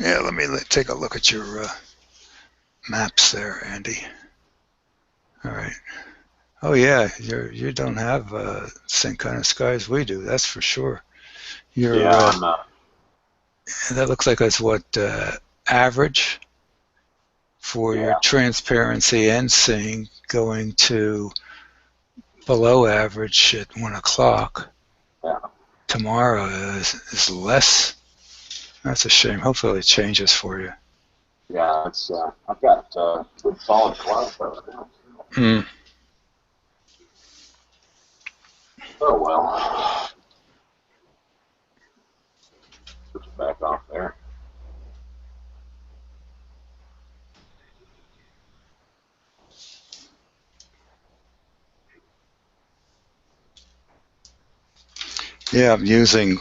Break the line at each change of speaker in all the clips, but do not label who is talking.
Yeah, let me take a look at your maps there, Andy. All right. Oh yeah, you don't have the same kind of sky as we do. That's for sure. You're
Yeah, I'm
that looks like it's what average for your
yeah,
transparency and seeing going to below average at 1 o'clock.
yeah.
Tomorrow is less. That's a shame. Hopefully it changes for you.
Yeah, it's I've got good solid clouds right now.
Mm.
Oh well. Put it back off there.
Yeah, I'm using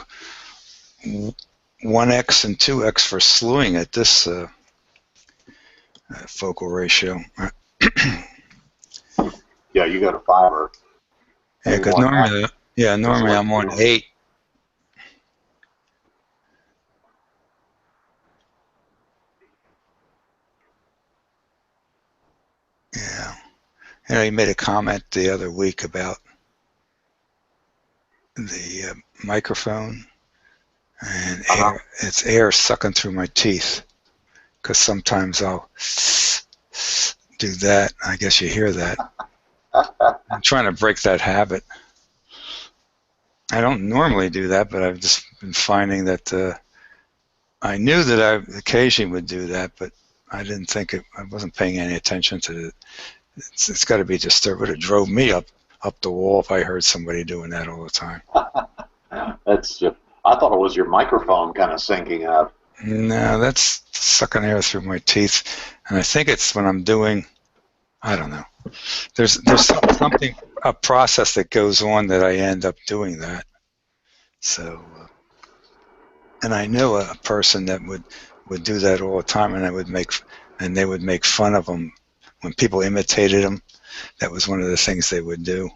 1x and 2x for slewing at this focal ratio.
Yeah, you got a 5 or
Yeah,
maybe
because
more than that.
normally I'm on 8. Yeah. You know, he made a comment the other week about the microphone and air. It's air sucking through my teeth because sometimes I'll do that. I guess you hear that. I'm trying to break that habit. I don't normally do that, but I've just been finding that I knew that I occasionally would do that, but I didn't think I wasn't paying any attention to it. It's got to be disturbed. It would have drove me up the wall if I heard somebody doing that all the time.
That's just, I thought it was your microphone kind of syncing up.
No, that's sucking air through my teeth, and I think it's when I'm doing, I don't know. There's something, a process that goes on that I end up doing that. So, and I knew a person that would do that all the time, and they would make fun of them when people imitated them. That was one of the things they would do.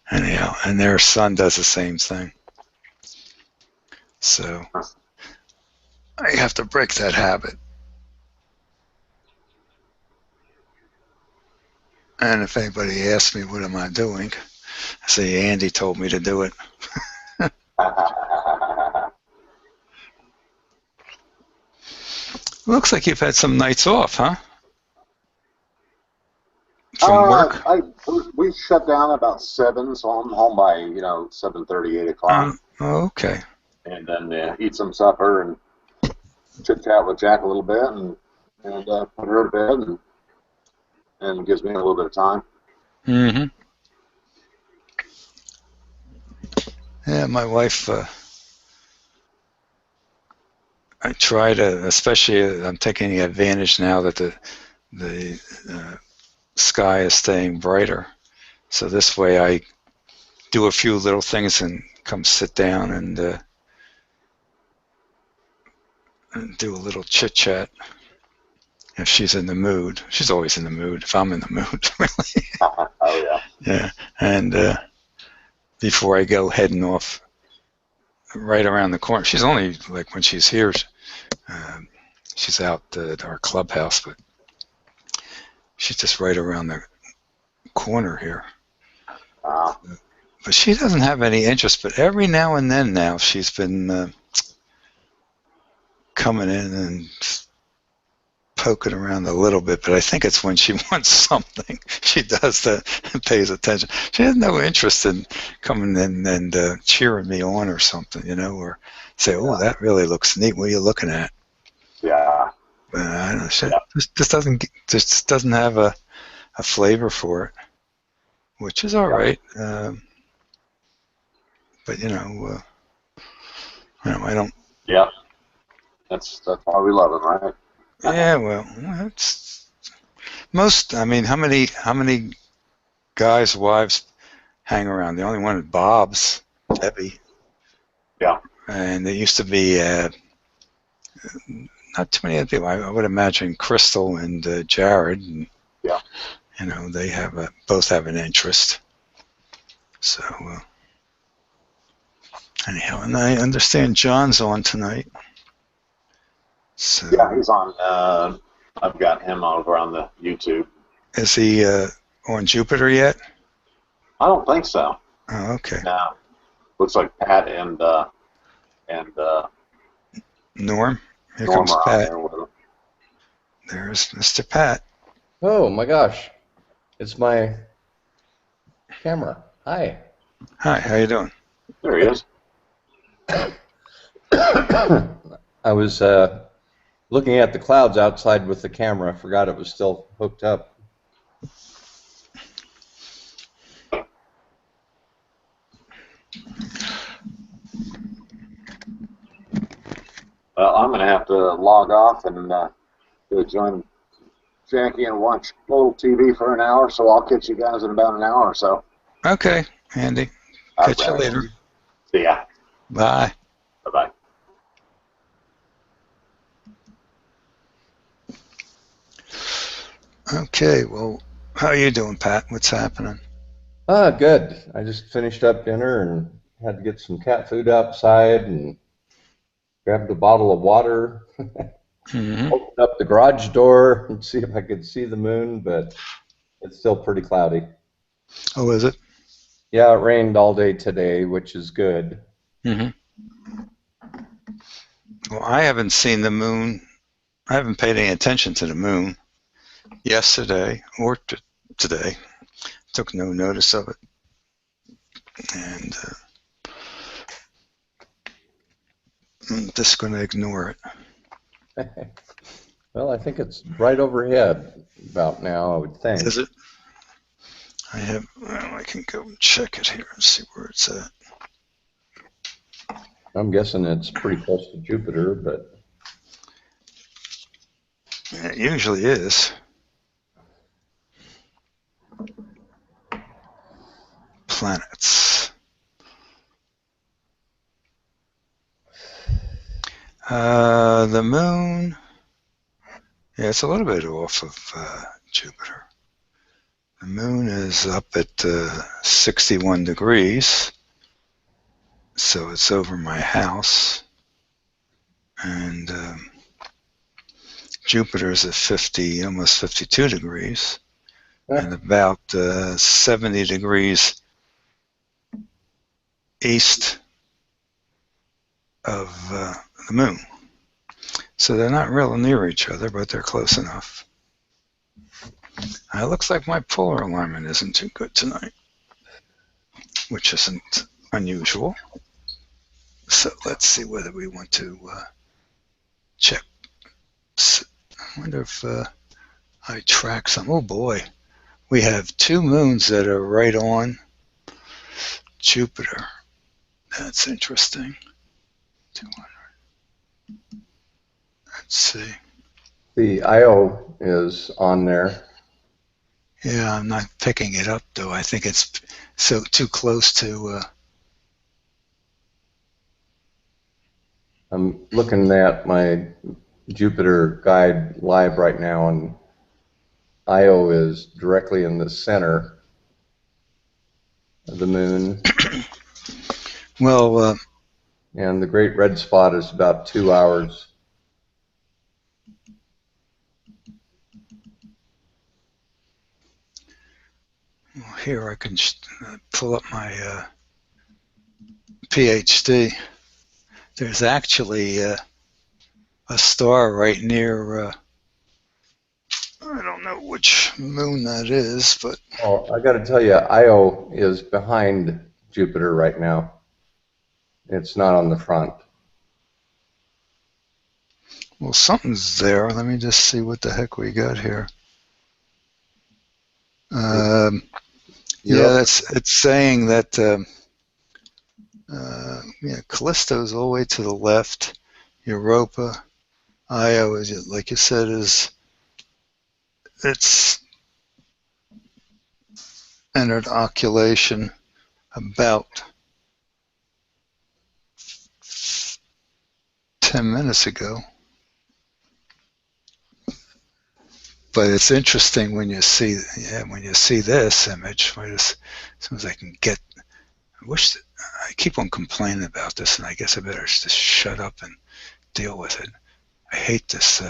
Anyhow, and their son does the same thing. So I have to break that habit. And if anybody asks me what am I doing, I say Andy told me to do it. Looks like you've had some nights off, huh? From work?
We shut down about 7, so I'm home by 7:30, 8 o'clock.
Okay.
And then eat some supper and chit chat with Jack a little bit, and put her to bed, and gives me a little bit of time.
Mm-hmm. Yeah, my wife. I try to, especially I'm taking advantage now that the sky is staying brighter. So this way I do a few little things and come sit down and do a little chit chat if she's in the mood. She's always in the mood if I'm in the mood, really.
Oh yeah.
Yeah, and before I go heading off right around the corner. She's only like when she's here. She's out at our clubhouse, but she's just right around the corner here. But she doesn't have any interest. But every now and then now she's been coming in and poking around a little bit, but I think it's when she wants something she does that and pays attention. She has no interest in coming in and cheering me on or something, or say, "Oh, that really looks neat. What are you looking at?"
Yeah.
I don't know. She just doesn't have a flavor for it, which is all right. But I don't.
Yeah. That's why we love it, right?
Yeah, well, that's most. I mean, how many guys' wives hang around? The only one is Bob's, Debbie.
Yeah.
And there used to be not too many other people. I would imagine Crystal and Jared. And,
yeah.
They both have an interest. So anyhow, and I understand John's on tonight. So
Yeah, he's on. I've got him over on the YouTube.
is he on Jupiter yet?
I don't think so.
Oh, okay.
No, looks like Pat and
Norm, here
Norm
comes
are on
Pat.
there with him.
There's Mr. Pat.
Oh my gosh, it's my camera. Hi.
Hi, how you doing?
There he is.
I was looking at the clouds outside with the camera. Forgot it was still hooked up.
Well, I'm going to have to log off and go join Jackie and watch a little TV for an hour. So I'll catch you guys in about an hour or so.
Okay, Andy.
All
Catch you
right.
later.
See ya.
Bye.
Bye bye.
Okay, well, how you doing, Pat? What's happening?
Good. I just finished up dinner and had to get some cat food outside and grabbed a bottle of water.
Mm-hmm.
Opened up the garage door and see if I could see the moon, but it's still pretty cloudy.
Oh, is it?
Yeah, it rained all day today, which is good.
Mm-hmm. Well, I haven't seen the moon. I haven't paid any attention to the moon yesterday or today. Took no notice of it. And I'm just going to ignore it.
Well, I think it's right overhead about now, I would think.
Is it? Well, I can go and check it here and see where it's at.
I'm guessing it's pretty close to Jupiter, but
It usually is. Planets. The moon. Yeah, it's a little bit off of Jupiter. The moon is up at 61 degrees, so it's over my house. And Jupiter's at 50, almost 52 degrees, and about 70 degrees east of the moon. So they're not real near each other, but they're close enough. It looks like my polar alignment isn't too good tonight, which isn't unusual. So let's see whether we want to check. I wonder if I track some. Oh boy, we have two moons that are right on Jupiter. That's interesting. 200. Let's see.
the Io is on there.
Yeah, I'm not picking it up though. I think it's so too close to.
I'm looking at my Jupiter guide live right now, and Io is directly in the center of the moon.
Well,
And the great red spot is about 2 hours.
here I can pull up my PhD. There's actually a star right near. I don't know which moon that is, but
Oh, I got to tell you, Io is behind Jupiter right now. It's not on the front.
well, something's there. Let me just see what the heck we got here. Yeah, it's saying that Callisto's all the way to the left. Europa, Io, is like you said, it's entered occultation about 10 minutes ago. But it's interesting when you see this image. As soon as I can get, I keep on complaining about this, and I guess I better just shut up and deal with it. I hate this.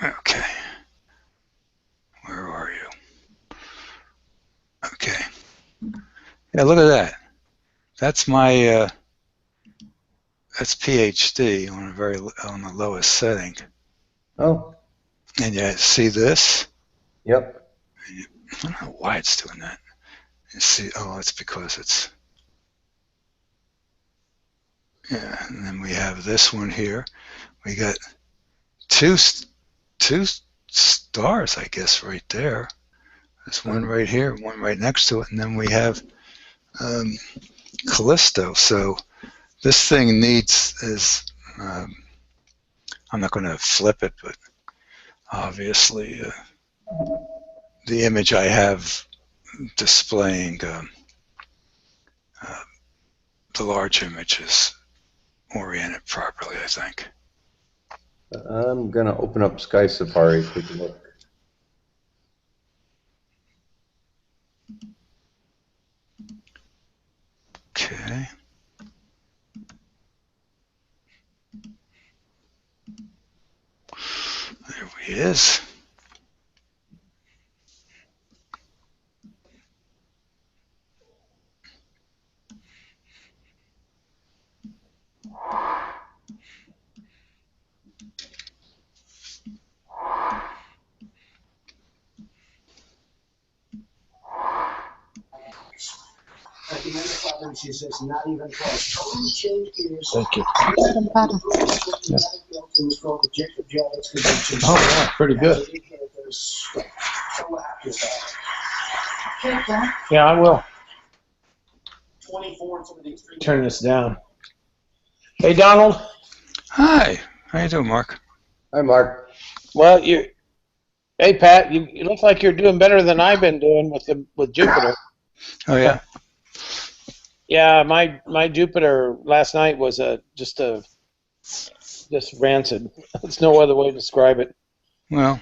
Okay. Where are you? Okay. Yeah, look at that. That's my that's PhD on the lowest setting.
Oh,
And you see this?
yep.
I don't know why it's doing that. You see, oh, it's because it's, yeah. And then we have this one here. We got two stars, I guess, right there. There's one right here, one right next to it, and then we have Callisto. So this thing I'm not going to flip it, but obviously the image I have displaying the large image is oriented properly, I think.
I'm going to open up Sky Safari, take a look.
Okay. There he is.
She says not even close. Totally changed gears.
Thank you.
Yeah.
Oh, yeah, pretty good. Yeah, I will. Turn this down. Hey, Donald.
Hi. How you doing, Mark?
Hi, Mark.
Well, hey, Pat. You look like you're doing better than I've been doing with Jupiter.
Oh yeah.
Yeah, my Jupiter last night was just rancid. There's no other way to describe it.
Well,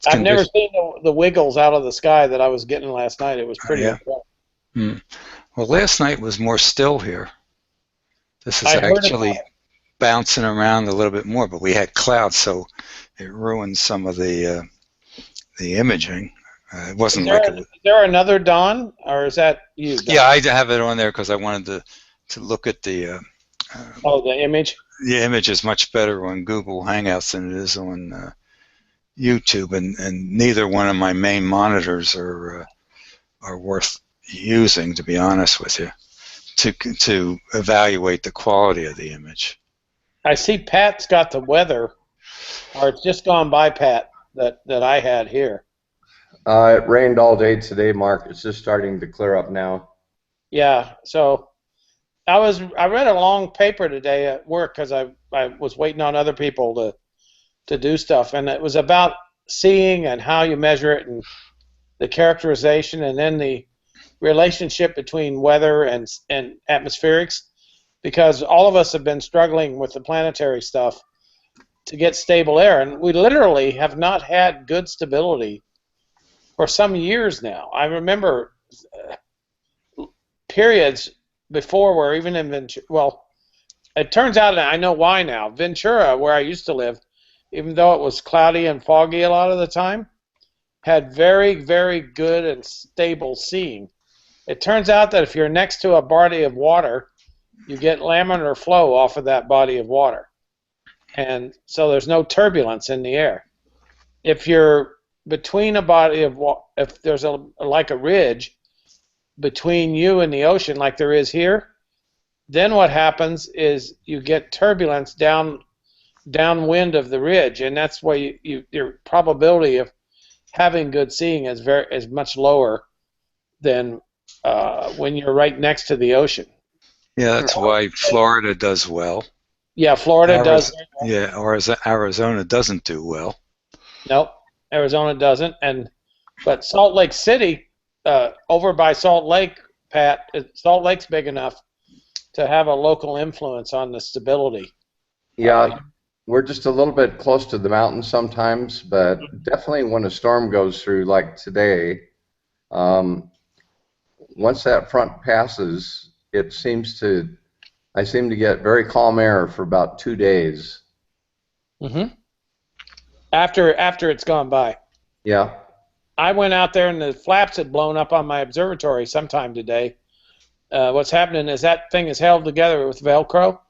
I've never seen the wiggles out of the sky that I was getting last night. It was pretty incredible.
Well, last night was more still here. This is actually bouncing around a little bit more, but we had clouds, so it ruined some of the imaging. It wasn't
Is there another Don, or is that you, Don?
Yeah, I have it on there because I wanted to look at the
the image?
The image is much better on Google Hangouts than it is on YouTube, and neither one of my main monitors are worth using, to be honest with you, to evaluate the quality of the image.
I see Pat's got the weather, or it's just gone by, Pat, that I had here.
It rained all day today, Mark. It's just starting to clear up now.
Yeah, so I read a long paper today at work because I was waiting on other people to do stuff, and it was about seeing and how you measure it and the characterization, and then the relationship between weather and atmospherics, because all of us have been struggling with the planetary stuff to get stable air, and we literally have not had good stability for some years now. I remember periods before where even in Ventura, well, it turns out, and I know why now, Ventura, where I used to live, even though it was cloudy and foggy a lot of the time, had very, very good and stable seeing. It turns out that if you're next to a body of water, you get laminar flow off of that body of water. And so there's no turbulence in the air. If you're between a body of water, if there's like a ridge between you and the ocean like there is here, then what happens is you get turbulence downwind of the ridge, and that's why your probability of having good seeing is much lower than when you're right next to the ocean.
Yeah, that's why Florida does well.
Yeah, Florida does.
Yeah, or Arizona doesn't do well.
Nope, Arizona doesn't. But Salt Lake City, over by Salt Lake, Pat, Salt Lake's big enough to have a local influence on the stability.
Yeah, we're just a little bit close to the mountains sometimes, but definitely when a storm goes through like today, once that front passes, it seems to I seem to get very calm air for about 2 days.
Mm-hmm. After it's gone by.
Yeah.
I went out there and the flaps had blown up on my observatory sometime today. What's happening is that thing is held together with Velcro,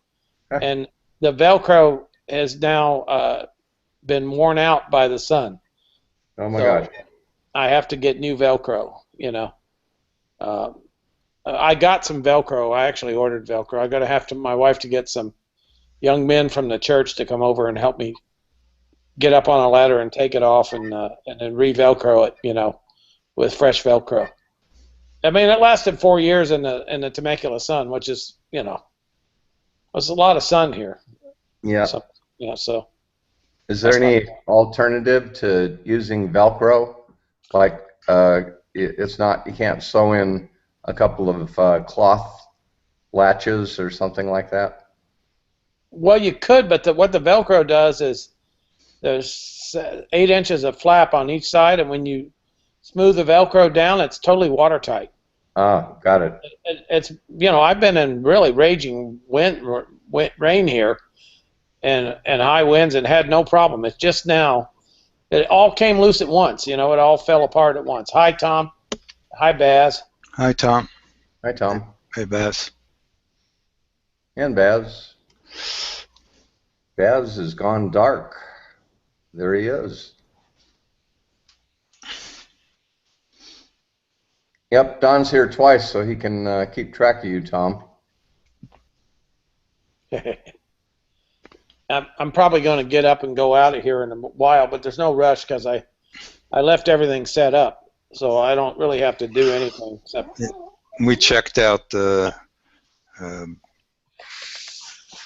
and the Velcro has now been worn out by the sun.
Oh my
So
gosh.
I have to get new Velcro, you know. I got some Velcro. I actually ordered Velcro. I got to have my wife to get some young men from the church to come over and help me get up on a ladder and take it off and then re-Velcro it, you know, with fresh Velcro. I mean, it lasted 4 years in the Temecula sun, which is, you know, there's a lot of sun here.
Yeah.
So, you know, so.
Is there any alternative to using Velcro? Like, it's not, you can't sew in a couple of cloth latches or something like that?
Well, you could, but what the Velcro does is there's 8 inches of flap on each side, and when you smooth the Velcro down, it's totally watertight.
Ah, got it.
It's, you know, I've been in really raging rain here and high winds and had no problem. It's just now, it all came loose at once, you know, it all fell apart at once. Hi, Tom. Hi, Baz.
Hi, Tom.
Hi, Tom.
Hey, Baz.
And Baz. Baz has gone dark. There he is. Yep, Don's here twice, so he can keep track of you, Tom.
I'm probably going to get up and go out of here in a while, but there's no rush because I left everything set up, so I don't really have to do anything except.
We checked out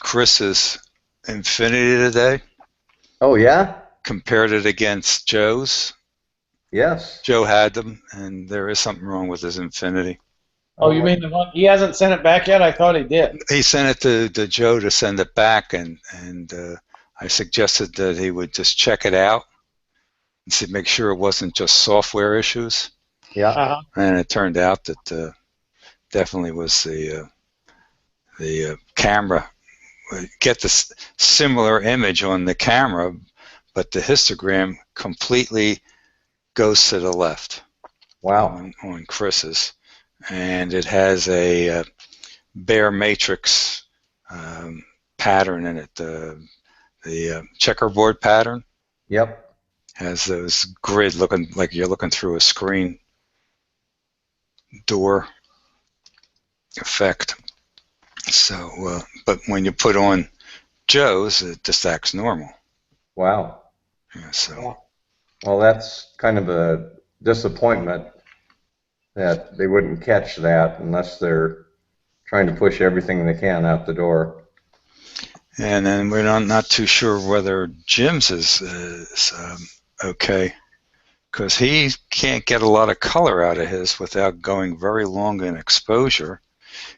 Chris's Infinity today.
Oh, yeah?
Compared it against Joe's.
Yes.
Joe had them, and there is something wrong with his Infinity.
Oh, you mean the one he hasn't sent it back yet? I thought he did.
He sent it to Joe to send it back, and I suggested that he would just check it out and see, make sure it wasn't just software issues.
Yeah.
Uh-huh.
And it turned out that definitely was the camera. Get this similar image on the camera, but the histogram completely goes to the left.
Wow.
On Chris's, and it has a bare matrix pattern in it. The checkerboard pattern.
Yep.
Has those grid looking like you're looking through a screen door effect. So, but when you put on Joe's, it just acts normal.
Wow.
Yeah, so.
Well, that's kind of a disappointment that they wouldn't catch that unless they're trying to push everything they can out the door.
And then we're not too sure whether Jim's is okay, because he can't get a lot of color out of his without going very long in exposure.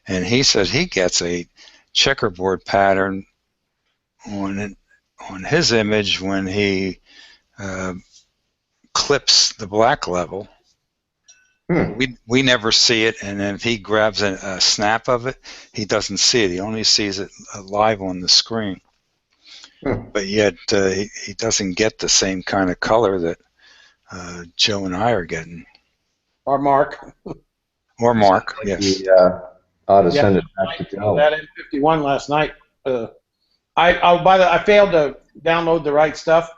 And he said he gets a checkerboard pattern on his image when he clips the black level. We never see it, and if he grabs a snap of it, he doesn't see it. He only sees it live on the screen. But yet he doesn't get the same kind of color that Joe and I are getting.
Or Mark.
Or Mark, yes.
He ought to send it back to Joe.
That M51 last night. I failed to download the right stuff,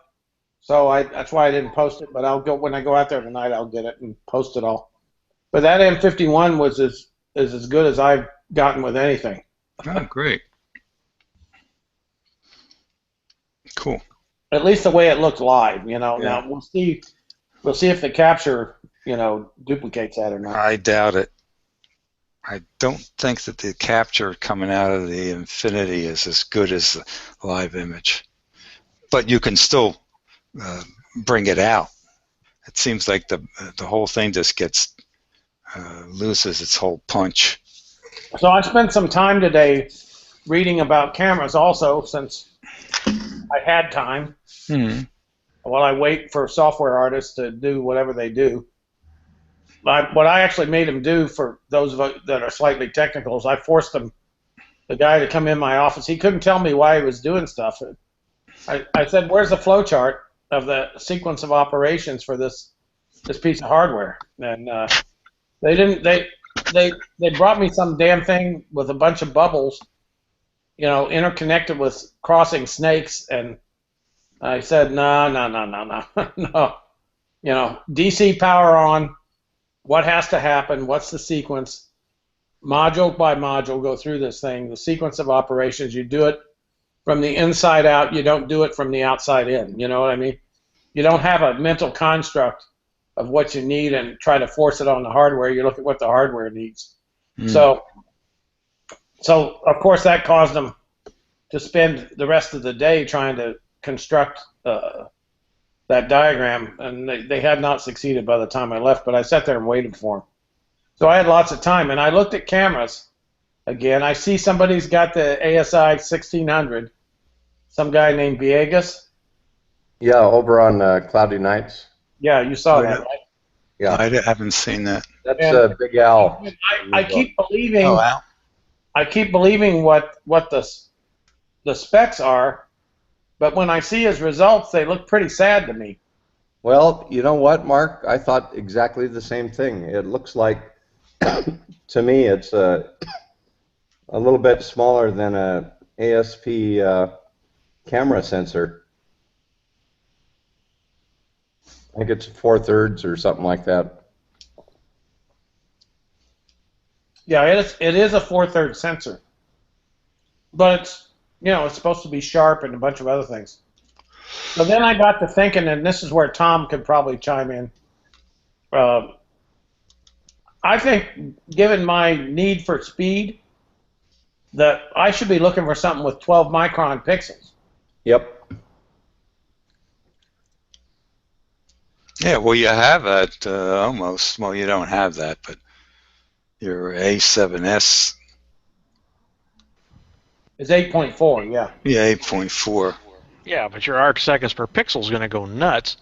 so that's why I didn't post it. But when I go out there tonight, I'll get it and post it all. But that M51 was as good as I've gotten with anything.
Oh, great. Cool.
At least the way it looked live, you know.
Yeah.
Now we'll see if the capture, you know, duplicates that or not.
I doubt it. I don't think that the capture coming out of the Infinity is as good as the live image. But you can still bring it out. It seems like the whole thing just loses its whole punch.
So I spent some time today reading about cameras also, since I had time. While I wait for software artists to do whatever they do. What I actually made them do, for those of us that are slightly technical, is I forced them the guy to come in my office. He couldn't tell me why he was doing stuff. I said, "Where's the flow chart of the sequence of operations for this piece of hardware?" And they didn't. They brought me some damn thing with a bunch of bubbles, interconnected with crossing snakes, and I said, no, no. DC power on. What has to happen? What's the sequence? Module by module, go through this thing. The sequence of operations. You do it from the inside out. You don't do it from the outside in. You know what I mean? You don't have a mental construct of what you need and try to force it on the hardware. You look at what the hardware needs. So of course that caused them to spend the rest of the day trying to construct that diagram, and they had not succeeded by the time I left, but I sat there and waited for them. So I had lots of time, and I looked at cameras again. I see somebody's got the ASI 1600, some guy named Viegas.
Yeah, over on Cloudy Nights.
Yeah, you saw that, right?
Yeah,
I haven't seen that.
that's Big Al.
I keep believing.
Oh, wow.
I keep believing what the specs are, but when I see his results, they look pretty sad to me.
Well, you know what, Mark? I thought exactly the same thing. It looks like, to me, it's a little bit smaller than a ASP camera sensor. I think it's 4/3 or something like that.
Yeah, it is a 4/3 sensor, but it's supposed to be sharp and a bunch of other things. So then I got to thinking, and this is where Tom could probably chime in. I think, given my need for speed, that I should be looking for something with 12 micron pixels.
Yep.
Yeah, well, you have that almost. Well, you don't have that, but your A7S.
It's 8.4, yeah.
Yeah, 8.4.
Yeah, but your arc seconds per pixel is going to go nuts.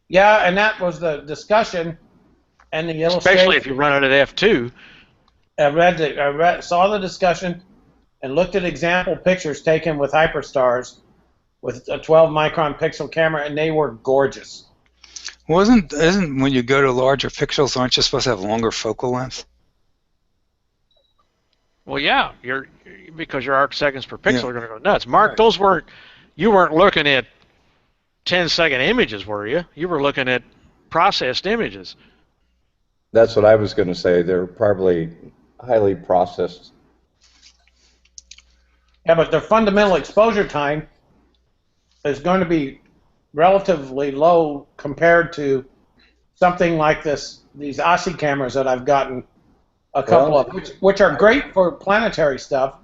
Yeah, and that was the discussion and the illustration.
Especially if you run it at f2.
I saw the discussion and looked at example pictures taken with Hyperstars with a 12 micron pixel camera, and they were gorgeous.
Isn't when you go to larger pixels, aren't you supposed to have longer focal length?
Well, yeah, because your arc seconds per pixel are going to go nuts. Mark, right. You weren't looking at 10-second images, were you? You were looking at processed images.
That's what I was going to say. They're probably highly processed.
Yeah, but their fundamental exposure time is going to be relatively low compared to something like these OSI cameras that I've gotten a couple of, which are great for planetary stuff.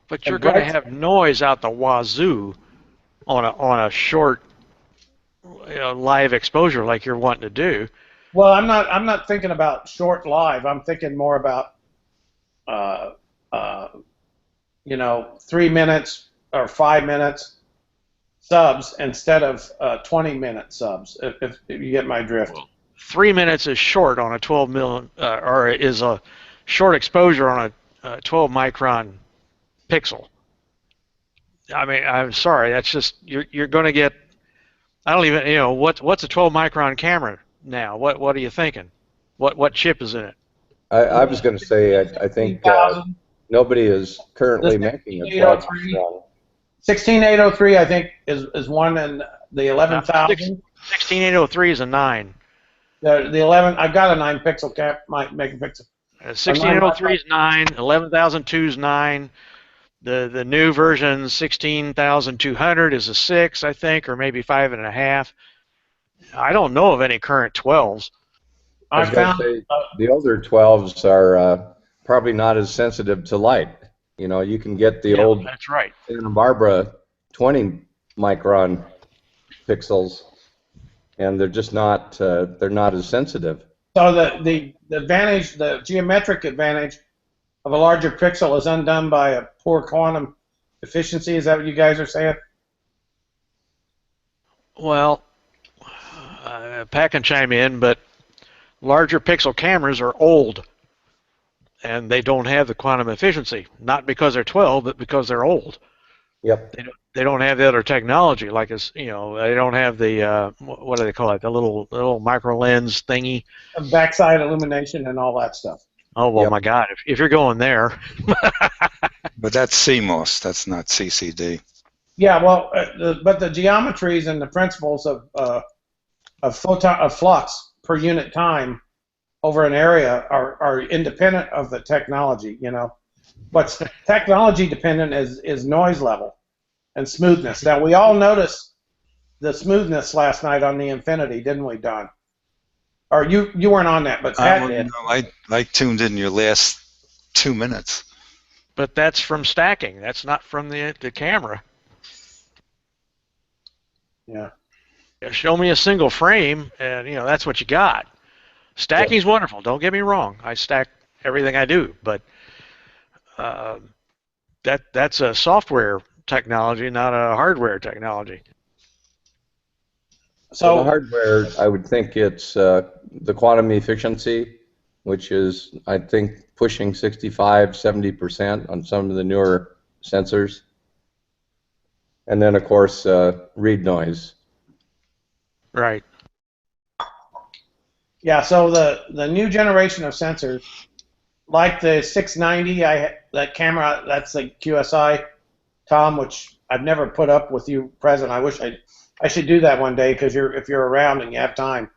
But you're going to have noise out the wazoo on a short live exposure like you're wanting to do.
Well, I'm not thinking about short live. I'm thinking more about 3 minutes or 5 minutes subs instead of 20-minute subs. If you get my drift.
Well, 3 minutes is short on a 12 mil, or is a short exposure on a 12 micron pixel. I mean, I'm sorry. That's just you're going to get. I don't even what's a 12 micron camera now. What are you thinking? What chip is in it?
I was going to say I think nobody is currently making a 12 micron.
16803 I think is one, and the 11000.
16803 is a 9.
The 11. I've got a 9 pixel megapixel.
16803 is 9. 11002 is 9. The new version 16200 is a 6, I think, or maybe 5.5. I don't know of any current 12s.
I found the older 12s are probably not as sensitive to light. You can get the old
that's right.
Santa Barbara 20 micron pixels, and they're just not they're not as sensitive.
So the advantage, the geometric advantage of a larger pixel is undone by a poor quantum efficiency. Is that what you guys are saying?
Well, Pat can chime in, but larger pixel cameras are old. and they don't have the quantum efficiency, not because they're 12, but because they're old.
Yep.
They don't have the other technology, like they don't have the what do they call it, the little micro lens thingy.
Backside illumination and all that stuff.
Oh well,
Yep.
my God! If you're going there,
But that's CMOS. That's not CCD.
Yeah, well, but the geometries and the principles of flux per unit time over an area are independent of the technology. What's technology dependent is noise level and smoothness. Now we all noticed the smoothness last night on the Infinity, didn't we, Don? Or you weren't on that, but Pat did.
No, I tuned in your last 2 minutes.
but that's from stacking. That's not from the camera.
Yeah.
Show me a single frame, and that's what you got. Stacking's wonderful. Don't get me wrong. I stack everything I do, but that's a software technology, not a hardware technology.
So the
So
hardware, I would think it's the quantum efficiency, which is, I think, pushing 65, 70% on some of the newer sensors. And then, of course, read noise.
Right.
yeah, so the new generation of sensors, like the 690, that camera, that's the QSI, Tom, which I've never put up with you present. I wish I should do that one day, because if you're around and you have time,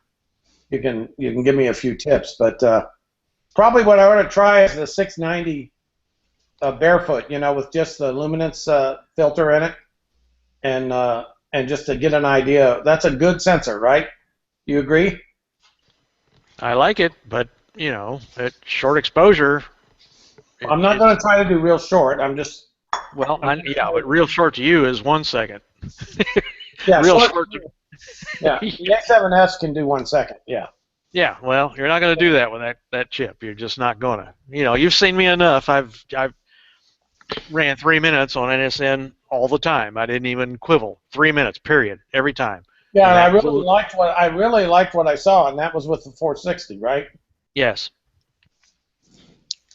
you can give me a few tips. But probably what I want to try is the 690 barefoot, with just the luminance filter in it, and just to get an idea. That's a good sensor, right? You agree?
I like it, but at short exposure.
I'm not going to try to do real short. I'm just.
Well, but real short to you is 1 second.
Yeah,
real
short.
short.
Yeah, the X7S can do 1 second. Yeah.
Yeah, well, you're not going to do that with that chip. You're just not going to. You've seen me enough. I've ran 3 minutes on NSN all the time. I didn't even quibble. 3 minutes, period, every time.
Yeah, and I
that was
really liked what I saw, and that was with the 460, right?
Yes.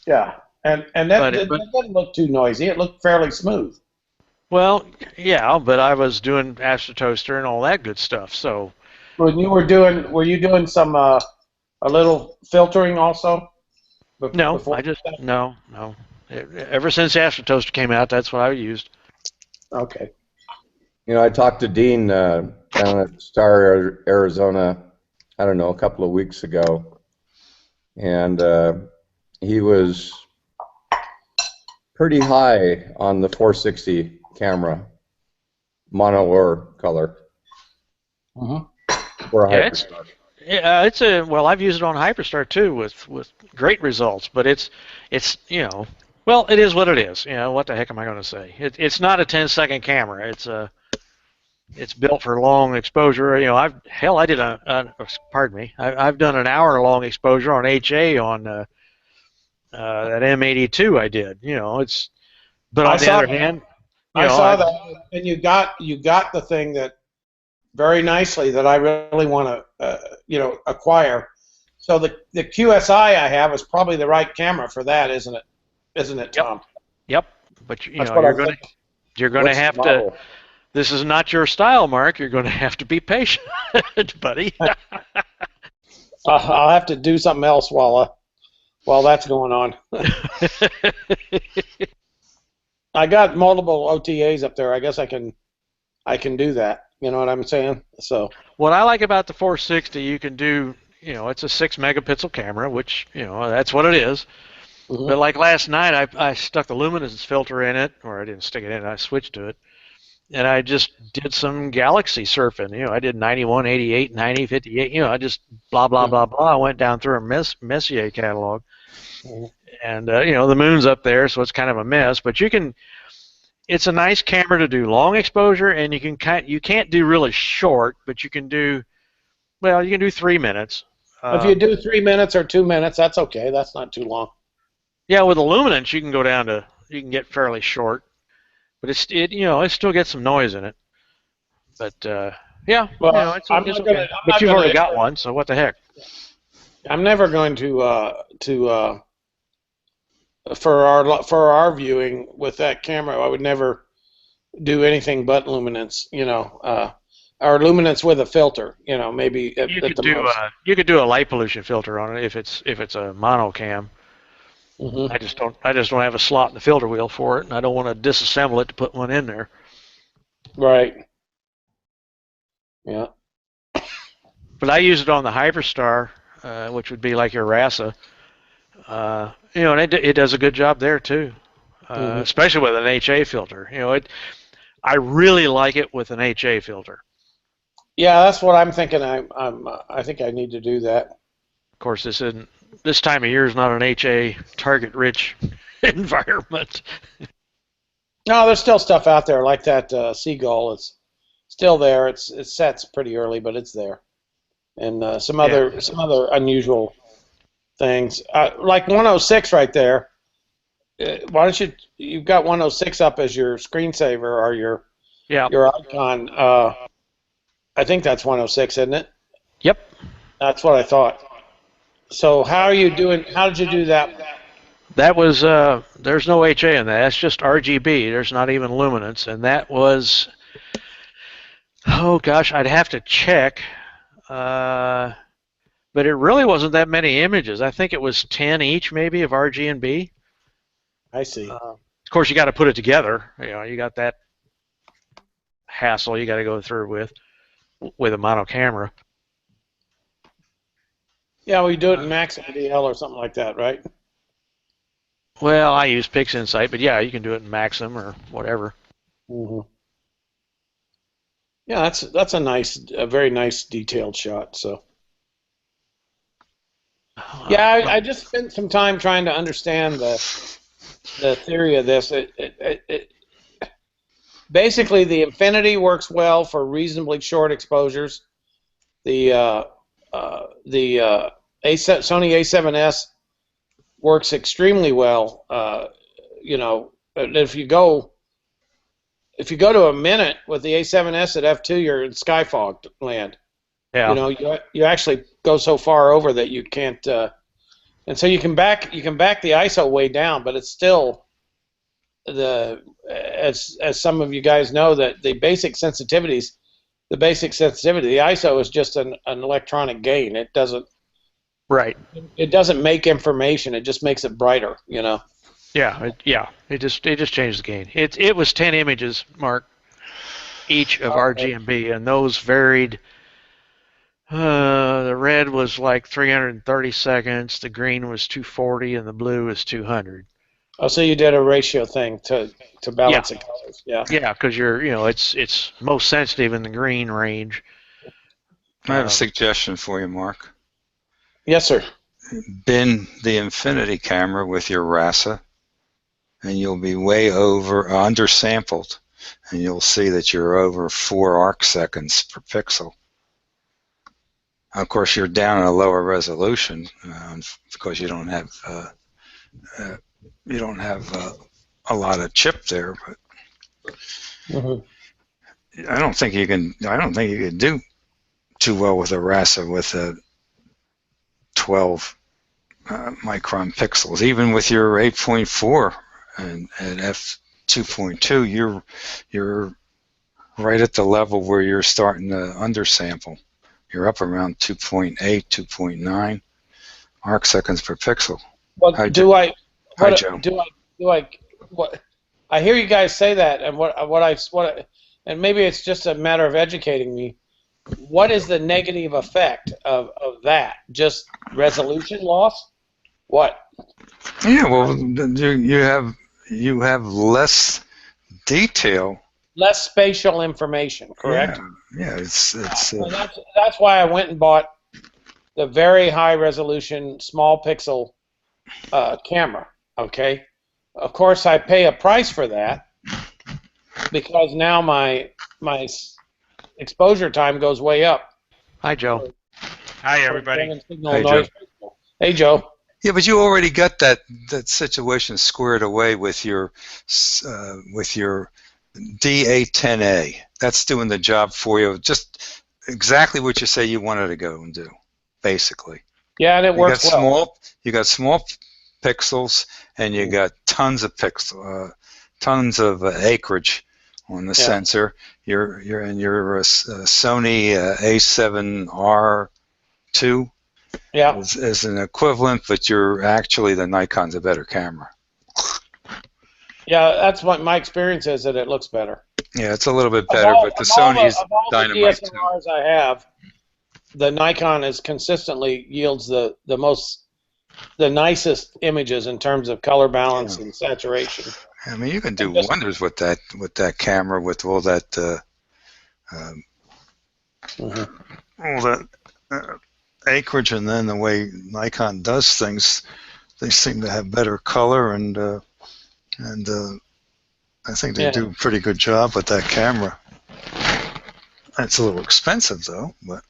Yeah, and that didn't look too noisy. It looked fairly smooth.
Well, yeah, but I was doing Astrotoaster and all that good stuff. So
When you were you doing some a little filtering also?
no, no. Ever since Astrotoaster came out, that's what I used.
Okay.
I talked to Dean down at Star, Arizona, I don't know, a couple of weeks ago, and he was pretty high on the 460 camera, mono or color. For a Hyperstar.
I've used it on Hyperstar too with great results, but it's well, it is what it is. What the heck am I going to say? It's not a 10-second camera. It's built for long exposure. I did I've done an hour-long exposure on HA on that M82 I did. But on the other hand,
I saw that, and you got the thing that very nicely that I really want to acquire. So the QSI I have is probably the right camera for that, isn't it? Isn't it, Tom?
Yep. But you're going to have to. This is not your style, Mark. You're going to have to be patient, buddy.
I'll have to do something else while that's going on. I got multiple OTAs up there. I guess I can do that. You know what I'm saying? So
what I like about the 460, you can do. It's a 6 megapixel camera, which that's what it is. Mm-hmm. But like last night, I stuck the luminance filter in it, or I didn't stick it in. I switched to it. And I just did some galaxy surfing. I did 91, 88, 90, 58. I just blah, blah, blah, blah. I went down through a Messier catalog. And, the moon's up there, so it's kind of a mess. But it's a nice camera to do long exposure, and you can't do really short, but you can do 3 minutes.
If you do 3 minutes or 2 minutes, that's okay. That's not too long.
Yeah, with the luminance, you can get fairly short. But it still gets some noise in it. But yeah, it's okay. But you've already got one, so what the heck?
I'm never going to for our viewing with that camera. I would never do anything but luminance, or luminance with a filter, maybe at the most.
You could do a light pollution filter on it if it's a monocam.
Hmm.
I just don't have a slot in the filter wheel for it, and I don't want to disassemble it to put one in there.
Right. Yeah.
But I use it on the Hyperstar, which would be like your RASA. And it does a good job there too, especially with an HA filter. I really like it with an HA filter.
Yeah, that's what I'm thinking. I think I need to do that.
Of course, this time of year is not an HA target-rich environment.
No, there's still stuff out there like that Seagull. It's still there. It sets pretty early, but it's there. And some other unusual things, like 106 right there. Why don't you've got 106 up as your screensaver or your icon? I think that's 106, isn't it?
Yep.
That's what I thought. So how are you doing? How did you do that?
That was there's no HA in that. That's just RGB. There's not even luminance, and that was, oh gosh, I'd have to check. But it really wasn't that many images. I think it was 10 each, maybe, of RG and B.
I see.
Of course, you got to put it together. You got that hassle you got to go through with a mono camera.
Yeah, we do it in Max DL or something like that, right?
Well, I use PixInsight, but yeah, you can do it in Maxim or whatever.
Mm-hmm. Yeah, that's a very nice detailed shot. So. Yeah, I just spent some time trying to understand the theory of this. Basically, the infinity works well for reasonably short exposures. The Sony A7S works extremely well. If you go to a minute with the A7S at f2, you're in skyfog land.
Yeah.
You actually go so far over that you can't, and so you can back the ISO way down, but it's still as some of you guys know, that the basic sensitivity, the ISO is just an electronic gain. It doesn't.
Right.
It doesn't make information. It just makes it brighter.
Yeah. It just changed the gain. It was 10 images, Mark, each of RG and B, and those varied. The red was like 330 seconds, the green was 240, and the blue was 200.
Oh, so you did a ratio thing to balance the colors. Yeah.
Yeah, because it's most sensitive in the green range.
I have a suggestion for you, Mark.
Yes, sir.
Bin the infinity camera with your RASA, and you'll be way undersampled, and you'll see that you're over 4 arc seconds per pixel. Of course, you're down at a lower resolution because you don't have a lot of chip there. But I don't think you can do too well with a RASA with a 12 micron pixels. Even with your 8.4 and f2.2, you're right at the level where you're starting to undersample. You're up around 2.8, 2.9 arc seconds per pixel.
Well, I hear you guys say that, and and maybe it's just a matter of educating me. What is the negative effect of that? Just resolution loss? What?
Yeah, well, you have less detail.
Less spatial information, correct?
Yeah, it's
that's why I went and bought the very high resolution small pixel camera. Okay, of course I pay a price for that because now my exposure time goes way up.
Hi, Joe.
Hi, everybody.
Hey, Joe.
Hey, Joe.
Yeah, but you already got that situation squared away with your DA10A. That's doing the job for you. Just exactly what you say you wanted to go and do, basically.
Yeah, and it works well.
You got small pixels, and you got tons of tons of acreage on the sensor. Your Sony A7R2 is an equivalent, but you're actually the Nikon's a better camera.
Yeah, that's what my experience is, that it looks better.
Yeah, it's a little bit better, but the Sony's dynamite too.
Of all the DSLRs I have, the Nikon is consistently yields the nicest images in terms of color balance and saturation.
I mean, you can do wonders with that camera, with all that acreage, and then the way Nikon does things, they seem to have better color, and I think they do a pretty good job with that camera. It's a little expensive though, but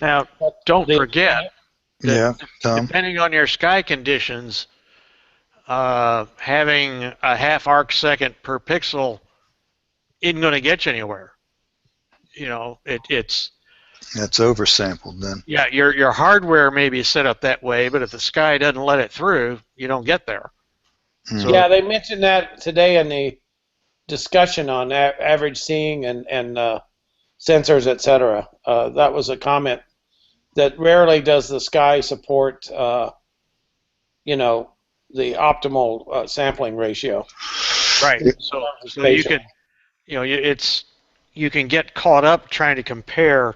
now don't forget.
Tom.
Depending on your sky conditions, having a half arc second per pixel isn't going to get you anywhere. You know, it's
that's oversampled then.
Yeah, your hardware may be set up that way, but if the sky doesn't let it through, you don't get there.
So, yeah, they mentioned that today in the discussion on average seeing and sensors, etc. That was a comment that rarely does the sky support, you know, the optimal sampling ratio.
Right. So you can, you know, you can get caught up trying to compare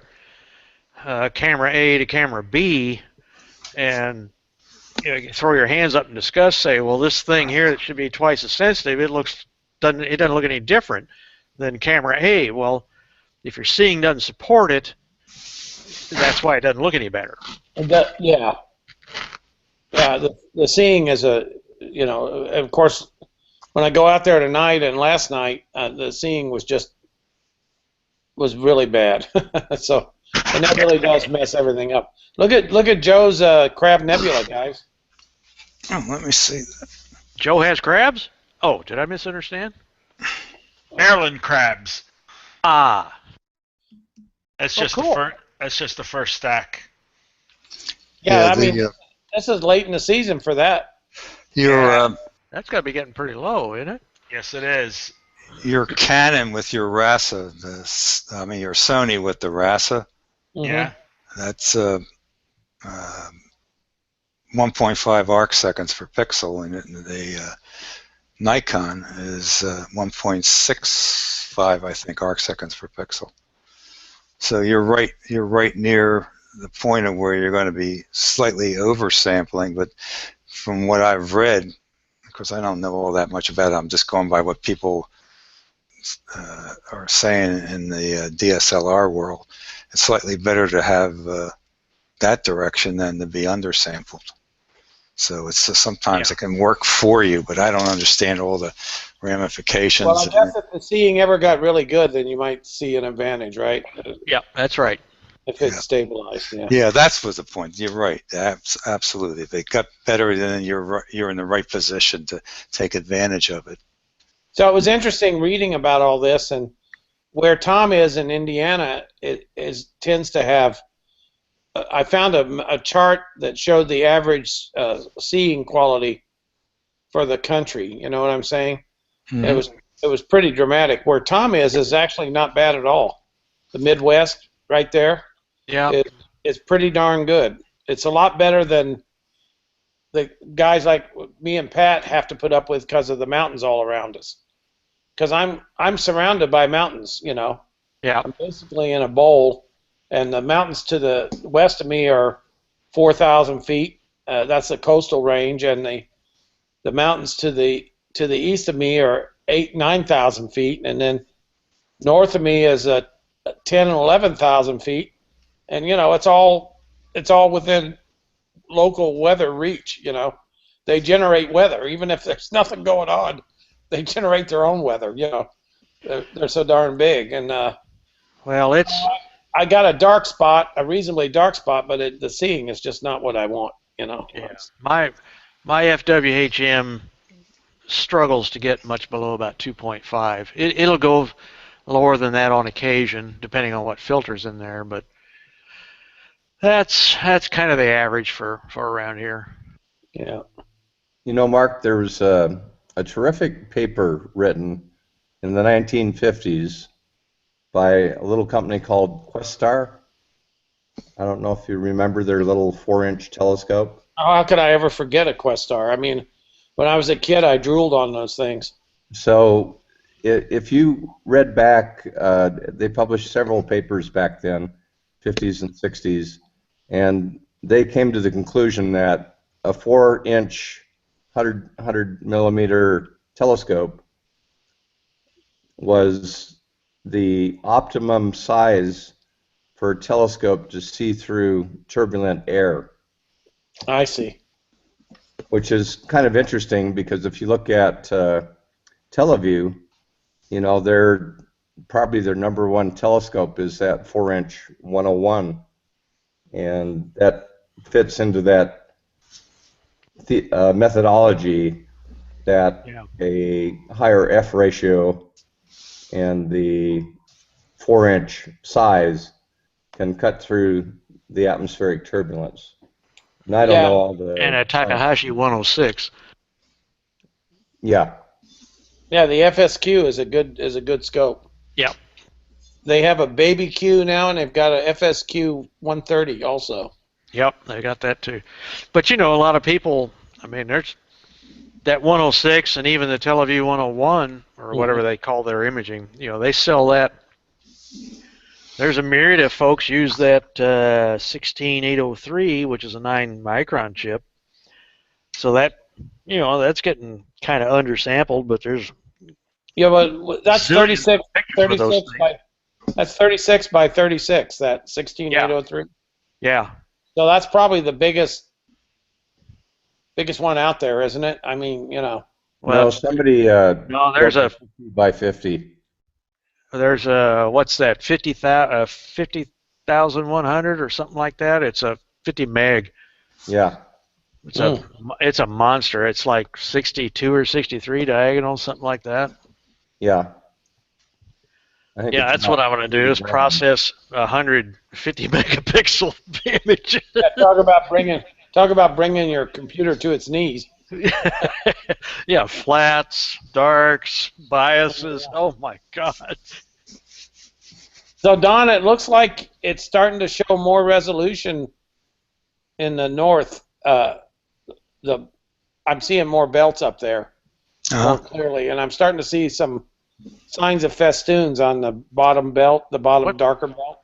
camera A to camera B, and you know, you throw your hands up and discuss. Say, well, this thing here that should be twice as sensitive, it doesn't look any different than camera A. Well, if your seeing doesn't support it, that's why it doesn't look any better.
The seeing is you know, of course, when I go out there tonight and last night, the seeing was really bad. So, and that really does mess everything up. Look at Joe's Crab Nebula, guys.
Oh, let me see that.
Joe has crabs? Oh, did I misunderstand?
Maryland crabs.
Ah.
That's just
cool.
That's just the first stack.
Yeah, I mean, this is late in the season for that.
That's got to be getting pretty low, isn't it?
Yes, it is.
Your Canon with your RASA, your Sony with the RASA.
Yeah.
That's 1.5 arc seconds per pixel, and the Nikon is 1.65, I think, arc seconds per pixel. So you're right near the point of where you're going to be slightly oversampling, but from what I've read, because I don't know all that much about it, I'm just going by what people are saying in the DSLR world. It's slightly better to have that direction than to be undersampled. So it's sometimes it can work for you, but I don't understand all the ramifications.
Well, I guess if the seeing ever got really good, then you might see an advantage, right?
Yeah, that's right.
If it's stabilized,
Yeah, that was the point. You're right. Absolutely. If it got better, then you're in the right position to take advantage of it.
So it was interesting reading about all this, and where Tom is in Indiana, it tends to have. I found a chart that showed the average seeing quality for the country. You know what I'm saying? Mm-hmm. It was pretty dramatic. Where Tom is actually not bad at all. The Midwest, right there.
Yeah,
it's pretty darn good. It's a lot better than the guys like me and Pat have to put up with because of the mountains all around us. Because I'm surrounded by mountains, you know.
Yeah.
I'm basically in a bowl, and the mountains to the west of me are 4,000 feet. That's the coastal range, and the mountains to the east of me are 9,000 feet, and then north of me is 10 and 11,000 feet. And you know, it's all within local weather reach. You know, they generate weather even if there's nothing going on. They generate their own weather. You know, they're so darn big. And
well,
I got a dark spot, a reasonably dark spot, but the seeing is just not what I want. You know.
Yeah. My FWHM struggles to get much below about 2.5. It'll go lower than that on occasion, depending on what filter's in there, but that's kind of the average for around here.
Yeah.
You know, Mark, there was a terrific paper written in the 1950s by a little company called Questar. I don't know if you remember their little 4-inch telescope.
How could I ever forget a Questar? I mean, when I was a kid, I drooled on those things.
So if you read back, they published several papers back then, 50s and 60s, and they came to the conclusion that a 4-inch 100 millimeter telescope was the optimum size for a telescope to see through turbulent air,
I see.
which is kind of interesting because if you look at Teleview, you know, probably their number one telescope is that 4-inch 101, and that fits into that methodology that a higher F ratio and the 4-inch size can cut through the atmospheric turbulence. And I don't know all the...
And a Takahashi 106.
Yeah.
Yeah, the FSQ is a good scope.
Yep.
They have a baby Q now, and they've got a FSQ 130 also.
Yep, they got that too. But you know, a lot of people, I mean, there's that 106 and even the Teleview 101 or whatever they call their imaging, you know, they sell that. There's a myriad of folks use that 16803, which is a 9 micron chip. So that, you know, that's getting kind of undersampled, but there's...
Yeah, but that's 36 by... That's 36 by 36, that 16803.
Yeah.
So that's probably the biggest one out there, isn't it? I mean, you know.
Well, somebody
no, there's a
50 by 50.
There's a what's that 50,100 or something like that. It's a 50 meg.
Yeah.
It's a monster. It's like 62 or 63 diagonal, something like that.
Yeah.
Yeah, that's what I want to do is process 150 megapixel image.
Yeah, talk about bringing your computer to its knees.
Yeah, flats, darks, biases. Oh my God.
So Don, it looks like it's starting to show more resolution in the north. I'm seeing more belts up there more clearly, and I'm starting to see some signs of festoons on the bottom belt, the bottom darker belt.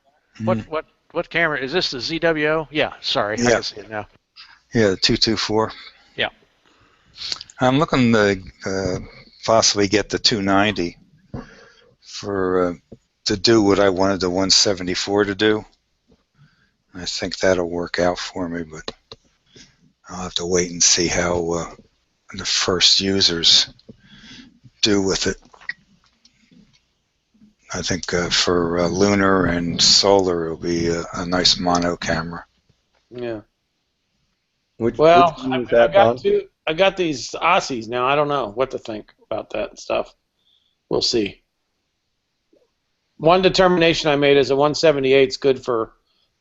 What camera is this? The ZWO? Yeah, sorry, I can see it now.
Yeah, the 224.
Yeah.
I'm looking to possibly get the 290 for to do what I wanted the 174 to do. I think that'll work out for me, but I'll have to wait and see how the first users do with it. I think for lunar and solar, it'll be a nice mono camera.
Yeah.
Which
I got these Aussies now. I don't know what to think about that stuff. We'll see. One determination I made is a 178 is good for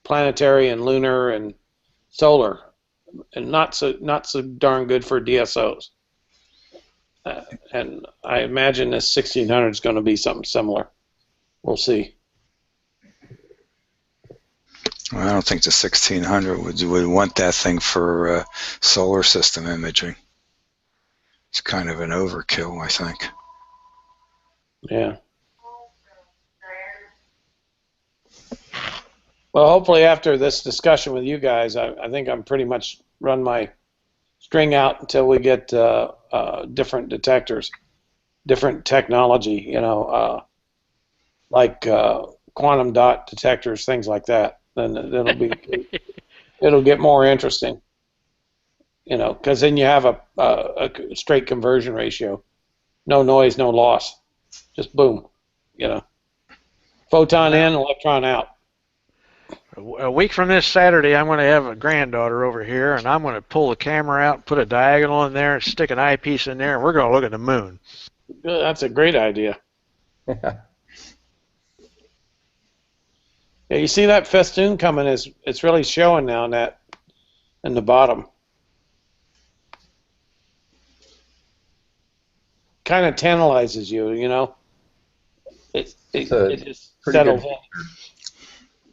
planetary and lunar and solar, and not so darn good for DSOs. And I imagine this 1600 is going to be something similar. We'll see.
Well, I don't think the 1600 would want that thing for solar system imaging. It's kind of an overkill, I think.
Yeah. Well, hopefully after this discussion with you guys, I think I'm pretty much run my string out until we get different detectors, different technology, you know, like quantum dot detectors, things like that. Then it'll get more interesting, you know, because then you have a straight conversion ratio, no noise, no loss, just boom, you know, photon in, electron out.
A week from this Saturday, I'm going to have a granddaughter over here, and I'm going to pull the camera out, put a diagonal in there, and stick an eyepiece in there, and we're going to look at the moon.
That's a great idea. Yeah, you see that festoon coming? It's really showing now in the bottom. kind of tantalizes you, you know. It just
pretty
settles
good.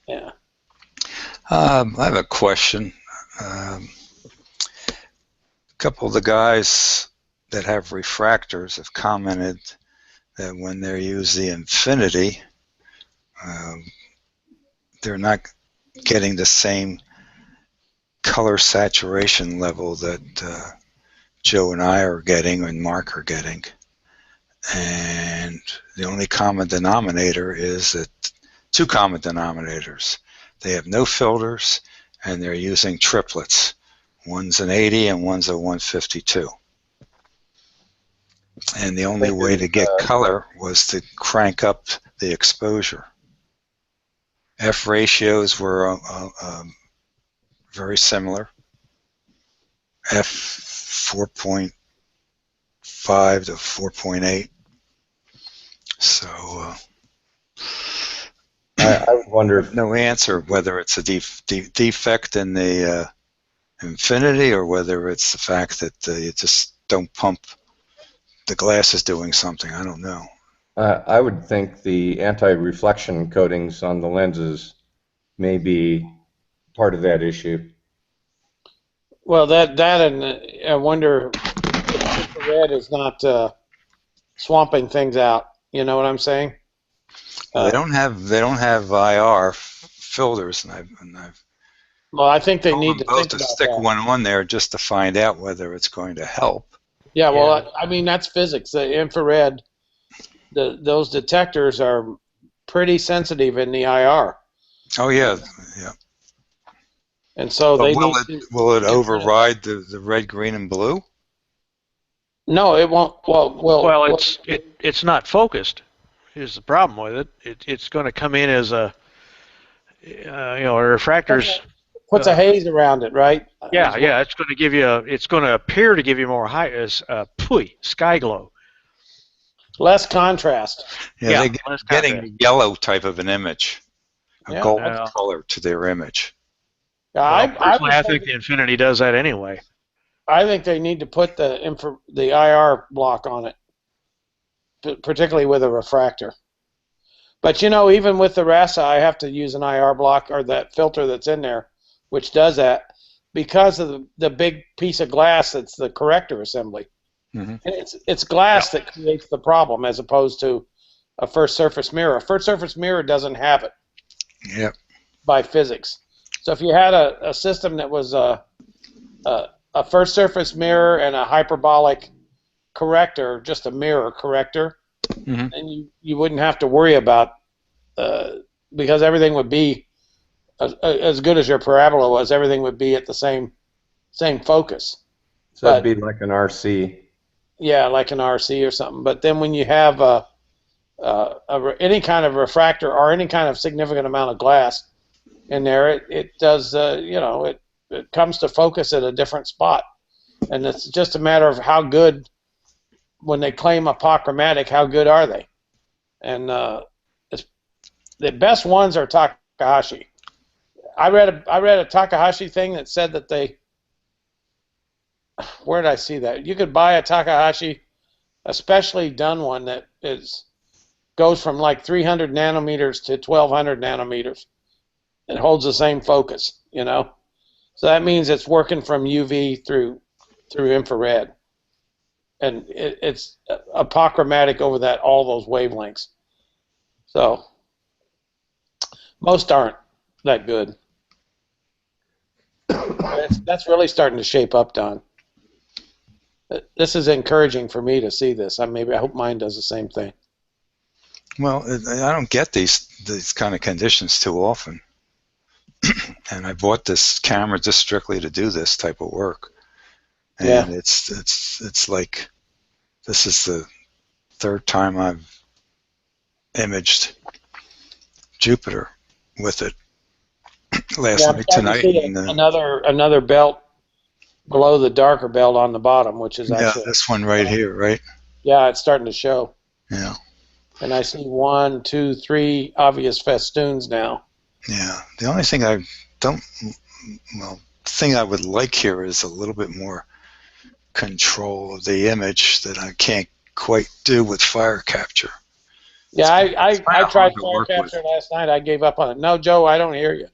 in. Yeah.
I have a question. A couple of the guys that have refractors have commented that when they use the infinity, they're not getting the same color saturation level that Joe and I are getting and Mark are getting. And the only common denominator is that two common denominators. They have no filters and they're using triplets. One's an 80 and one's a 152. And the only way to get color was to crank up the exposure. F ratios were very similar. F 4.5 to 4.8. So
I would wonder if
no answer whether it's a defect in the infinity or whether it's the fact that you just don't pump. The glass is doing something. I don't know.
I would think the anti-reflection coatings on the lenses may be part of that issue.
Well, that and I wonder if infrared is not swamping things out. You know what I'm saying?
They don't have IR filters, and I've
Well, I think they
told
need
them
to
both
think
to
about
stick
that.
one on there just to find out whether it's going to help.
Yeah, well, I mean that's physics. The infrared, those detectors are pretty sensitive in the IR,
Oh yeah, yeah.
and so
But
they
will
need to.
it override the red, green, and blue?
No, it won't.
Well, it's not focused. Here's the problem with it. It's going to come in as a a refractor's.
Puts a haze around it, right?
Yeah. It's going to give you. It's going to appear to give you more sky glow.
Less contrast.
Yeah,
Yeah,
they're
less
getting
contrast.
a yellow type of an image, a
Yeah.
gold
Yeah.
color to their image.
Yeah,
Personally, I think the Infinity does that anyway.
I think they need to put the IR block on it, particularly with a refractor. But you know, even with the RASA, I have to use an IR block or that filter that's in there, which does that because of the big piece of glass that's the corrector assembly.
Mm-hmm.
And it's glass that creates the problem as opposed to a first surface mirror. A first surface mirror doesn't have it.
Yep.
By physics. So if you had a system that was a first surface mirror and a hyperbolic corrector, just a mirror corrector,
Mm-hmm.
and you wouldn't have to worry about because everything would be as good as your parabola was. Everything would be at the same focus.
So that'd be like an RC.
Yeah, like an RC or something. But then when you have any kind of refractor or any kind of significant amount of glass in there, it does it comes to focus at a different spot, and it's just a matter of how good. When they claim apochromatic, how good are they? And the best ones are Takahashi. I read a Takahashi thing that said that they. Where did I see that? You could buy a Takahashi, a specially done one that goes from like 300 nanometers to 1200 nanometers. It holds the same focus, you know. So that means it's working from UV through infrared. And it's apochromatic over all those wavelengths. So most aren't that good. That's really starting to shape up, Don. This is encouraging for me to see this. I hope mine does the same thing.
Well, I don't get these kind of conditions too often, and I bought this camera just strictly to do this type of work. And
yeah.
It's like this is the third time I've imaged Jupiter with it. Last night, tonight.
Another belt below the darker belt on the bottom, which is actually
this one right here, right?
Yeah, it's starting to show.
Yeah.
And I see 1, 2, 3 obvious festoons now.
Yeah. The only thing thing I would like here is a little bit more control of the image that I can't quite do with fire capture.
Yeah, I
kinda
tried
hard to
fire
work with.
capture last night. I gave up on it. No, Joe, I don't hear you.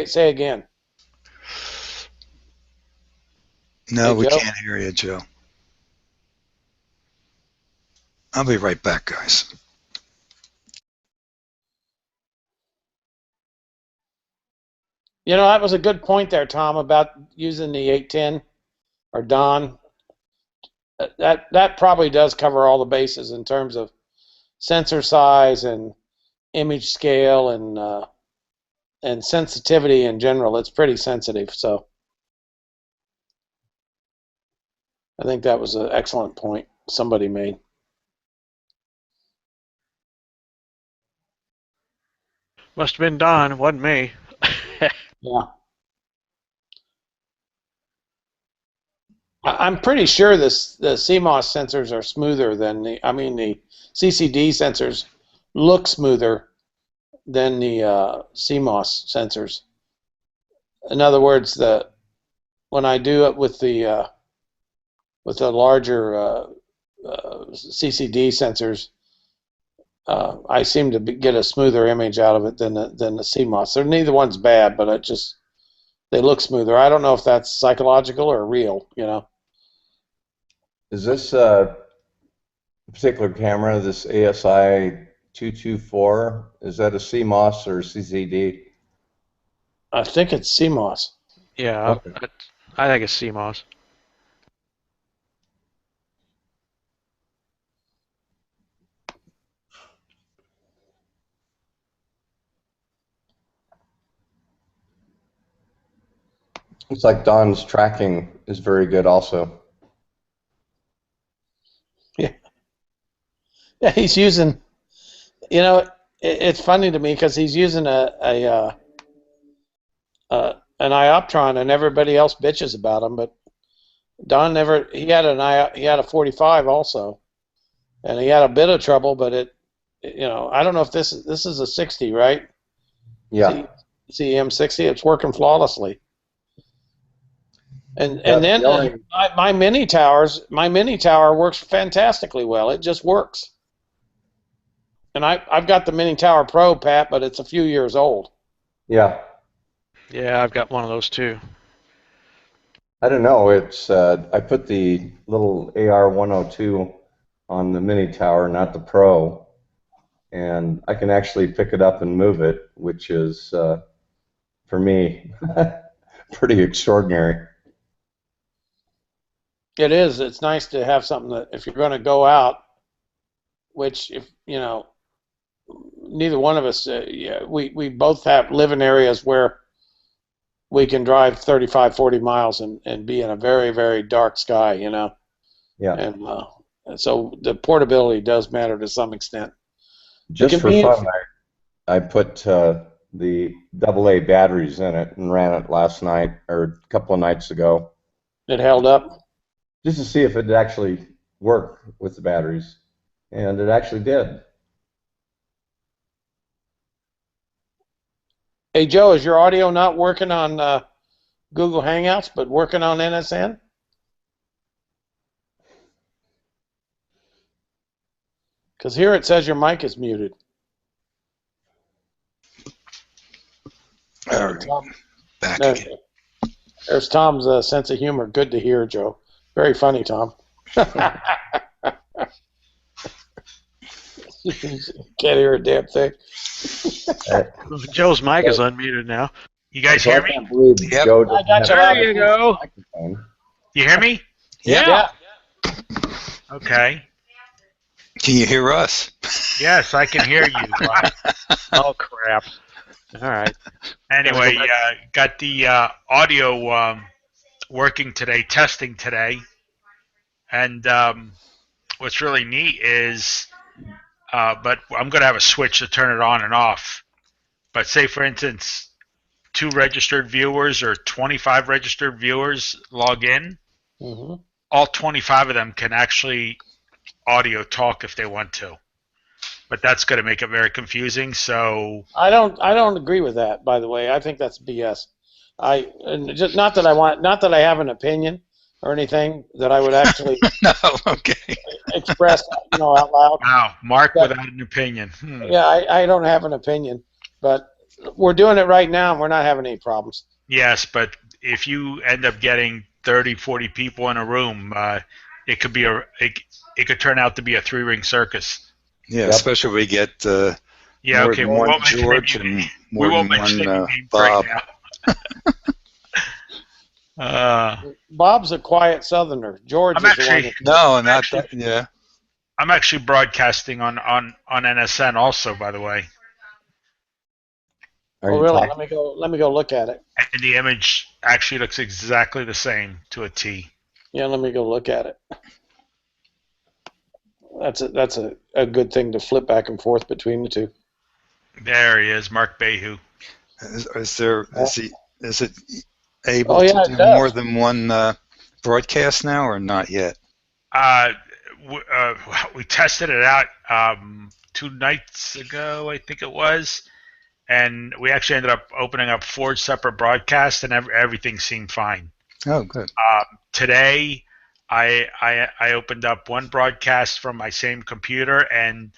Say again.
No,
Hey,
we
Joe?
can't hear you, Joe. I'll be right back, guys.
You know, that was a good point there, Tom, about using the 810 or Don. That probably does cover all the bases in terms of sensor size and image scale and sensitivity in general. It's pretty sensitive, so I think that was an excellent point somebody made.
Must have been Don, it wasn't me.
Yeah. I'm pretty sure the CMOS sensors are smoother than the CCD sensors look smoother than the CMOS sensors. In other words, when I do it with the larger CCD sensors, I seem to get a smoother image out of it than the CMOS. So neither one's bad, but they look smoother. I don't know if that's psychological or real, you know.
Is this particular camera, this ASI 224, is that a CMOS or CCD?
I think it's CMOS.
Yeah,
Okay.
I think it's CMOS.
Looks like Don's tracking is very good also.
Yeah, he's using. You know, it's funny to me because he's using an ioptron, and everybody else bitches about him, but Don never. He had a 45 also, and he had a bit of trouble, but I don't know if this is a 60, right?
Yeah.
CM60, it's working flawlessly. And
Yeah,
then
the only-
my mini tower works fantastically well. It just works. And I've got the Mini Tower Pro, Pat, but it's a few years old.
Yeah.
Yeah, I've got one of those too.
I don't know. It's I put the little AR102 on the mini tower, not the Pro, and I can actually pick it up and move it, which is for me pretty extraordinary.
It is. It's nice to have something that if you're going to go out, which if neither one of us, we both live in areas where we can drive 35, 40 miles and be in a very, very dark sky,
Yeah.
And so the portability does matter to some extent.
Just for fun, I put the AA batteries in it and ran it last night or a couple of nights ago.
It held up?
Just to see if it actually worked with the batteries, and it actually did.
Hey, Joe, is your audio not working on Google Hangouts, but working on NSN? Because here it says your mic is muted.
All right, back
No,
again.
there's Tom's sense of humor. Good to hear, Joe. Very funny, Tom. Can't hear a damn thing.
Joe's mic is unmuted now.
You guys
So
hear
I
me?
can't believe
Yep.
Joe doesn't
I got you.
have
There you go.
a microphone.
You hear me?
Yeah.
Okay.
Can you hear us?
Yes, I can hear you.
Oh crap. All right.
Anyway, got the audio working today, testing today, and what's really neat is, but I'm going to have a switch to turn it on and off. But say, for instance, 2 registered viewers or 25 registered viewers log in.
Mm-hmm.
All 25 of them can actually audio talk if they want to. But that's going to make it very confusing. So
I don't agree with that. By the way, I think that's BS. Not that I have an opinion, or anything that I would actually
No, okay.
express, out loud.
Wow, Mark
But-
without an opinion.
Yeah, I don't have an opinion, but we're doing it right now, and we're not having any problems.
Yes, but if you end up getting 30, 40 people in a room, it could be it could turn out to be a three-ring circus.
Yeah,
Yep.
especially we get
Yeah,
more
okay.
than
We
one
won't mention
George
any-
and
we
more
won't
than
mention
one
any names
Bob.
right now.
Bob's a quiet Southerner. George
I'm
is the one.
actually
No, not
Actually-
that. Yeah.
I'm actually broadcasting on NSN also, by the way,
Are
Oh,
you
really?
talking?
Let me go look at it.
and the image actually looks exactly the same to a T.
Yeah, let me go look at it. That's a good thing to flip back and forth between the two.
There he is, Mark Behu.
Is it able
Oh, yeah,
to
it
do
does.
more than one broadcast now, or not yet?
We tested it out 2 nights ago, I think it was, and we actually ended up opening up 4 separate broadcasts, and everything seemed fine.
Oh, good.
Today, I opened up one broadcast from my same computer and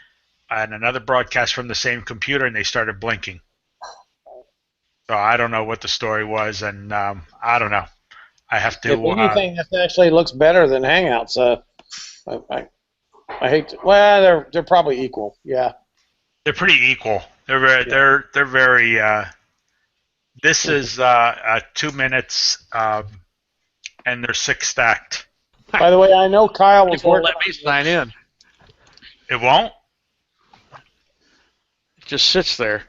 another broadcast from the same computer, and they started blinking. So I don't know what the story was, and I don't know. I have to.
If anything, this actually looks better than Hangouts. I hate to, well, they're probably equal. Yeah.
They're pretty equal. They're very. This is 2 minutes, and they're 6 stacked.
By the way, I know Kyle was
It won't
working.
let me sign in.
It won't.
It just sits there.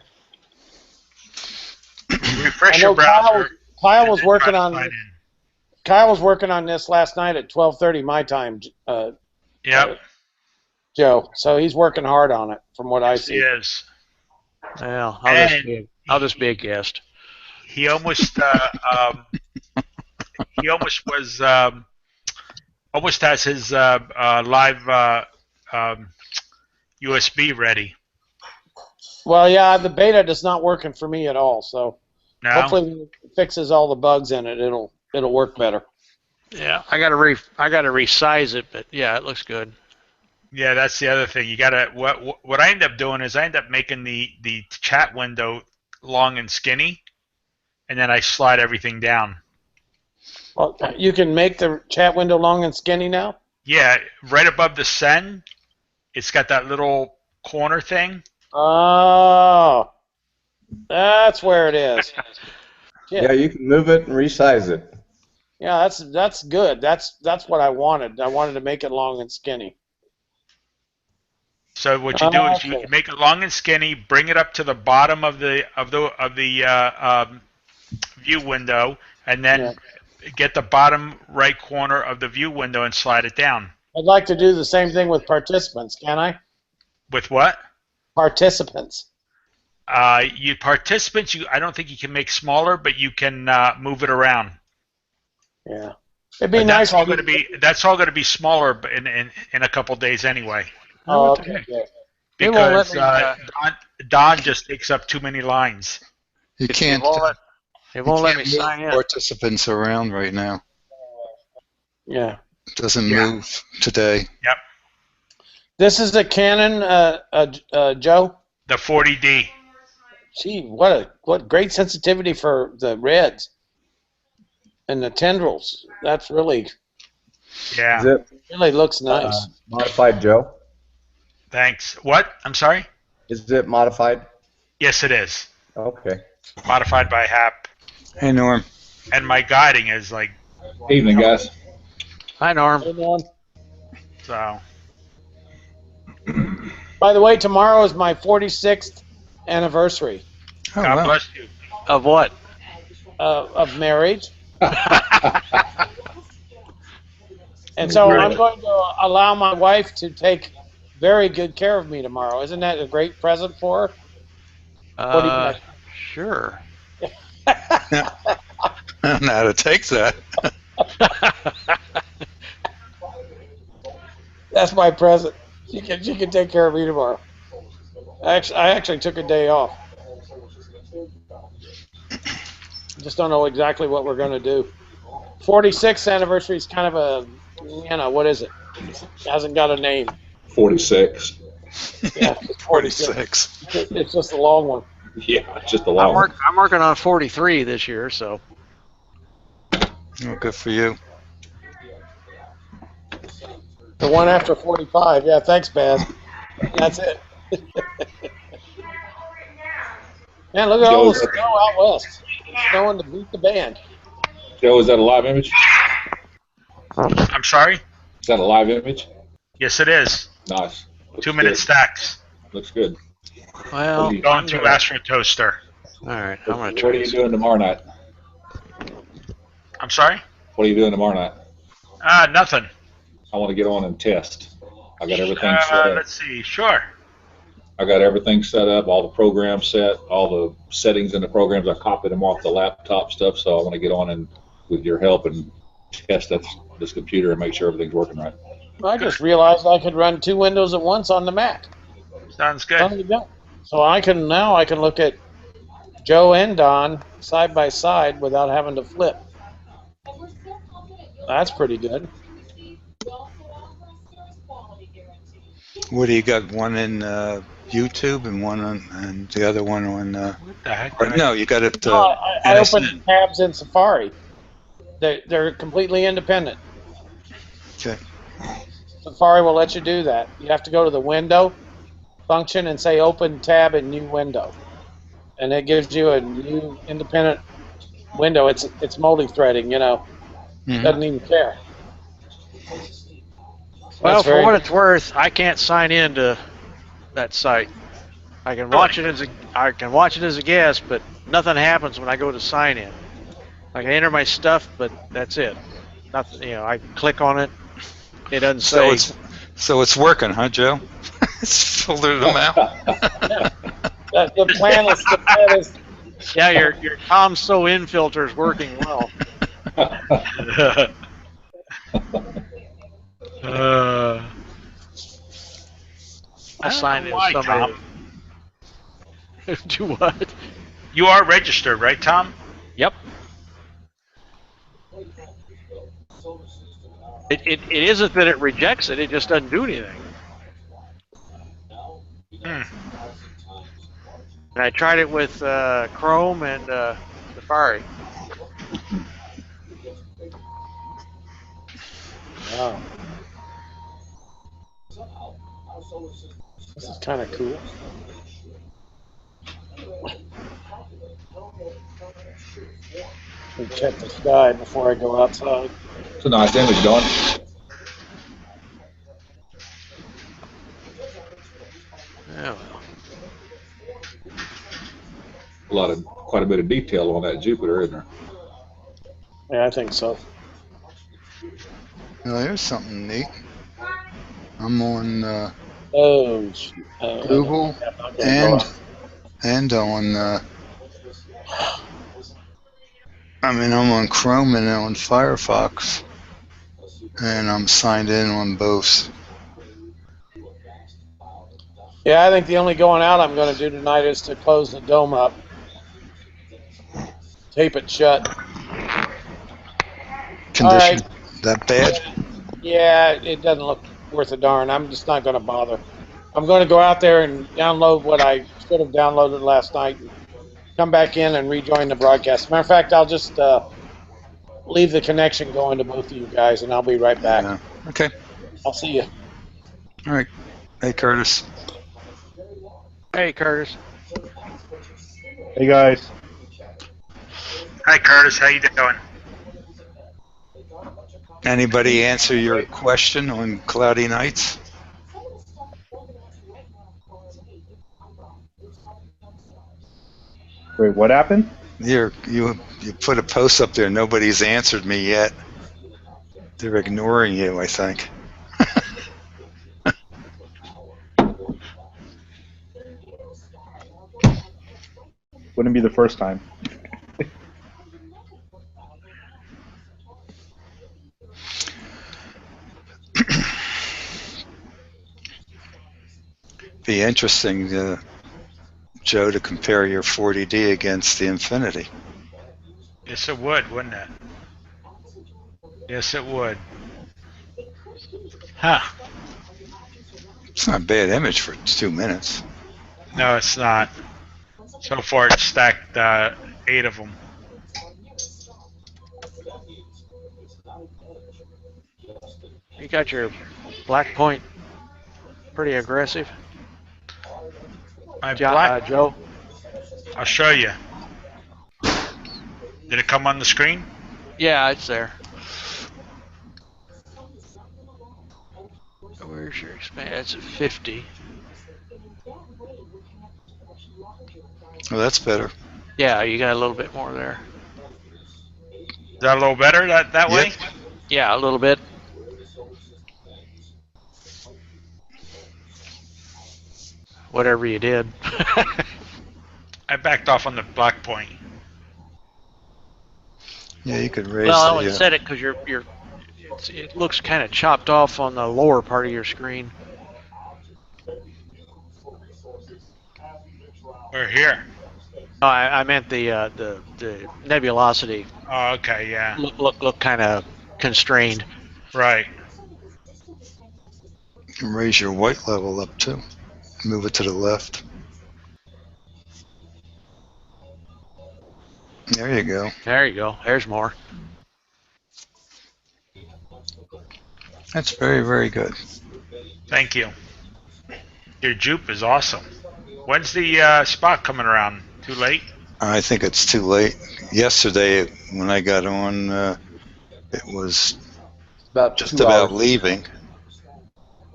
Refresh
I
your
know
browser.
Kyle was
and then
working
try to
on.
sign in.
Kyle was working on this last night at 12:30 my time,
Yep.
Joe. So he's working hard on it, from what I
Yes, he
see.
is.
Well,
And-
I'll just be a guest.
He almost. He almost was. Almost has his live USB ready.
Well, yeah, the beta is not working for me at all. So
No.
hopefully, when it fixes all the bugs in it, it'll work better.
Yeah, I gotta resize it, but yeah, it looks good.
Yeah, that's the other thing. You gotta. What I end up doing is I end up making the chat window long and skinny, and then I slide everything down.
Well, you can make the chat window long and skinny now.
Yeah, right above the send, it's got that little corner thing.
Oh, that's where it is.
Yeah, you can move it and resize it.
Yeah, that's good. That's what I wanted. I wanted to make it long and skinny.
So what you do is
Okay.
you make it long and skinny, bring it up to the bottom of the view window, and then get the bottom right corner of the view window and slide it down.
I'd like to do the same thing with participants. Can I?
With what?
Participants.
Participants, I don't think you can make smaller, but you can move it around.
Yeah, it'd be
And
nice.
that's all going to be smaller in a couple days anyway.
Oh,
what the
okay.
heck?
Good.
It won't let
Because
me,
Don just takes up too many lines.
You can't.
It won't let me
move
sign in.
participants around right now.
Yeah.
It doesn't
Yeah.
move today.
Yep.
This is a Canon, Joe.
The 40D.
Gee, what great sensitivity for the reds and the tendrils. That's really
Yeah.
Is it
looks nice.
modified, Joe?
Thanks. What? I'm sorry?
Is it modified?
Yes, it is.
Okay.
Modified by HAP.
Hey, Norm.
And my guiding is like,
Evening, guys.
Hi, Norm.
Hey, Norm.
so.
By the way, tomorrow is my 46th anniversary
Oh,
God
wow.
bless you.
Of what?
of marriage. And so I'm going to allow my wife to take very good care of me tomorrow. Isn't that a great present for her? What do you think?
Sure.
I don't know how to take that.
That's my present. She can take care of me tomorrow. I actually took a day off. Just don't know exactly what we're going to do. 46th anniversary is kind of a, what is it? It hasn't got a name.
46.
Yeah, it's 46. It's just a long one.
Yeah, it's just a long one.
I'm working on 43 this year, so.
Oh, good for you.
The one after 45. Yeah, thanks, Baz. That's it. Man, look at all the snow out west. Snowing to beat the band.
Joe, is that a live image?
I'm sorry?
Is that a live image?
Yes, it is.
Nice. Looks
2 minute
good.
stacks.
Looks good.
Well,
Going to Astro Toaster.
all right, I'm going to
What
try
are you doing tomorrow night?
I'm sorry?
What are you doing tomorrow night?
Nothing.
I want to get on and test. I got everything set up.
Let's see. Sure.
I got everything set up, all the programs set, all the settings in the programs. I copied them off the laptop stuff, so I want to get on and, with your help, and test this computer and make sure everything's working right.
I just realized I could run 2 windows at once on the Mac.
Sounds good.
So I can look at Joe and Don side by side without having to flip. That's pretty good.
What do you got? One in YouTube and one on, and the other one on.
What the heck?
Or, no, you got it.
I opened tabs in Safari. They're completely independent.
Okay.
Safari will let you do that. You have to go to the window function and say open tab in new window, and it gives you a new independent window. It's multi-threading,
Mm-hmm.
Doesn't even care.
Well, for what it's worth, I can't sign in to that site. I can watch it as a guest, but nothing happens when I go to sign in. I can enter my stuff, but that's it. Nothing. I click on it. It doesn't say.
So it's working, huh, Joe? It's filtered them out.
The plan is.
Yeah, your Tom So In filter is working well. I'll sign in
why,
somebody. Do what?
You are registered, right, Tom?
Yep. It isn't that it rejects it; it just doesn't do anything. And I tried it with Chrome and Safari.
Wow. This is kind of cool. Let me check the sky before I go outside.
It's a nice image, Don.
Yeah, well.
Quite a bit of detail on that Jupiter, isn't there?
Yeah, I think so.
Well, here's something neat. I'm on Google and on. I'm on Chrome and on Firefox, and I'm signed in on both.
Yeah, I think the only going out I'm going to do tonight is to close the dome up, tape it shut.
Condition that bad?
Yeah, it doesn't look worth a darn. I'm just not going to bother. I'm going to go out there and download what I should have downloaded last night, and come back in and rejoin the broadcast. Matter of fact, I'll just leave the connection going to both of you guys, and I'll be right back.
Yeah. Okay.
I'll see you.
All right. Hey, Curtis.
Hey, Curtis.
Hey, guys.
Hi, Curtis. How you doing?
Anybody answer your question on cloudy nights?
Wait, what happened?
You put a post up there. Nobody's answered me yet. They're ignoring you, I think.
Wouldn't be the first time.
Be interesting, Joe, to compare your 40D against the Infinity.
Yes, it would, wouldn't it? Yes, it would. Huh.
It's not a bad image for 2 minutes.
No, it's not. So far, it's stacked 8 of them.
You got your black point pretty aggressive.
My black.
Joe?
I'll show you. Did it come on the screen?
Yeah, it's there. Where's your expand? It's at 50.
Oh, that's better.
Yeah, you got a little bit more there.
Is that a little better that way?
Yeah, a little bit. Whatever you did.
I backed off on the black point.
Yeah, you could raise
Well, I
the...
only said it because it looks kind of chopped off on the lower part of your screen.
We're here.
No, I meant the nebulosity.
Oh, okay, yeah.
Look kind of constrained.
Right.
You can raise your white level up too. Move it to the left. There you go.
There you go. There's more.
That's very, very good.
Thank you. Your jupe is awesome. When's the spot coming around? Too late?
I think it's too late. Yesterday, when I got on, it was
About
just
2
about
hours.
leaving.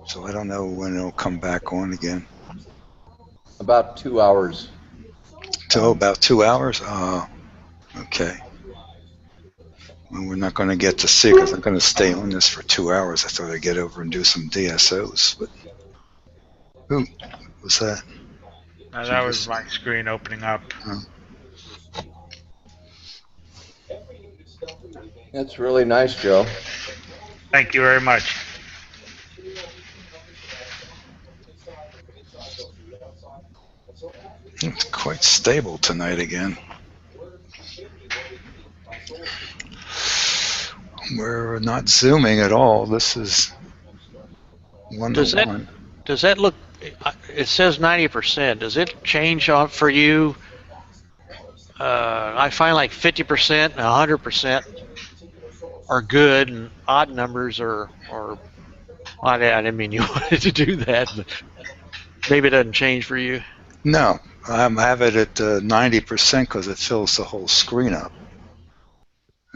So I don't know when it'll come back on again.
About 2 hours.
So about 2 hours? Oh, okay. Well, we're not going to get to see because I'm going to stay on this for 2 hours. I thought I'd get over and do some DSOs. But ooh, what was that?
No, that was my screen opening up.
Oh.
That's really nice, Joe.
Thank you very much.
It's quite stable tonight again. We're not zooming at all. This is one-to-one.
Does that look? It says 90%. Does it change for you? I find like 50% and 100% are good, and odd numbers are. I didn't mean you wanted to do that, but maybe it doesn't change for you.
No, I have it at 90% because it fills the whole screen up.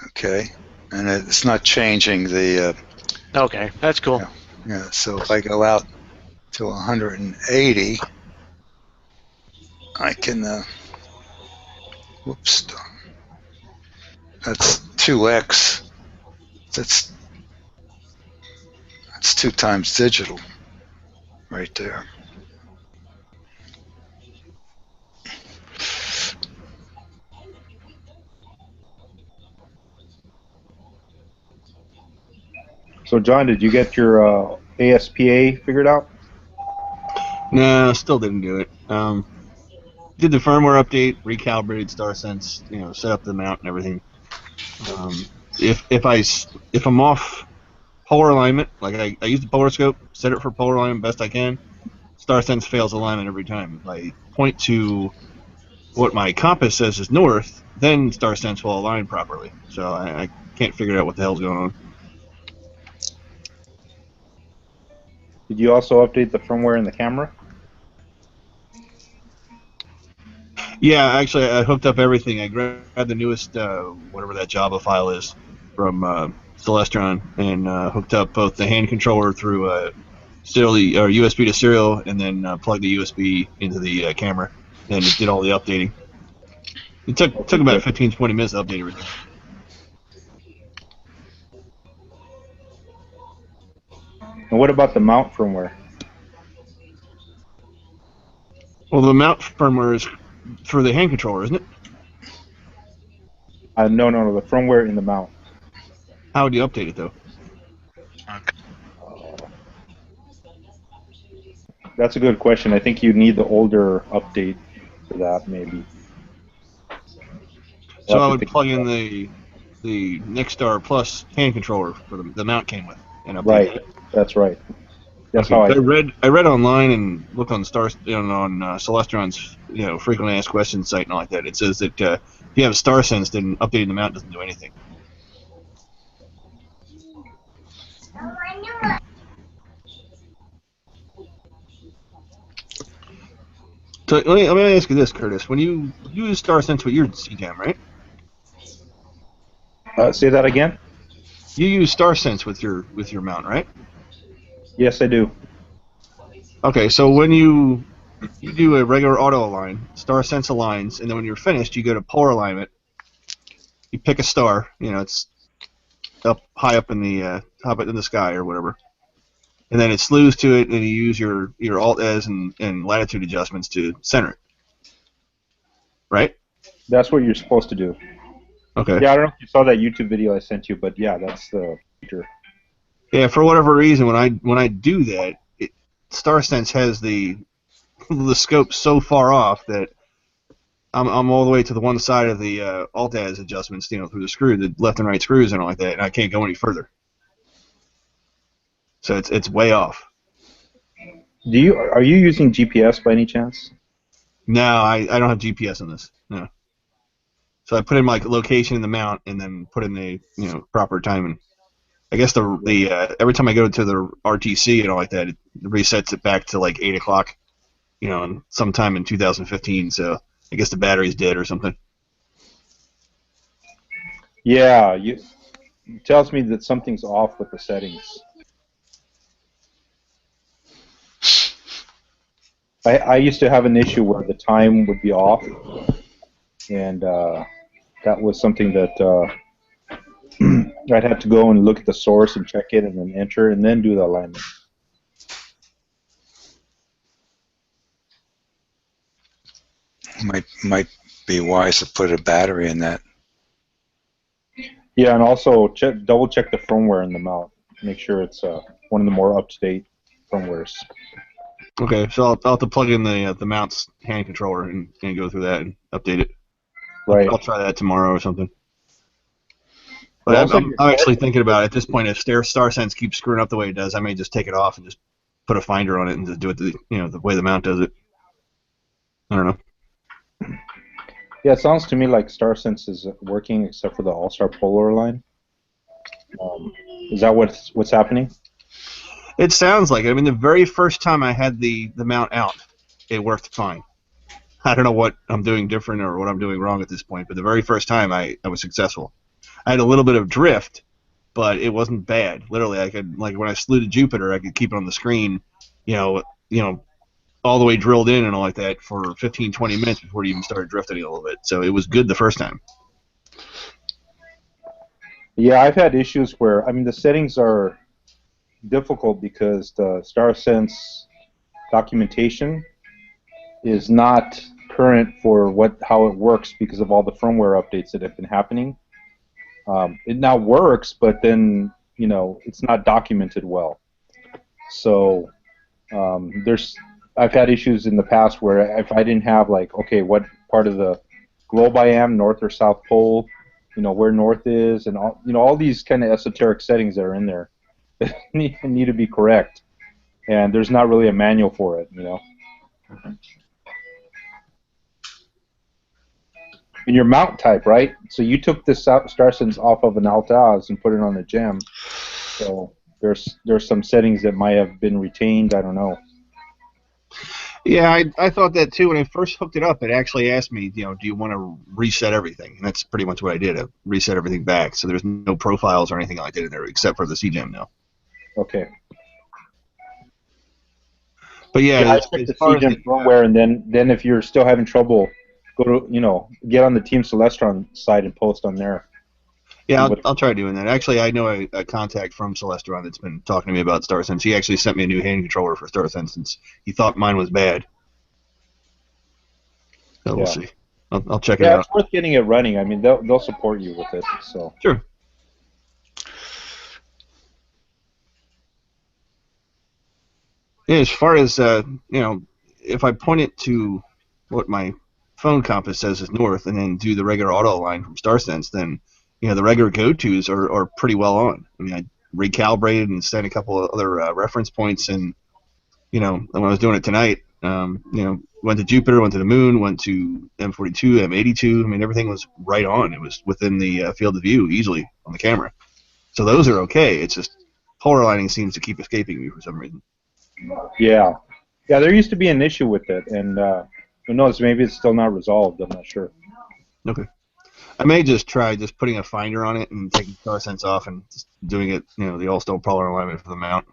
Okay, and it's not changing the.
Okay, that's cool.
Yeah, so if I go out to 180, I can. Whoops. That's 2x. That's 2 times digital, right there.
So, John, did you get your ASPA figured out?
No, still didn't do it. Did the firmware update, recalibrated StarSense, set up the mount and everything. If I'm off polar alignment, like I use the polar scope, set it for polar alignment best I can, StarSense fails alignment every time. If I point to what my compass says is north, then StarSense will align properly. So I can't figure out what the hell's going on.
Did you also update the firmware in the camera?
Yeah, actually, I hooked up everything. I grabbed the newest, whatever that Java file is, from Celestron, and hooked up both the hand controller through serial or USB to serial, and then plugged the USB into the camera, and it did all the updating. It took about 15-20 minutes to update everything.
And what about the mount firmware?
Well, the mount firmware is for the hand controller, isn't it?
No, the firmware in the mount.
How would you update it, though?
That's a good question. I think you need the older update for that, maybe.
So I would plug in the the Nexstar Plus hand controller for the mount came with, and updated
Right.
it.
That's right. That's
Okay.
how I.
I read online and looked on Celestron's frequently asked questions site and all like that. It says that if you have StarSense, then updating the mount doesn't do anything. So let me ask you this, Curtis. When you use StarSense with your CJAM, right?
Say that again.
You use StarSense with your mount, right?
Yes, I do.
Okay, so when you do a regular auto align, StarSense aligns, and then when you're finished, you go to polar alignment. You pick a star. It's high up in the sky or whatever, and then it slews to it, and you use your Alt-Ez and latitude adjustments to center it. Right?
That's what you're supposed to do.
Okay.
Yeah, I don't know if you saw that YouTube video I sent you, but yeah, that's the feature.
Yeah, for whatever reason, when I do that, StarSense has the scope so far off that I'm all the way to the one side of the Alt-Ez adjustments, through the left and right screws and all like that, and I can't go any further. So it's way off.
Are you using GPS by any chance?
No, I don't have GPS in this. No. So I put in my location in the mount and then put in the proper timing. I guess the every time I go to the RTC and all like that, it resets it back to like 8 o'clock, and sometime in 2015. So I guess the battery's dead or something.
Yeah, it tells me that something's off with the settings. I used to have an issue where the time would be off, and that was something that I'd have to go and look at the source and check it and then enter and then do the alignment.
Might be wise to put a battery in that.
Yeah, and also double check the firmware in the mount. Make sure it's one of the more up-to-date firmwares.
Okay, so I'll have to plug in the mount's hand controller and go through that and update it.
Right.
I'll try that tomorrow or something. But I'm actually thinking about it at this point. If StarSense keeps screwing up the way it does, I may just take it off and just put a finder on it and just do it the way the mount does it. I don't know.
Yeah, it sounds to me like StarSense is working except for the All-Star Polar line. Is that what's happening?
It sounds like it. I mean, the very first time I had the mount out, it worked fine. I don't know what I'm doing different or what I'm doing wrong at this point, but the very first time I was successful. I had a little bit of drift, but it wasn't bad. Literally, I could, like when I flew to Jupiter, I could keep it on the screen, all the way drilled in and all like that for 15, 20 minutes before it even started drifting a little bit. So it was good the first time.
Yeah, I've had issues where, I mean, the settings are difficult because the StarSense documentation is not current for how it works because of all the firmware updates that have been happening. It now works, but then it's not documented well. So I've had issues in the past where if I didn't have okay, what part of the globe I am, north or south pole, where north is, and all these kind of esoteric settings that are in there need to be correct, and there's not really a manual for it, In your mount type, right? So you took this StarSense off of an Alt-Az and put it on a gem. So there's some settings that might have been retained. I don't know.
Yeah, I thought that too. When I first hooked it up, it actually asked me, do you want to reset everything? And that's pretty much what I did. I reset everything back. So there's no profiles or anything like that in there except for the CGEM now.
Okay.
But yeah,
I checked the CGEM firmware, and then if you're still having trouble, go to get on the Team Celestron site and post on there.
Yeah, I'll try doing that. Actually, I know a contact from Celestron that's been talking to me about StarSense. He actually sent me a new hand controller for StarSense since he thought mine was bad. So we'll see. I'll check it out.
Yeah, it's worth getting it running. I mean, they'll support you with it. So
sure. Yeah, as far as if I point it to what my phone compass says is north, and then do the regular auto align from StarSense, then the regular go-tos are pretty well on. I mean, I recalibrated and set a couple of other reference points, and when I was doing it tonight, went to Jupiter, went to the moon, went to M42, M82. I mean, everything was right on. It was within the field of view easily on the camera. So those are okay. It's just polar lighting seems to keep escaping me for some reason.
Yeah. Yeah, there used to be an issue with it, and who knows, maybe it's still not resolved. I'm not sure.
Okay. I may just try just putting a finder on it and taking StarSense off and just doing it, the all-star polar alignment for the mount.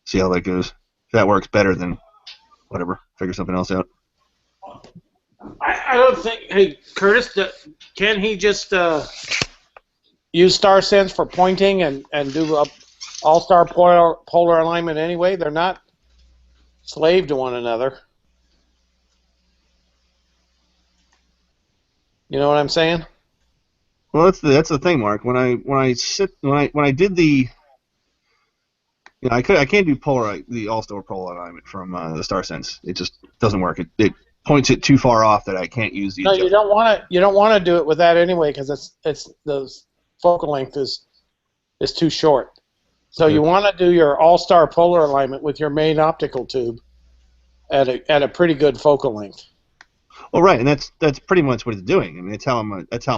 See how that goes. If that works better, then whatever. Figure something else out.
I don't think. Hey, Curtis, can he just use StarSense for pointing and do a all-star polar alignment anyway? They're not slave to one another. You know what I'm saying?
Well, that's the thing, Mark. When I did the, I can't do the all-star polar alignment from the StarSense. It just doesn't work. It points it too far off that I can't use the.
No, you don't want to. You don't want to do it with that anyway, because it's the focal length is too short. So you want to do your all-star polar alignment with your main optical tube at a pretty good focal length.
Well, right, and that's pretty much what it's doing. I mean, that's how I'm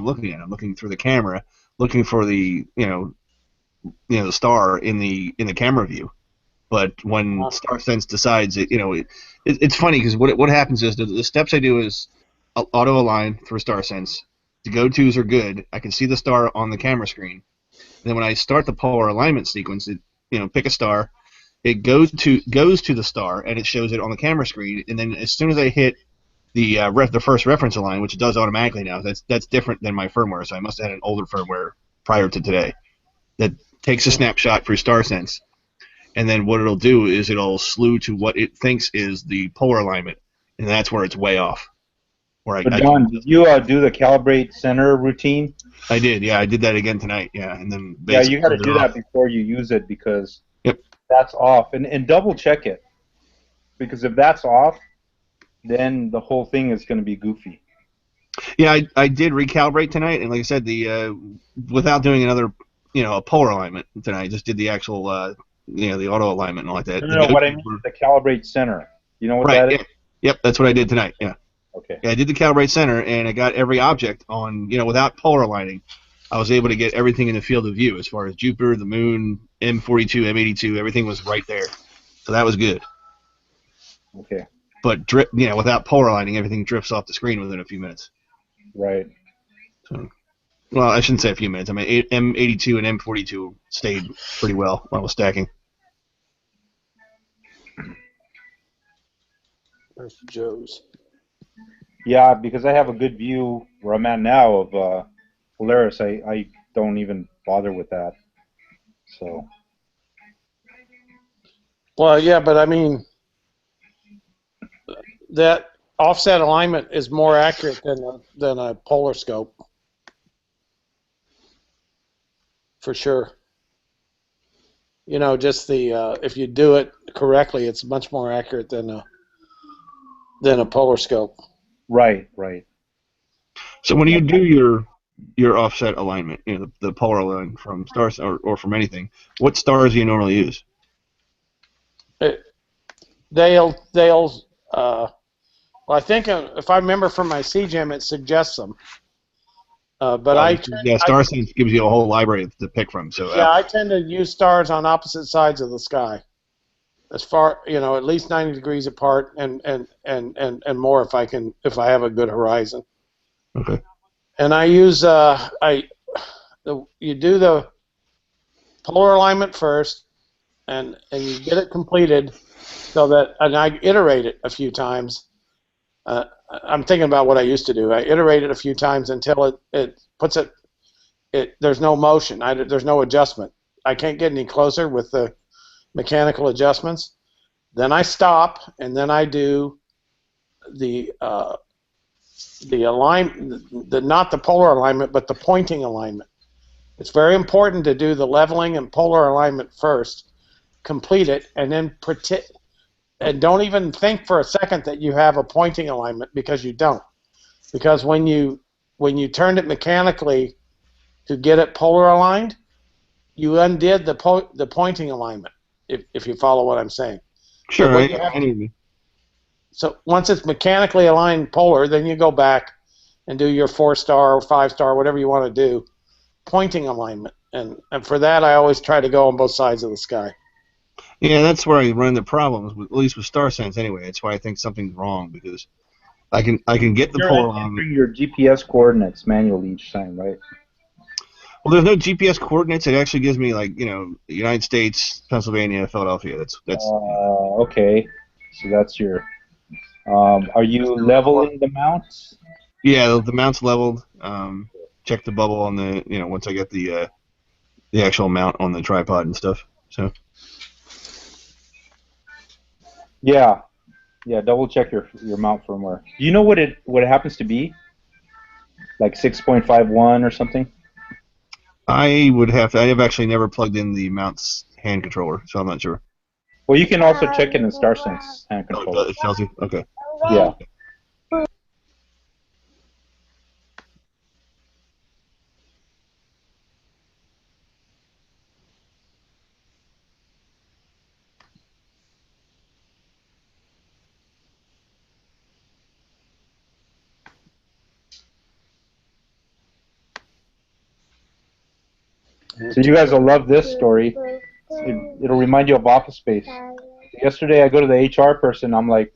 looking at it. I'm looking through the camera, looking for the the star in the camera view. But when StarSense decides it's funny because what happens is the steps I do is auto align through StarSense. The go-tos are good. I can see the star on the camera screen. And then when I start the polar alignment sequence, pick a star, it goes to the star and it shows it on the camera screen. And then as soon as I hit the first reference align, which it does automatically now, that's different than my firmware. So I must have had an older firmware prior to today that takes a snapshot through StarSense. And then what it'll do is it'll slew to what it thinks is the polar alignment, and that's where it's way off.
John, did you do the calibrate center routine?
I did, yeah. I did that again tonight, yeah. And then
you got to do that before you use it because that's off. And double check it, because if that's off, then the whole thing is going to be goofy.
Yeah, I did recalibrate tonight, and like I said, without doing another a polar alignment tonight, I just did the actual the auto alignment and all like that.
No, what I mean is the calibrate center. You know what that is?
Yep, that's what I did tonight. Yeah.
Okay.
Yeah, I did the calibrate center, and I got every object on. Without polar aligning, I was able to get everything in the field of view as far as Jupiter, the Moon, M42, M82. Everything was right there, so that was good.
Okay.
But without polar aligning, everything drifts off the screen within a few minutes.
Right.
So, well, I shouldn't say a few minutes. I mean, M82 and M42 stayed pretty well while I was stacking.
There's Joe's.
Yeah, because I have a good view where I'm at now of Polaris. I don't even bother with that. So.
Well, yeah, but I mean, that offset alignment is more accurate than a polar scope. For sure. Just the if you do it correctly, it's much more accurate than a polar scope.
Right.
So when you do your offset alignment, the polar line from stars or from anything, what stars do you normally use?
Well, I think if I remember from my CGEM, it suggests them.
StarSense gives you a whole library to pick from. So
I tend to use stars on opposite sides of the sky, as far at least 90 degrees apart, and more if I have a good horizon.
Okay.
And I use you do the polar alignment first, and you get it completed, and I iterate it a few times. I'm thinking about what I used to do. I iterate it a few times until it puts it. There's no motion. There's no adjustment. I can't get any closer with the mechanical adjustments. Then I stop, and then I do the alignment, not the polar alignment, but the pointing alignment. It's very important to do the leveling and polar alignment first, complete it, and then and don't even think for a second that you have a pointing alignment, because you don't. Because when you turned it mechanically to get it polar aligned, you undid the pointing alignment, if you follow what I'm saying.
Sure,
So what
I need you.
So once it's mechanically aligned polar, then you go back and do your 4-star or 5-star, whatever you want to do, pointing alignment. And for that, I always try to go on both sides of the sky.
Yeah, that's where I run into problems, at least with StarSense anyway. That's why I think something's wrong, because I can get the polar alignment.
Entering your GPS coordinates manually each time, right?
Well, there's no GPS coordinates. It actually gives me, like, United States, Pennsylvania, Philadelphia. That's.
Okay, so that's your. Are you leveling the mounts?
Yeah, the mount's leveled. Check the bubble on the once I get the actual mount on the tripod and stuff. So.
Yeah, double check your mount firmware. Do you know what it happens to be? Like 6.51 or something?
I would have to. I have actually never plugged in the mount's hand controller, so I'm not sure.
Well, you can also check it in StarSense hand controller.
Oh, it tells you? Okay.
Yeah. So you guys will love this story. It'll remind you of Office Space. Yesterday I go to the HR person. I'm like,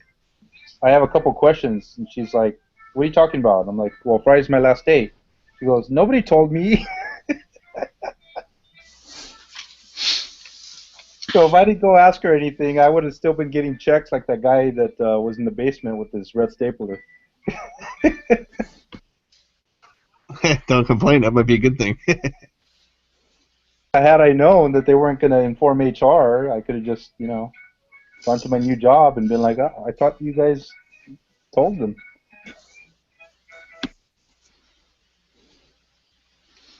I have a couple questions. And she's like, what are you talking about? I'm like, well, Friday's my last day. She goes, nobody told me. So if I didn't go ask her anything, I would have still been getting checks like that guy that was in the basement with his red stapler.
Don't complain. That might be a good thing.
Had I known that they weren't going to inform HR, I could have just, gone to my new job and been like, oh, I thought you guys told them.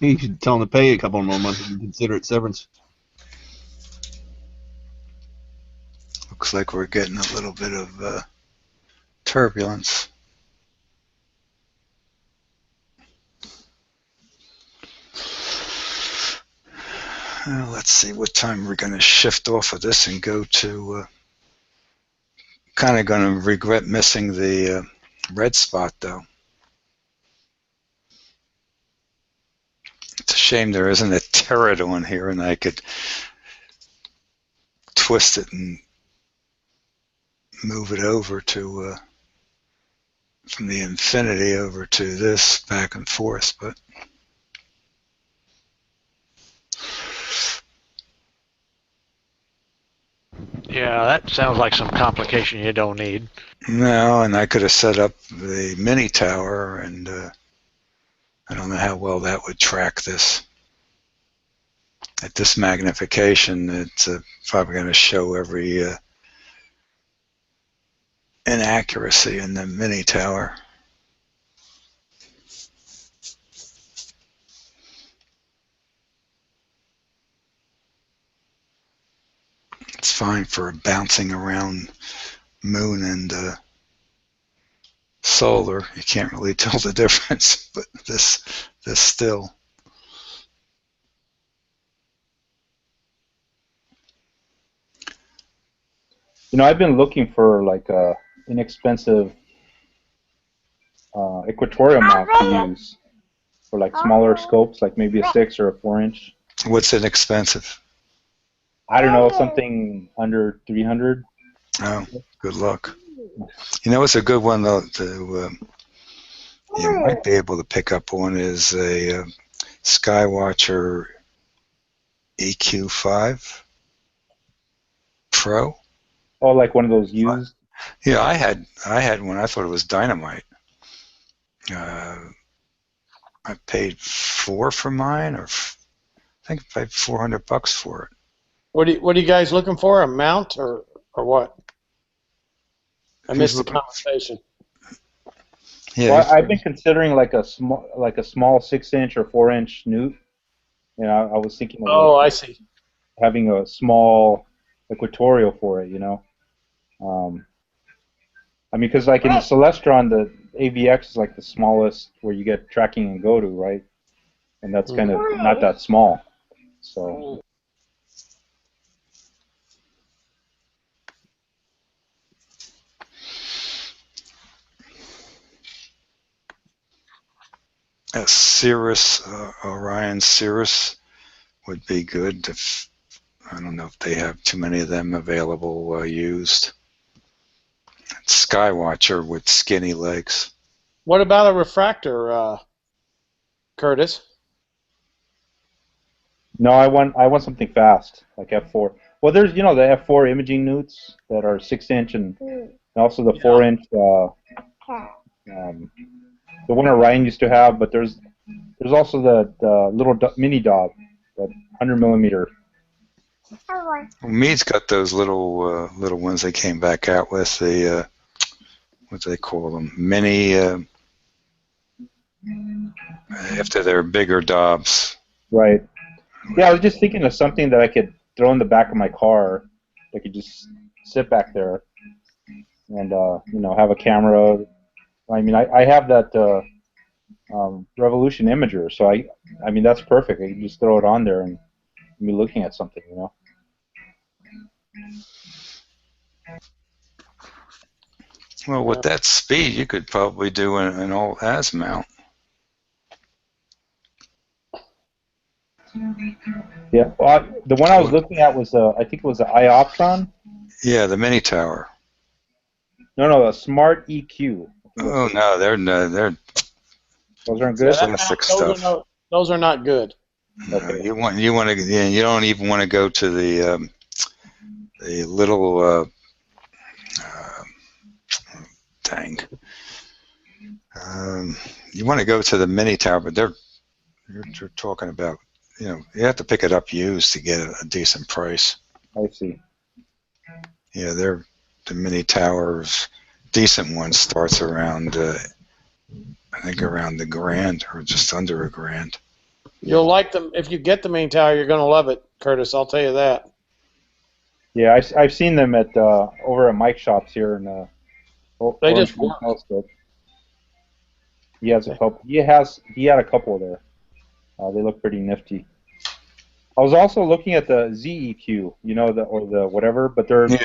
You should tell them to pay a couple more months and consider it severance.
Looks like we're getting a little bit of turbulence. Let's see what time we're going to shift off of this and go to. Kind of going to regret missing the red spot, though. It's a shame there isn't a turret on here, and I could twist it and move it over to from the infinity over to this back and forth, but.
Yeah, that sounds like some complication you don't need.
No, and I could have set up the mini tower, and I don't know how well that would track this. At this magnification, it's probably going to show every inaccuracy in the mini tower. It's fine for bouncing around moon and solar. You can't really tell the difference, but this still.
I've been looking for like a inexpensive equatorial mount to use for like smaller scopes, like maybe a 6 or a 4-inch.
What's inexpensive?
I don't know, something under 300.
Oh, good luck. It's a good one though. You might be able to pick up on is a Skywatcher EQ5 Pro.
Oh, like one of those used?
Yeah, I had one. I thought it was dynamite. I paid $4 for mine, or I think I paid $400 for it.
What are you guys looking for? A mount or what? I missed the conversation.
Yeah, well, I've been considering like a small 6-inch or 4-inch newt. I was thinking of
I see.
Having a small equatorial for it. Because like in the Celestron, the AVX is like the smallest where you get tracking and go to, right? and that's kind of not that small. So.
Cirrus, Orion Cirrus would be good. I don't know if they have too many of them available used. Skywatcher with skinny legs.
What about a refractor, Curtis?
No, I want something fast, like f4. Well, there's the f4 imaging newts that are 6-inch and also the 4-inch. The one Orion used to have, but there's also the little mini Dob, that 100 millimeter.
Well, Mead's got those little ones they came back out with, the what do they call them? Mini. After they're bigger Dobs.
Right. Yeah, I was just thinking of something that I could throw in the back of my car. I could just sit back there and have a camera. I mean, I have that Revolution Imager, so I mean that's perfect. I can just throw it on there and be looking at something,
Well, with that speed, you could probably do an old mount.
Yeah, well, the one I was looking at was I think it was the iOptron.
Yeah, the mini tower.
No, a Smart EQ.
Oh no, they're
those aren't good.
Classic stuff.
Those are not good.
Okay.
You want to you don't even want to go to the little dang. You want to go to the mini tower, but you're talking about you have to pick it up used to get a decent price.
I see.
Yeah, the mini towers, decent one starts around I think around the $1,000 or just under $1,000.
You'll like them if you get the main tower. You're going to love it, Curtis. I'll tell you that.
Yeah, I've seen them at over at Mike shops here in
they just work.
He has a couple. He had a couple there. They look pretty nifty. I was also looking at the ZEQ, or the whatever, but they're much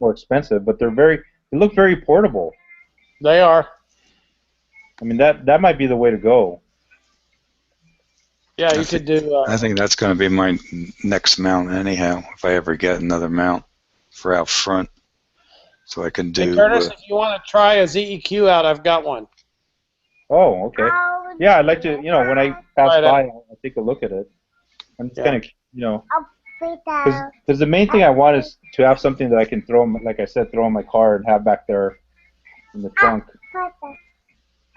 more expensive. But they look very portable.
They are.
I mean that might be the way to go.
Yeah, you could do.
I think that's going to be my next mount anyhow, if I ever get another mount for out front, so I can do.
Hey, Curtis, if you want to try a ZEQ out, I've got one.
Oh, okay. Yeah, I'd like to. When I pass by, I'll take a look at it. I'm just kind of, because the main thing I want is to have something that I can throw, like I said, throw in my car and have back there in the trunk.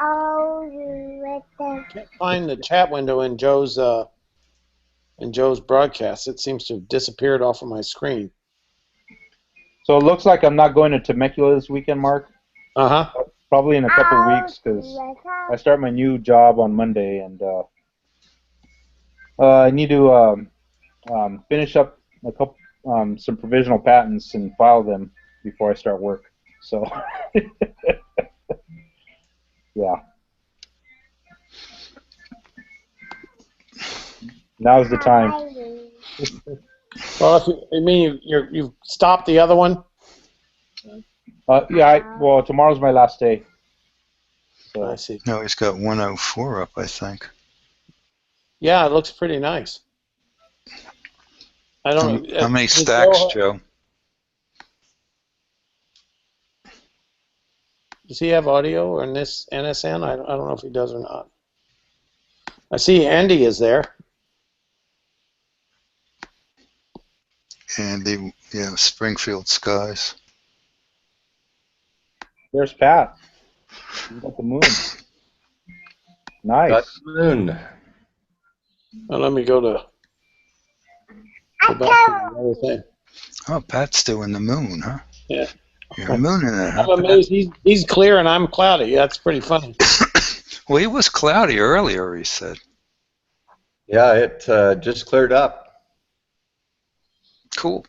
I can't find the chat window in Joe's broadcast. It seems to have disappeared off of my screen.
So it looks like I'm not going to Temecula this weekend, Mark.
Uh-huh.
Probably in a couple of weeks because I start my new job on Monday, and I need to finish up a couple some provisional patents and file them before I start work. So. Yeah. Now's the time.
Well, you've stopped the other one?
Yeah. Well, tomorrow's my last day. So.
I see.
No, he's got 104 up, I think.
Yeah, it looks pretty nice. I don't know.
How many stacks, Joe?
Does he have audio in this NSN? I don't know if he does or not. I see Andy is there.
Andy, yeah, Springfield Skies.
There's Pat. He's got the moon. Nice.
Got the moon.
Well, let me go back to the other thing.
Oh, Pat's doing the moon, huh?
Yeah.
You're mooning it.
I'm amazed. He's clear and I'm cloudy. That's pretty funny.
Well, he was cloudy earlier, he said.
Yeah, it just cleared up.
Cool.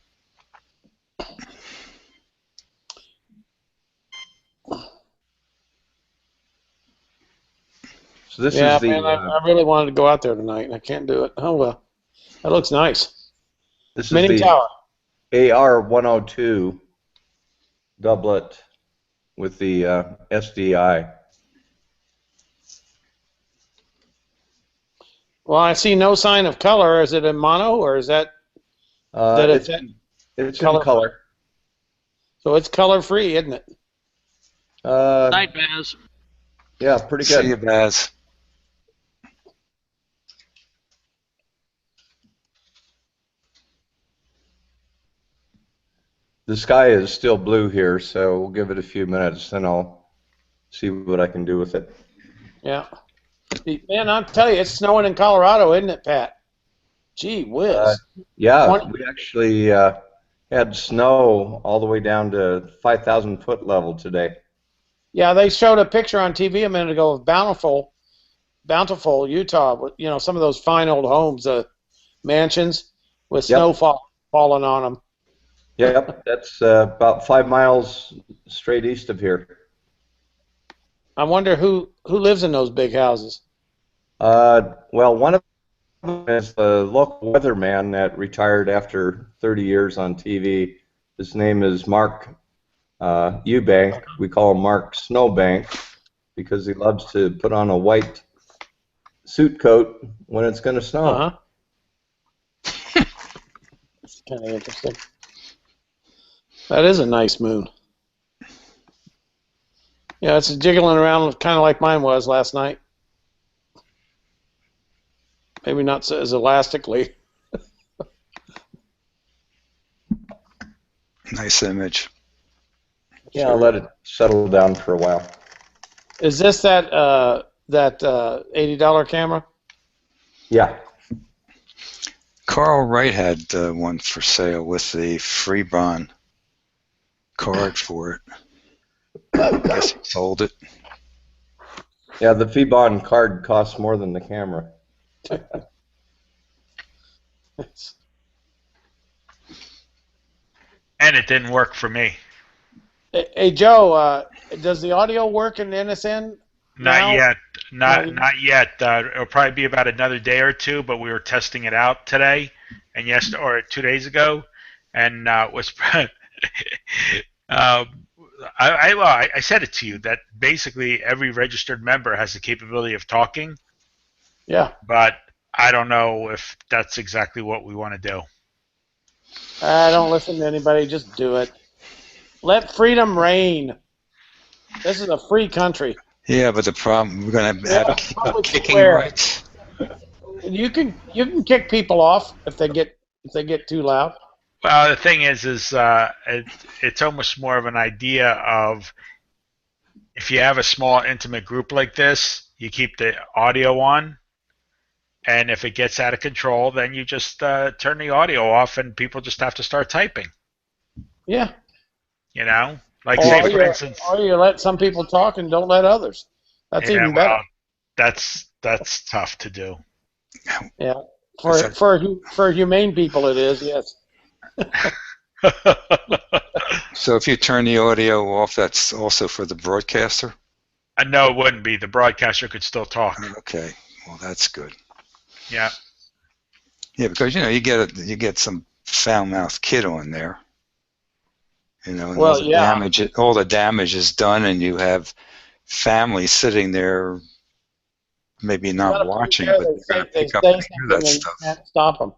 So this
Yeah,
is the
man, I really wanted to go out there tonight, and I can't do it. Oh well, that looks nice.
this is
Mini
the
tower.
AR-102 doublet with the SDI.
Well, I see no sign of color. Is it in mono, or is that
It's
color?
in color.
So it's color free, isn't it?
Night, Baz.
Yeah, pretty
See you,
good.
Baz.
The sky is still blue here, so we'll give it a few minutes, then I'll see what I can do with it.
Yeah. Man, I'll tell you, it's snowing in Colorado, isn't it, Pat? Gee whiz.
Yeah,
20
we actually had snow all the way down to 5,000 foot level today.
Yeah, they showed a picture on TV a minute ago of Bountiful, Utah. You know, some of those fine old homes, mansions with snow falling on them.
Yep, that's about 5 miles straight east of here.
I wonder who lives in those big houses.
Well, one of them is the local weatherman that retired after 30 years on TV. His name is Mark Eubank. We call him Mark Snowbank because he loves to put on a white suit coat when it's going to snow.
Uh-huh. That's kind of interesting. That is a nice moon. Yeah, it's jiggling around kind of like mine was last night. Maybe not so, as elastically.
Nice image.
Yeah, I'll let it settle down for a while.
Is this that $80 camera?
Yeah.
Carl Wright had one for sale with the Freebon card for it. I guess he sold it.
Yeah, the Febon card costs more than the camera.
And it didn't work for me.
Hey Joe, does the audio work in NSN?
Not yet. Not yet. It'll probably be about another day or two, but we were testing it out today and or 2 days ago, and was. I said it to you that basically every registered member has the capability of talking.
Yeah.
But I don't know if that's exactly what we want to do.
Don't listen to anybody. Just do it. Let freedom reign. This is a free country.
Yeah, but the problem, we're going to have kicking
square.
rights.
You can kick people off if they get too loud.
Well, the thing is it's almost more of an idea of if you have a small, intimate group like this, you keep the audio on, and if it gets out of control, then you just turn the audio off, and people just have to start typing.
Yeah.
You know, like say for instance,
or you let some people talk and don't let others. That's even better.
Well, that's tough to do.
Yeah. For humane people, it is. Yes.
So if you turn the audio off, that's also for the broadcaster?
No, it wouldn't be. The broadcaster could still talk.
Okay, well that's good.
Yeah.
Yeah, because you get some foul-mouthed kid on there. You know, and
well,
all the damage is done, and you have families sitting there, maybe not watching, but they're going to pick up and hear that stuff.
You can't stop them.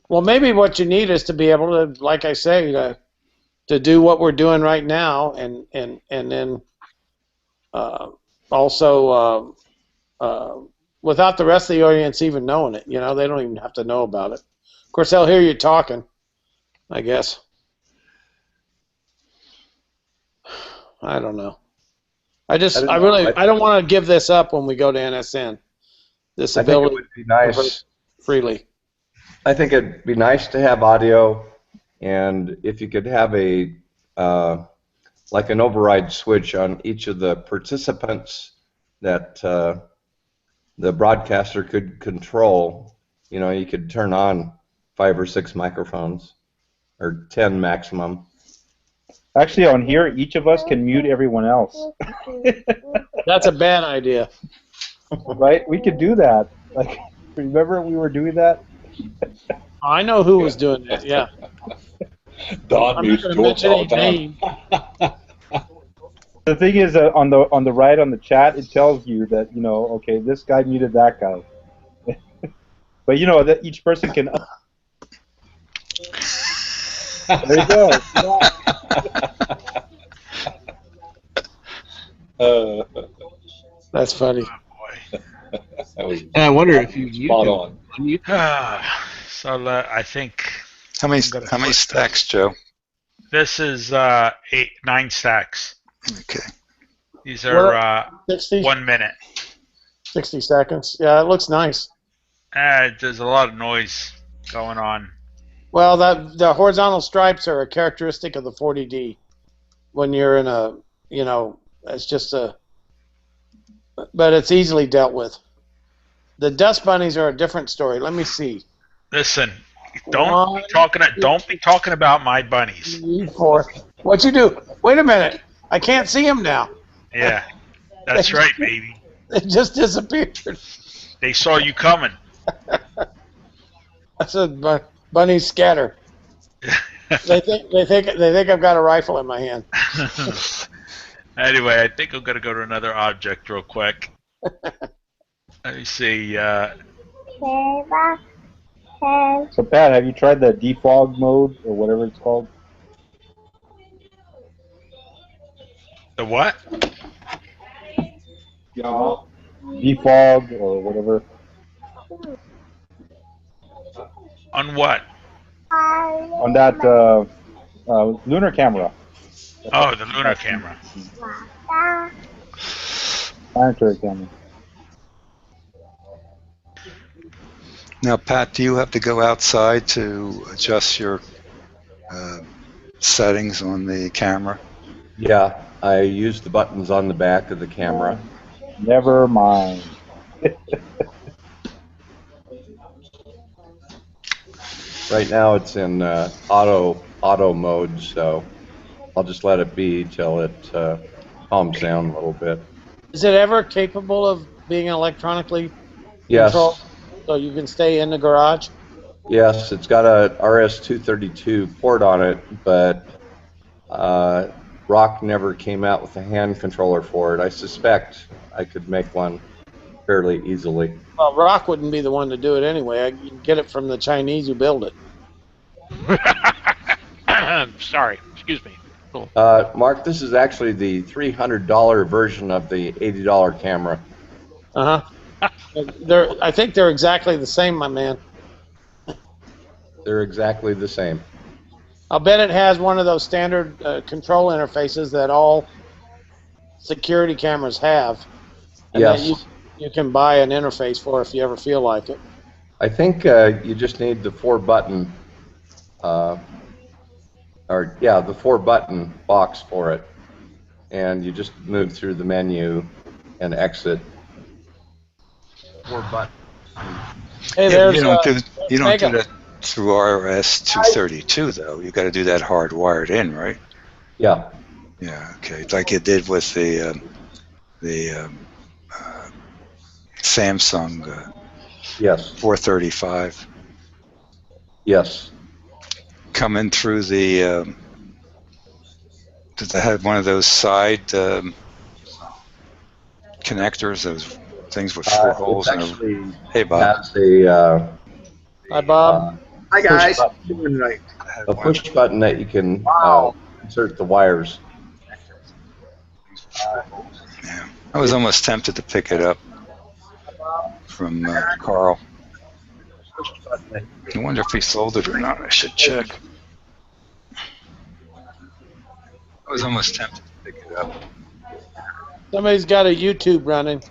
Well, maybe what you need is to be able to, like I say, to do what we're doing right now, and then also without the rest of the audience even knowing it. You know, they don't even have to know about it. Of course, they'll hear you talking, I guess. I don't know. I don't want to give this up when we go to NSN. This ability,
I think it would be nice
freely.
I think it'd be nice to have audio, and if you could have a like an override switch on each of the participants that the broadcaster could control. You know, you could turn on 5 or 6 microphones, or 10 maximum.
Actually, on here, each of us can mute everyone else.
That's a bad idea.
Right? We could do that. Like, remember we were doing that?
I know who was doing that. Yeah.
Don
I'm not
mutes
going to
George
mention
all
any
the time.
name.
The thing is, on the right on the chat, it tells you that okay, this guy muted that guy. But that each person can. There you go.
That's funny.
That was
And I wonder if you
spot on.
So I think
How many stacks, Joe?
this is 9 stacks.
Okay.
These are
60?
1 minute.
60 seconds. Yeah, it looks nice.
There's a lot of noise going on.
Well, the horizontal stripes are a characteristic of the 40D. When you're in a, it's just but it's easily dealt with. The dust bunnies are a different story. Let me see.
Listen, don't be talking about my bunnies.
3, 4. What you do? Wait a minute. I can't see them now.
Yeah, that's right, baby.
They just disappeared.
They saw you coming.
I said, bunnies scatter. They think I've got a rifle in my hand.
Anyway, I think I'm gonna go to another object real quick. Let me see.
So Pat, have you tried the defog mode or whatever it's called?
The what?
Defog or whatever.
On what?
On that lunar camera.
Oh, the lunar camera.
Planetary camera.
Now, Pat, do you have to go outside to adjust your settings on the camera?
Yeah, I use the buttons on the back of the camera.
Never mind.
Right now it's in auto mode, so I'll just let it be till it calms down a little bit.
Is it ever capable of being electronically
Yes.
controlled so you can stay in the garage?
Yes, it's got a RS-232 port on it, but Rock never came out with a hand controller for it. I suspect I could make one fairly easily.
Well, Rock wouldn't be the one to do it anyway. I can get it from the Chinese who build it.
Sorry, excuse me. Cool.
Mark, this is actually the $300 version of the $80 camera.
I think they're exactly the same, my man.
They're exactly the same.
I'll bet it has one of those standard control interfaces that all security cameras have. And
Yes.
that you can buy an interface for if you ever feel like it.
I think you just need the 4-button, the 4-button box for it, and you just move through the menu and exit. 4-button.
Hey,
Yeah,
there's
you don't do
Mega.
that through RS-232 though. You got to do that hardwired in, right?
Yeah.
Yeah. Okay. Like you did with the Samsung
Yes.
435.
Yes.
Coming through the. Did they have one of those side connectors? Those things with 4 holes in them. Hey, Bob.
Has a
Hi, Bob.
Hi guys.
a push button that you can insert the wires.
Yeah. I was almost tempted to pick it up from Carl. I wonder if he sold it or not. I should check. I was almost tempted to pick it up.
Somebody's got a YouTube running.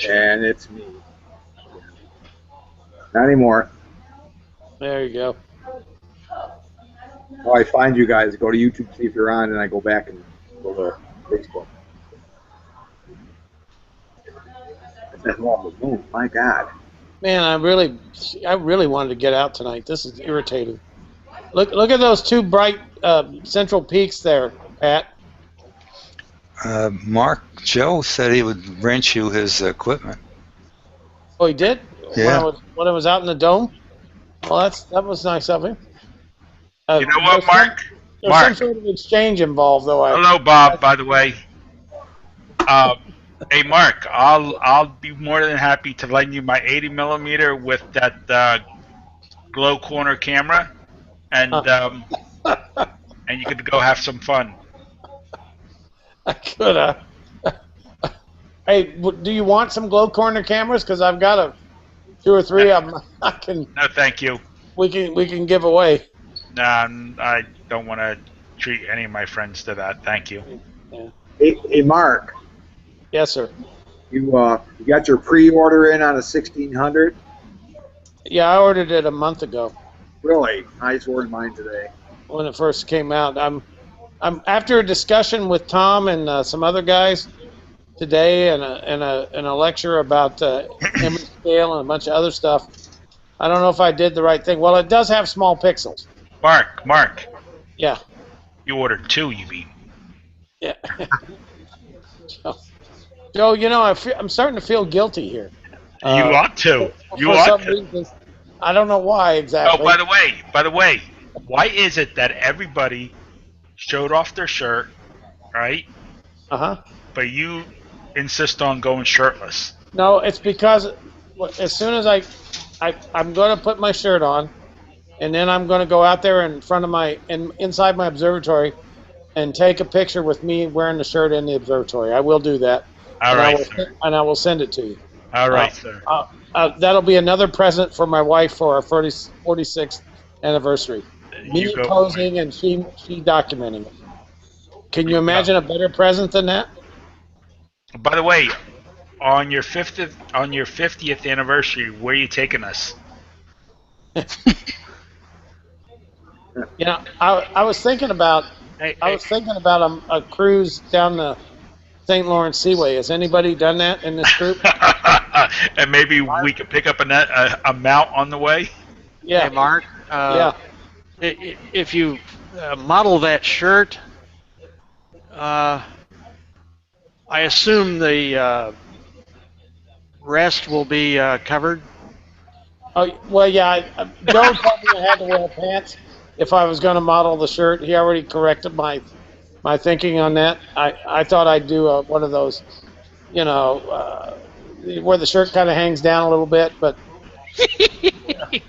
And it's me. Not anymore.
There you go.
Oh, I find you guys. Go to YouTube, see if you're on, and I go back and go to Facebook. Oh my God.
Man, I really wanted to get out tonight. This is irritating. Look at those 2 bright central peaks there, Pat.
Mark Joe said he would rent you his equipment.
Oh, he did?
Yeah.
When I was out in the dome? Well, that was nice of him.
You know what, Mark?
There's some sort of exchange involved, though.
Hello, Bob. By the way, hey, Mark. I'll be more than happy to lend you my 80 millimeter with that glow corner camera, and and you could go have some fun.
I could. Hey, do you want some glow corner cameras? Because I've got 2 or 3 of them. I can.
No, thank you.
We can give away.
Nah, I don't want to treat any of my friends to that. Thank you.
Yeah.
Hey, Mark.
Yes, sir.
You got your pre-order in on a 1600?
Yeah, I ordered it a month ago.
Really? I just ordered mine today.
When it first came out, I'm after a discussion with Tom and some other guys today, and a lecture about image scale and a bunch of other stuff. I don't know if I did the right thing. Well, it does have small pixels.
Mark.
Yeah.
You ordered 2, you mean?
Yeah. Joe, I'm starting to feel guilty here.
You ought to. You
for
ought
some
to.
reason, I don't know why exactly.
Oh, by the way, why is it that everybody showed off their shirt, right? But you insist on going shirtless.
No, it's because as soon as I'm going to put my shirt on, and then I'm going to go out there in front of inside my observatory and take a picture with me wearing the shirt in the observatory. I will do that.
All right, sir.
And I will send it to you.
All right, sir.
That'll be another present for my wife for our 46th anniversary. Me posing and she documenting it. Can you imagine a better present than that?
By the way, on your 50th anniversary, where are you taking us?
I was thinking about a cruise down the St. Lawrence Seaway. Has anybody done that in this group?
And maybe we could pick up a mount on the way.
Yeah.
Hey, Mark.
Yeah.
If you model that shirt, I assume the rest will be covered.
Oh well, yeah. Joe told me I had to wear pants if I was going to model the shirt. He already corrected my thinking on that. I thought I'd do one of those, where the shirt kind of hangs down a little bit, but.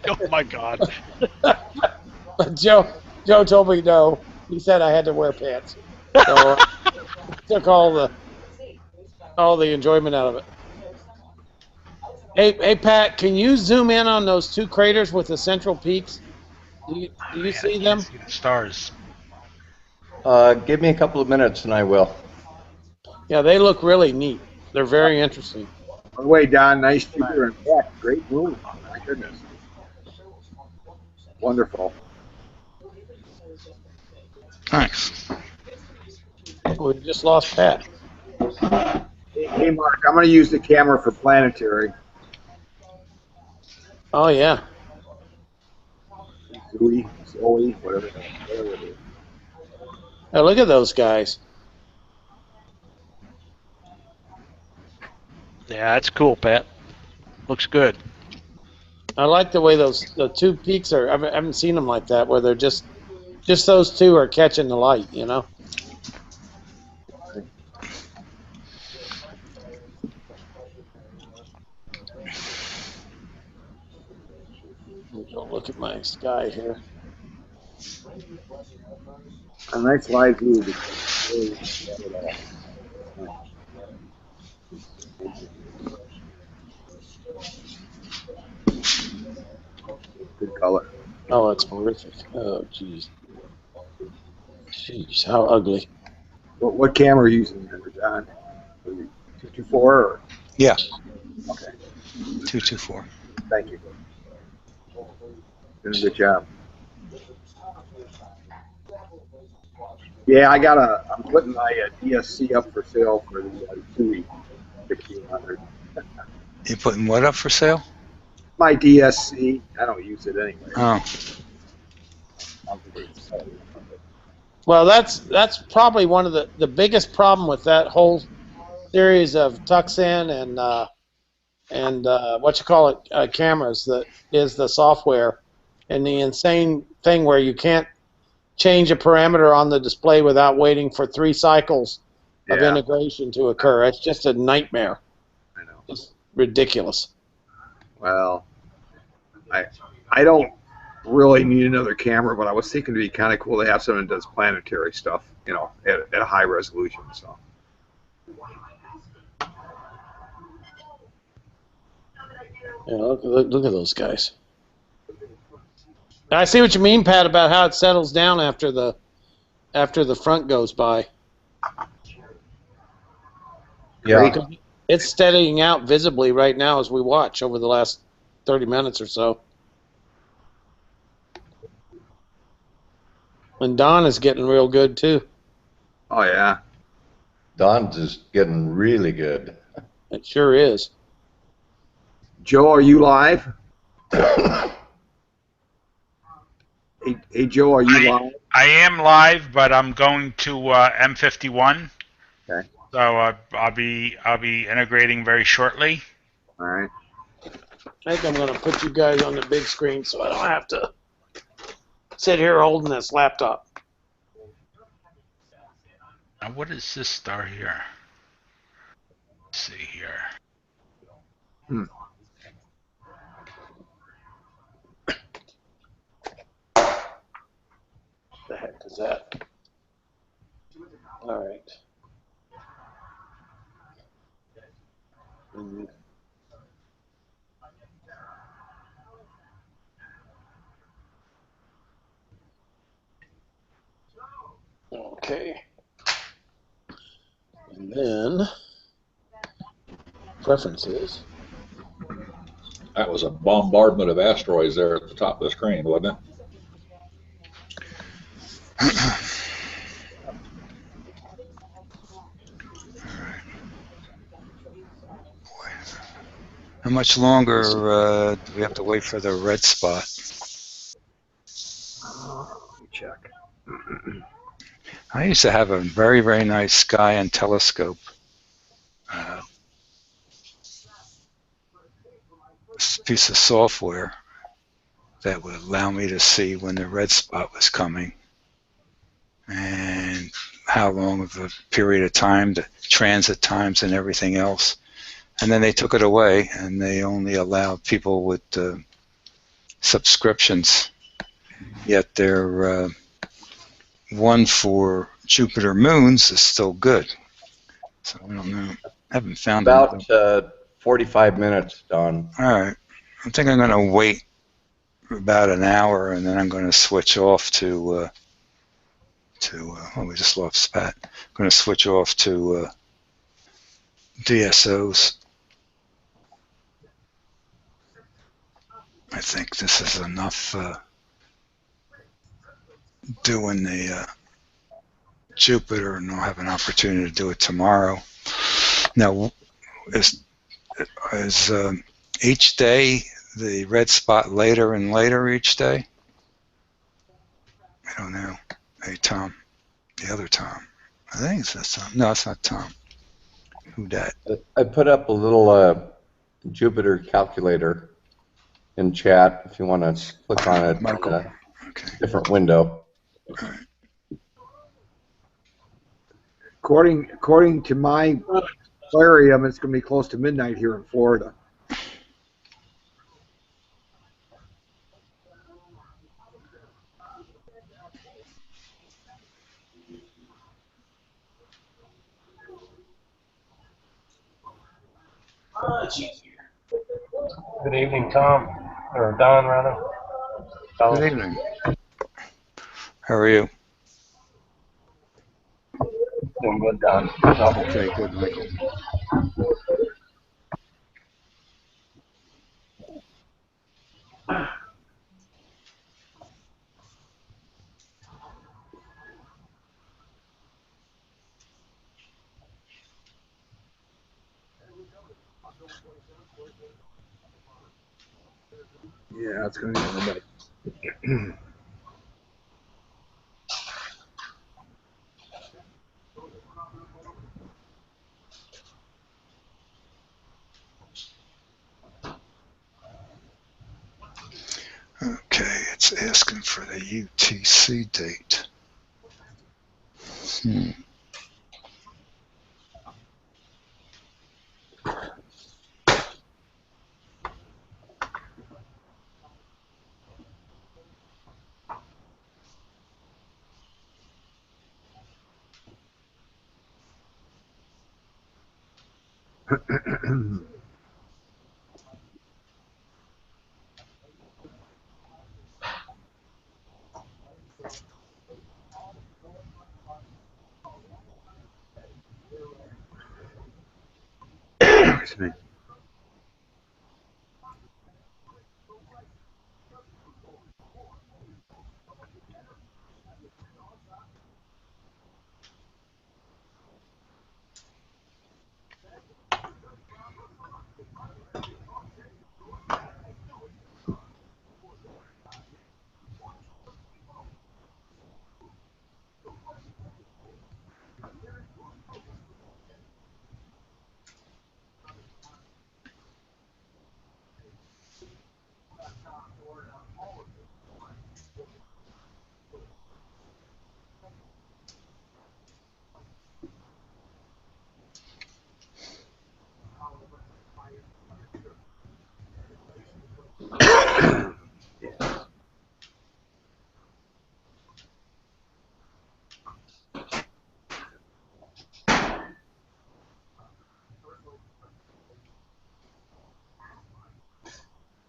Oh my God.
But Joe told me no. He said I had to wear pants. So took all the enjoyment out of it. Hey Pat, can you zoom in on those 2 craters with the central peaks? Do you see them?
See the stars.
Give me a couple of minutes and I will.
Yeah, they look really neat. They're very interesting.
By the way, Don, nice figure and back. Great move. My goodness. Wonderful.
Thanks.
We just lost Pat.
Hey, Mark, I'm going to use the camera for planetary.
Oh, yeah.
Zoe, whatever it is.
Now, look at those guys.
Yeah, that's cool, Pat. Looks good.
I like the way the 2 peaks are. I haven't seen them like that, where they're just those 2 are catching the light, Look at my sky here.
A nice live view. Good color.
Oh, it's horrific. Oh, jeez. Jeez, how ugly.
What camera are you using there, John? 224 or?
Yeah.
Okay.
224.
Thank you. Doing a good job. Yeah, I'm putting my DSC up for sale for the TUI 1600.
You putting what up for sale?
My DSC. I don't use it anyway.
Oh.
Well, that's probably one of the biggest problem with that whole series of Tuxin and what you call it cameras, that is the software, and the insane thing where you can't change a parameter on the display without waiting for 3 cycles of
Yeah.
integration to occur. It's just a nightmare.
I know.
It's ridiculous.
Well, I don't really need another camera, but I was thinking it'd be kind of cool to have someone that does planetary stuff, you know, at a high resolution. So.
Yeah, look at those guys. I see what you mean, Pat, about how it settles down after the front goes by.
Yeah.
It's steadying out visibly right now as we watch over the last 30 minutes or so. And Don is getting real good too.
Oh yeah.
Don's is getting really good.
It sure is.
Joe, are you live? Hey Joe, are you live?
I am live, but I'm going to M51.
Okay.
So I'll be integrating very shortly.
All right.
I think I'm going to put you guys on the big screen so I don't have to sit here holding this laptop.
Now, what is this star here? Let's see here.
The heck is that? All right. Okay. And then preferences.
That was a bombardment of asteroids there at the top of the screen, wasn't it?
How much longer do we have to wait for the red spot?
Let me check.
I used to have a very, very nice sky and telescope piece of software that would allow me to see when the red spot was coming and how long of a period of time, the transit times and everything else. And then they took it away, and they only allowed people with subscriptions. Yet their one for Jupiter moons is still good. So I don't know. I haven't found
about 45 minutes, Don.
All right. I think I'm going to wait about an hour, and then I'm going to switch off to we just lost Pat. I'm going to switch off to DSOs. I think this is enough doing the Jupiter, and I'll have an opportunity to do it tomorrow. Now, is each day the red spot later and later each day? I don't know. Hey, Tom. The other Tom. I think it's Tom. No, it's not Tom. Who dat?
I put up a little Jupiter calculator in chat if you want to click on it.
Michael.
Okay. Different window.
All right.
According to my aquarium, it's going to be close to midnight here in Florida.
Good evening, Tom, or Don, rather. Don.
Good evening. How are you?
Doing good, Don.
Okay, good, Michael.
Yeah, it's going to be midnight.
It's asking for the UTC date.
Excuse me.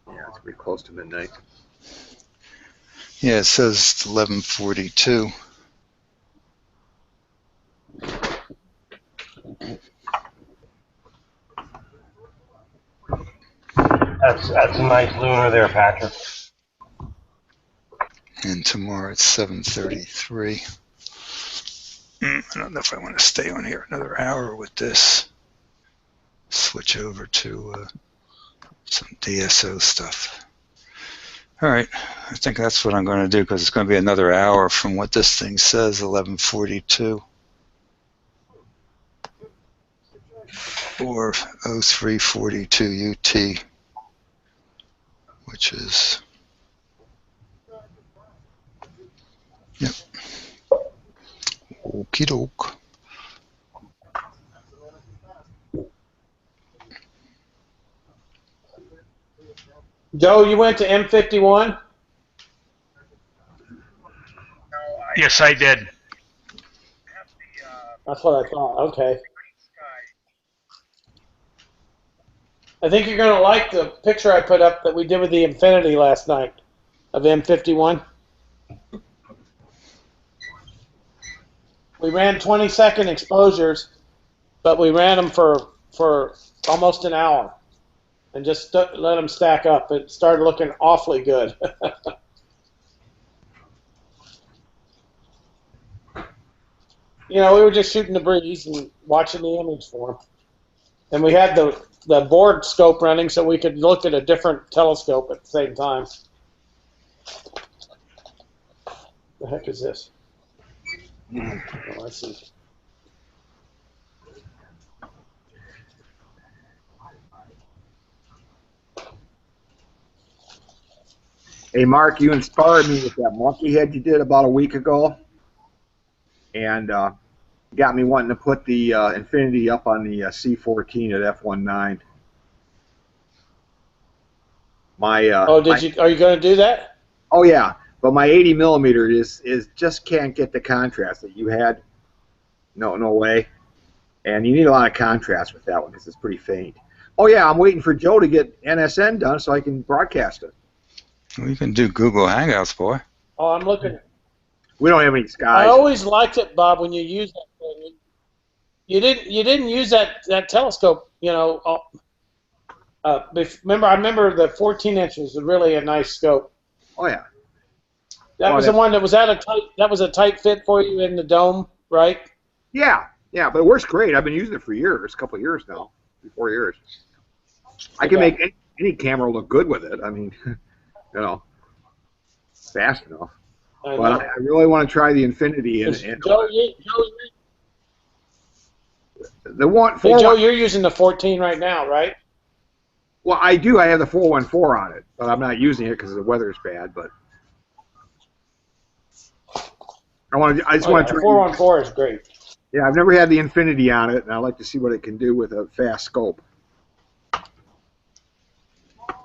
Yeah, it's pretty close to midnight.
Yeah, it says 11:42.
That's a nice lunar there, Patrick.
And tomorrow it's 7:33. I don't know if I want to stay on here another hour with this. Switch over to some DSO stuff. All right, I think that's what I'm going to do because it's going to be another hour from what this thing says, 11:42. Or 03:42 UT, which is, yep. Okie doke.
Joe, you went to M51?
Yes, I did.
That's what I thought. Okay. I think you're going to like the picture I put up that we did with the Infinity last night of M51. We ran 20-second exposures, but we ran them for almost an hour and just let them stack up. It started looking awfully good. You know, we were just shooting the breeze and watching the image form. And we had the board scope running so we could look at a different telescope at the same time. The heck is this? Oh, I see.
Hey, Mark, you inspired me with that monkey head you did about a week ago, and got me wanting to put the Infinity up on the C14 at f1.9.
Are you going to do that?
Oh yeah, but my 80 millimeter is just can't get the contrast that you had. No way. And you need a lot of contrast with that one because it's pretty faint. Oh yeah, I'm waiting for Joe to get NSN done so I can broadcast it.
Well, you can do Google Hangouts, boy.
Oh, I'm looking.
We don't have any skies.
I always liked it, Bob, when you use that thing. You didn't use that telescope, you know. I remember the 14 inches was really a nice scope.
Oh yeah.
That was the one that was a tight fit for you in the dome, right?
Yeah, but it works great. I've been using it for years, a couple of years now, 4 years. I can make any camera look good with it. I mean, you know, fast enough. But I really want to try the Infinity and
Joe, Joe, you're using the 14 right now, right?
Well, I do. I have the 414 on it, but I'm not using it because the weather is bad. But I just want to try.
414 is great.
Yeah, I've never had the Infinity on it, and I'd like to see what it can do with a fast scope.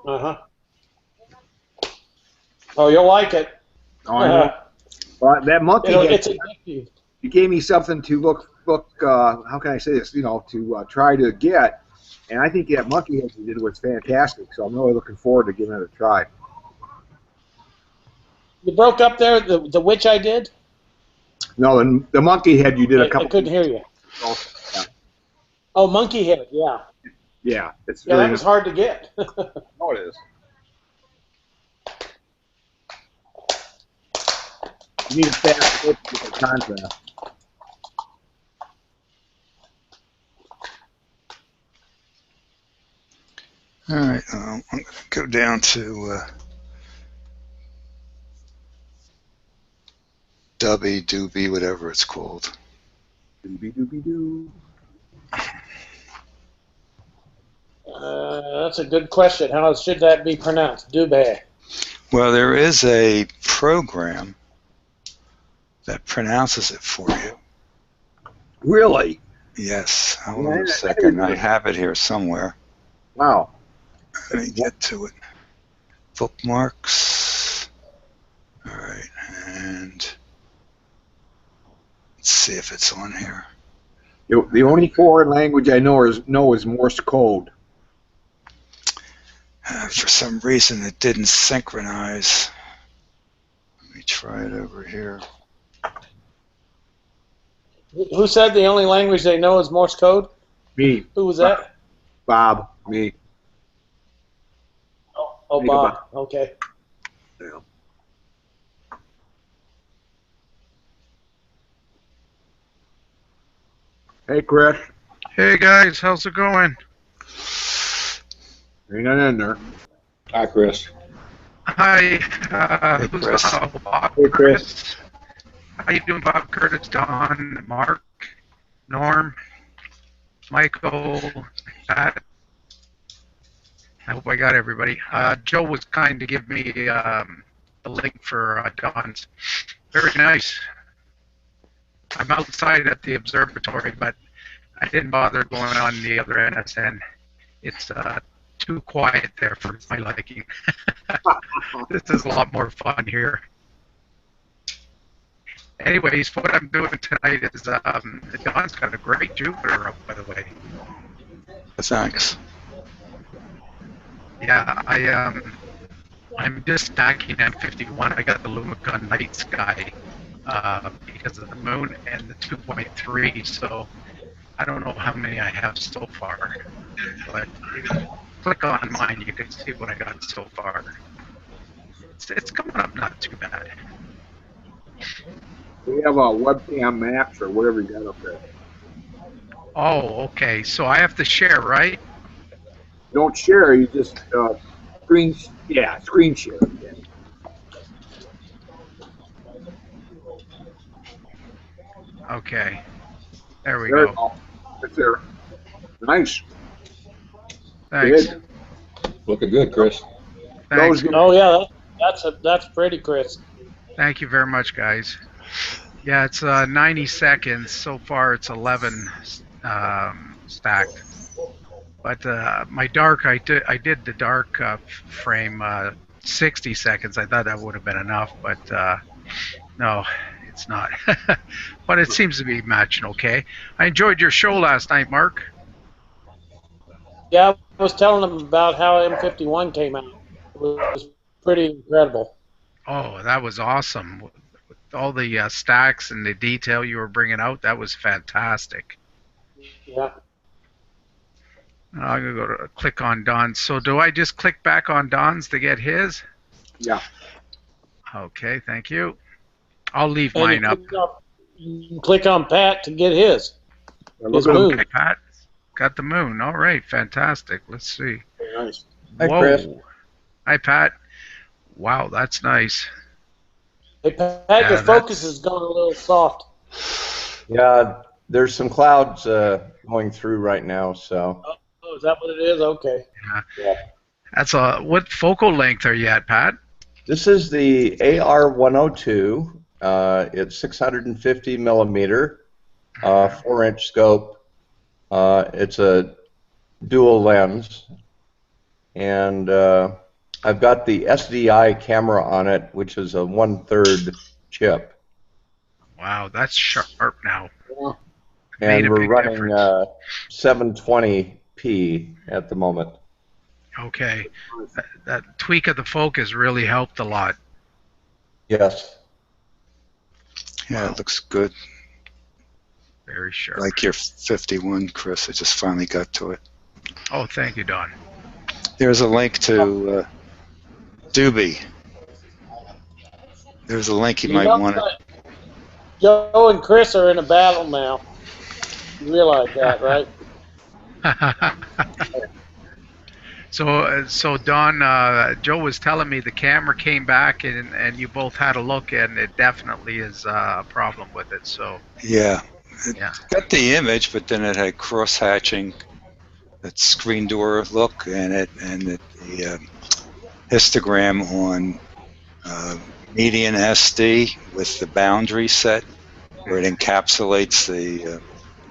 Uh-huh. Oh, you'll like it.
Oh, I know. Well, that monkey,
it's addictive.
You gave me something to look. How can I say this? To try to get, and I think that monkey head you did was fantastic. So I'm really looking forward to giving it a try.
You broke up there. The which I did.
No, the monkey head you did a couple.
I couldn't hear you.
Oh, yeah.
Oh, monkey head. Yeah.
Yeah,
that was hard to get.
No, it is. You need a fast scope to get the contrast.
All right, I'm going to go down to Dubby, Doobie, whatever it's called.
Doobie, doobie, doo.
That's a good question. How should that be pronounced? Dubé.
Well, there is a program that pronounces it for you.
Really?
Yes. Hold on a second. I have it here somewhere.
Wow.
Let me get to it. Bookmarks. All right, and let's see if it's on here.
The only foreign language I know is Morse code.
For some reason, it didn't synchronize. Let me try it over here.
Who said the only language they know is Morse code?
Me.
Who was that?
Bob. Me.
Oh, Bob. Okay.
Yeah. Hey, Chris.
Hey, guys. How's it going?
Ain't in there.
Hi, Chris.
Hi.
Hey, Chris.
Bob?
Hey, Chris.
How you doing, Bob? Curtis, Don, Mark, Norm, Michael, Pat. I hope I got everybody. Joe was kind to give me the link for Don's. Very nice. I'm outside at the observatory, but I didn't bother going on the other NSN. It's too quiet there for my liking. This is a lot more fun here. Anyways, what I'm doing tonight is Don's got a great Jupiter up, by the way.
Thanks.
Yeah, I'm just stacking M51. I got the Lumicon Night Sky because of the moon and the 2.3, so I don't know how many I have so far. But click on mine, you can see what I got so far. It's coming up not too bad.
We have a webcam maps or whatever you got up there.
Oh, okay. So I have to share, right?
Don't share. You just screen share. Yeah.
Okay. There we
There
go.
It's there. Nice.
Thanks.
Good.
Looking good, Chris.
Thanks.
Oh yeah, that's pretty, Chris.
Thank you very much, guys. Yeah, it's 90 seconds. So far, it's 11 stacked. But my dark, I did the dark frame 60 seconds. I thought that would have been enough, but no, it's not. But it seems to be matching okay. I enjoyed your show last night, Mark.
Yeah, I was telling them about how M51 came out. It was pretty incredible.
Oh, that was awesome. With all the stacks and the detail you were bringing out, that was fantastic.
Yeah.
I'm going to go to click on Don's. So do I just click back on Don's to get his?
Yeah.
Okay, thank you. I'll leave
And
mine up.
You can click on Pat to get his. His
Okay,
moon.
Pat. Got the moon. All right, fantastic. Let's see.
Very nice.
Hi,
Whoa.
Chris.
Hi, Pat. Wow, that's nice.
Hey, Pat,
Yeah,
your focus is going a little soft.
Yeah, there's some clouds going through right now, so.
Oh, is that what it is? Okay.
Yeah. That's what focal length are you at, Pat?
This is the AR102 It's 650 millimeter, 4-inch scope. It's a dual lens, and I've got the SDI camera on it, which is a 1/3 chip.
Wow, that's sharp now.
And
Made a
we're
big
running
difference.
720p at the moment.
Okay, that tweak of the focus really helped a lot.
Yes.
Yeah, it looks good.
Very sharp.
Like your 51, Chris. I just finally got to it.
Oh, thank you, Don.
There's a link to Doobie. There's a link you might want to.
Joe and Chris are in a battle now. You realize that, right?
So Don, Joe was telling me the camera came back and you both had a look, and it definitely is a problem with it. So
Yeah. It
yeah.
got the image, but then it had cross-hatching, that screen door look, and the histogram on median SD with the boundary set, where it encapsulates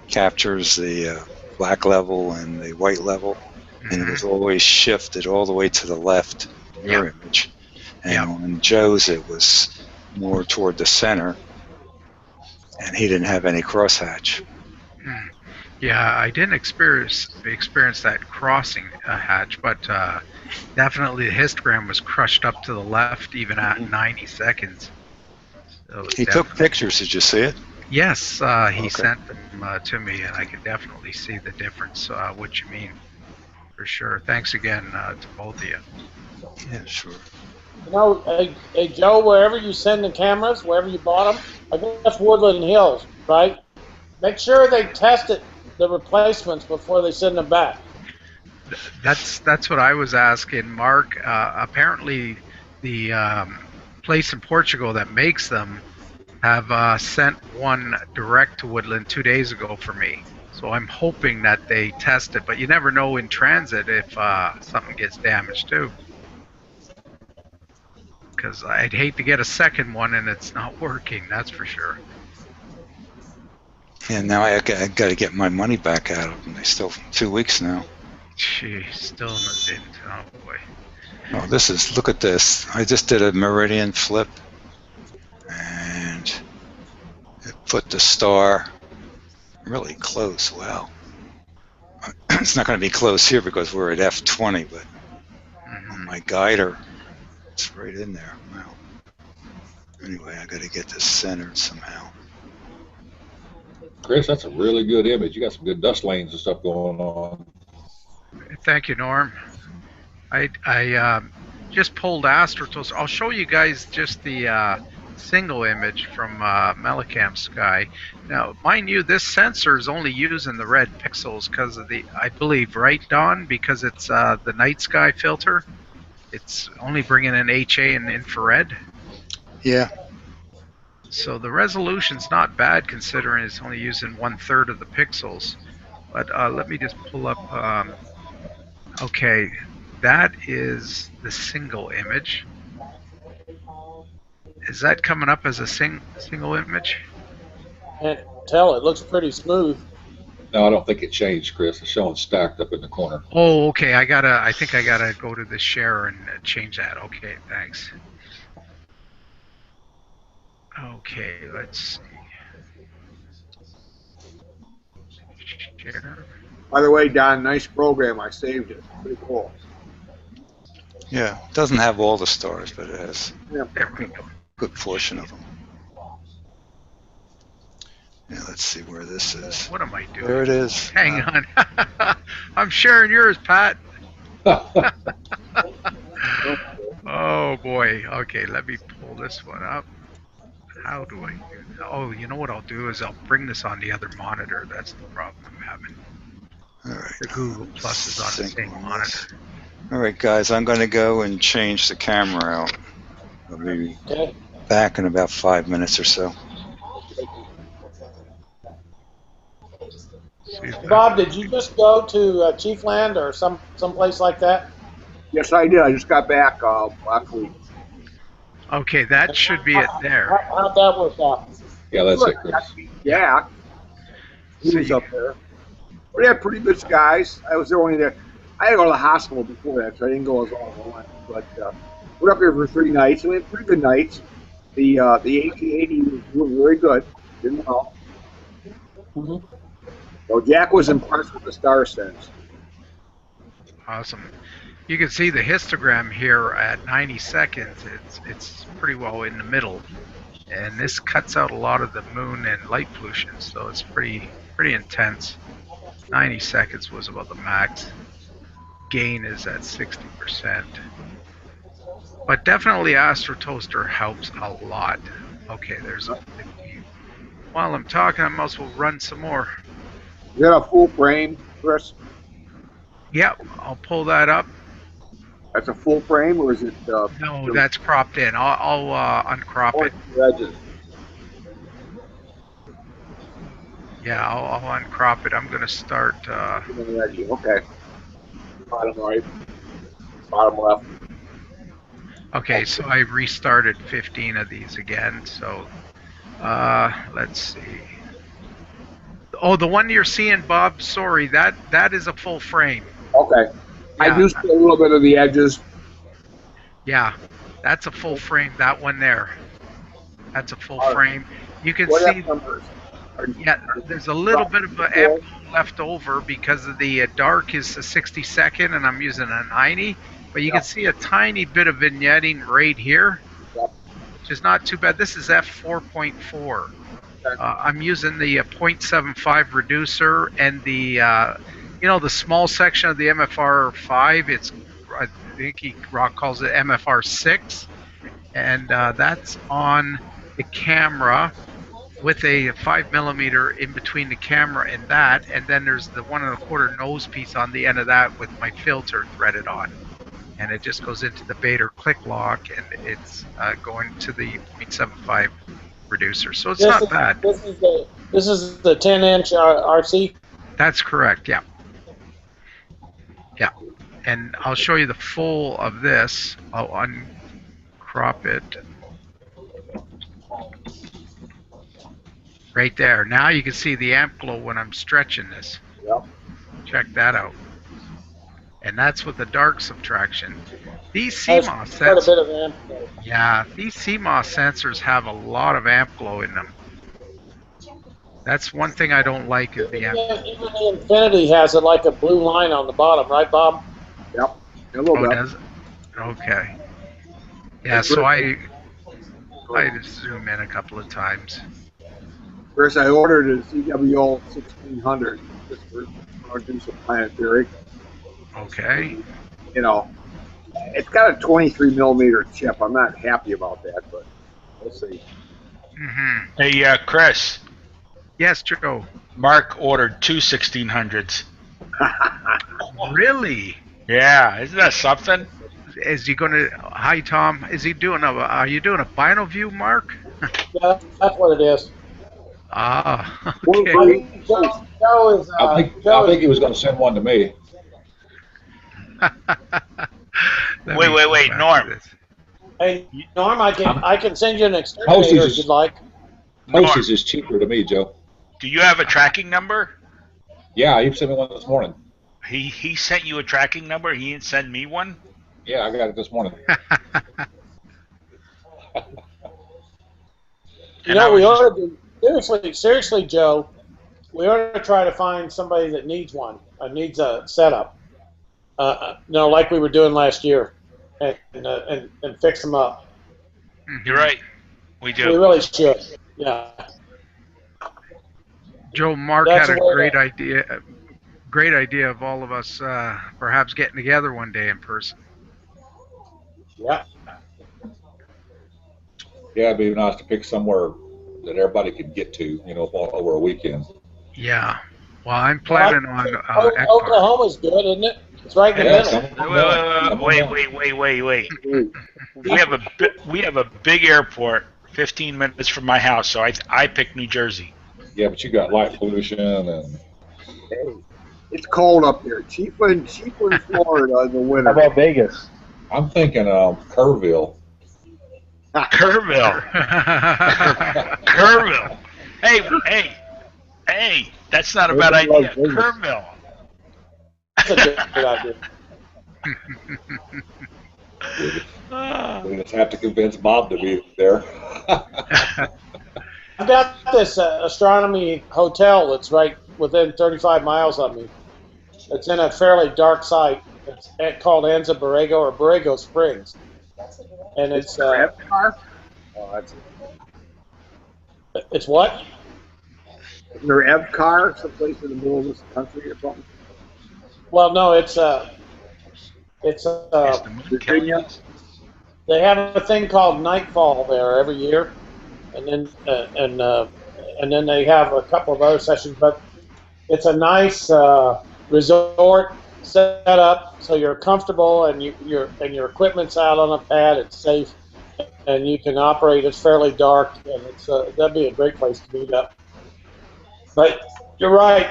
captures the black level and the white level, and it was always shifted all the way to the left in your image. And on Joe's, it was more toward the center, and he didn't have any crosshatch.
Yeah, I didn't experience that crossing hatch, but definitely the histogram was crushed up to the left even at 90 seconds. So
He took pictures. Did you see it?
Yes, he sent them to me, and I could definitely see the difference, what you mean, for sure. Thanks again to both of you.
Yeah, sure.
You know, hey, Joe, wherever you send the cameras, wherever you bought them, I guess Woodland Hills, right? Make sure they tested the replacements before they send them back.
That's what I was asking, Mark. Apparently, the place in Portugal that makes them have sent one direct to Woodland 2 days ago for me. So I'm hoping that they test it, but you never know in transit if something gets damaged too. Because I'd hate to get a second one and it's not working, that's for sure.
Yeah, now I got to get my money back out of them. They still 2 weeks now.
Gee, still didn't. Oh boy.
Oh, look at this. I just did a meridian flip, and it put the star really close. Wow. It's not going to be close here because we're at F20, but on my guider, it's right in there. Wow. Anyway, I got to get this centered somehow.
Chris, that's a really good image. You got some good dust lanes and stuff going on.
Thank you, Norm. I just pulled Astrotos. I'll show you guys just the single image from Melicam Sky. Now, mind you, this sensor is only using the red pixels because of I believe, right, Don? Because it's the night sky filter. It's only bringing in HA and infrared.
Yeah.
So the resolution's not bad considering it's only using 1/3 of the pixels. But let me just pull up. Okay, that is the single image. Is that coming up as a single image?
Can't tell. It looks pretty smooth.
No, I don't think it changed, Chris. It's showing stacked up in the corner.
Oh, okay. I think I gotta go to the share and change that. Okay, thanks. Okay, let's see. Share.
By the way, Don, nice program. I saved it. Pretty cool.
Yeah, it doesn't have all the stars, but it has
There we go.
a good portion of them. Yeah, let's see where this is.
What am I doing?
There it is.
Hang on. I'm sharing yours, Pat. Oh boy. Okay, let me pull this one up. How do I do that? Oh, you know what I'll do is I'll bring this on the other monitor. That's the problem I'm having.
All right.
The Google Plus is on the same monitor.
All right, guys, I'm going to go and change the camera out. I'll be back in about 5 minutes or so.
Bob, did you just go to Chiefland or some place like that?
Yes, I did. I just got back last week.
Okay, that should be it there.
how'd that work out?
Yeah, that's it, Chris.
Yeah, he was up there. We had pretty good skies. I was there only there. I had to go to the hospital before that, so I didn't go as long as I wanted. But we're up here for 3 nights. We had pretty good nights. The AT-80 was doing very good. Did well.
Mm-hmm.
So Jack was impressed with the star sense.
Awesome. You can see the histogram here at 90 seconds. It's pretty well in the middle, and this cuts out a lot of the moon and light pollution, so it's pretty intense. 90 seconds was about the max. Gain is at 60%. But definitely AstroToaster helps a lot. Okay, there's a 50. While I'm talking, I might as well run some more.
You got a full frame, Chris?
Yep, I'll pull that up.
That's a full frame, or is it?
No, that's cropped in. I'll uncrop it.
Edges.
Yeah, I'll uncrop it. I'm going to start.
Okay. Bottom right. Bottom left.
Okay, so I restarted 15 of these again. So let's see. Oh, the one you're seeing, Bob. Sorry, that is a full frame.
Okay.
Yeah.
I do see a little bit of the edges.
Yeah, that's a full frame. That one there. That's a full frame. You can
What
see.
numbers?
Yeah, there's a little bit of amp left over because of the dark is a 60-second and I'm using a 90. But you can see a tiny bit of vignetting right here, which is not too bad. This is f4.4. I'm using the 0.75 reducer and the the small section of the MFR5. It's I think Rock calls it MFR6, and that's on the camera with a 5mm in between the camera and that, and then there's the 1 1/4 nose piece on the end of that with my filter threaded on, and it just goes into the Bader click lock, and it's going to the 0.75 reducer, so it's not bad.
This is the 10-inch RC.
That's correct. Yeah. Yeah, and I'll show you the full of this. I'll uncrop it. Right there. Now you can see the amp glow when I'm stretching this.
Yep.
Check that out. And that's with the dark subtraction. These CMOS sensors.
Quite a bit of amp glow.
Yeah, these CMOS sensors have a lot of amp glow in them. That's one thing I don't like is the amp.
Even the Infinity has it like a blue line on the bottom, right, Bob?
Yep. A little bit.
Does it? Okay. Yeah, so I just zoom in a couple of times.
First, I ordered a CWO 1600 just for do some planetary.
Okay.
It's got a 23mm chip. I'm not happy about that, but we'll see.
Mm-hmm.
Hey, Chris.
Yes, Joe.
Mark ordered 2 1600s.
Really?
Yeah, isn't that something?
Is he gonna? Hi, Tom. Is he doing a? Are you doing a Bino View, Mark?
Yeah, that's what it is.
Ah, okay.
I think Joe is.
I think he was going to send one to me.
Wait, Norm.
Hey, Norm, I can send you an exterminator if you'd like.
Postage is cheaper to me, Joe.
Do you have a tracking number?
Yeah, he sent me one this morning.
He sent you a tracking number? He didn't send me one?
Yeah, I got it this morning.
We ought to be, seriously, Joe, we ought to try to find somebody that needs one, needs a setup. Like we were doing last year, and fix them up.
You're right. We do.
We really should. Yeah.
Joe, Mark had a great idea. Great idea of all of us perhaps getting together one day in person.
Yeah.
Yeah, it'd be nice to pick somewhere that everybody could get to, over a weekend.
Yeah. Well, I'm planning on.
Oklahoma's good, isn't it? It's right in the
middle. Wait. We have a big airport 15 minutes from my house, so I picked New Jersey.
Yeah, but you got light pollution and.
Hey, it's cold up here. Cheaper in Florida in the winter.
How about Vegas?
I'm thinking Kerrville.
Kerrville. Kerrville. Hey, that's not a bad idea. Kerrville.
That's a good idea.
We just have to convince Bob to be there.
I've got this astronomy hotel that's right within 35 miles of me. It's in a fairly dark site. It's called Anza Borrego or Borrego Springs, and it's
car? Oh,
it's what?
Is there Ev car someplace in the middle of this country or something?
Well, no, it's
Virginia.
They have a thing called Nightfall there every year, and then they have a couple of other sessions. But it's a nice resort set up so you're comfortable and your equipment's out on a pad. It's safe, and you can operate. It's fairly dark, and that'd be a great place to meet up. But you're right.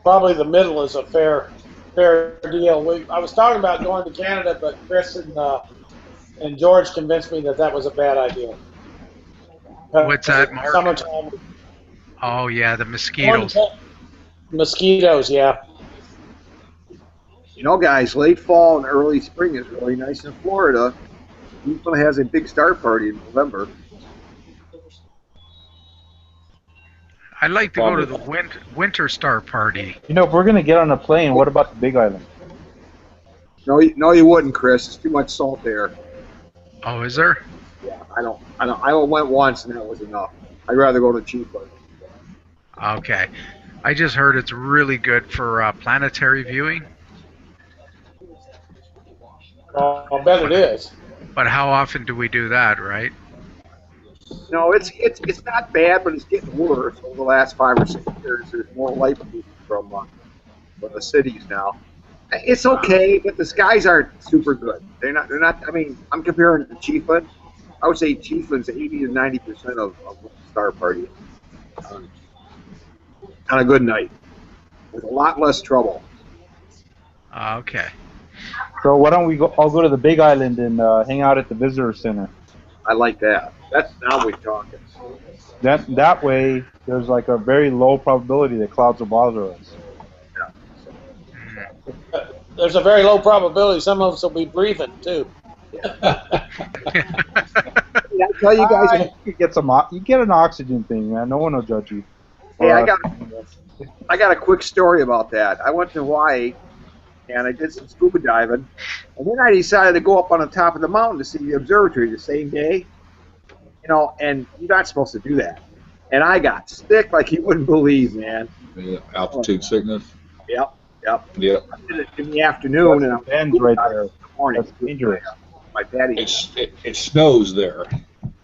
Probably the middle is a fair deal. I was talking about going to Canada, but Chris and George convinced me that was a bad idea.
What's that, Mark?
Summertime.
Oh yeah, the mosquitoes.
Mosquitoes, yeah.
You know, guys, late fall and early spring is really nice in Florida. Houston has a big star party in November.
I'd like to go to the winter star party.
You know, if we're gonna get on a plane, what about the Big Island?
No, you wouldn't, Chris. It's too much salt there.
Oh, is there?
Yeah, I went once and that was enough. I'd rather go to Chiefland.
Okay, I just heard it's really good for planetary viewing.
I bet it is.
But how often do we do that, right?
No, it's not bad, but it's getting worse over the last 5 or 6 years. There's more light pollution from the cities now. It's okay, but the skies aren't super good. They're not. I mean, I'm comparing it to Chiefland. I would say Chiefland's 80 to 90% of star party on a good night with a lot less trouble.
Okay.
So why don't we all go to the Big Island and hang out at the visitor center?
I like that. That's now we're talking.
That way, there's like a very low probability that clouds will bother us.
There's a very low probability some of us will be breathing too.
I tell you guys,
you get an oxygen thing, man. No one will judge you.
Hey, I got a quick story about that. I went to Hawaii and I did some scuba diving, and then I decided to go up on the top of the mountain to see the observatory the same day. You know, and you're not supposed to do that. And I got sick like you wouldn't believe, man.
Yeah, altitude sickness.
Yep.
Yep.
I did it in the afternoon, and I'm
right there.
In the morning.
That's dangerous.
My daddy.
It snows there.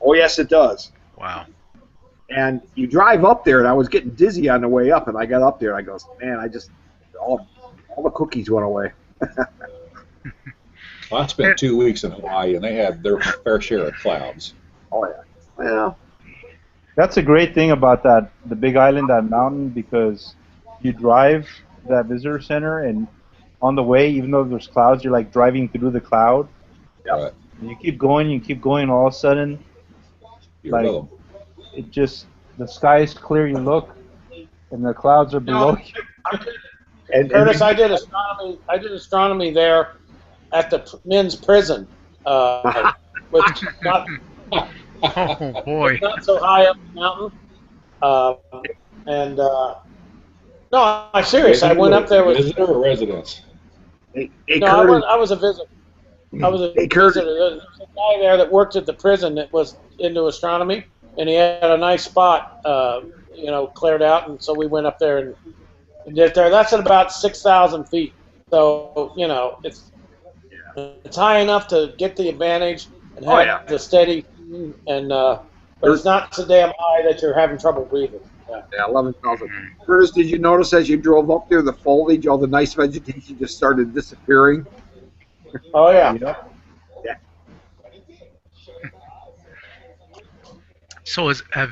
Oh yes, it does.
Wow.
And you drive up there, and I was getting dizzy on the way up, and I got up there, and I goes, man, all the cookies went away.
Well, I spent 2 weeks in Hawaii, and they had their fair share of clouds.
Oh yeah. Well,
that's a great thing about the Big Island, that mountain, because you drive that visitor center, and on the way, even though there's clouds, you're like driving through the cloud.
Yeah.
Right.
And you keep going, all of a sudden,
You're
it just, the sky is clear, you look, and the clouds are below you.
And Curtis, I did astronomy there at the men's prison, which not.
Oh boy!
Not so high up the mountain, no, I'm serious. I went up there with
visitor or residents.
Hey,
no, I was a visitor. I was a visitor. There was a guy there that worked at the prison that was into astronomy, and he had a nice spot, cleared out, and so we went up there and did it there. That's at about 6,000 feet, so it's high enough to get the advantage and have the steady. And but it's not so damn high that you're having trouble breathing.
Yeah, 11,000. Curtis, did you notice as you drove up there, the foliage, all the nice vegetation just started disappearing?
Oh yeah.
Yeah.
So have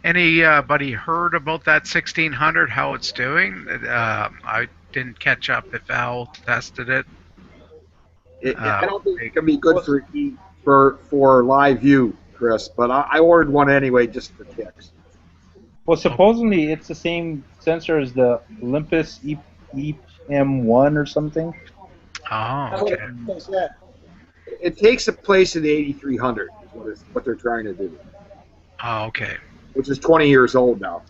anybody heard about that 1600? How it's doing? I didn't catch up if Al tested it.
I don't think it can be good for live view, Chris, but I ordered one anyway just for kicks.
Well, supposedly it's the same sensor as the Olympus EM1 or something.
Oh,
That's
okay.
what they said.
It takes the place of the 8300, is what they're trying to do,
Oh, okay.
which is 20 years old now.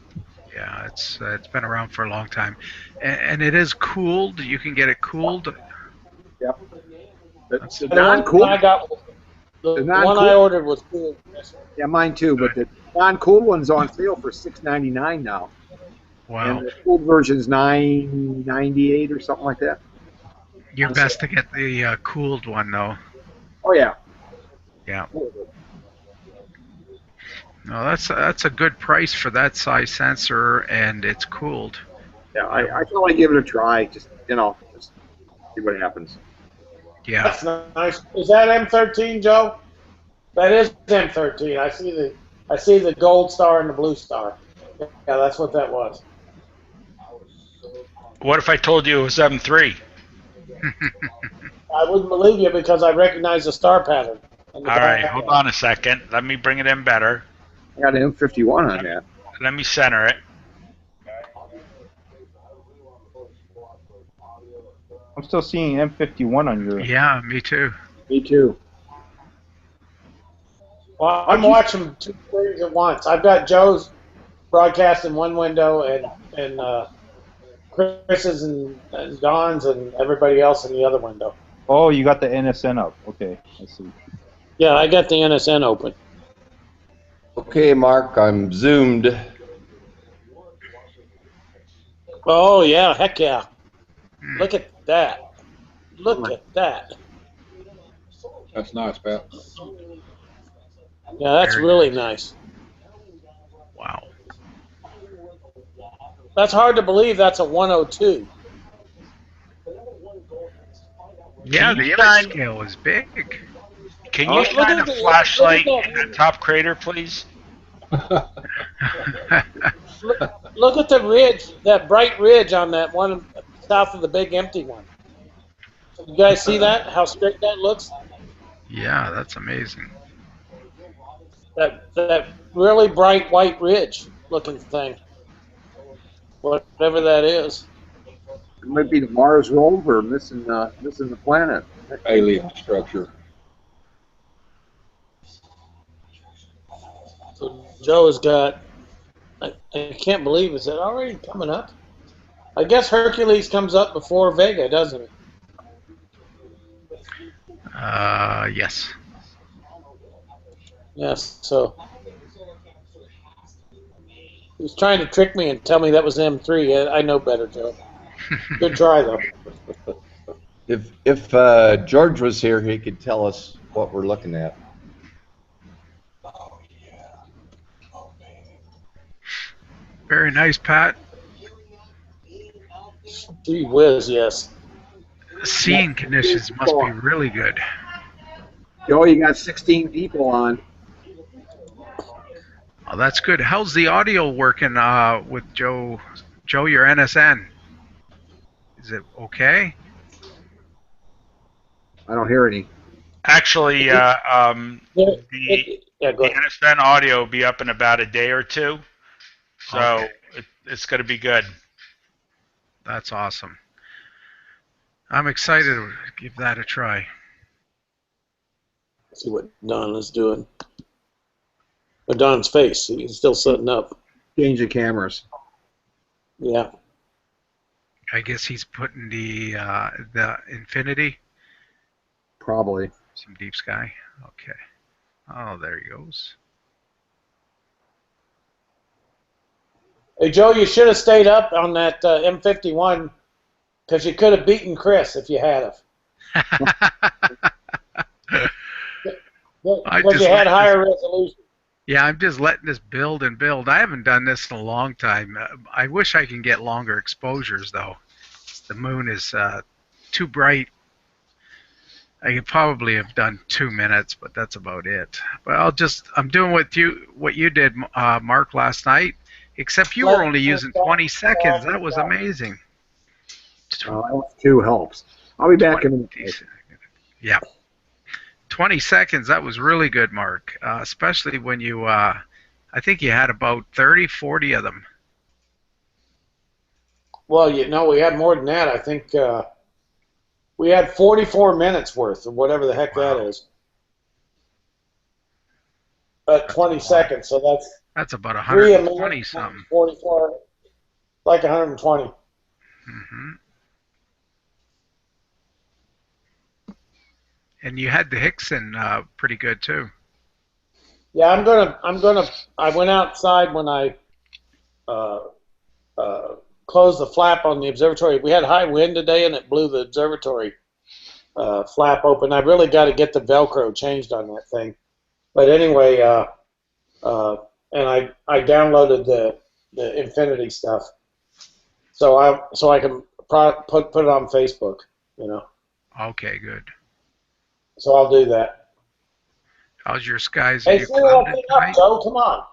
Yeah, it's been around for a long time, and it is cooled. You can get it cooled.
Yep. The
The one
non-cooled,
I got, the one
non-cooled-
I ordered was cool.
yeah, mine too, but the non-cooled one's on sale for $6.99 now.
Wow.
And the cooled version's $9.98 or something like that.
You're best to get the cooled one, though.
Oh, yeah.
Yeah. No, that's a good price for that size sensor, and it's cooled.
Yeah, I can only give it a try. Just see what happens.
Yeah.
That's nice. Is that M13, Joe? That is M13. I see the gold star and the blue star. Yeah, that's what that was.
What if I told you it was M3?
I wouldn't believe you because I recognize the star pattern.
All right, hold on a second. Let me bring it in better.
I got an M51 on that.
Let me center it.
I'm still seeing M51 on your.
Yeah, me too.
Me too.
Well, I'm watching two things at once. I've got Joe's broadcast in one window and Chris's and Don's and everybody else in the other window.
Oh, you got the NSN up. Okay, I see.
Yeah, I got the NSN open.
Okay, Mark, I'm zoomed.
Oh, yeah, heck yeah. Look at that. Look at that.
That's nice, Pat.
Yeah, that's really nice.
Wow.
That's hard to believe that's a 102.
Yeah, the image scale is big.
Can you shine a flashlight in the top crater, please?
Look at the ridge, that bright ridge on that one south of the big empty one. You guys see that? How straight that looks?
Yeah, that's amazing.
That really bright white ridge looking thing. Whatever that is.
It might be the Mars rover missing the planet.
Alien structure.
So Joe has got, I can't believe, is it already coming up? I guess Hercules comes up before Vega, doesn't it?
Yes.
Yes, so. He was trying to trick me and tell me that was M3. I know better, Joe. Good try, though.
If George was here, he could tell us what we're looking at.
Very nice, Pat.
Gee whiz, yes.
Seeing conditions must be really good.
Joe, you got 16 people on.
Oh, that's good. How's the audio working with Joe? Joe, your NSN. Is it okay?
I don't hear any.
Actually, the
go ahead.
NSN audio will be up in about a day or two, so
Okay.
it's going to be good.
That's awesome. I'm excited to give that a try.
See what Don is doing. But Don's face, he's still sitting up.
Change the cameras.
Yeah.
I guess he's putting the infinity.
Probably.
Some deep sky. Okay. Oh, there he goes.
Hey, Joe, you should have stayed up on that M51 because you could have beaten Chris if you had because you had higher resolution.
Yeah, I'm just letting this build and build. I haven't done this in a long time. I wish I can get longer exposures, though. The moon is too bright. I could probably have done 2 minutes, but that's about it. But I'm doing what you did, Mark, last night. Except you were only using 20 seconds. That was amazing.
That was 2 helps. I'll be back in a minute.
Yeah. 20 seconds, that was really good, Mark. Especially when you, I think you had about 30, 40 of them.
Well, we had more than that. I think we had 44 minutes worth of whatever the heck that is. At 20 seconds, so
that's about
120
something.
44, like 120.
Mm-hmm. And you had the Hickson pretty good too.
Yeah, I went outside when I closed the flap on the observatory. We had high wind today, and it blew the observatory flap open. I really got to get the Velcro changed on that thing. But anyway, and I downloaded the Infinity stuff, so I can put it on Facebook.
Okay, good.
So I'll do that.
How's your skies?
Hey, send that thing up, Joe. Come on.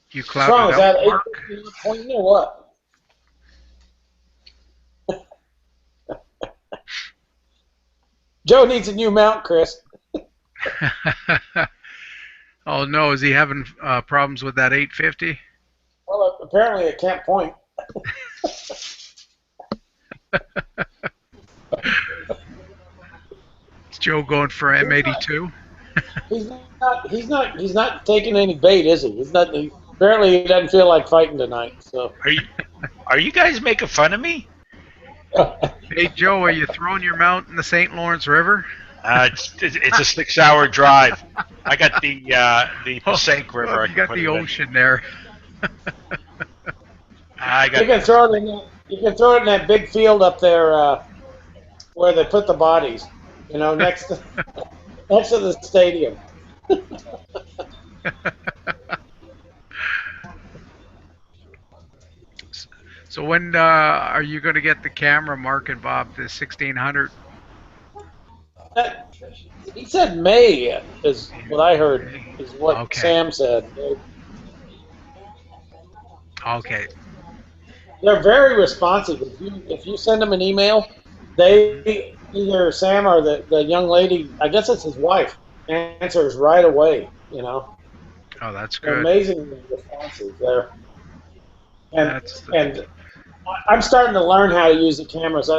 You clouded
Is that
up, Mark?
8:15 or what? Joe needs a new mount, Chris.
Oh no, is he having problems with that 850?
Well, apparently it can't point.
Is Joe going for M82?
He's not taking any bait, is he? Apparently he doesn't feel like fighting tonight. So.
Are you guys making fun of me?
Hey Joe, are you throwing your mount in the St. Lawrence River?
It's a 6-hour drive. I got the Passaic River.
Well, you got the ocean there.
You can throw it in that big field up there where they put the bodies. Next to the stadium.
So when are you going to get the camera, Mark and Bob, the 1600?
He said May is what I heard, is what Sam said.
Okay.
They're very responsive. If you send them an email, they, either Sam or the young lady, I guess it's his wife, answers right away,
Oh, that's good.
They're amazingly responsive there. And I'm starting to learn how to use the cameras.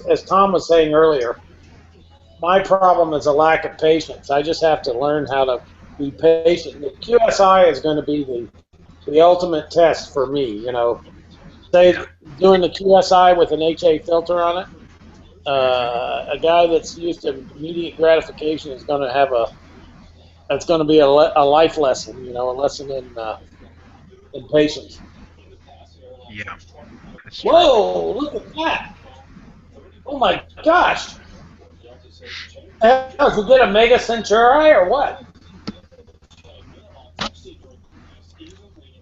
As Tom was saying earlier, my problem is a lack of patience. I just have to learn how to be patient. The QSI is going to be the ultimate test for me. Say doing the QSI with an HA filter on it. A guy that's used to immediate gratification is going to have that's going to be a life lesson. A lesson in patience.
Yeah.
Whoa! Look at that! Oh my gosh! Did we get a Mega Centauri or what?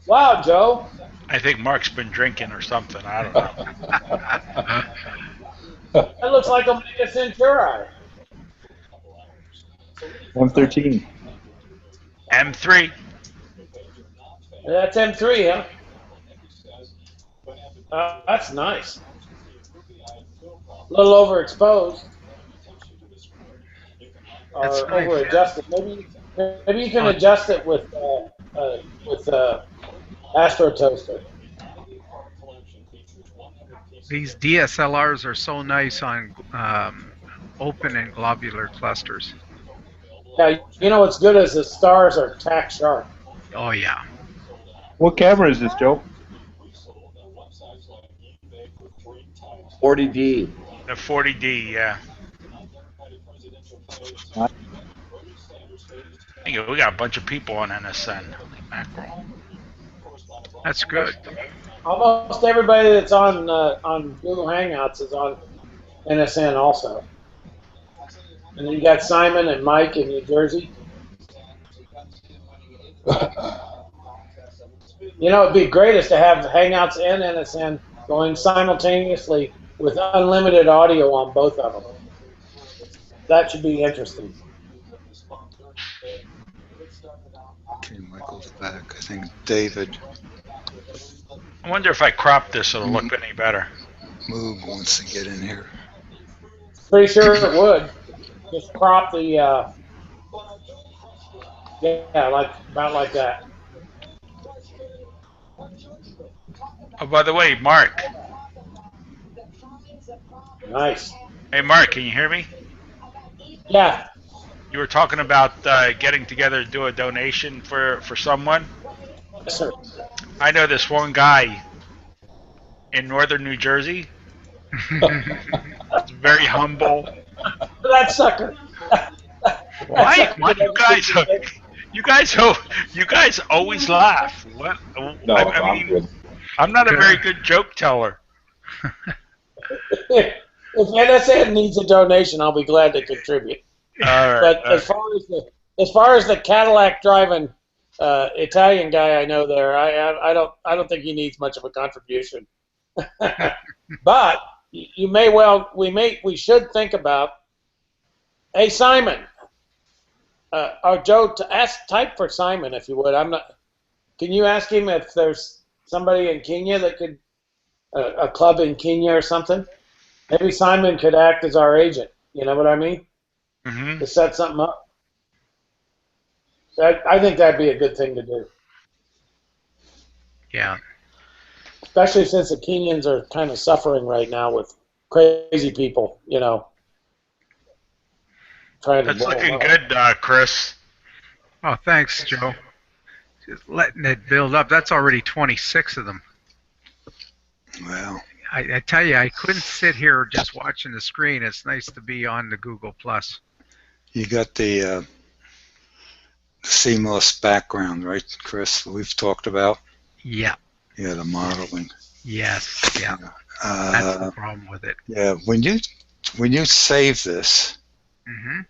Wow, Joe.
I think Mark's been drinking or something. I don't know.
That looks like a Mega Centauri.
M13.
M3.
That's M3, huh? That's nice. A little overexposed. Or
nice,
over-adjusted. Maybe you can adjust it with Astro Toaster.
These DSLRs are so nice on open and globular clusters.
Yeah, what's good is the stars are tack sharp.
Oh yeah.
What camera is this, Joe?
40D.
The 40D, yeah. We got a bunch of people on NSN. Holy mackerel.
That's good.
Almost everybody that's on Google Hangouts is on NSN also. And then you got Simon and Mike in New Jersey. It'd be greatest to have Hangouts and NSN going simultaneously with unlimited audio on both of them. That should be interesting.
Okay, Michael's back. I think David
I wonder if I crop this, it'll look any better.
Moog wants to get in here.
Pretty sure it would. Just crop the, yeah, like about like that.
Oh, by the way, Mark.
Nice.
Hey, Mark, can you hear me?
Yeah.
You were talking about getting together to do a donation for someone.
Yes, sir.
I know this one guy in northern New Jersey. He's very humble.
That sucker.
Why? Why you guys always laugh? What?
No,
I
I'm
mean,
good.
I'm not a very good joke teller.
If NSN needs a donation, I'll be glad to contribute.
All right.
But as far as the Cadillac driving Italian guy I know there, I don't think he needs much of a contribution. But you may well we should think about. Hey, Simon, or Joe, type for Simon if you would. Can you ask him if there's somebody in Kenya that could a club in Kenya or something? Maybe Simon could act as our agent. You know what I mean?
Mm-hmm.
To set something up. I think that'd be a good thing to do.
Yeah.
Especially since the Kenyans are kind of suffering right now with crazy people, trying to
That's
blow
looking
them
good, Chris.
Oh, thanks, Joe. Just letting it build up. That's already 26 of them.
Well,
I tell you, I couldn't sit here just watching the screen. It's nice to be on the Google Plus.
you got the CMOS background, right, Chris? We've talked about.
Yeah.
Yeah, the modeling.
Yes. Yeah. That's the problem with it.
Yeah, when you save this,
Mm-hmm.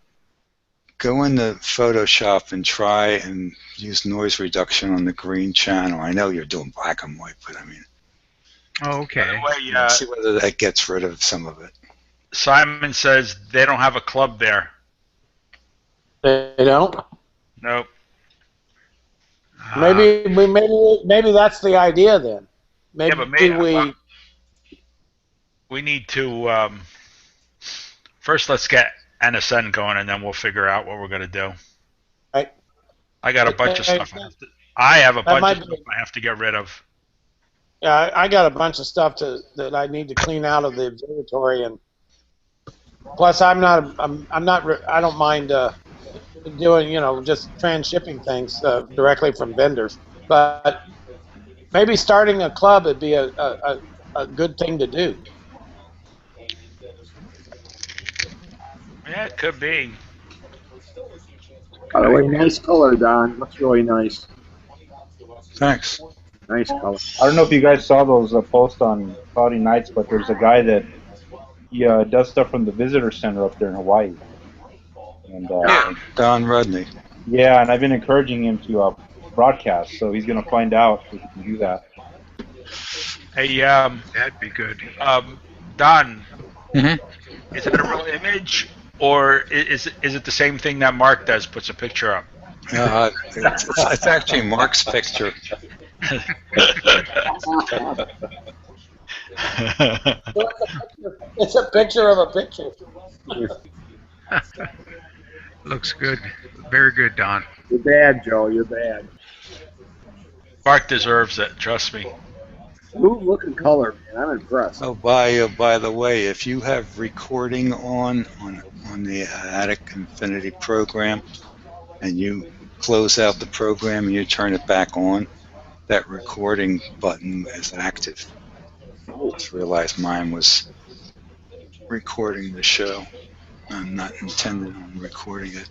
go into Photoshop and try and use noise reduction on the green channel. I know you're doing black and white, but I mean,
Oh, okay.
By the way,
see whether that gets rid of some of it.
Simon says they don't have a club there.
They don't.
Nope.
Maybe that's the idea then. Maybe,
Yeah, but we need to first let's get NSN going, and then we'll figure out what we're gonna do.
Right.
I got a bunch of stuff. I have a bunch
might
of stuff I have to get rid of.
Yeah, I got a bunch of stuff that I need to clean out of the observatory, and plus I don't mind doing just transshipping things directly from vendors, but maybe starting a club would be a good thing to do.
Yeah, it could be.
By the way, nice color, Don. Looks really nice.
Thanks.
Nice color.
I don't know if you guys saw those posts on Cloudy Nights, but there's a guy that he does stuff from the visitor center up there in Hawaii. And
Don Rudney.
yeah, and I've been encouraging him to broadcast, so he's going to find out if he can do that.
Hey,
That'd be good.
Don.
Mm-hmm.
Is it a real image, or is it the same thing that Mark does? Puts a picture up.
It's actually Mark's picture.
It's a picture of a picture.
Looks good. Very good, Don.
You're bad, Joe. You're bad.
Mark deserves it. Trust me.
Smooth looking color, man. I'm impressed.
Oh, by the way, if you have recording on the Attic Infinity program, and you close out the program and you turn it back on, that recording button is active. I just realized mine was recording the show. I'm not intending on recording it.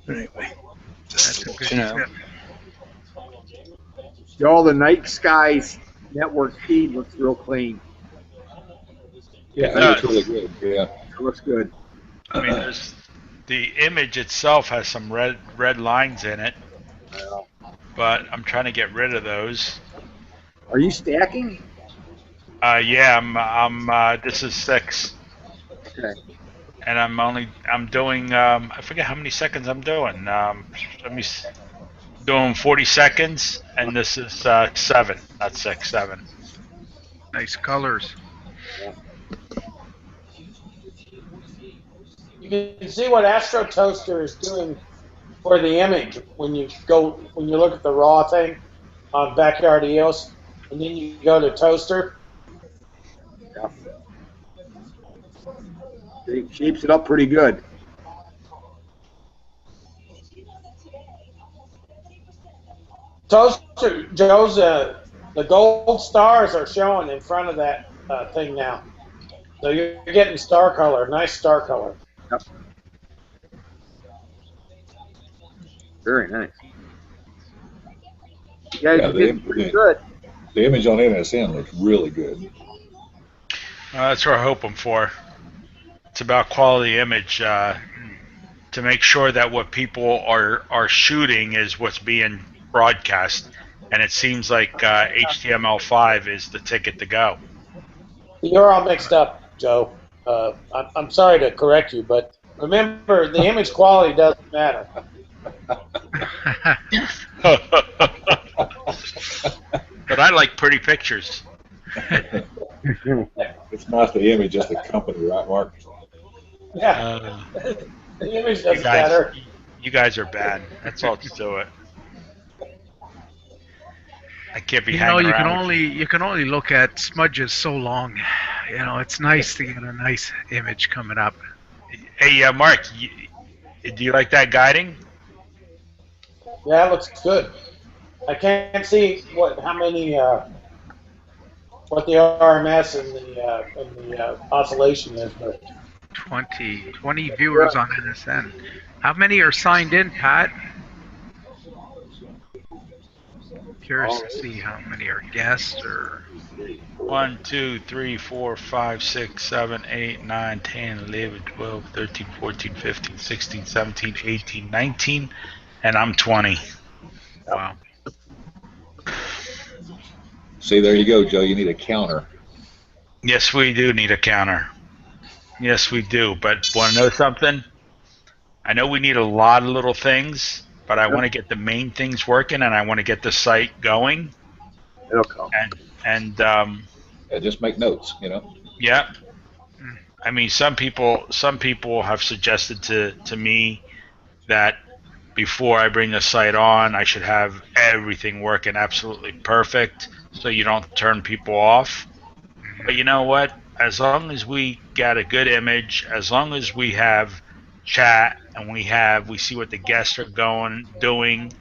But anyway, just to let you know.
Joe, the Night Skies network feed looks real clean.
Yeah, I think it's really good. Yeah.
It looks good.
I mean, the image itself has some red lines in it, but I'm trying to get rid of those.
Are you stacking?
Yeah, I'm. This is 6.
Okay.
And I'm doing. I forget how many seconds I'm doing. Doing 40 seconds, and this is 7, not 6, 7.
Nice colors.
you can see what Astro Toaster is doing for the image when you look at the raw thing on Backyard EOS, and then you go to Toaster.
Yeah. It shapes it up pretty good.
Toaster, Joe's, the gold stars are showing in front of that thing now. So you're getting star color, nice star color.
Yep. Very nice. Yeah, pretty good.
The image on NSN looks really good.
That's what we're hoping for. It's about quality image to make sure that what people are shooting is what's being broadcast. And it seems like HTML5 is the ticket to go.
You're all mixed up, Joe. I'm sorry to correct you, but remember, the image quality doesn't matter.
But I like pretty pictures.
It's not the image, it's the company, right, Mark?
Yeah. The image doesn't matter.
You guys are bad. That's all to it. I can't be hanging around.
You can only look at smudges so long. You know, it's nice to get a nice image coming up.
Hey, Mark, do you like that guiding?
Yeah, it looks good. I can't see what the RMS and the oscillation is, but
20 viewers on NSN. How many are signed in, Pat? Curious to see how many are guests or.
1, 2, 3, 4, 5, 6, 7, 8, 9, 10, 11, 12, 13, 14, 15, 16, 17, 18, 19, and I'm 20.
Wow.
See, there you go, Joe. You need a counter.
Yes, we do need a counter. Yes, we do. But want to know something? I know we need a lot of little things, but I want to get the main things working, and I want to get the site going.
It'll come.
And
just make notes, you know.
Yeah. I mean, some people have suggested to me that before I bring the site on, I should have everything working absolutely perfect, so you don't turn people off. But you know what? As long as we got a good image, as long as we have chat and we see what the guests are doing,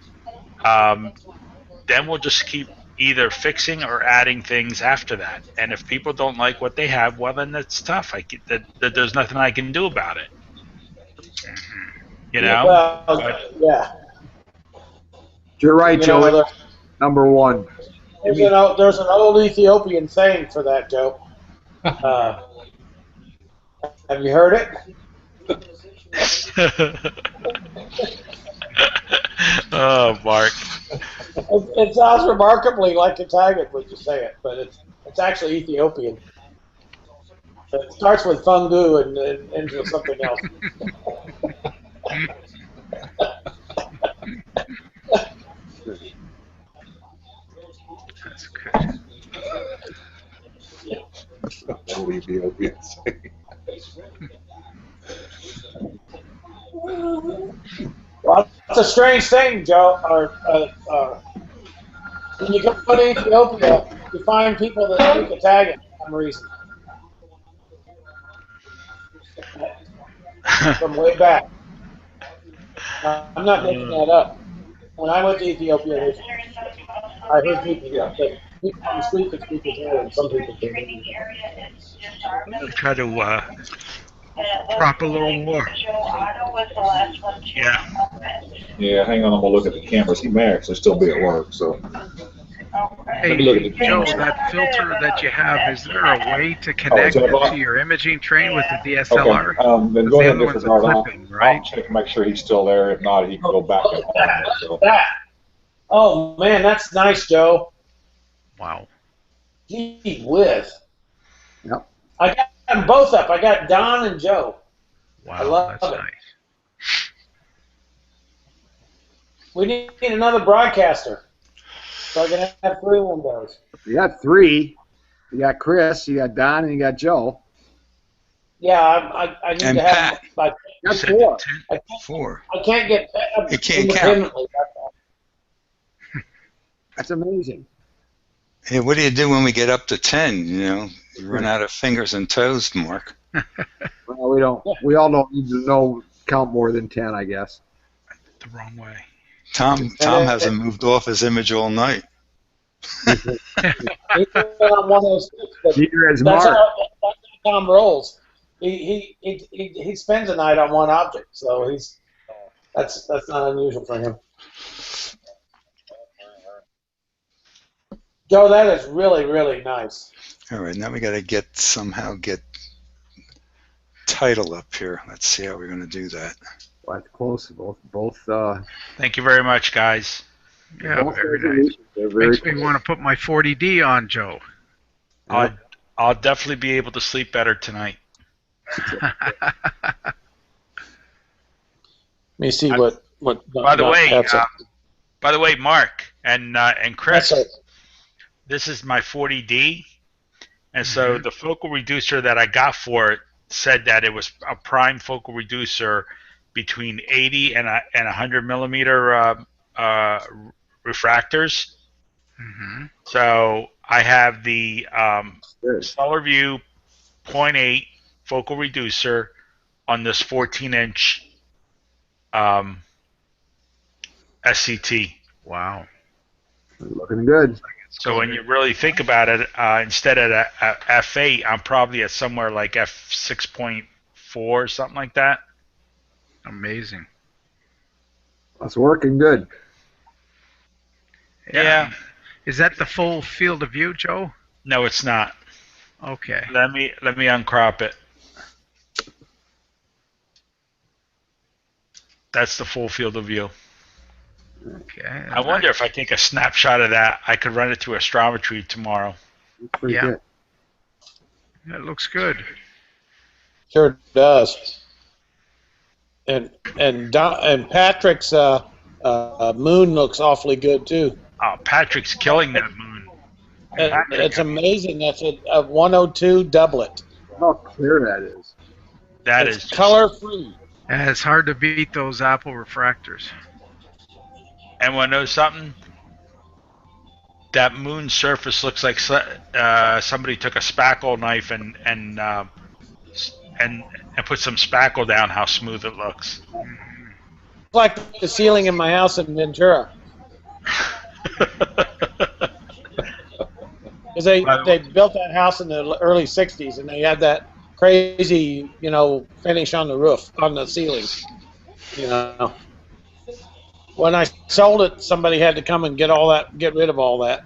then we'll just keep either fixing or adding things after that. And if people don't like what they have, well, then that's tough. There's nothing I can do about it. You know?
Well, yeah.
You're right, Joe. Number one.
There's an old Ethiopian saying for that, Joe. Have you heard it?
Oh, Mark.
It sounds remarkably like Italian when you say it, but it's actually Ethiopian. It starts with fungu and ends with something else.
That's good.
Old Ethiopian.
Well, it's a strange thing, Joe. When you go to Ethiopia, you find people that speak Italian for some reason. From way back. I'm not making that up. When I went to Ethiopia, I heard people that people on the street could speak Italian, some people couldn't.
Try to prop a little more. Yeah.
Yeah, hang on, I'm gonna look at the cameras. He may actually still be at work, so.
Hey,
look at the
Joe,
cameras.
that filter that you have, is there a way to connect it to your imaging train with the DSLR?
Okay, then go ahead and
The other one's
disregard. I'll
clipping, right?
check to make sure he's still there. If not, he can go back up on it. So.
Oh man, that's nice, Joe.
Wow.
Gee whiz.
Yep.
I got them both up. I got Don and Joe.
Wow,
I love
that's
it.
nice.
We need another broadcaster. So I can have 3 windows.
You got 3. You got Chris, you got Don, and you got Joe.
Yeah, I need
And
to have.
Pat.
Like,
That's 4.
Four.
I can't get
You can't count.
independently.
That's amazing.
Hey, what do you do when we get up to 10? You know, you run out of fingers and toes, Mark.
Well, we don't. We all don't need to know count more than 10, I guess.
The wrong way.
Tom hasn't moved off his image all night.
He's on 106, but
Neither is
that's
Mark.
how Tom rolls. He spends a night on one object, so that's not unusual for him. Joe, that is really, really nice.
All right, now we got to somehow get title up here. Let's see how we're going to do that.
Well, that's close. Both.
Thank you very much, guys.
Yeah,
both
very nice.
resolutions are very
Makes me
close.
want to put my 40D on, Joe.
I'll definitely be able to sleep better tonight.
Let me see what.
By the way, Mark and Chris, this is my 40D, and so the focal reducer that I got for it said that it was a prime focal reducer between 80 and 100 millimeter refractors.
Mm-hmm.
So I have the SolarView 0.8 focal reducer on this 14-inch SCT.
Wow.
Looking good.
So when you really think about it, instead of f8, I'm probably at somewhere like f6.4, something like that.
Amazing.
That's working good.
Yeah.
Is that the full field of view, Joe?
No, it's not.
Okay.
Let me uncrop it. That's the full field of view.
Okay.
I wonder if I take a snapshot of that, I could run it through astrometry tomorrow.
Pretty good.
That looks good.
Sure does. And Patrick's moon looks awfully good too.
Oh, Patrick's killing that moon.
It's amazing. That's a 102 doublet.
How clear that is.
It's color free.
And it's hard to beat those Apple refractors.
And want to know something? That moon surface looks like somebody took a spackle knife and put some spackle down. How smooth it looks.
It's like the ceiling in my house in Ventura. Because they built that house in the early '60s, and they had that crazy, finish on the roof, on the ceiling. When I sold it, somebody had to come and get rid of all that.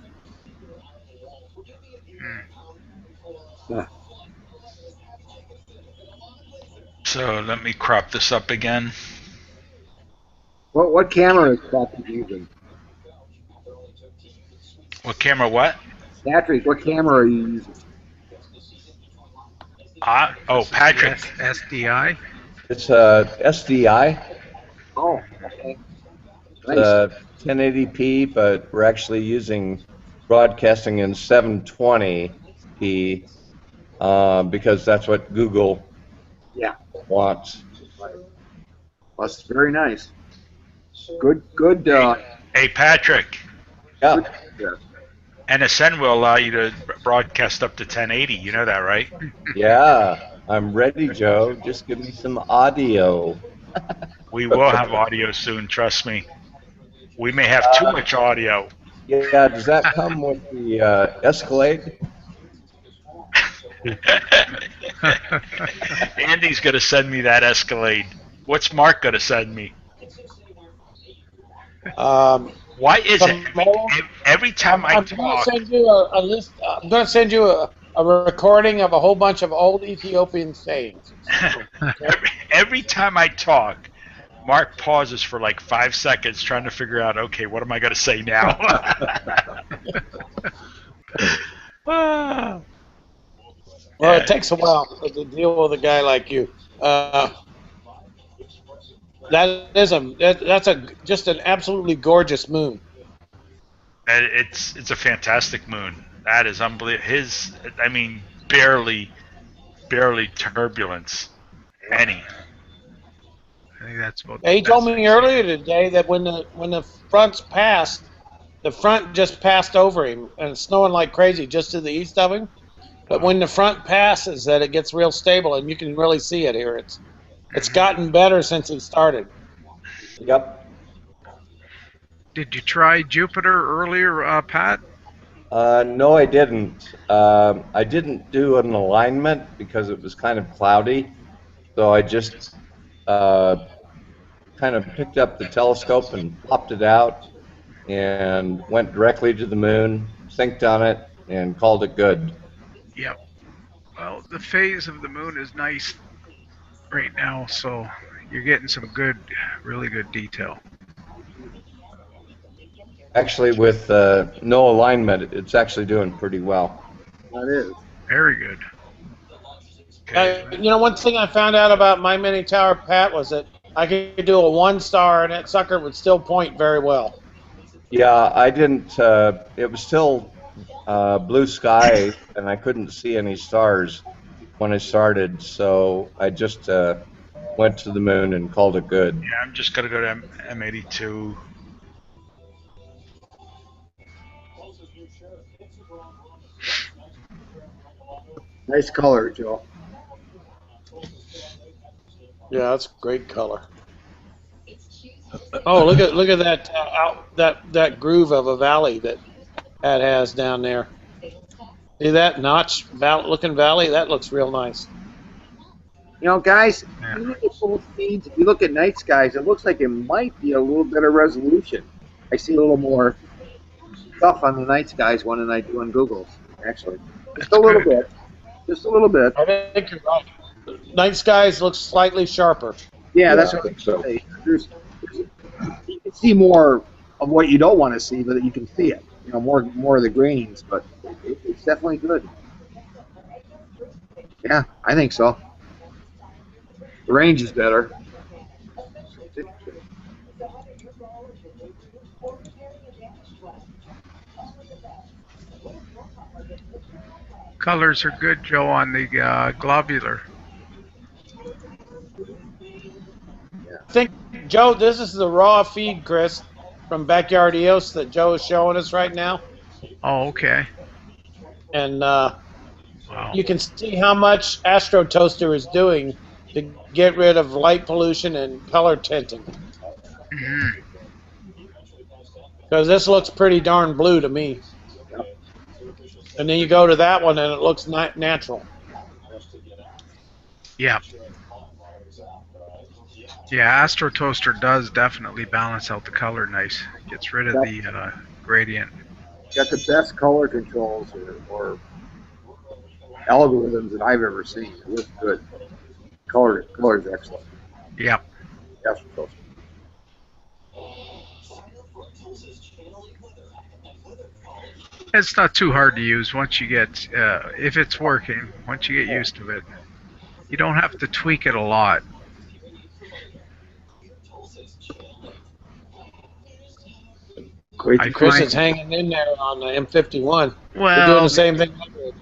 Yeah.
So let me crop this up again.
What camera is Patrick using?
What camera? What?
Patrick, what camera are you using?
Patrick.
SDI.
It's a SDI.
Oh, okay.
Nice. 1080p, but we're actually using broadcasting in 720p because that's what Google wants.
That's very nice. Good.
Hey, Patrick.
Yeah.
NSN will allow you to broadcast up to 1080. You know that, right?
Yeah. I'm ready, Joe. Just give me some audio.
We will have audio soon, trust me. We may have too much audio.
Yeah, does that come with the Escalade?
Andy's going to send me that Escalade. What's Mark going to send me? Why is it every time I talk...
I'm going to send you a list. I'm going to send you a recording of a whole bunch of old Ethiopian sayings.
Every time I talk, Mark pauses for like 5 seconds trying to figure out, okay, what am I going to say now?
Well, it takes a while to deal with a guy like you. That's just an absolutely gorgeous moon.
It's a fantastic moon. That is unbelievable. Barely barely turbulence. Any.
I think that's about.
He told me earlier today that when the fronts passed, the front just passed over him, and it's snowing like crazy just to the east of him. But when the front passes, that it gets real stable, and you can really see it here. It's gotten better since he started.
Yep.
Did you try Jupiter earlier, Pat?
No, I didn't. I didn't do an alignment because it was kind of cloudy, so I just kind of picked up the telescope and popped it out and went directly to the moon, synced on it, and called it good.
Yep. Well, the phase of the moon is nice right now, so you're getting some good, really good detail.
Actually, with no alignment, it's actually doing pretty well.
That is.
Very good.
You know, one thing I found out about my mini tower, Pat, was that I could do a 1-star, and that sucker would still point very well.
Yeah, I didn't. It was still blue sky, and I couldn't see any stars when I started, so I just went to the moon and called it good.
Yeah, I'm just gonna go to M82.
Nice color, Joe.
Yeah, that's great color. Oh, look at that that groove of a valley that has down there. See that notch looking valley? That looks real nice.
You know, guys, even at full speeds, if you look at night skies, it looks like it might be a little better resolution. I see a little more stuff on the night skies one than I do on Google's, actually. Just a little bit. Just a little bit.
I think you're right. Night skies look slightly sharper.
Yeah, that's what I say. You can see more of what you don't want to see, but you can see it. You know, more of the grains, but it's definitely good. Yeah, I think so. The range is better.
Colors are good, Joe, on the globular.
I think, Joe, this is the raw feed, Chris, from Backyard EOS that Joe is showing us right now.
Oh, okay.
And you can see how much Astro Toaster is doing to get rid of light pollution and color tinting. Because this looks pretty darn blue to me. And then you go to that one and it looks natural.
Yeah. Yeah, Astro Toaster does definitely balance out the color nice. Gets rid of the gradient.
Got the best color controls or algorithms that I've ever seen. It looks good. Color is excellent.
Yep.
Astro Toaster.
It's not too hard to use once you get, if it's working, once you get used to it. You don't have to tweak it a lot.
Chris is hanging in there on the M51.
Well,
we're doing the same thing,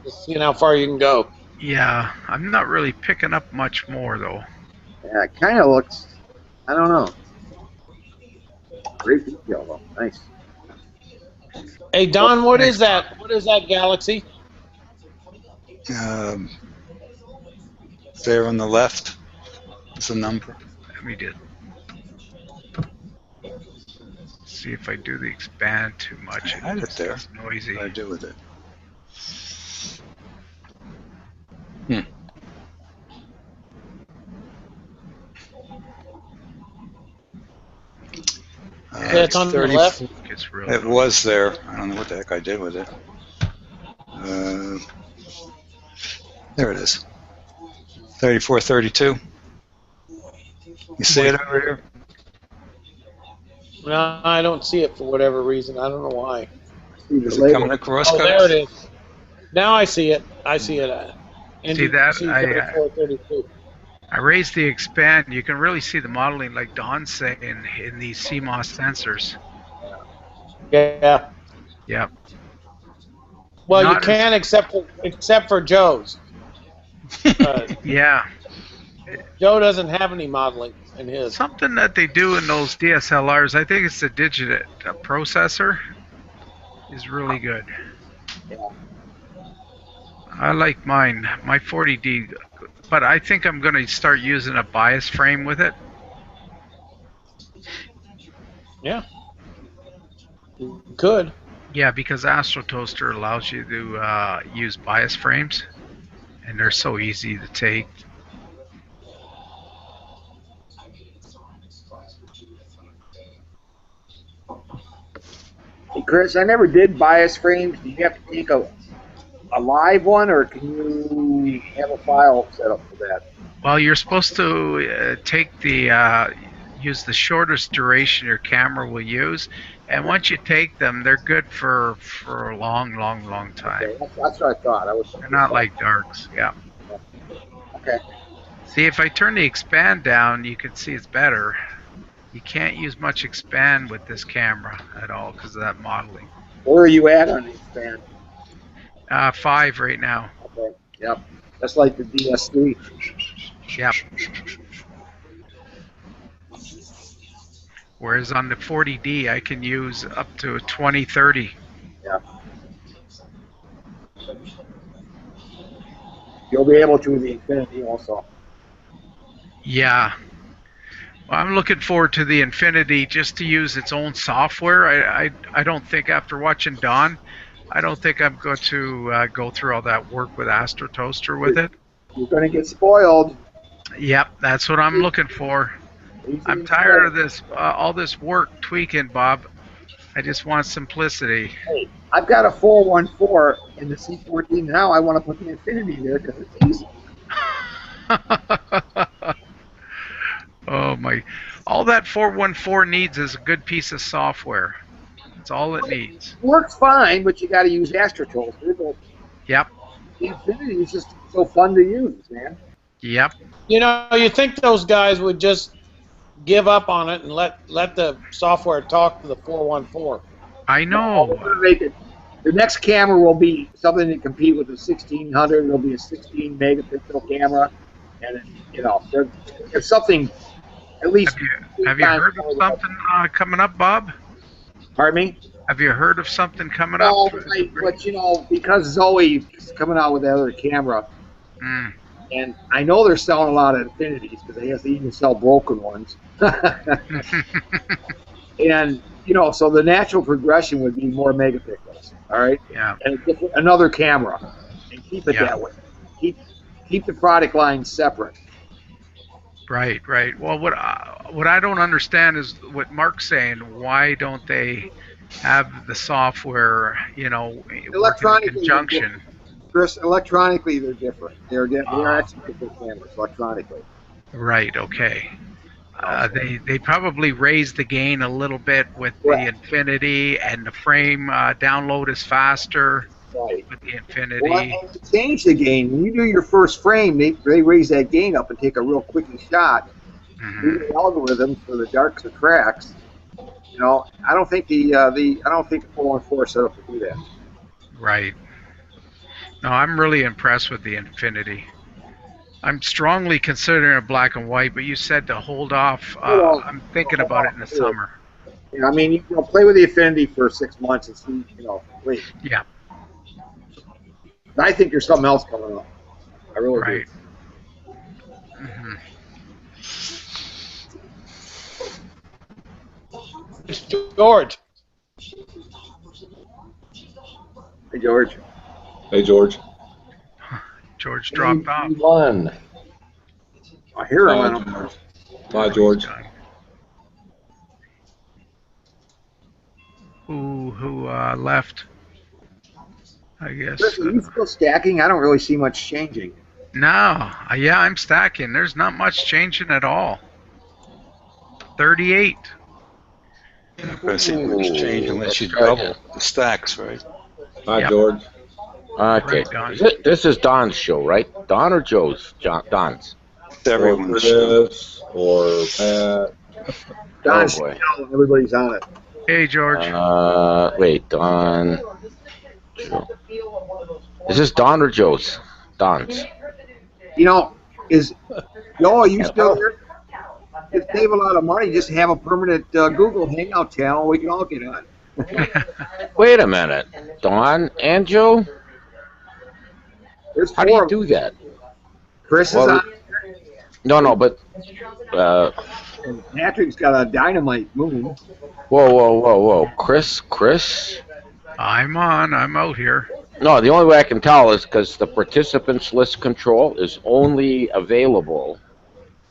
just seeing how far you can go.
Yeah, I'm not really picking up much more, though.
Yeah, it kind of looks, I don't know. Great detail, though. Nice.
Hey, Don, what is that? What is that galaxy?
There on the left is a number.
Let me see if I do the expand too much.
I had it there.
It's noisy.
What do I do with it?
It's on the left?
It was there. I don't know what the heck I did with it. There it is. 3432. You see it over here?
No, I don't see it for whatever reason. I don't know why.
Is it coming across?
Oh, there it is. Now I see it. I see it.
See that?
3432.
I raised the expand. You can really see the modeling, like Don's saying, in these CMOS sensors.
Yeah.
Yep.
Well, you can except for Joe's.
Yeah.
Joe doesn't have any modeling in his.
Something that they do in those DSLRs, I think it's the digit processor, is really good.
Yeah.
I like mine, my 40D, but I think I'm going to start using a bias frame with it.
Yeah. You could.
Yeah, because Astro Toaster allows you to use bias frames, and they're so easy to take.
Hey, Chris, I never did bias frames. Do you have to take a live one, or can you have a file set up for that?
Well, you're supposed to take the use the shortest duration your camera will use, and once you take them, they're good for a long time.
Okay, that's what I thought.
They're not like darks. Yeah.
Okay.
See, if I turn the expand down, you can see it's better. You can't use much expand with this camera at all because of that modeling.
Where are you at on the expand?
5 right now.
Okay. Yep. That's like the DS3.
Yep. Whereas on the 40D, I can use up to 20, 30.
Yeah. You'll be able to with the Infinity also.
Yeah. Well, I'm looking forward to the Infinity just to use its own software. I don't think after watching Don, I don't think I'm going to go through all that work with Astro Toaster with it.
You're going to get spoiled.
Yep, that's what I'm looking for. I'm tired of this, all this work tweaking, Bob. I just want simplicity.
Hey, I've got a 414 in the C14 now. I want to put the Infinity there because it's easy.
Oh my! All that 414 needs is a good piece of software. That's all it needs.
Works fine, but you got to use Astro Toaster. But
Yep.
the Infinity is just so fun to use, man.
Yep.
You know, you think those guys would just give up on it and let the software talk to the 414.
I know.
Make it, the next camera will be something to compete with the 1600. It'll be a 16 megapixel camera, and you know, there's something at least.
Have you heard of something coming up, Bob?
Pardon me?
Have you heard of something coming
No,
up?
but you know, because Zoe is coming out with that other camera, and I know they're selling a lot of Infinities because they have to even sell broken ones. And you know, so the natural progression would be more megapixels. All right.
Yeah.
And another camera, and keep it that way. Keep the product line separate.
Right, right. Well, what I don't understand is what Mark's saying. Why don't they have the software, you know, working in conjunction?
Chris, electronically they're different. They're actually different cameras electronically.
Right. Okay. They probably raised the gain a little bit with the Infinity, and the frame download is faster with the Infinity.
Well, and to change the gain, when you do your first frame, they raise that gain up and take a real quickie shot. Do the algorithm for the darks or cracks. You know, I don't think the 414 is set up to do that.
Right. No, I'm really impressed with the Infinity. I'm strongly considering a black and white, but you said to hold off. I'm thinking about it in the summer.
You know, I mean, you know, play with the Infinity for 6 months and see, you know, wait.
Yeah.
I think there's something else coming up. I really do.
It's George.
Hey, George.
Hey, George.
George dropped off.
One.
I hear him.
Bye, George.
Who left? I guess.
Chris, are you still stacking? I don't really see much changing.
No. Yeah, I'm stacking. There's not much changing at all. 38.
You're not going to see much change unless you double the stacks, right?
Hi, George.
Okay. This is Don's show, right? Don or Joe's? Don's.
It's everyone's show.
Or Pat.
Don's
boy.
Everybody's on it.
Hey, George.
Wait, Don. Joe. Is this Don or Joe's? Don's.
You know, are you still there? It'd save a lot of money just to have a permanent Google Hangout channel we can all get on.
Wait a minute. Don and Joe?
There's
How do you
four.
do that?
Chris is
Well,
on.
no, but
Patrick's got a dynamite moon.
whoa. Chris?
I'm on. I'm out here.
No, the only way I can tell is because the participants list control is only available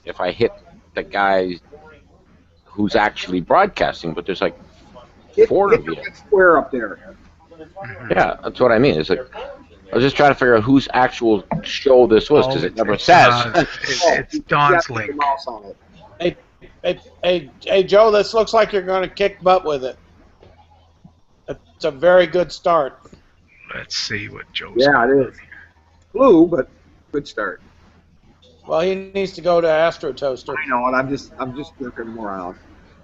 if I hit the guy who's actually broadcasting, but there's like four of you.
Hit that square up there.
Yeah, that's what I mean. It's like I was just trying to figure out whose actual show this was because it never says.
It's Don's link.
Hey, Joe, this looks like you're going to kick butt with it. It's a very good start.
Let's see what Joe's.
Yeah, it is. Blue, but good start.
Well, he needs to go to Astro Toaster.
I know, and I'm just looking him around.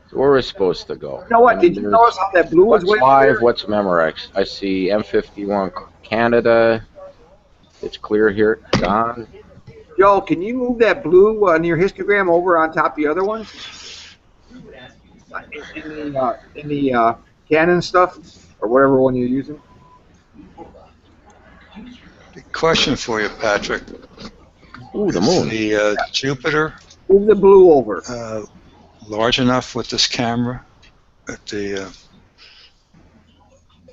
So where we're supposed to go.
You know what? Did you notice how that blue was
What's
way
live?
there?
What's Memorex? I see M51 Canada. It's clear here. Don.
Joe, can you move that blue on your histogram over on top of the other ones? In the Canon stuff, or whatever one you're using?
Question for you, Patrick.
Ooh, the moon.
Is the Jupiter
Move the blue over.
large enough with this camera at the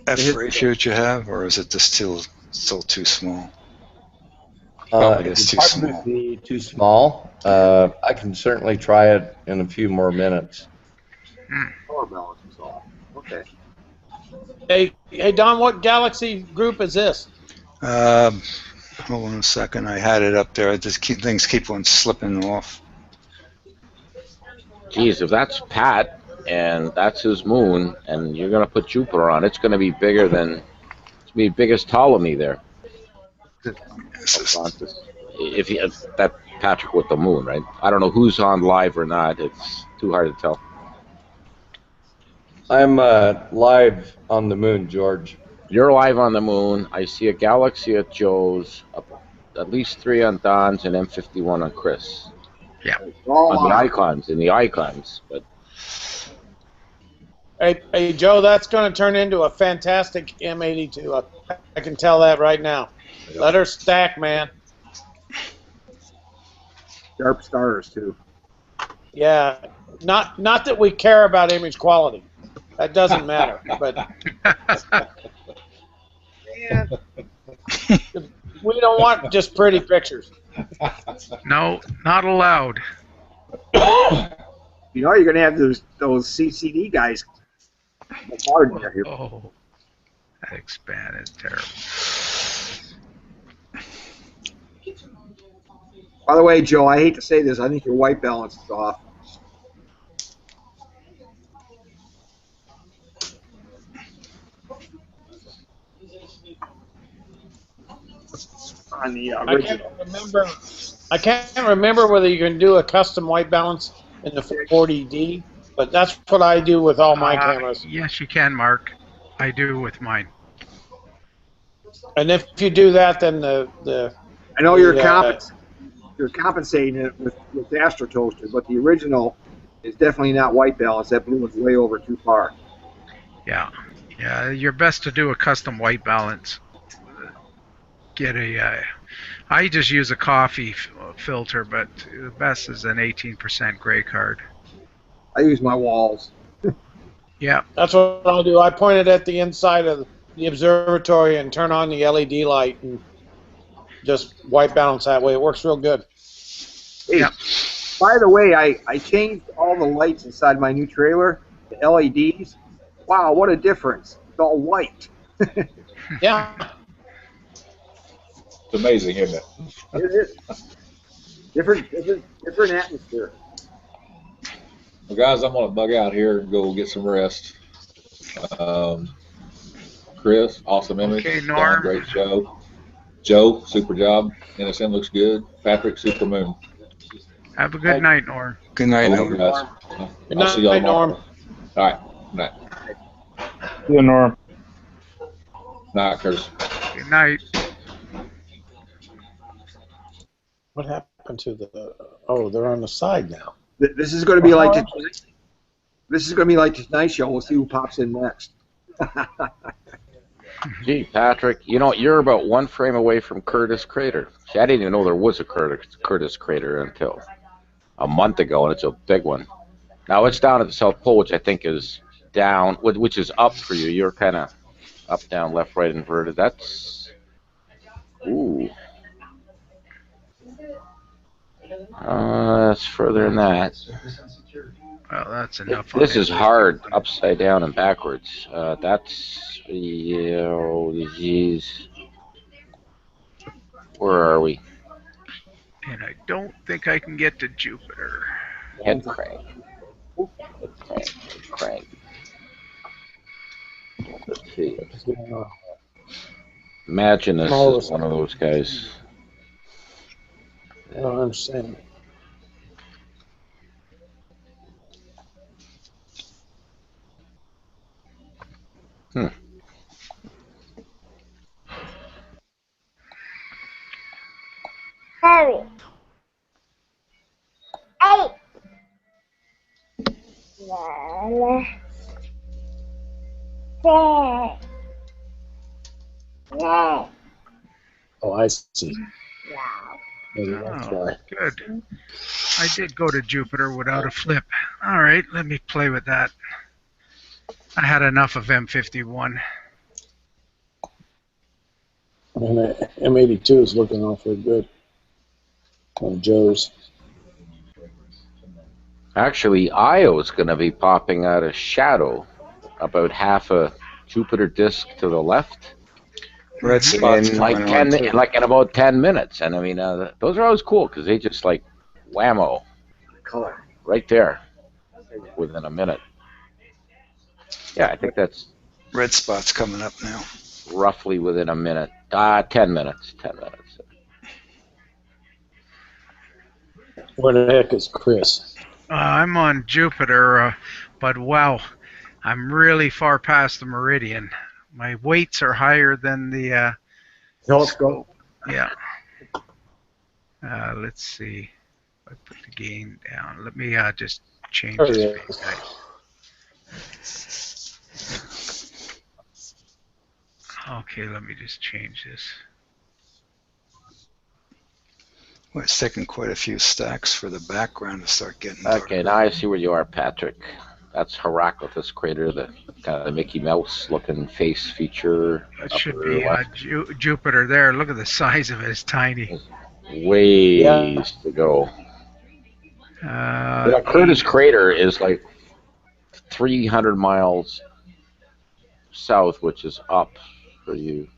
F ratio that you have, or is it just still too small? Probably
It's
is too
probably
small.
be too small. I can certainly try it in a few more minutes.
Color balance is off. Okay.
Hey, Don, what galaxy group is this?
Hold on a second. I had it up there. I just things keep on slipping off.
Geez, if that's Pat and that's his moon, and you're gonna put Jupiter on, it's gonna be bigger than it's gonna be biggest Ptolemy there. If that Patrick with the moon, right? I don't know who's on live or not. It's too hard to tell.
I'm live on the moon, George.
You're live on the moon. I see a galaxy at Joe's, at least 3 on Don's, and M51 on Chris.
Yeah.
On the icons, but.
Hey, Joe, that's going to turn into a fantastic M82. I can tell that right now. Let her stack, man.
Sharp stars too.
Yeah, not that we care about image quality. That doesn't matter. But yeah, we don't want just pretty pictures.
No, not allowed.
You know, you're gonna have those CCD guys.
Oh, that expanded terrible.
By the way, Joe, I hate to say this, I think your white balance is off. On the original.
I can't remember whether you can do a custom white balance in the 40D, but that's what I do with all my cameras.
Yes, you can, Mark. I do with mine.
And if you do that, then the
I know you're compensating it with the Astro Toaster, but the original is definitely not white balance. That blue is way over too far.
Yeah, you're best to do a custom white balance. Get a. I just use a coffee filter, but the best is an 18% gray card.
I use my walls.
Yeah.
That's what I'll do. I point it at the inside of the observatory and turn on the LED light and just white balance that way. It works real good.
Hey,
yeah.
By the way, I changed all the lights inside my new trailer to LEDs. Wow, what a difference. It's all white.
Yeah.
It's amazing, isn't it?
It is. Different atmosphere.
Well, guys, I'm going to bug out here and go get some rest. Chris, awesome image.
Okay,
Don,
Norm.
great show. Joe, super job. NSN looks good. Patrick, super moon.
Have a good night, Norm.
Good night,
Norm.
Norm.
Good
I'll see y'all
night,
tomorrow.
Norm.
All right. Good night.
See you, Norm.
Night, Chris.
Good night.
What happened to the? Oh, they're on the side now.
This is going to be like this is going to be like the Tonight Show. We'll see who pops in next.
Gee, Patrick, you know, you're about one frame away from Curtis Crater. See, I didn't even know there was a Curtis Crater until a month ago, and it's a big one. Now, it's down at the South Pole, which I think is down, which is up for you. You're kind of up, down, left, right, inverted. That's, ooh. That's further than that.
Well, that's enough.
This is hard, upside down and backwards. That's, oh, geez. Where are we?
And I don't think I can get to Jupiter.
Head crank. Head crank. Head crank. Let's see. Imagine this is one of those guys.
I don't understand.
Hmm.
Hurry. Hey.
Oh, I see. Maybe that's
Oh,
why.
good. I did go to Jupiter without a flip. All right, let me play with that. I had enough of M51.
And the M82 is looking awfully good on Joe's.
Actually, Io is going to be popping out of shadow about half a Jupiter disk to the left.
Red spots
in like
going on,
10,
too.
like in about 10 minutes. And I mean, those are always cool because they just like whammo
Color.
right there within a minute. Yeah, I think that's
Red spots coming up now.
roughly within a minute. 10 minutes. 10 minutes.
Where the heck is Chris?
I'm on Jupiter, but wow, I'm really far past the meridian. My weights are higher than the
telescope.
Yeah. Let's see. I put the gain down. Let me just change
Oh,
this.
yeah.
Okay, let me just change this.
Well, it's taking quite a few stacks for the background to start getting dark.
Okay, now I see where you are, Patrick. That's Heraclitus crater, the kind of the Mickey Mouse looking face feature.
It should be Jupiter there. Look at the size of it. It's tiny.
Ways to go. Curtis Crater is like 300 miles south, which is up for you.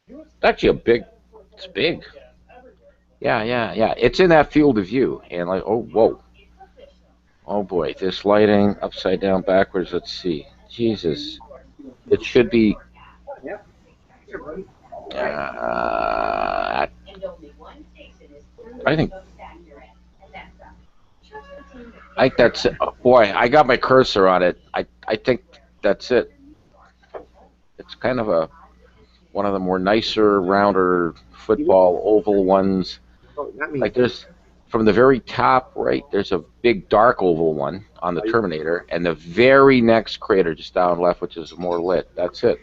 It's actually it's big. Yeah. It's in that field of view. And like, oh, whoa. Oh boy, this lighting, upside down, backwards, let's see. Jesus. It should be... I think that's it. Oh, boy, I got my cursor on it. I think that's it. It's kind of one of the more nicer, rounder football oval ones. Like there's, from the very top right, there's a big dark oval one on the Terminator, and the very next crater just down left, which is more lit. That's it.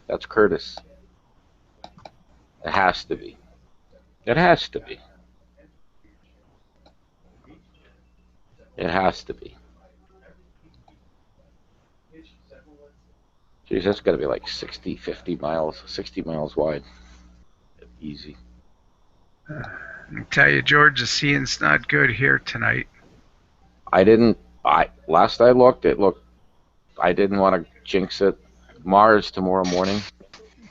That's Curtis. It has to be. It has to be. It has to be. Geez, that's got to be like 60 miles wide. Easy.
I tell you, George, the seeing's not good here tonight.
Last I looked, I didn't want to jinx it. Mars tomorrow morning.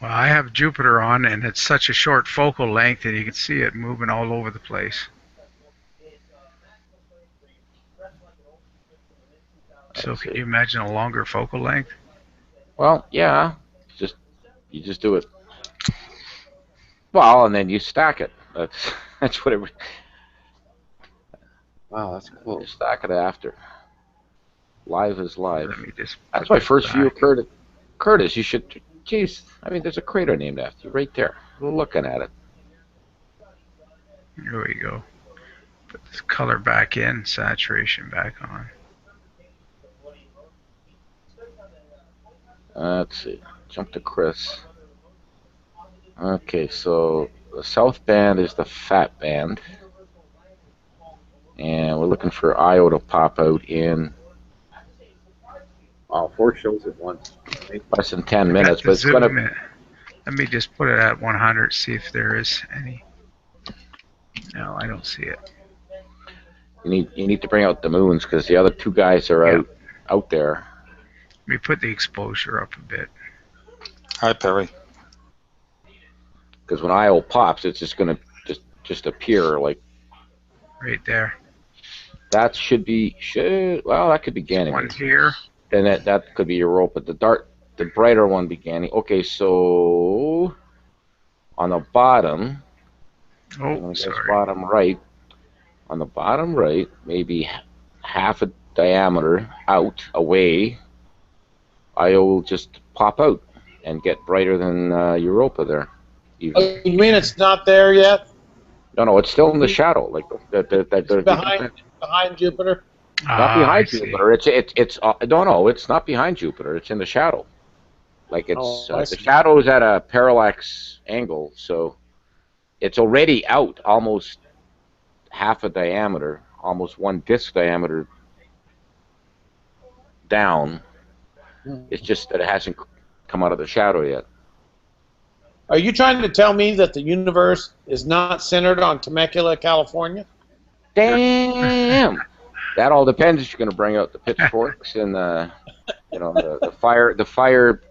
Well, I have Jupiter on, and it's such a short focal length that you can see it moving all over the place. So can you imagine a longer focal length?
Well, yeah. You just do it. Well, and then you stack it. That's what it. Wow, that's cool. You stack it after. Live is live.
Let me just.
That's my first view of Curtis. Curtis, you should. Geez, I mean, there's a crater named after you right there. We're looking at it.
Here we go. Put this color back in, saturation back on.
Let's see. Jump to Chris. Okay, so the south band is the fat band. And we're looking for IO to pop out in
Wow, 4 shows at once.
less than 10 minutes, but it's going to...
Let me just put it at 100, see if there is any. No, I don't see it.
You need to bring out the moons because the other two guys are out there.
Let me put the exposure up a bit.
Hi, Perry.
Because when IO pops, it's just going to just appear like
right there.
That should be well, that could be Ganymede.
One here.
Then that could be Europa. The brighter one be Ganymede. Okay, so on the bottom.
Oh, sorry.
Bottom right. On the bottom right, maybe half a diameter out away. IO will just pop out and get brighter than Europa there. Even.
Oh, you mean it's not there yet?
No, it's still in the shadow, like
behind Jupiter.
Not behind Jupiter. It's no, it's not behind Jupiter. It's in the shadow. Like it's the shadow is at a parallax angle, so it's already out almost half a diameter, almost one disk diameter down. It's just that it hasn't come out of the shadow yet.
Are you trying to tell me that the universe is not centered on Temecula, California?
Damn. That all depends if you're going to bring out the pitchforks and the fire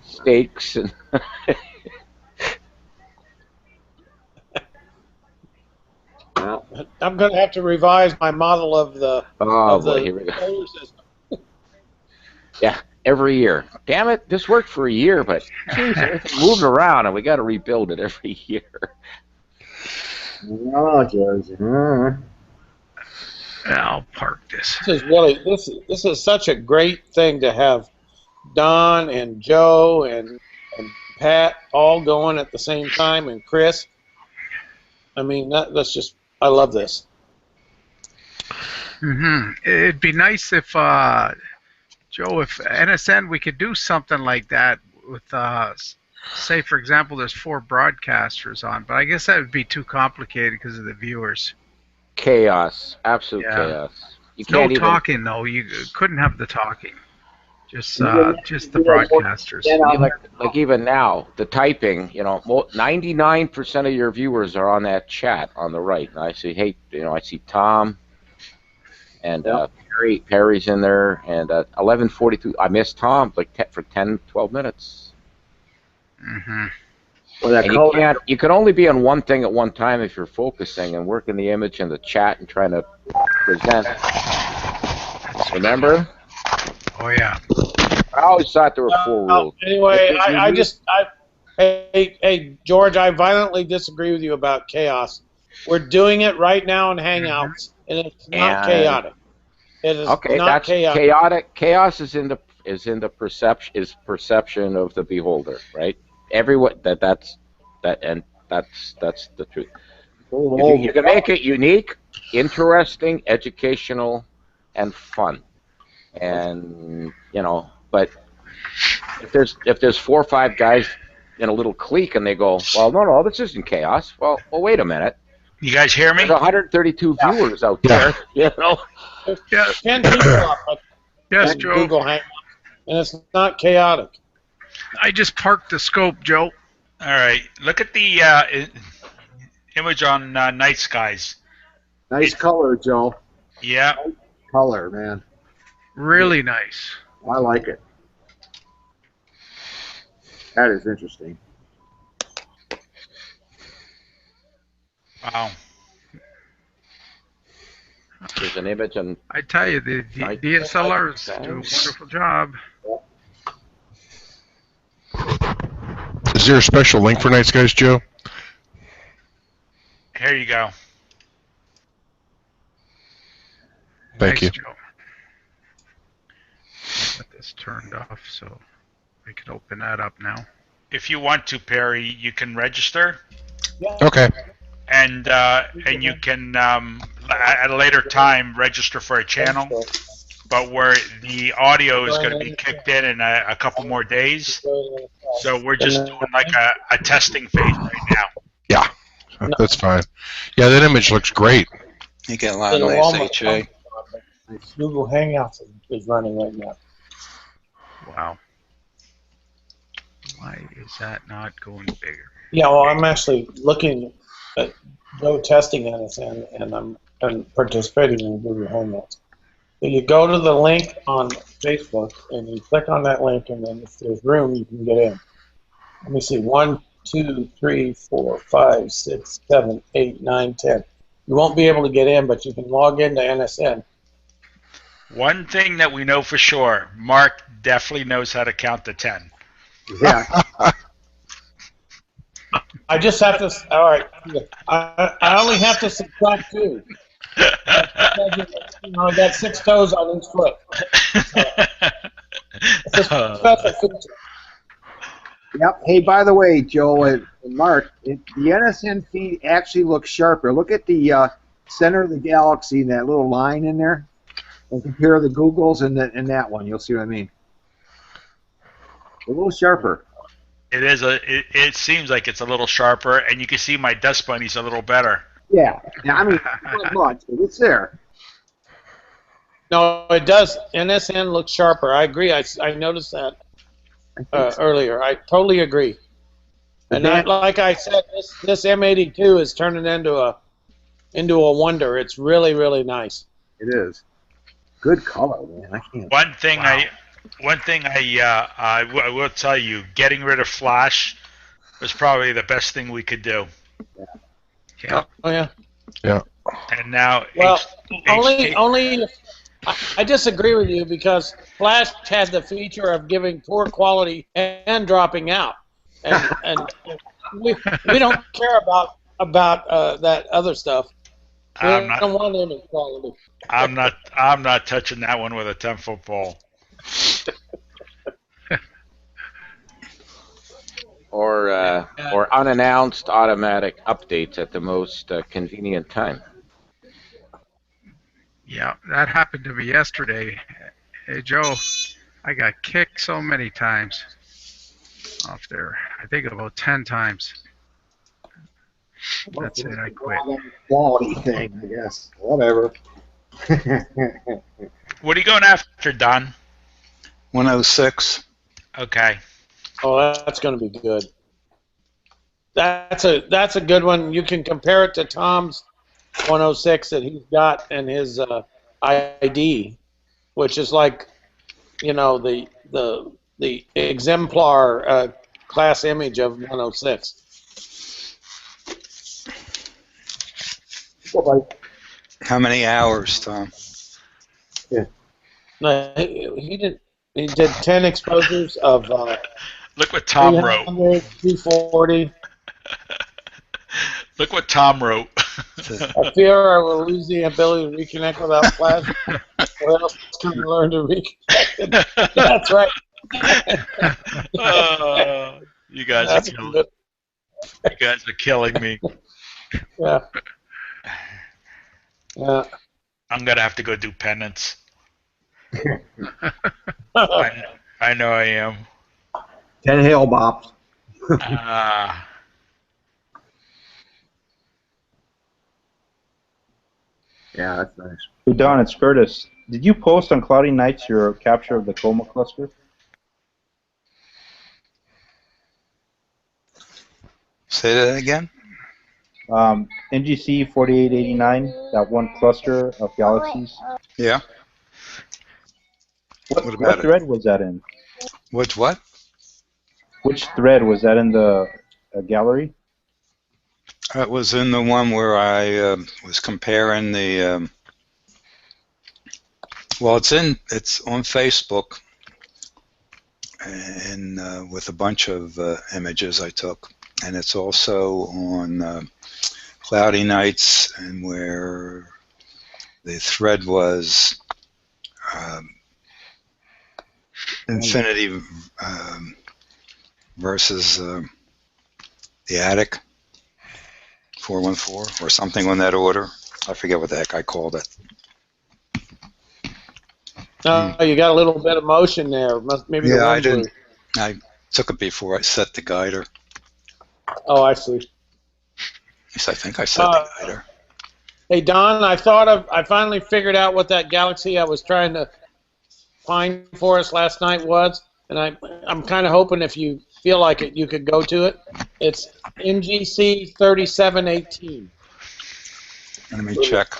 stakes and.
I'm going to have to revise my model of the solar system.
Yeah, every year. Damn it, this worked for a year, but geez, everything moved around, and we got to rebuild it every year.
Oh, George.
I'll park this.
This is such a great thing to have Don and Joe and Pat all going at the same time, and Chris. I mean, that's just, I love this.
It'd be nice if, Joe, if NSN, we could do something like that with, say, for example, there's 4 broadcasters on, but I guess that would be too complicated because of the viewers.
Chaos, absolute chaos. You can't
no talking though. You couldn't have the talking. Just the broadcasters.
Like even now, the typing. 99% of your viewers are on that chat on the right. And I see, I see Tom, and Perry's in there, and 11:42. I missed Tom for 10, 12 minutes. Well, you can only be on one thing at one time if you're focusing and working the image and the chat and trying to present. Remember?
Oh yeah.
I always thought there were 4 rules.
Anyway, hey George, I violently disagree with you about chaos. We're doing it right now in Hangouts, and it's not chaotic. It is not chaotic.
Chaos is in the perception of the beholder, right? Everyone that's the truth. You can make it unique, interesting, educational, and fun. And but if there's 4 or 5 guys in a little clique and they go, well, no, this isn't chaos. Well, wait a minute.
You guys hear me?
There's 132 viewers out there.
There's 10 people up.
Yes, Joe.
Google Hangouts, and it's not chaotic.
I just parked the scope, Joe.
All right. Look at the image on Night Skies.
Nice color, Joe.
Yeah.
Nice color, man.
Really nice.
I like it. That is interesting.
Wow.
There's an image on.
I tell you, the DSLRs do a wonderful job.
Is there a special link for Night Skies, Joe?
Here you go.
Thank you.
Joe. Get this turned off so we can open that up now.
If you want to, Perry, you can register.
Okay.
and you can at a later time register for a channel, but where the audio is going to be kicked in a couple more days. So we're just doing like a testing phase right now.
Yeah, that's fine. Yeah, that image looks great.
You get a lot of nice HA.
Google Hangouts is running right now.
Wow. Why is that not going bigger?
Yeah, well, I'm actually looking at Joe testing NSN, and I'm participating in Google Hangouts. So you go to the link on Facebook, and you click on that link, and then if there's room, you can get in. Let me see, 1, 2, 3, 4, 5, 6, 7, 8, 9, 10. You won't be able to get in, but you can log into NSN.
One thing that we know for sure, Mark definitely knows how to count to 10.
Yeah.
I just have to. All right. I only have to subtract 2. I got 6 toes on each foot. It's a special feature.
Yep. Hey, by the way, Joe and Mark, the NSN feed actually looks sharper. Look at the center of the galaxy and that little line in there, and compare the Googles and that one. You'll see what I mean. A little sharper.
It is it seems like it's a little sharper, and you can see my dust bunnies a little better.
Yeah. Now, I mean, not much, but it's there.
No, it does. NSN looks sharper. I agree. I noticed that earlier. I totally agree. And like I said, this M82 is turning into a wonder. It's really, really nice.
It is. Good color, man. I can't.
One thing I will tell you, getting rid of flash was probably the best thing we could do.
Yeah. Oh yeah.
Yeah.
And now,
well, only. I disagree with you because Flash had the feature of giving poor quality and dropping out, and we don't care about that other stuff. We don't want image quality.
I'm not touching that one with a 10-foot pole.
Or unannounced automatic updates at the most convenient time.
Yeah, that happened to me yesterday. Hey, Joe, I got kicked so many times off there. I think about 10 times. That's it, I quit.
Quality thing, I guess. Whatever.
What are you going after, Don?
106.
Okay.
Oh, that's going to be good. That's a good one. You can compare it to Tom's 106 that he's got in his ID, which is like, the exemplar class image of 106.
How many hours, Tom?
Yeah.
No, he did 10 exposures of.
Look what Tom wrote.
240.
Look what Tom wrote.
I fear I will lose the ability to reconnect without flash. Or else can learn to reconnect. That's right.
You guys are killing me.
Yeah. Yeah.
I'm gonna have to go do penance. I know I am.
10 hail bops. Yeah, that's nice.
Hey, Don, it's Curtis. Did you post on Cloudy Nights your capture of the Coma cluster?
Say that again?
NGC 4889, that one cluster of galaxies.
Yeah.
What thread was that in?
What?
Which thread was that in the gallery?
It was in the one where I was comparing the. Well, it's on Facebook, and with a bunch of images I took, and it's also on Cloudy Nights, and where the thread was Infinity versus the Attic. 414 or something on that order. I forget what the heck I called it.
Oh, you got a little bit of motion there. Maybe the
Yeah, I
wind blew.
didn't. I took it before I set the guider.
Oh, I see.
At least I think I set the guider.
Hey, Don, I finally figured out what that galaxy I was trying to find for us last night was, and I'm kind of hoping if you feel like it, you could go to it. It's NGC 3718.
Let me check.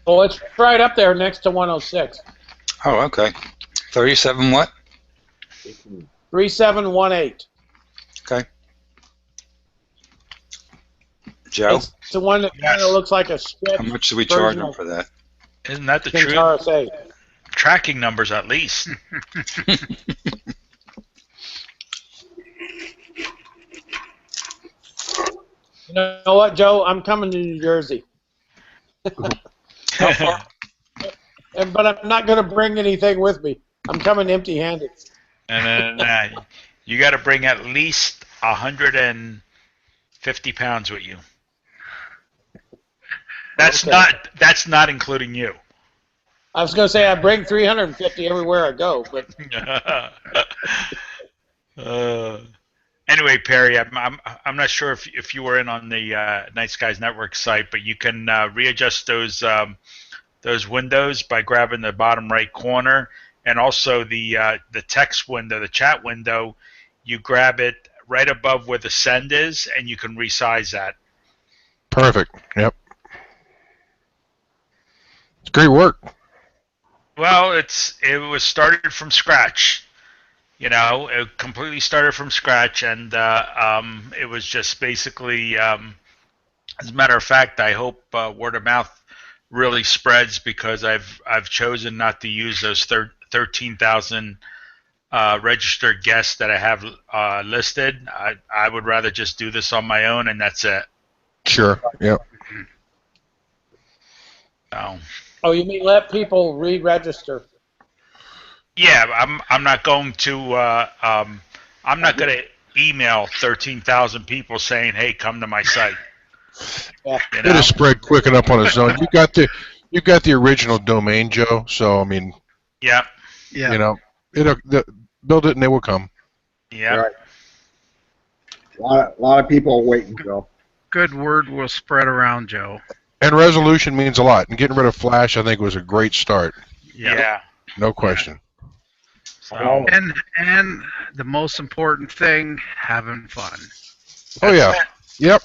Well, it's right up there next to 106.
Oh, okay. 37 what?
3718.
Okay. Joe?
It's the one that kind of looks like a stretch.
How much do we charge
version
them
of
for that?
Isn't that the truth?
Centaurus 8.
Tracking numbers, at least.
You know what, Joe? I'm coming to New Jersey. How far? But I'm not going to bring anything with me. I'm coming empty-handed.
And then you got to bring at least 150 pounds with you. That's
Okay.
That's not including you.
I was going to say I bring 350 everywhere I go, but
Anyway, Perry, I'm not sure if you were in on the Night Skies Network site, but you can readjust those windows by grabbing the bottom right corner, and also the text window, the chat window. You grab it right above where the send is, and you can resize that.
Perfect. Yep. It's great work.
Well, it was started from scratch. You know, it completely started from scratch, and it was just basically, as a matter of fact, I hope word of mouth really spreads, because I've chosen not to use those 13,000 registered guests that I have listed. I would rather just do this on my own, and that's it.
Sure. Yep.
So,
oh, you mean let people re-register?
yeah, I'm not going to I'm not going to email 13,000 people saying, "Hey, come to my site."
Yeah.
You know?
It'll spread quick enough on its own. You got the original domain, Joe. So I mean,
Yeah.
you know, build it and they will come.
Yeah.
Right. A lot of people are waiting, Joe.
Good word will spread around, Joe.
And resolution means a lot. And getting rid of Flash, I think, was a great start.
Yeah.
No question.
So,
And the most important thing, having fun.
Oh yeah. Yep.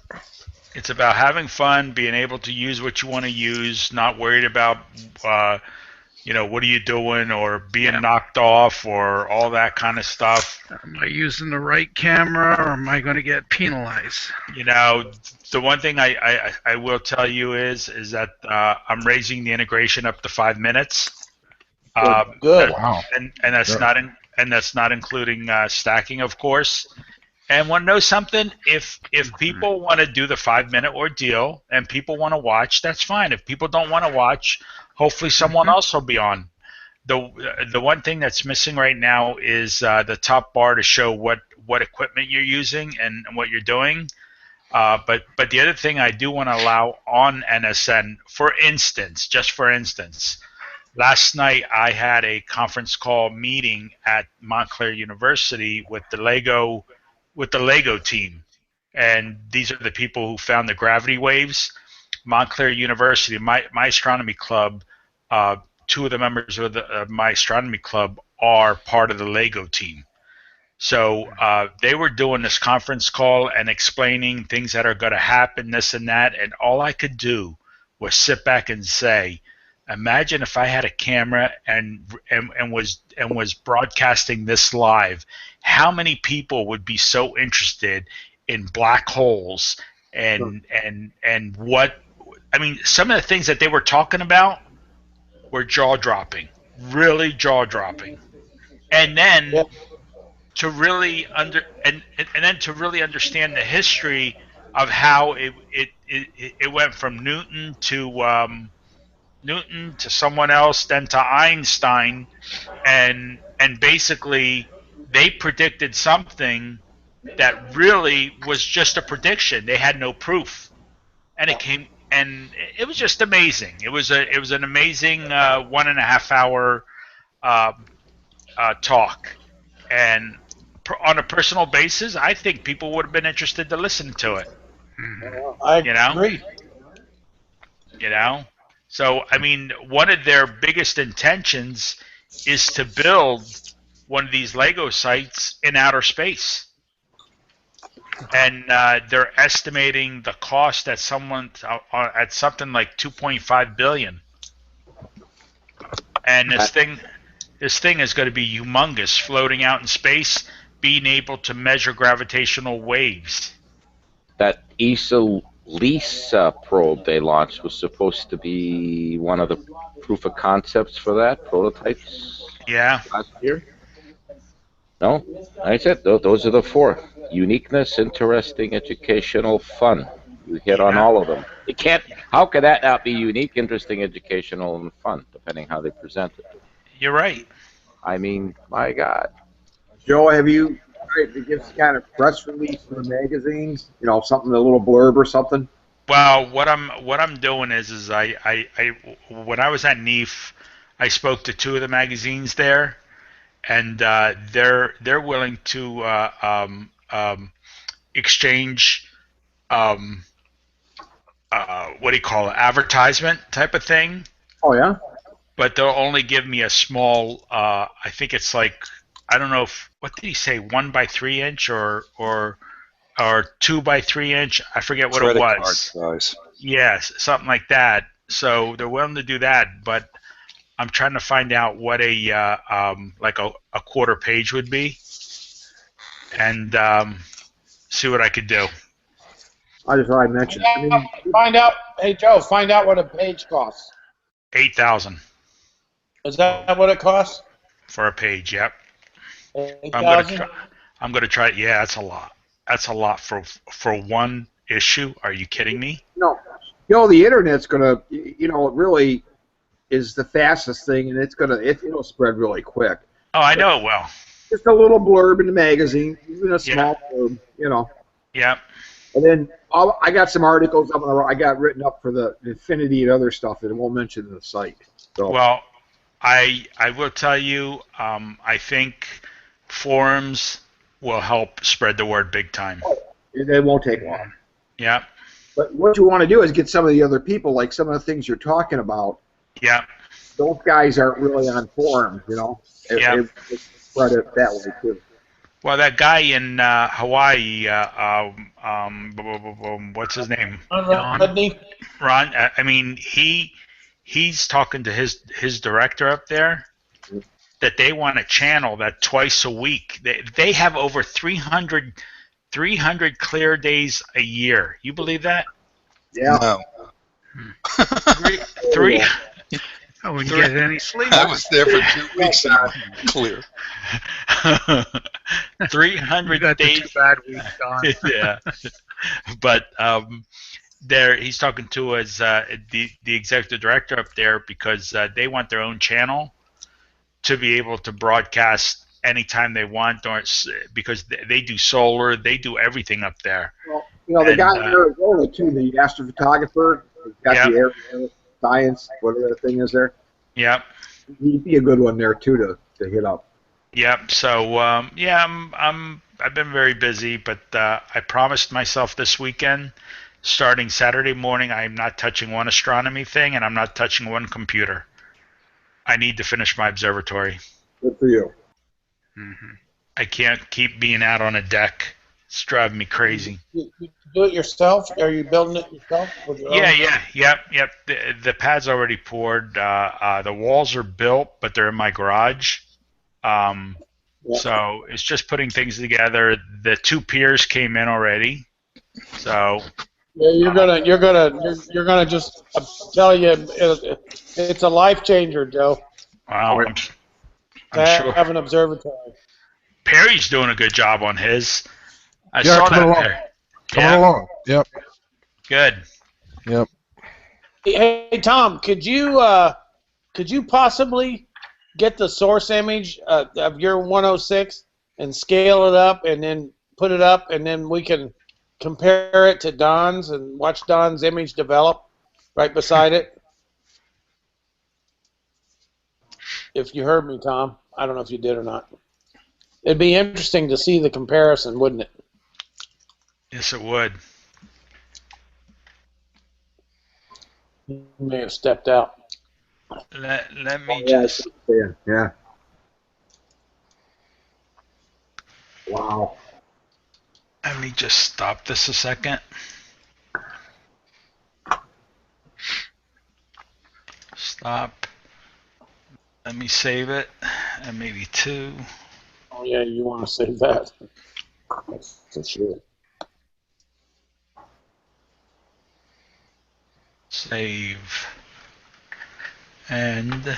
it's about having fun, being able to use what you want to use, not worried about what are you doing, or being knocked off, or all that kind of stuff.
Am I using the right camera, or am I going to get penalized?
You know, the one thing I will tell you is that I'm raising the integration up to 5 minutes.
Good.
Wow.
And that's
Sure.
not including stacking, of course. And want to know something? If people want to do the 5-minute ordeal and people want to watch, that's fine. If people don't want to watch, hopefully someone else will be on. The one thing that's missing right now is the top bar to show what equipment you're using and what you're doing. But the other thing I do want to allow on NSN, just for instance, last night I had a conference call meeting at Montclair University with the Lego team, and these are the people who found the gravity waves. Montclair University, my astronomy club, two of the members of my astronomy club are part of the Lego team. So they were doing this conference call and explaining things that are going to happen, this and that, and all I could do was sit back and say, imagine if I had a camera and was broadcasting this live. How many people would be so interested in black holes and what? I mean, some of the things that they were talking about were jaw-dropping, really jaw-dropping. And then to really to really understand the history of how it went from Newton to someone else, then to Einstein, and basically they predicted something that really was just a prediction. They had no proof, and it was just amazing. It was an amazing 1.5 hour talk, and on a personal basis, I think people would have been interested to listen to it.
I
You know,
agree.
you know. So I mean, one of their biggest intentions is to build one of these Lego sites in outer space. And they're estimating the cost at at something like 2.5 billion. And this thing is going to be humongous, floating out in space, being able to measure gravitational waves.
That ESA probe they launched was supposed to be one of the proof of concepts for that, prototypes.
Yeah.
Last year. No, I said those are the four: uniqueness, interesting, educational, fun. You hit on all of them. You can't. How could that not be unique, interesting, educational, and fun, depending how they present it?
You're right.
I mean, my God.
Joe, have you tried to give some kind of press release for the magazines? You know, something, a little blurb or something?
Well, what I'm doing is I when I was at NEAF, I spoke to 2 of the magazines there, and they're willing to exchange what do you call it, advertisement type of thing.
Oh yeah.
But they'll only give me a small. I think it's like, I don't know if, what did he say, 1 by 3 inch or 2 by 3 inch. I forget what it
Credit
was.
card size.
Yes, something like that. So they're willing to do that, but I'm trying to find out what like a quarter page would be, and see what I could do.
I just thought I mentioned. I mean,
Find out. Hey Joe, find out what a page costs.
8,000
Is that what it costs?
for a page. Yep.
8,000.
I'm gonna try. Yeah, that's a lot. That's a lot for one issue. Are you kidding me?
No, the internet's gonna, it really is the fastest thing, and it'll spread really quick.
Oh, I know it will.
Just a little blurb in the magazine, even a small blurb,
Yep.
And then I got some articles I got written up for the Infinity and other stuff that I won't mention in the site. So.
Well, I will tell you, I think forums will help spread the word big time.
It won't take long.
Yeah.
But what you want to do is get some of the other people, like some of the things you're talking about.
Yeah.
Those guys aren't really on forums,
Yeah.
It spread it that way too.
Well, that guy in Hawaii, what's his name?
Rodney.
Ron. I mean, he's talking to his director up there that they want a channel that twice a week. They have over 300 clear days a year. You believe that?
Yeah.
No.
Three.
I wouldn't get any sleep.
I was there for 2 weeks and clear.
300 days.
2 bad weeks, Don.
Yeah. But he's talking to us, the executive director up there, because they want their own channel to be able to broadcast anytime they want, because they do solar, they do everything up there.
Well, the guy in Arizona too, the astrophotographer, got the air science, whatever that thing is there.
Yep.
He'd be a good one there too to hit up.
Yep. So I've been very busy, but I promised myself this weekend, starting Saturday morning, I'm not touching one astronomy thing, and I'm not touching one computer. I need to finish my observatory.
Good for you.
Mm-hmm. I can't keep being out on a deck. It's driving me crazy.
You do it yourself? Are you building it yourself? With your own?
Yep. The pad's already poured. The walls are built, but they're in my garage. So it's just putting things together. The 2 piers came in already. So
yeah, you're gonna just tell you it's a life changer, Joe.
Wow, I'm sure.
Have an observatory.
Perry's doing a good job on his. I
Yeah,
saw that
coming along.
there.
Coming along. Yep.
Good.
Yep.
Hey Tom, could you possibly get the source image of your 106 and scale it up, and then put it up, and then we can compare it to Don's and watch Don's image develop right beside it? If you heard me, Tom. I don't know if you did or not. It'd be interesting to see the comparison, wouldn't it?
Yes, it would.
You may have stepped out.
Let me
Yeah,
just.
yeah. Wow.
Let me just stop this a second. Stop. Let me save it. And maybe 2.
Oh yeah, you want to save that? That's for sure.
Save. And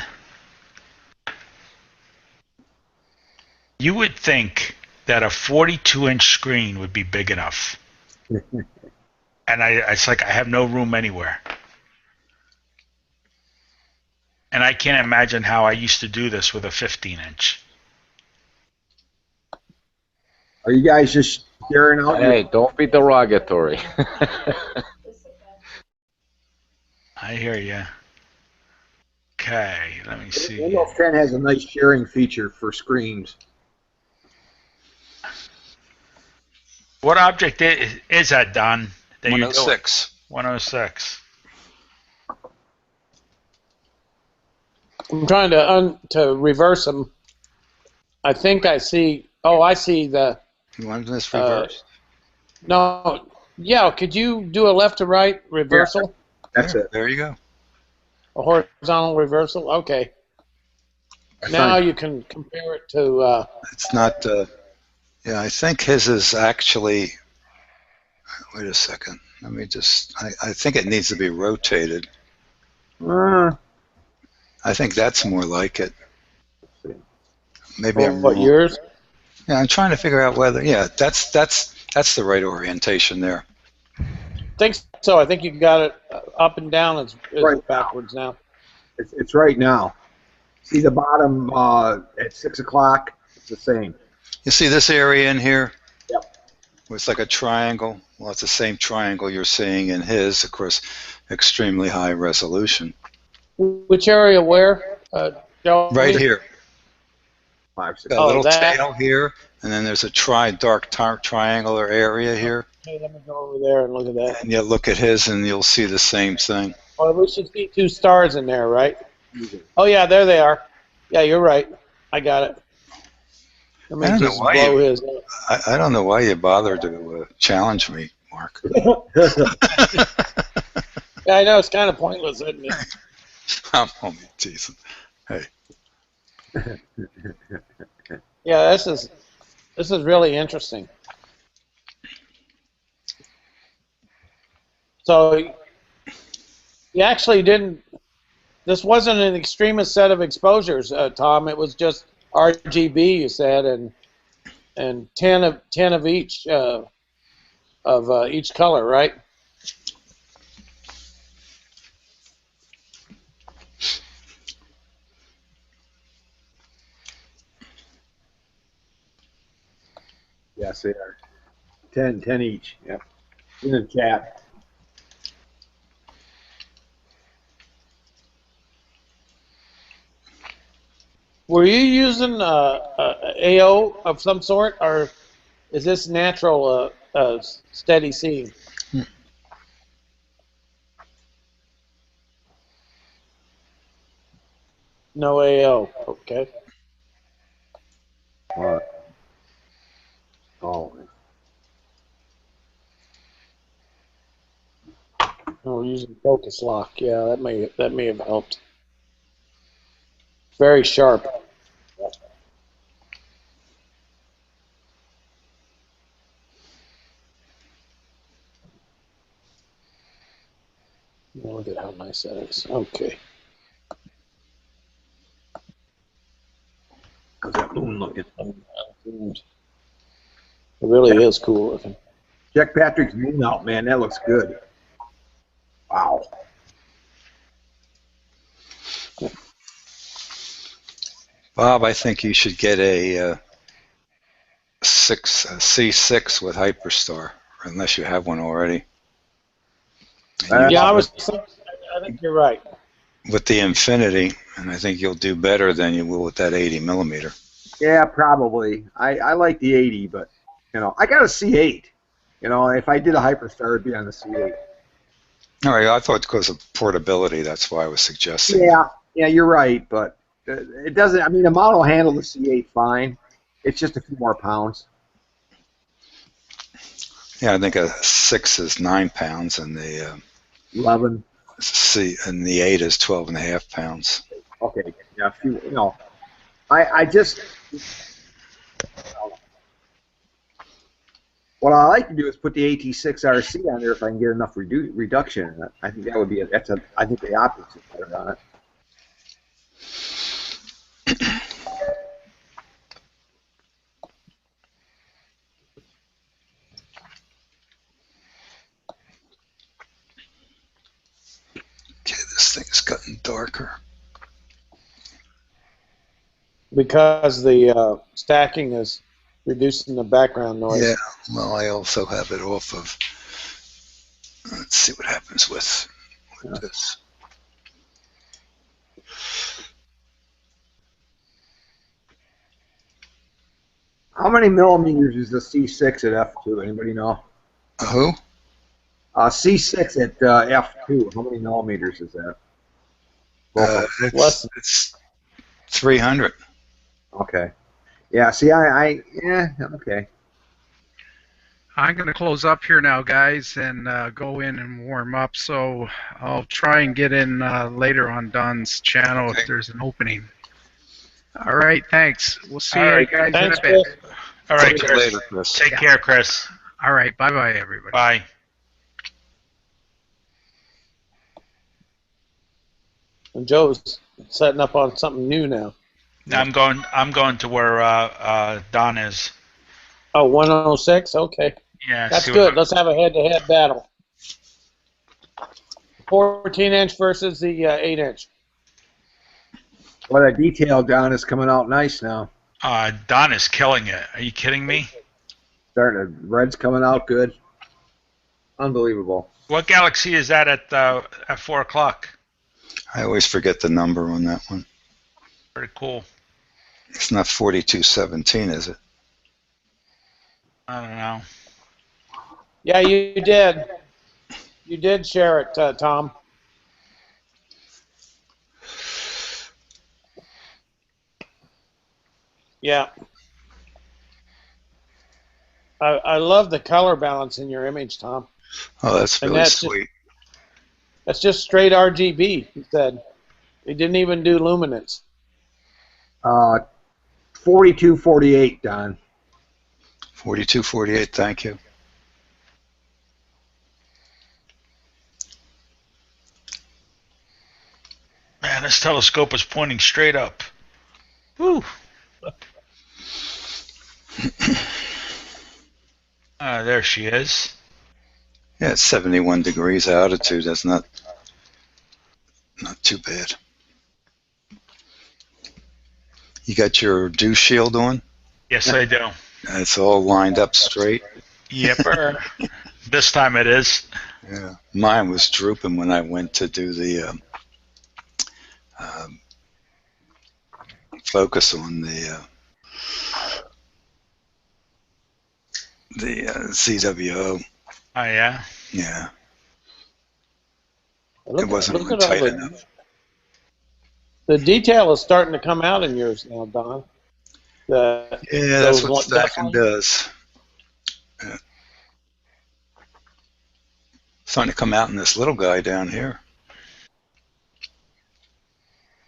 you would think that a 42-inch screen would be big enough. And it's like I have no room anywhere. And I can't imagine how I used to do this with a 15-inch.
Are you guys just sharing out?
Hey, don't be derogatory.
I hear you. Okay, let me see.
Windows 10 has a nice sharing feature for screens.
What object is that, Don? That
106.
106.
I'm trying to reverse them. I think I see. Oh, I see the.
You want this reversed?
No. Yeah. Could you do a left to right reversal?
Yeah, that's it.
There you go.
A horizontal reversal. Okay. Now you can compare it to.
It's not. Yeah, I think his is actually. Wait a second. Let me just. I think it needs to be rotated. I think that's more like it. Maybe I'm
what
wrong.
yours?
Yeah, I'm trying to figure out whether. Yeah, that's the right orientation there.
I think so. I think you got it up and down. It's
Right
backwards now.
It's right now. See the bottom at 6 o'clock? It's the same.
You see this area in here?
Yep.
Where it's like a triangle. Well, it's the same triangle you're seeing in his, of course, extremely high resolution.
Which area where? Joe?
Right here.
5, 6.
Got a little
that?
tail here, and then there's a dark triangular area here.
Hey, let me go over there and look at that.
And you look at his, and you'll see the same thing.
Oh, we should see 2 stars in there, right? Oh yeah, there they are. Yeah, you're right. I got it. Let me
I don't know
just
why
blow
you.
his.
I don't know why you bothered to challenge me, Mark.
Yeah, I know it's kind of pointless, isn't it?
I'm only teasing. Hey.
Yeah, this is really interesting. So you actually didn't. This wasn't an extremist set of exposures, Tom. It was just RGB, you said, and 10 of each each color, right?
Yes, they are. 10 each. Yep. In the chat.
Were you using AO of some sort, or is this natural steady seeing? No AO. Okay.
Oh.
Oh, we're using focus lock. Yeah, that may have helped. Very sharp. Look at how nice that is. Okay.
How's that moon looking?
It really is cool looking.
Check Patrick's moon out, man. That looks good. Wow.
Bob, I think you should get a C6 with Hyperstar, unless you have one already.
Yeah, I think you're right.
With the Infinity, and I think you'll do better than you will with that 80 millimeter.
Yeah, probably. I like the 80, but I got a C8. If I did a Hyperstar, it'd be on the C8.
All right, I thought because of portability, that's why I was suggesting.
Yeah, you're right, but it doesn't. I mean, the model will handle the C8 fine. It's just a few more pounds.
Yeah, I think a 6 is 9 pounds, and the
11.
and the 8 is 12.5 pounds.
Okay, yeah, I just. What I like to do is put the AT6RC on there if I can get enough reduction. I think that would be I think the optics is better on it.
Okay, this thing's gotten darker.
Because the stacking is reducing the background noise.
Yeah, well, I also have it off of. Let's see what happens with this.
How many millimeters is the C6 at f2? Anybody know?
Who?
C6 at f2. How many millimeters is that?
It's 300.
Okay. Yeah. See, yeah. Okay.
I'm going to close up here now, guys, and go in and warm up. So I'll try and get in later on Don's channel if there's an opening. All right, thanks. We'll see you guys in a bit.
All right,
Talk to you
Chris.
later, Chris.
Take care, Chris.
All right, bye-bye, everybody.
Bye.
And Joe's setting up on something new now.
I'm going to where Don is.
Oh, 106? Okay.
Yeah,
that's good. Let's have a head-to-head battle. 14-inch versus the 8-inch.
Well, that detail down is coming out nice now.
Don is killing it. Are you kidding me?
Red's coming out good. Unbelievable.
What galaxy is that at 4 o'clock?
I always forget the number on that one.
Pretty cool.
It's not 4217, is it?
I don't know.
Yeah, you did. You did share it, Tom. Yeah. I love the color balance in your image, Tom.
Oh, that's really sweet.
That's just straight RGB, he said. He didn't even do luminance.
4248, Don.
4248, thank you.
Man, this telescope is pointing straight up. Woo. There she is.
Yeah, it's 71 degrees altitude. That's not too bad. You got your dew shield on?
Yes, I do.
It's all lined up straight?
Yep. This time it is.
Yeah. Mine was drooping when I went to do the focus on the CWO.
Oh, yeah?
Yeah. It wasn't tight enough.
The detail is starting to come out in yours now, Don.
Yeah, that's what stacking does. Yeah. Starting to come out in this little guy down here.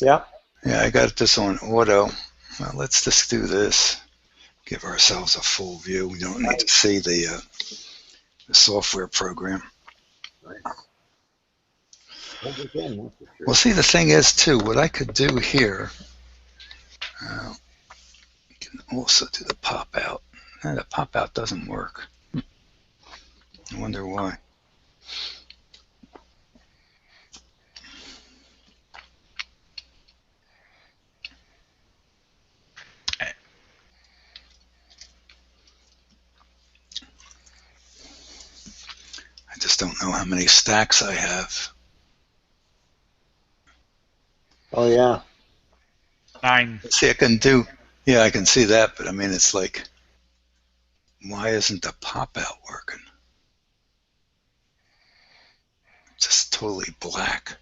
Yeah.
Yeah, I got this on auto. Well, let's just do this. Give ourselves a full view. We don't need to see the software program. Well, see, the thing is, too, what I could do here, you can also do the pop-out. The pop-out doesn't work. I wonder why. don't know how many stacks I have.
Oh yeah.
9.
See, I can do. Yeah, I can see that, but I mean, it's like, why isn't the pop out working? It's just totally black.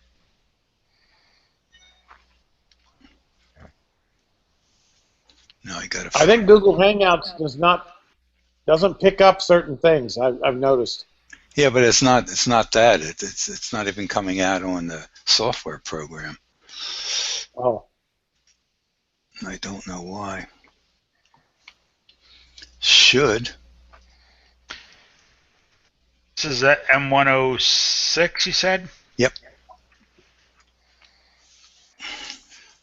No, I got to.
I think Google Hangouts doesn't pick up certain things. I've noticed.
Yeah, but it's not that. It's not even coming out on the software program.
Oh.
I don't know why. Should.
This is at M106, you said?
Yep.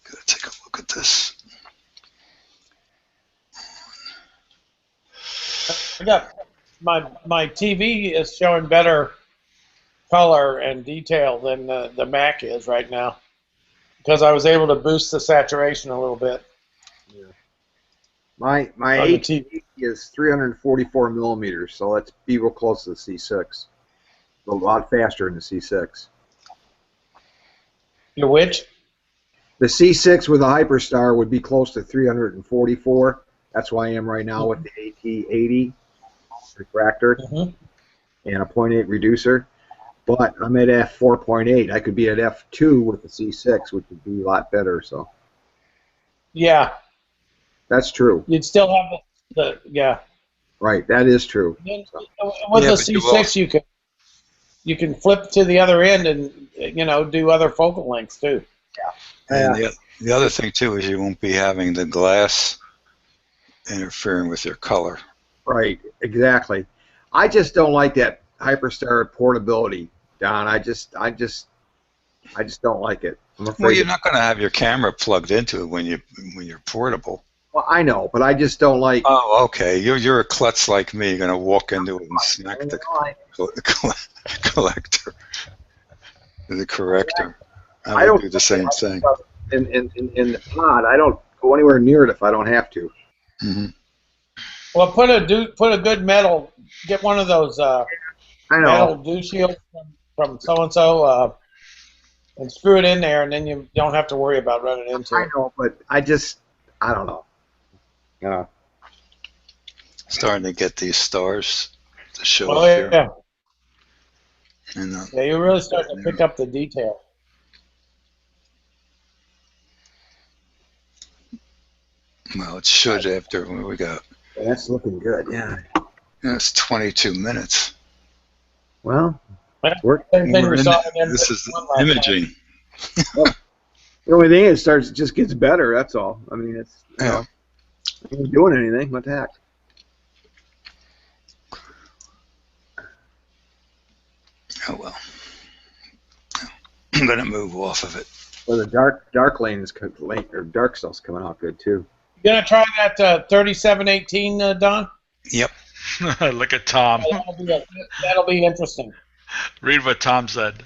Gotta take a look at this.
I got my TV is showing better color and detail than the Mac is right now because I was able to boost the saturation a little bit.
Yeah. My HD is 344 millimeters, so let's be real close to the C6. A lot faster than the C6.
Your which?
The C6 with a Hyperstar would be close to 344. That's why I am right now with the AT80 refractor and a 0.8 reducer. But I'm at f4.8. I could be at f2 with the C6, which would be a lot better. So.
Yeah.
That's true.
You'd still have the yeah.
Right, that is true.
With the C6, you can flip to the other end and do other focal lengths too.
Yeah. And the other thing too is you won't be having the glass interfering with your color.
Right, exactly. I just don't like that Hyperstar portability, Don. I just don't like it. I'm afraid.
Well, you're not going to have your camera plugged into it when you're portable.
Well, I know, but I just don't like.
Oh, okay. You're a klutz like me. You're going to walk into it and smack the collector, the corrector. I don't do the same thing.
In the pod, I don't go anywhere near it if I don't have to.
Mm-hmm.
Well, put a good metal. Get one of those metal dew shields from so and so, and screw it in there, and then you don't have to worry about running into it.
I know, but I don't know. Yeah.
Starting to get these stars to show
up
here.
Yeah.
And,
yeah, you're really starting to pick up the detail.
Well, it should after what we got.
That's looking good, yeah.
It's 22 minutes.
Well,
this is imaging.
The only thing is, it just gets better. That's all. I mean, it's you ain't doing anything. What the heck?
Oh well. I'm gonna move off of it.
Well, the dark lane is or dark stuff's coming out good too.
You gonna try that 3718, Don?
Yep.
Look at Tom.
That'll be interesting.
Read what Tom said.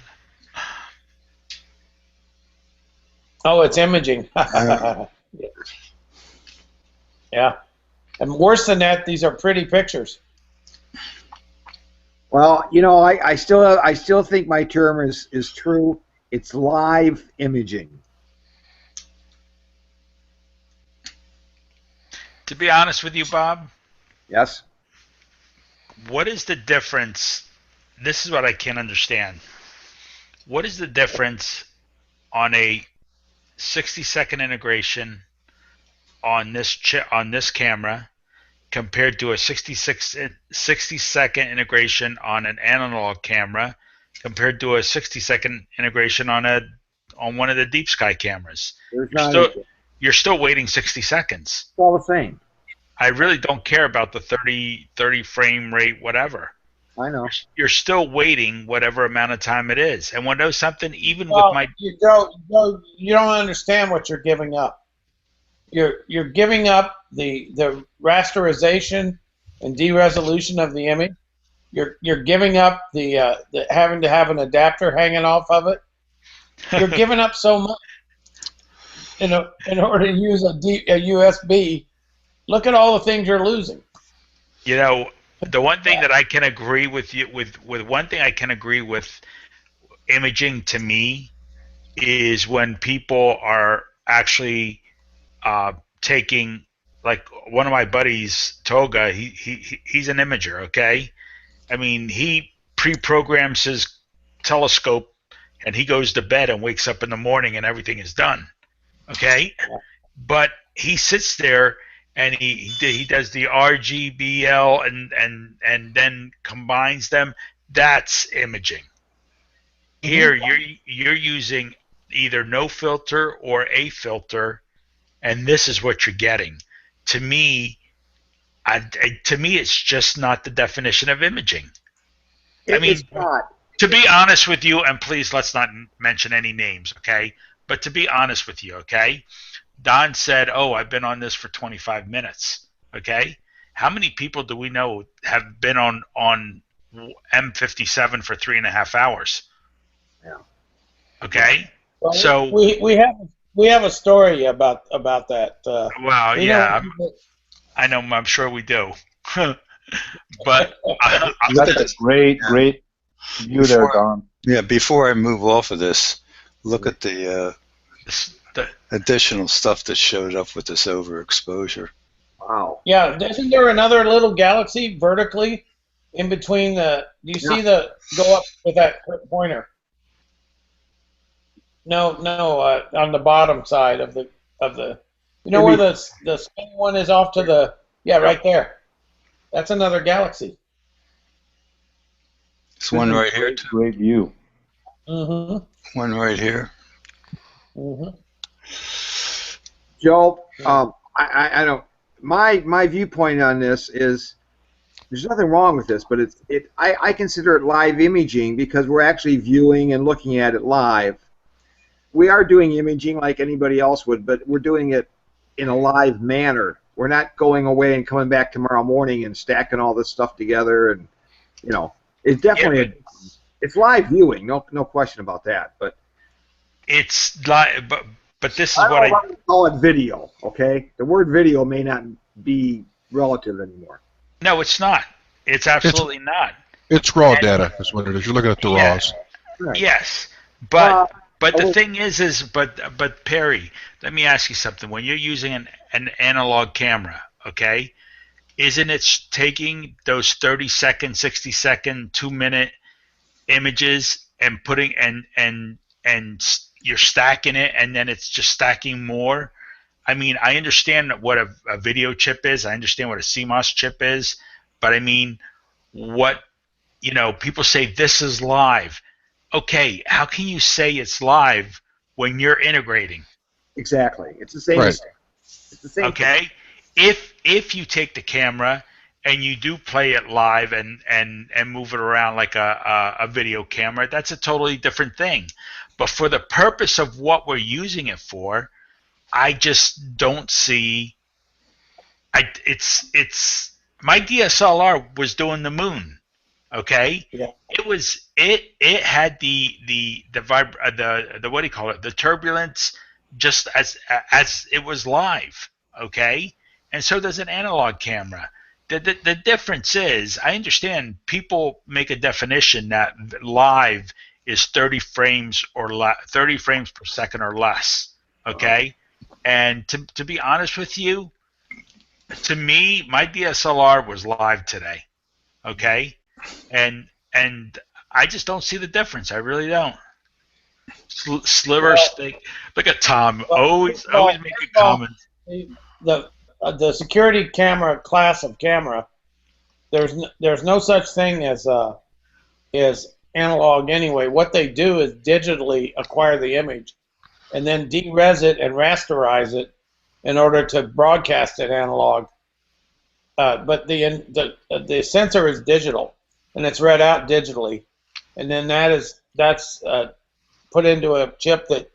Oh, it's imaging. Yeah. And worse than that, these are pretty pictures.
Well, I still think my term is true. It's live imaging.
To be honest with you, Bob.
Yes.
What is the difference? This is what I can't understand. What is the difference on a 60-second integration on this camera compared to a 60-second integration on an analog camera compared to a 60-second integration on one of the deep sky cameras? You're still waiting 60 seconds.
It's all the same.
I really don't care about the 30 frame rate, whatever.
I know.
You're still waiting whatever amount of time it is. And want to know something? Even with my...
You don't understand what you're giving up. You're giving up the rasterization and deresolution of the image. You're giving up the having to have an adapter hanging off of it. You're giving up so much in order to use a USB. Look at all the things you're losing.
The one thing that I can agree with you with one thing I can agree with imaging to me is when people are actually taking, like one of my buddies, Toga. He's an imager. Okay, I mean he pre-programs his telescope and he goes to bed and wakes up in the morning and everything is done. Okay, but he sits there and he does the RGBL and then combines them. That's imaging. Here you're using either no filter or a filter, and this is what you're getting. To me, it's just not the definition of imaging. I mean,
it's not.
To be honest with you, and please let's not mention any names, okay? But to be honest with you, okay? Don said, "Oh, I've been on this for 25 minutes." Okay, how many people do we know have been on M57 for 3.5 hours?
Yeah.
Okay,
Well,
so
we have a story about that.
well, yeah, I know. I'm sure we do. But
that's a great view there, Don.
Yeah, before I move off of this, look at the additional stuff that showed up with this overexposure.
Wow.
Yeah, isn't there another little galaxy vertically in between the? Do you see the go up with that pointer? No, on the bottom side of the. You know where the spin one is off to the? Yeah, right there. That's another galaxy.
There's one right here.
Great view.
Mm-hmm.
One right here.
Mm-hmm.
Joe, I don't. My viewpoint on this is there's nothing wrong with this, but I consider it live imaging because we're actually viewing and looking at it live. We are doing imaging like anybody else would, but we're doing it in a live manner. We're not going away and coming back tomorrow morning and stacking all this stuff together, and it's definitely it's live viewing, no question about that. But
it's live, but this is what I
call it video. Okay, the word video may not be relative anymore.
No, it's not. It's absolutely not.
It's raw data, is what it is. You're looking at the raws.
Right.
Yes, but the thing is, but Perry, let me ask you something. When you're using an analog camera, okay, isn't it taking those 30-second, 60-second, 2-minute images and putting and you're stacking it, and then it's just stacking more? I mean, I understand what a video chip is. I understand what a CMOS chip is. But I mean, people say this is live. Okay, how can you say it's live when you're integrating?
Exactly. It's the same.
Right.
It's the same.
Okay. If you take the camera and you do play it live and move it around like a video camera, that's a totally different thing. But for the purpose of what we're using it for, I just don't see. It's my DSLR was doing the moon. Okay.
Yeah.
It had the what do you call it? The turbulence just as it was live. Okay. And so does an analog camera. The difference is, I understand people make a definition that live is 30 frames or 30 frames per second or less. Okay. And to be honest with you, to me, my DSLR was live today, okay, and I just don't see the difference. I really don't. Sliver steak. Look at Tom. Always making comments.
The security camera class of camera, there's no such thing as analog anyway. What they do is digitally acquire the image, and then de-res it and rasterize it in order to broadcast it analog. But the sensor is digital, and it's read out digitally, and then that's put into a chip that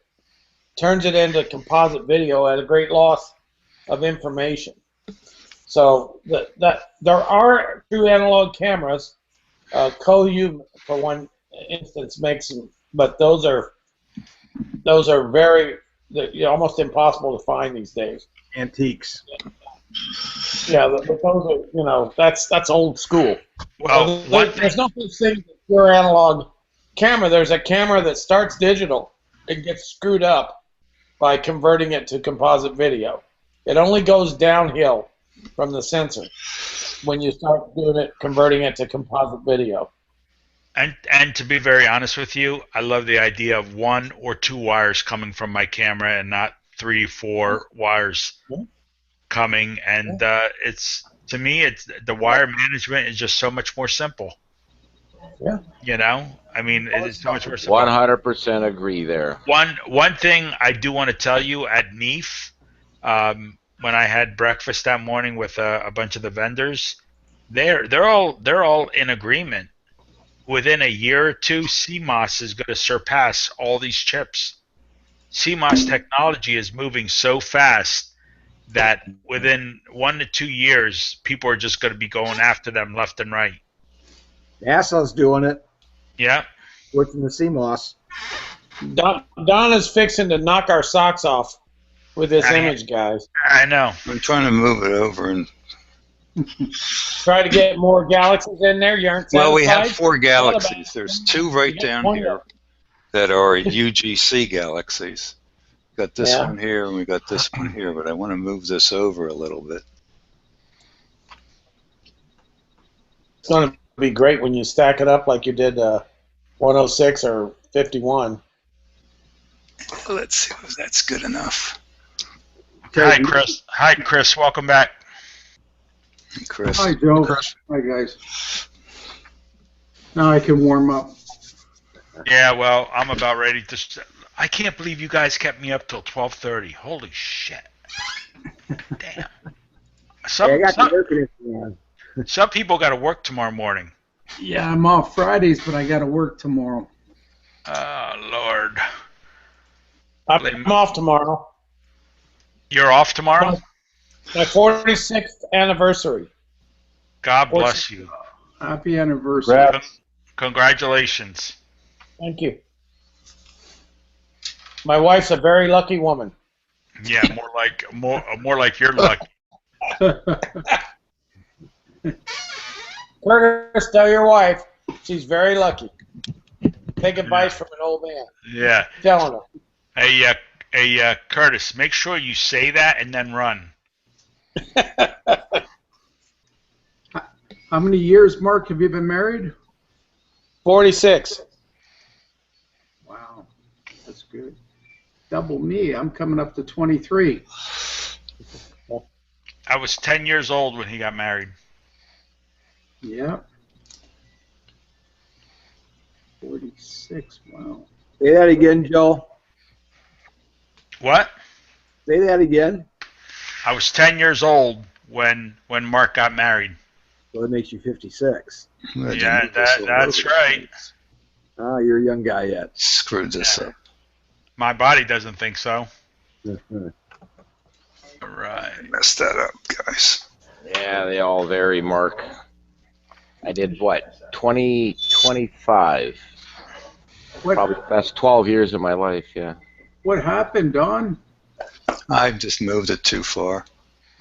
turns it into composite video at a great loss of information. So there are true analog cameras. Kohu, for one instance, makes them, but those are very almost impossible to find these days.
Antiques.
Yeah, but those are, that's old school.
Well, one thing.
There's no such thing as pure analog camera. There's a camera that starts digital. It gets screwed up by converting it to composite video. It only goes downhill from the sensor when you start converting it to composite video.
And to be very honest with you, I love the idea of 1 or 2 wires coming from my camera and not 3, 4 wires coming. And it's, to me, it's the wire management is just so much more simple.
Yeah.
I mean, it's so much more simple.
100% agree there.
One thing I do want to tell you at NEAF, when I had breakfast that morning with a bunch of the vendors, they're all in agreement. Within a year or two, CMOS is going to surpass all these chips. CMOS technology is moving so fast that within 1 to 2 years, people are just going to be going after them left and right.
NASA's doing it.
Yeah.
Switching to CMOS.
Don is fixing to knock our socks off with this image, guys.
I know.
I'm trying to move it over and
try to get more galaxies in there. You aren't satisfied?
Well, we have 4 galaxies. There's 2 right down here that are UGC galaxies. Got this one here, and we got this one here, but I want to move this over a little bit.
It's going to be great when you stack it up like you did 106 or 51.
Let's see if that's good enough.
Hi, Chris. Hi, Chris. Welcome back.
Chris.
Hi, Joe. Chris. Hi, guys. Now I can warm up.
Yeah, well, I'm about ready to. I can't believe you guys kept me up till 12:30. Holy shit! Damn. Some people got to work tomorrow morning.
Yeah, I'm off Fridays, but I got to work tomorrow.
Oh Lord.
I'm off tomorrow.
You're off tomorrow?
My 46th anniversary.
God bless you.
Happy anniversary.
Congratulations.
Thank you. My wife's a very lucky woman.
Yeah, more like you're lucky.
Curtis, tell your wife she's very lucky. Take advice from an old man.
Yeah.
Telling her.
Hey, Curtis, make sure you say that and then run.
How many years, Mark, have you been married?
46.
Wow, that's good. Double me. I'm coming up to 23.
I was 10 years old when he got married.
Yeah. 46. Wow.
Say that again, Joe.
What?
Say that again.
I was 10 years old when Mark got married.
So that makes you 56.
Yeah, that's right.
Ah, you're a young guy yet.
Screwed this up.
My body doesn't think so.
All right. Messed that up, guys.
Yeah, they all vary, Mark. I did what? 25. Probably the best 12 years of my life, yeah.
What happened, Don?
I just moved it too far.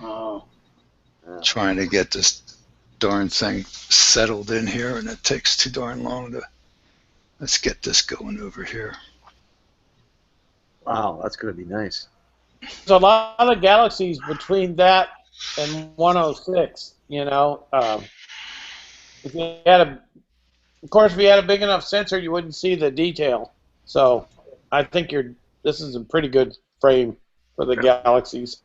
Oh.
Trying to get this darn thing settled in here, and it takes too darn long to. Let's get this going over here.
Wow, that's going to be nice.
There's a lot of galaxies between that and 106. If you had of course, if you had a big enough sensor, you wouldn't see the detail. So, I think this is a pretty good frame for the galaxies.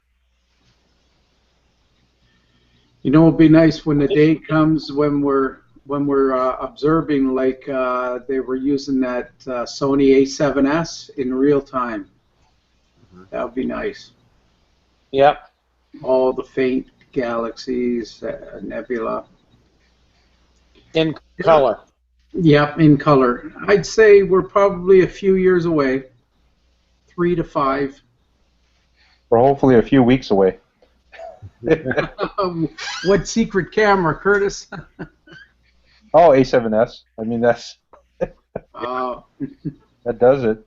You know, it'd be nice when the day comes when we're observing, like they were using that Sony A7S in real time. That would be nice.
Yep.
All the faint galaxies, nebula.
In color.
Yep, in color. I'd say we're probably a few years away. 3 to 5.
We're hopefully a few weeks away.
What secret camera, Curtis?
Oh, A7S. I mean, that's that does it.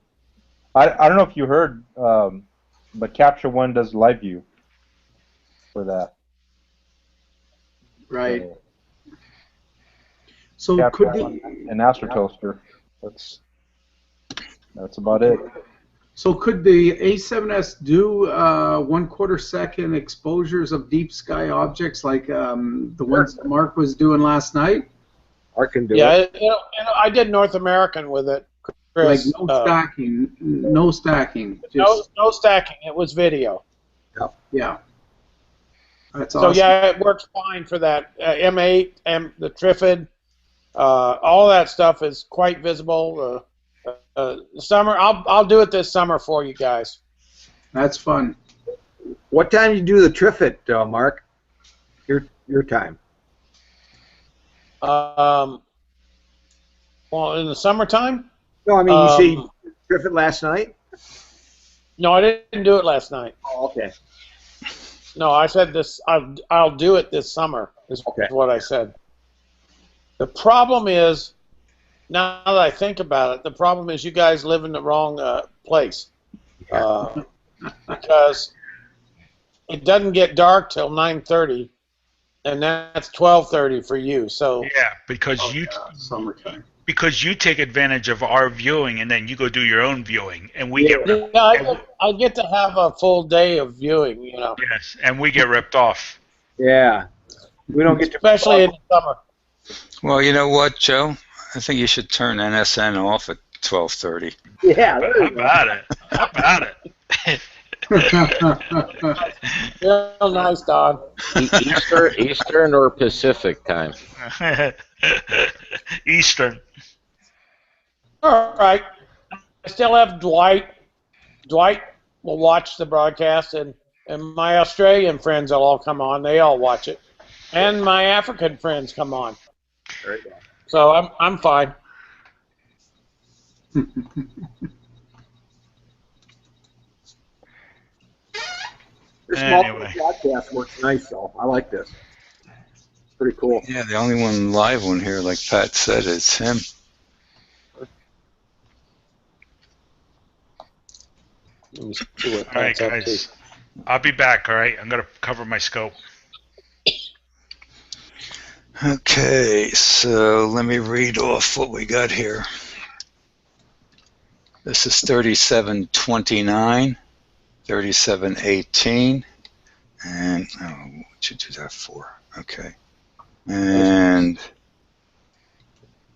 I don't know if you heard, but Capture One does live view for that.
Right. So
Yeah,
could the
an astrotoaster. That's about it.
So could the A7S do 1/4 second exposures of deep sky objects like the ones that Mark was doing last night?
Mark can do
Yeah,
it.
I did North American with it, Chris.
Like no stacking, no stacking. Just,
no stacking. It was video.
yeah. That's
So
awesome.
yeah, it works fine for that. M8, the Trifid, all that stuff is quite visible. Summer, I'll do it this summer for you guys.
That's fun.
What time do you do the Trifid, Mark? Your time.
Well, in the summertime?
No, I mean you say you Trifid last night.
No, I didn't do it last night.
Oh, okay.
No, I said this. I'll do it this summer. Is what I said. The problem is, now that I think about it, the problem is you guys live in the wrong place. Because it doesn't get dark till 9:30, and that's 12:30 for you. So
Yeah, because
summertime.
Because you take advantage of our viewing, and then you go do your own viewing, and we get
I get to have a full day of viewing.
yes, and we get ripped off.
Yeah, we don't get to,
especially in the summer.
Well, you know what, Joe? I think you should turn NSN off at 12:30.
Yeah,
how about it? How about it?
Real nice, Don.
Eastern or Pacific time?
Eastern.
All right. I still have Dwight. Dwight will watch the broadcast, and my Australian friends will all come on. They all watch it, and my African friends come on.
Very good.
So I'm fine.
This
Anyway.
podcast works nice, though. I like this. Pretty cool.
Yeah, the only one live one here, like Pat said, is him.
Let me see what
All right,
Pat's up
guys.
to.
I'll be back. All right, I'm gonna cover my scope.
Okay, so let me read off what we got here. This is 3729, 3718, and what you do that for? Okay, and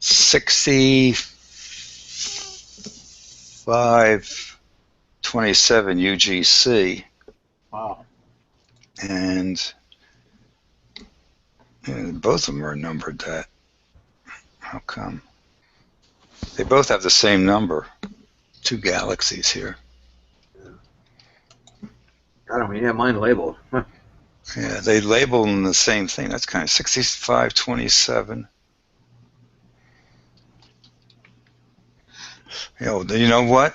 6527 UGC.
Wow.
And both of them are numbered that. How come? They both have the same number. Two galaxies here.
I don't mean, yeah, mine labeled. Huh.
Yeah, they label them the same thing. That's kind of 6527. You know what?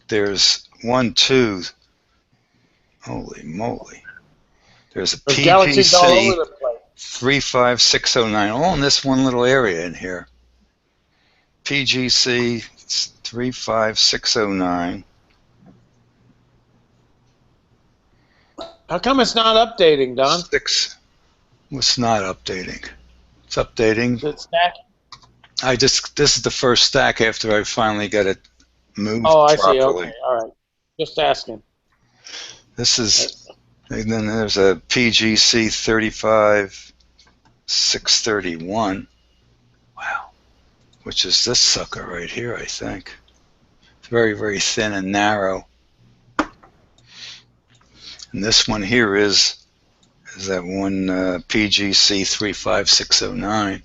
There's 1, 2. Holy moly. There's a
There's galaxies all
PGC
over the place.
35609, all in this one little area in here. PGC 35609.
How come it's not updating, Don?
6. What's not updating? It's updating.
It's stacking.
This is the first stack after I finally got it moved
Oh, I
properly.
see. Okay, all right. Just asking.
This is, and then there's a PGC 35631. Wow. Which is this sucker right here, I think. It's very, very thin and narrow. And this one here is that one PGC 35609.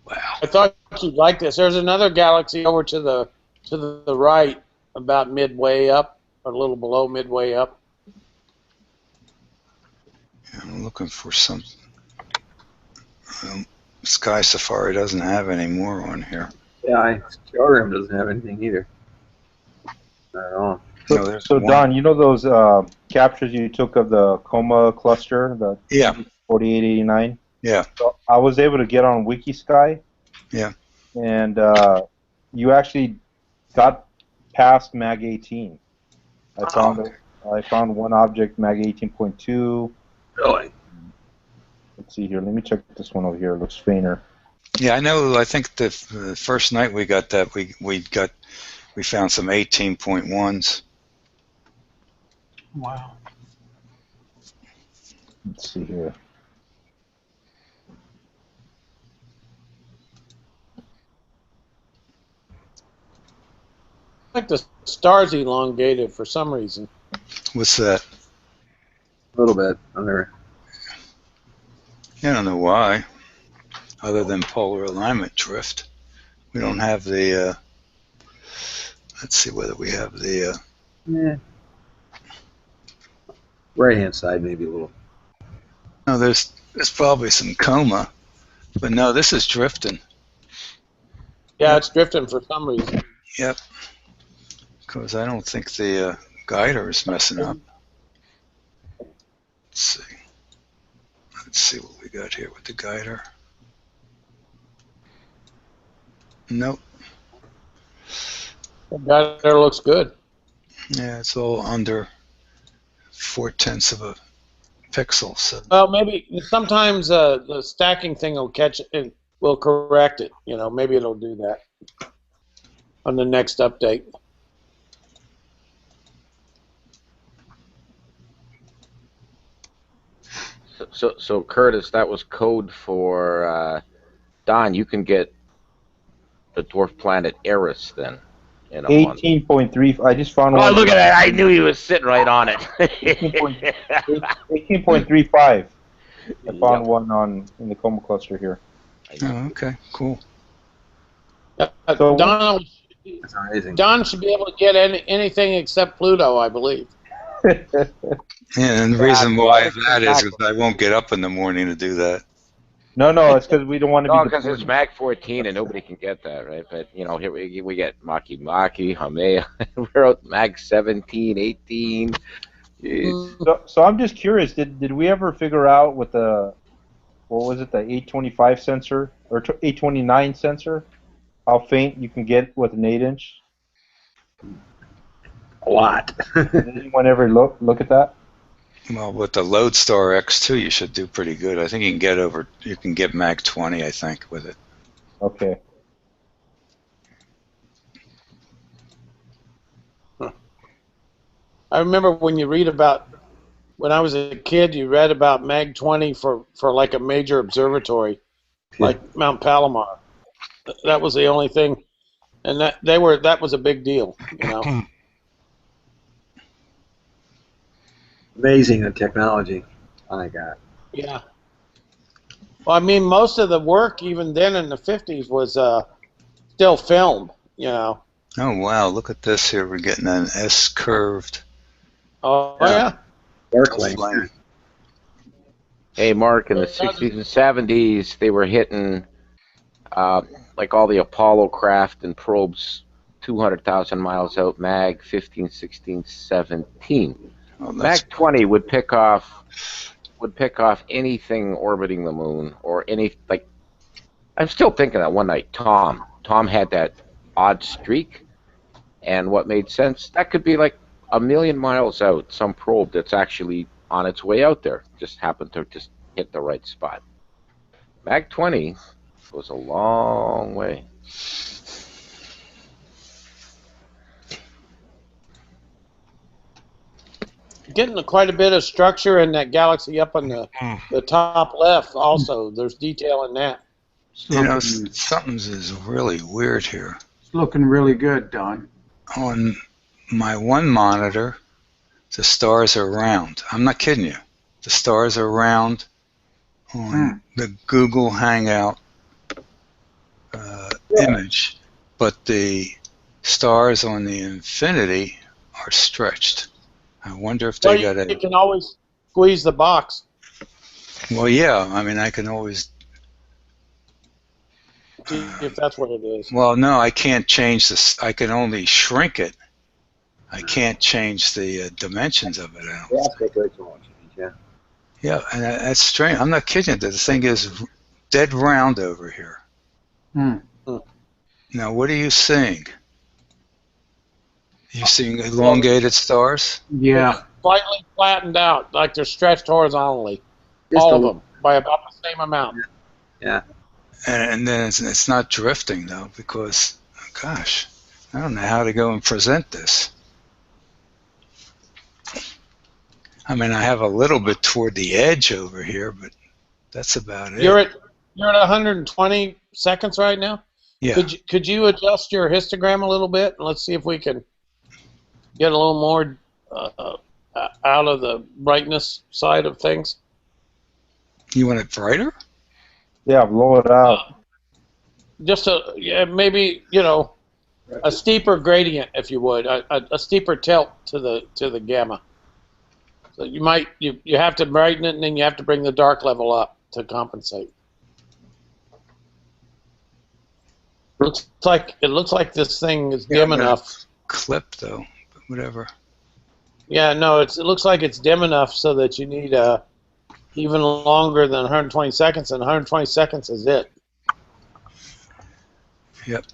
Wow.
I thought you'd like this. There's another galaxy over to the right, about midway up, or a little below midway up.
Yeah, I'm looking for something. Sky Safari doesn't have any more on here.
Yeah, Stargrim doesn't have anything either. Not at all.
So Don, you know those captures you took of the Coma cluster, the 4889?
Yeah.
So I was able to get on WikiSky.
Yeah.
And you actually got past Mag 18. I found one object, Mag 18.2.
Really?
Let's see here. Let me check this one over here. It looks fainter.
Yeah, I know. I think the first night we got that, we found some 18.1s.
Wow.
Let's see here.
I think the star's elongated for some reason.
What's that?
A little bit on there.
I don't know why, other than polar alignment drift. We don't have the. Let's see whether we have the.
Yeah. Right hand side maybe a little.
No, there's probably some coma, but no, this is drifting.
Yeah, it's drifting for some reason.
Yep. Because I don't think the guider is messing up. Let's see. Let's see what we got here with the guider. Nope.
The guider looks good.
Yeah, it's all under 0.4 of a pixel. So.
Well, maybe sometimes the stacking thing will catch it and will correct it. You know, maybe it'll do that on the next update.
So Curtis, that was code for Don. You can get the dwarf planet Eris then in a month.
18.3. I just found
Oh,
one.
look at that! I knew he was sitting right on it.
18.35. I found one in the Coma cluster here.
Oh, okay, cool.
So
Don should be able to get anything except Pluto, I believe.
Yeah, and the reason why that is because I won't get up in the morning to do that.
No, it's because we don't want to
No,
be.
because it's Mag 14 and nobody can get that, right? But you know, here we get Maki Maki, Hamea. We're out Mag 17, 18.
So I'm just curious. Did we ever figure out with the what was it, the 825 sensor or 829 sensor, how faint you can get with an 8-inch?
A lot.
Did anyone ever look at that?
Well, with the Lodestar X2, you should do pretty good. I think you can get Mag 20, I think, with it.
Okay.
I remember when you read about, when I was a kid, you read about Mag 20 for like a major observatory, like Mount Palomar. That was the only thing, and that was a big deal, you know.
Amazing the technology. My God.
Yeah. Well, I mean, most of the work even then in the 50s was still film, you know.
Oh, wow, look at this here. We're getting an S-curved.
Oh, yeah.
Darkling.
Hey, Mark, in the 60s and 70s, they were hitting, like all the Apollo craft and probes, 200,000 miles out, Mag 15, 16, 17.
Oh,
Mag 20 would pick off anything orbiting the moon or any, like, I'm still thinking that one night Tom had that odd streak, and what made sense, that could be like 1,000,000 miles out, some probe that's actually on its way out there, just happened to just hit the right spot. Mag 20 goes a long way.
Getting quite a bit of structure in that galaxy up on the top left also. There's detail in that.
You know, something's is really weird here.
It's looking really good, Don.
On my one monitor, the stars are round. I'm not kidding you. The stars are round on the Google Hangout image, but the stars on the Infinity are stretched. I wonder if they got
You can always squeeze the box.
Well, yeah. I mean, I can always.
If that's what it is.
Well, no, I can't change this. I can only shrink it. I can't change the dimensions of it. Yeah, and that's strange. I'm not kidding you. The thing is dead round over here. Now, what are you seeing? You seeing elongated stars?
Yeah.
Slightly flattened out, like they're stretched horizontally.
Just
all of them. by about the same amount.
Yeah.
And then it's not drifting though, because gosh, I don't know how to go and present this. I mean, I have a little bit toward the edge over here, but that's about it.
You're at 120 seconds right now.
Yeah.
Could you adjust your histogram a little bit? Let's see if we can get a little more out of the brightness side of things.
You want it brighter?
Yeah, blow it out.
Just maybe a steeper gradient, if you would, a steeper tilt to the gamma. So you have to brighten it, and then you have to bring the dark level up to compensate. It looks like this thing is dim enough.
Clip though, but whatever.
Yeah, no, it looks like it's dim enough so that you need even longer than 120 seconds, and 120 seconds is it.
Yep.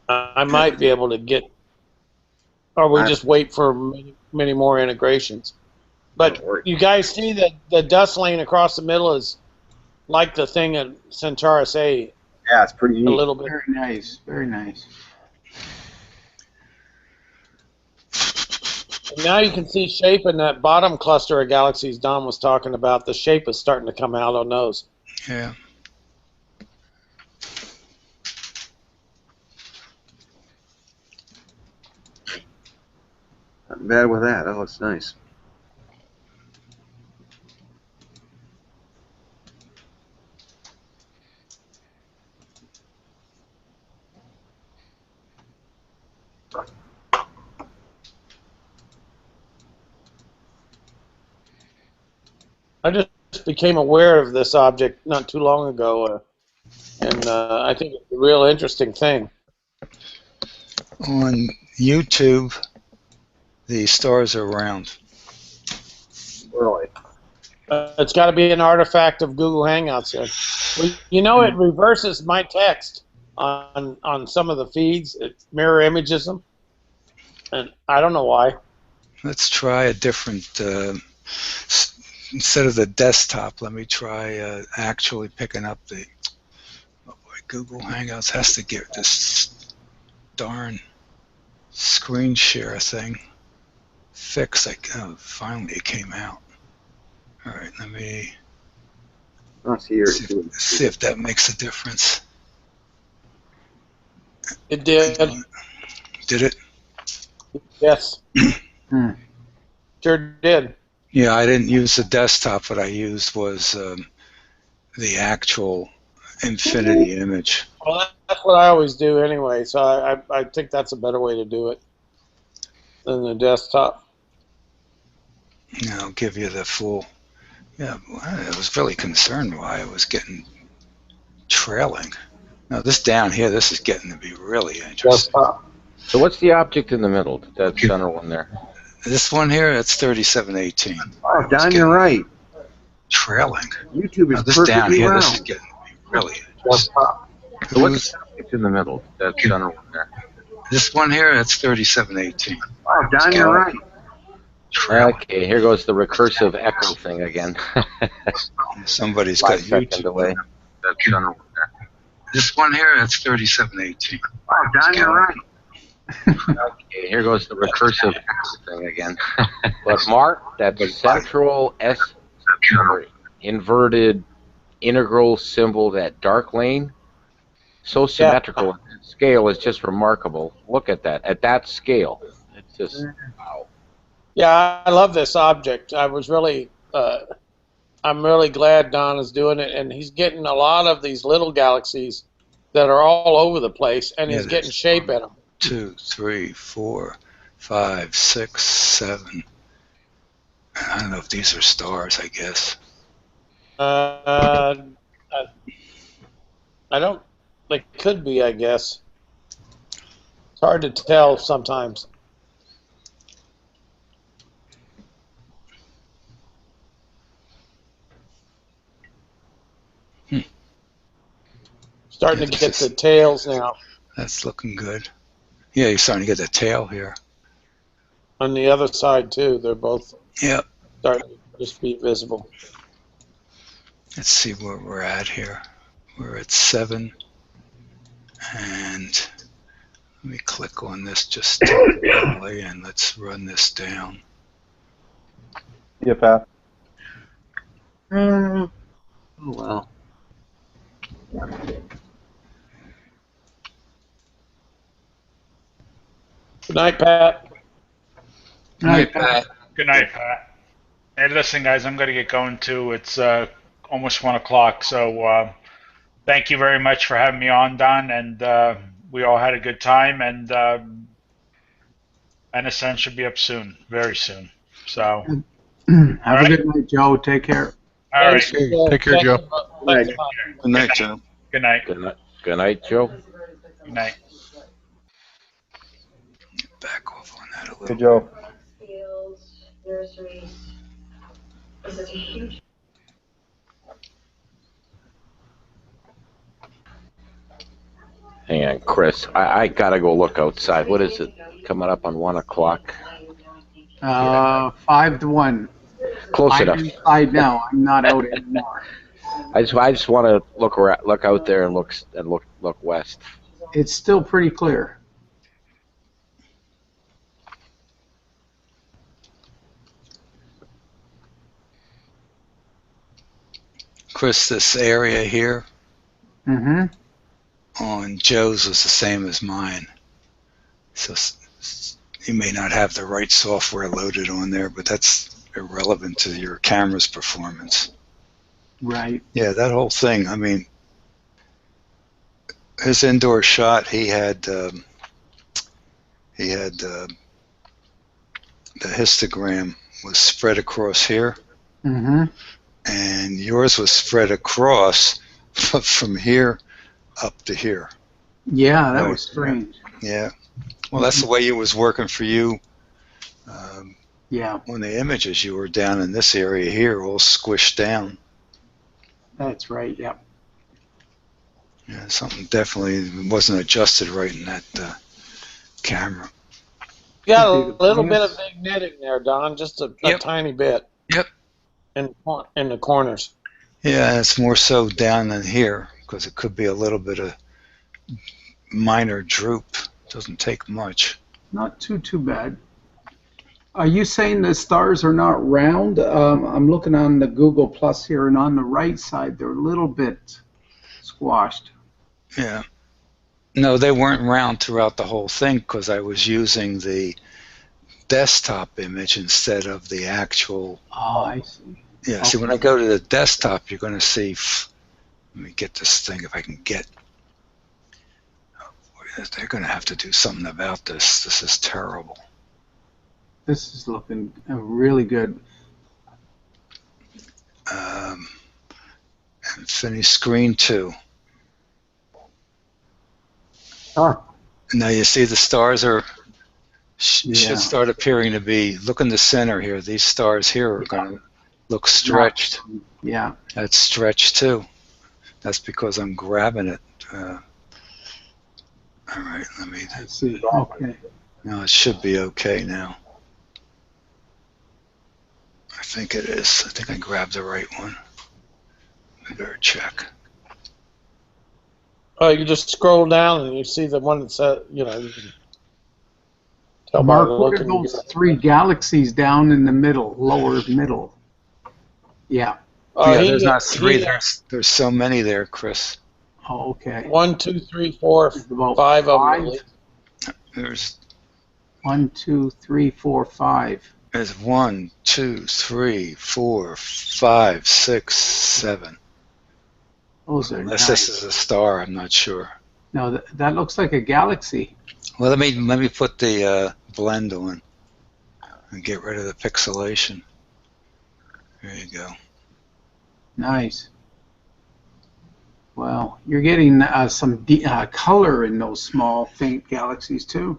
I might be able to get, or we just wait for many more integrations. But you guys see that the dust lane across the middle is like the thing at Centaurus A.
Yeah, it's pretty neat.
A little bit.
Very nice, very nice.
And now you can see shape in that bottom cluster of galaxies Don was talking about. The shape is starting to come out on those.
Yeah.
Not bad with that. Oh, it's nice.
I just became aware of this object not too long ago, and I think it's a real interesting thing.
On YouTube, the stars are round.
Really?
It's got to be an artifact of Google Hangouts here. Well, it reverses my text on some of the feeds. It mirror images them, and I don't know why.
Let's try a different. Instead of the desktop, let me try actually picking up the. Oh boy, Google Hangouts has to get this darn screen share thing fixed. Finally it came out. All right, let me see if that makes a difference.
It did.
Did it?
Yes. Sure did.
Yeah, I didn't use the desktop. What I used was the actual infinity image.
Well, that's what I always do anyway, so I think that's a better way to do it than the desktop.
Yeah, I'll give you the full. Yeah, I was really concerned why I was getting trailing. Now this down here, this is getting to be really interesting.
So what's the object in the middle? That center one there.
This one here, it's 3718.
Oh, Don, you're right.
Trailing.
YouTube is
this
perfectly
down here,
round.
this is getting to be really interesting.
So what's the object in the middle? That center one there.
This one here, it's 3718.
Oh, Don, you're right.
Okay, here goes the recursive echo thing again.
Somebody's got YouTube
away. That center one there.
This one here, it's 3718.
Oh, Don, you're right.
Okay, here goes the recursive thing again. But Mark, that central S inverted integral symbol, that dark lane, so symmetrical. Scale is just remarkable. Look at that. At that scale, it's just wow.
Yeah, I love this object. I'm really glad Don is doing it, and he's getting a lot of these little galaxies that are all over the place, and he's getting shape in them.
2, 3, 4, 5, 6, 7. I don't know if these are stars, I guess.
I don't. They could be, I guess. It's hard to tell sometimes. Starting to get the tails now.
That's looking good. Yeah, you're starting to get the tail here.
On the other side too, they're both
starting
to just be visible.
Let's see where we're at here. We're at 7, and let me click on this just temporarily, and let's run this down.
Yeah, Pat.
Oh, well.
Good night, Pat.
Good night, Pat.
Good night, Pat. Hey, listen, guys, I'm going to get going too. It's almost 1 o'clock, so thank you very much for having me on, Don, and we all had a good time, and NSN should be up soon, very soon. So,
Have a good night, Joe. Take care.
all right.
Hey, take care, Joe.
Night.
Good night, Joe.
Good night.
Good night. Good night, Joe.
Good night.
Back off on that a little.
Hey, Joe.
Fields, nurseries. This is a huge.
Hang on, Chris. I gotta go look outside. What is it? Coming up on 1 o'clock.
5 to 1.
Close
I'm
enough.
inside now. I'm not out anymore.
I just want to look out there and look west.
It's still pretty clear.
Chris, this area here
Mm-hmm.
on Joe's was the same as mine. So you may not have the right software loaded on there, but that's irrelevant to your camera's performance.
Right.
Yeah, that whole thing. I mean, his indoor shot, he had the histogram was spread across here,
Mm-hmm.
and yours was spread across from here up to here.
Yeah, that
Right.
was strange.
Yeah. Well, that's the way it was working for you.
Yeah,
On the images, you were down in this area here, all squished down.
that's right. Yep.
Yeah, something definitely wasn't adjusted right in that camera.
You got
Could be
a
the
little bit
brightness.
of vignetting there, Don, just a
Yep.
tiny bit.
Yep.
In the corners.
Yeah, it's more so down than here because it could be a little bit of minor droop. Doesn't take much.
Not too bad. Are you saying the stars are not round? I'm looking on the Google Plus here, and on the right side, they're a little bit squashed.
Yeah. No, they weren't round throughout the whole thing because I was using the desktop image instead of the actual.
Oh, I see.
Yeah, see, when I go to the desktop, you're going to see. Let me get this thing if I can get. They're going to have to do something about this. This is terrible.
This is looking really good.
And finish screen 2.
Huh.
Now you see the stars are
Yeah.
should start appearing to be. Look in the center here. These stars here are going to look stretched.
Yeah.
That's stretched too. That's because I'm grabbing it. All right, let me.
I see. Okay.
Now it should be okay now. I think it is. I think I grabbed the right one. I better check.
Oh, you just scroll down and you see the one that says, you can tell by
Mark, what are
looking.
those 3 galaxies down in the middle, lower middle? Yeah.
Oh,
Yeah,
he-
there's not 3.
he-
There's so many there, Chris.
Oh, okay.
1, 2, 3, 4,
About
5 of them.
5?
at least.
There's
1, 2, 3, 4, 5.
There's 1, 2, 3, 4, 5, 6, 7.
Those are
Unless
nice.
this is a star, I'm not sure.
No, that looks like a galaxy.
Well, let me put the blend on and get rid of the pixelation. There you go.
Nice. Well, you're getting some color in those small, faint galaxies too.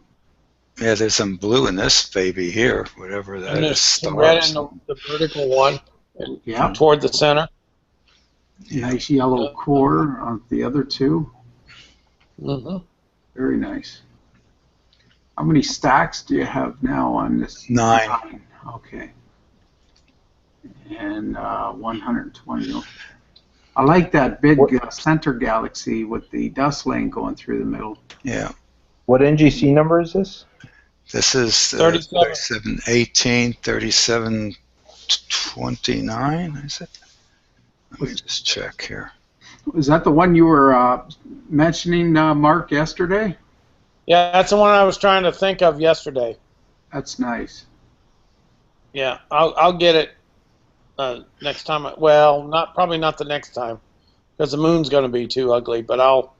Yeah, there's some blue in this baby here, whatever that
And
is.
there's some red
Stars.
in the vertical one, and
Yeah.
toward the center.
Nice yellow core on the other 2.
Mm-hmm.
Very nice. How many stacks do you have now on this?
9.
Okay. And 120. I like that big center galaxy with the dust lane going through the middle.
Yeah.
What NGC number is this?
This is 3718, 3729, is it? Let me just check here.
Is that the one you were mentioning, Mark, yesterday?
Yeah, that's the one I was trying to think of yesterday.
That's nice.
Yeah, I'll get it next time. Well, probably not the next time, because the moon's going to be too ugly. But I'll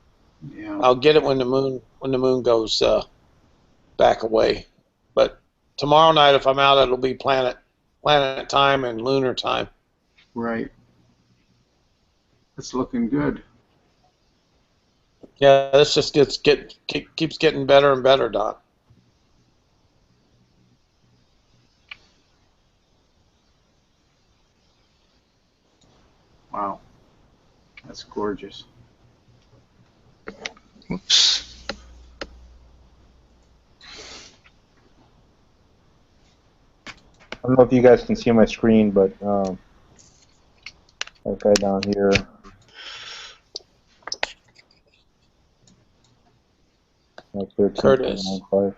get it when the moon goes back away. But tomorrow night, if I'm out, it'll be planet time and lunar time.
Right. It's looking good.
Yeah, this just keeps getting better and better, Doc.
Wow. That's gorgeous.
Whoops.
I don't know if you guys can see my screen, but that guy down here.
Curtis. Oh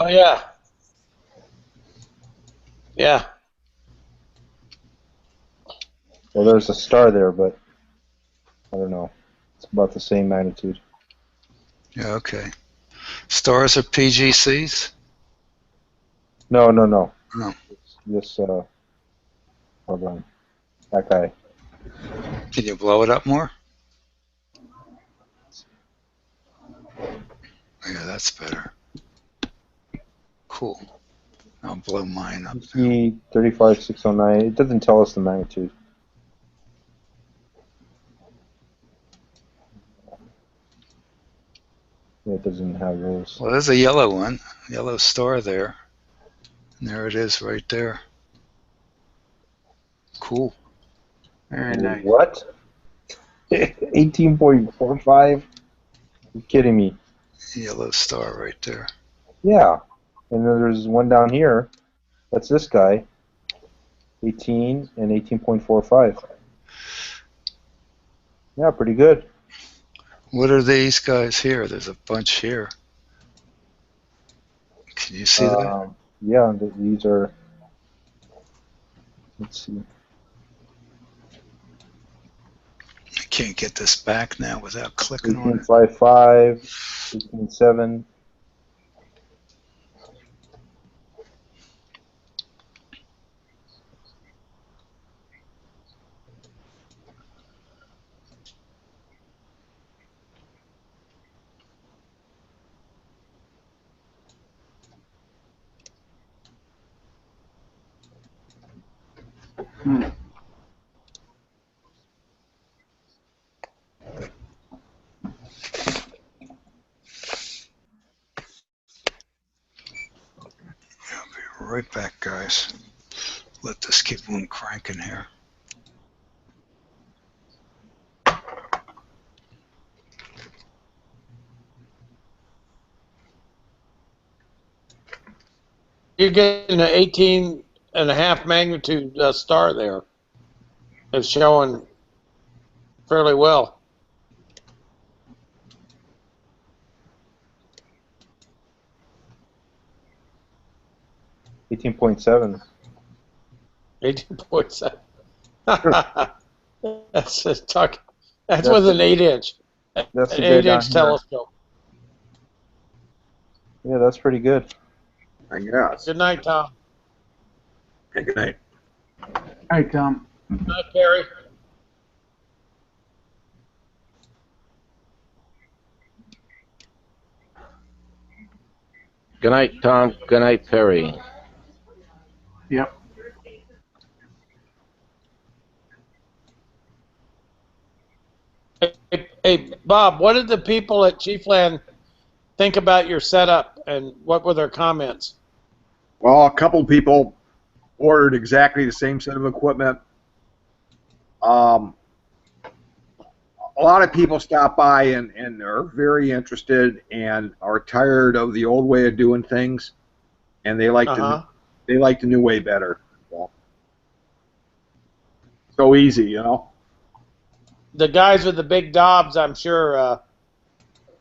yeah. Yeah.
Well, there's a star there, but I don't know. It's about the same magnitude.
Yeah, okay. Stars are PGCs?
No.
No.
This, hold on. That guy.
Can you blow it up more? Yeah, that's better. Cool. I'll blow mine up.
PC 35609. It doesn't tell us the magnitude. Yeah, it doesn't have those.
Well, there's a yellow one, yellow star there. And there it is right there. Cool.
Very nice.
What? 18.45? You're kidding me.
Yellow star right there.
Yeah. And then there's one down here. That's this guy. 18 and 18.45. Yeah, pretty good.
What are these guys here? There's a bunch here. Can you see that?
Yeah, these are. Let's see.
I can't get this back now without clicking on it.
18.55, 18.7.
Right back, guys. Let this keep on cranking here.
You're getting an 18.5 magnitude star there. It's showing fairly well.
$18.7.
18.7. That's a tuck. That's with an 8-inch.
That's
An
the guy
8-inch
down here.
telescope.
Yeah, that's pretty good.
I guess.
Good night, Tom.
Okay, good night.
Hi, Tom.
Good night, Perry.
Good night, Tom. Good night, Perry.
Yep.
Hey, Bob, what did the people at Chiefland think about your setup, and what were their comments?
Well, a couple people ordered exactly the same set of equipment. A lot of people stop by and are very interested and are tired of the old way of doing things, and they like the new way better. Well, so easy, you know.
the guys with the big Dobbs, I'm sure